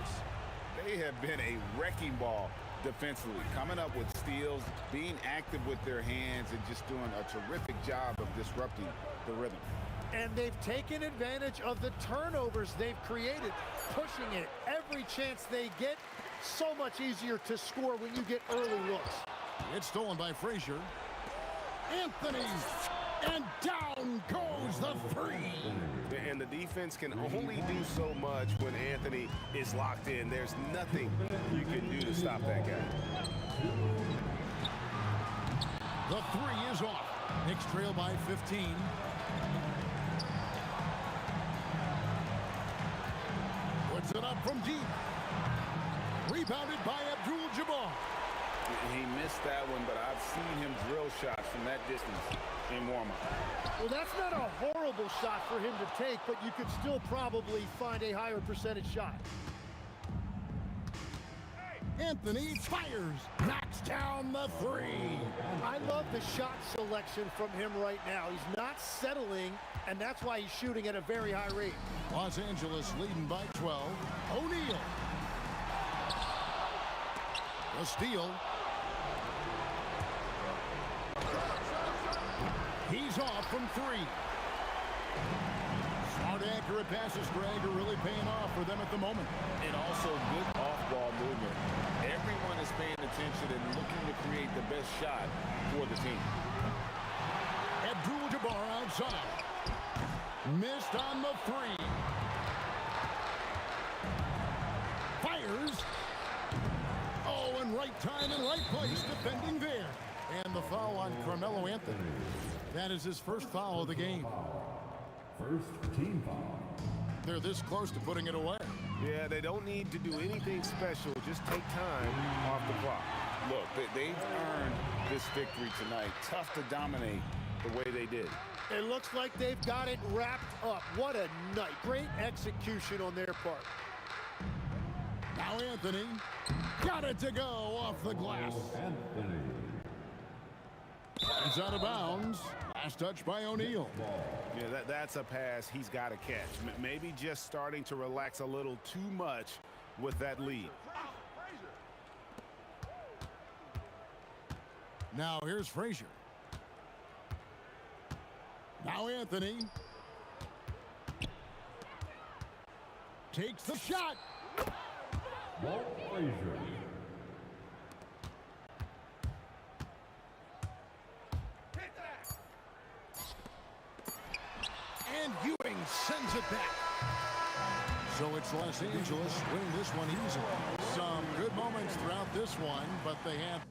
They have been a wrecking ball defensively, coming up with steals, being active with their hands, and just doing a terrific job of disrupting the rhythm. And they've taken advantage of the turnovers they've created, pushing it every chance they get. So much easier to score when you get early looks. It's stolen by Frazier. Anthony, and down goes the three. And the defense can only do so much when Anthony is locked in. There's nothing you can do to stop that guy. The three is off. Knicks trail by 15. Puts it up from deep. Rebounded by Abdul-Jabbar. He missed that one, but I've seen him drill shots from that distance in warm-up. Well, that's not a horrible shot for him to take, but you could still probably find a higher percentage shot. Anthony fires, knocks down the three. I love the shot selection from him right now. He's not settling, and that's why he's shooting at a very high rate. Los Angeles leading by 12. O'Neal. A steal. He's off from three. Smart, accurate passes, Greg, are really paying off for them at the moment. And also good off-ball movement. Every highest shot for the team. Abdul-Jabbar outside. Missed on the three. Fires. Oh, in right time and right place, defending there. And the foul on Carmelo Anthony. That is his first foul of the game. First team foul. They're this close to putting it away. Yeah, they don't need to do anything special. Just take time off the clock. Look, they've earned this victory tonight. Tough to dominate the way they did. It looks like they've got it wrapped up. What a night. Great execution on their part. Now Anthony got it to go off the glass. Anthony. He's out of bounds. Last touch by O'Neal. Yeah, that's a pass he's got to catch. Maybe just starting to relax a little too much with that lead. Now here's Frazier. Now Anthony takes the shot. Walt Frazier. And Ewing sends it back. So it's Los Angeles winning this one easily. Some good moments throughout this one, but they had...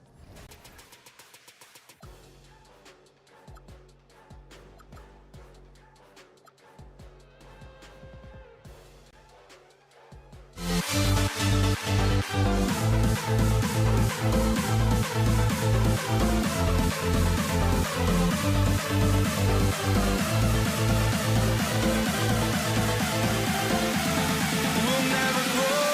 We'll never grow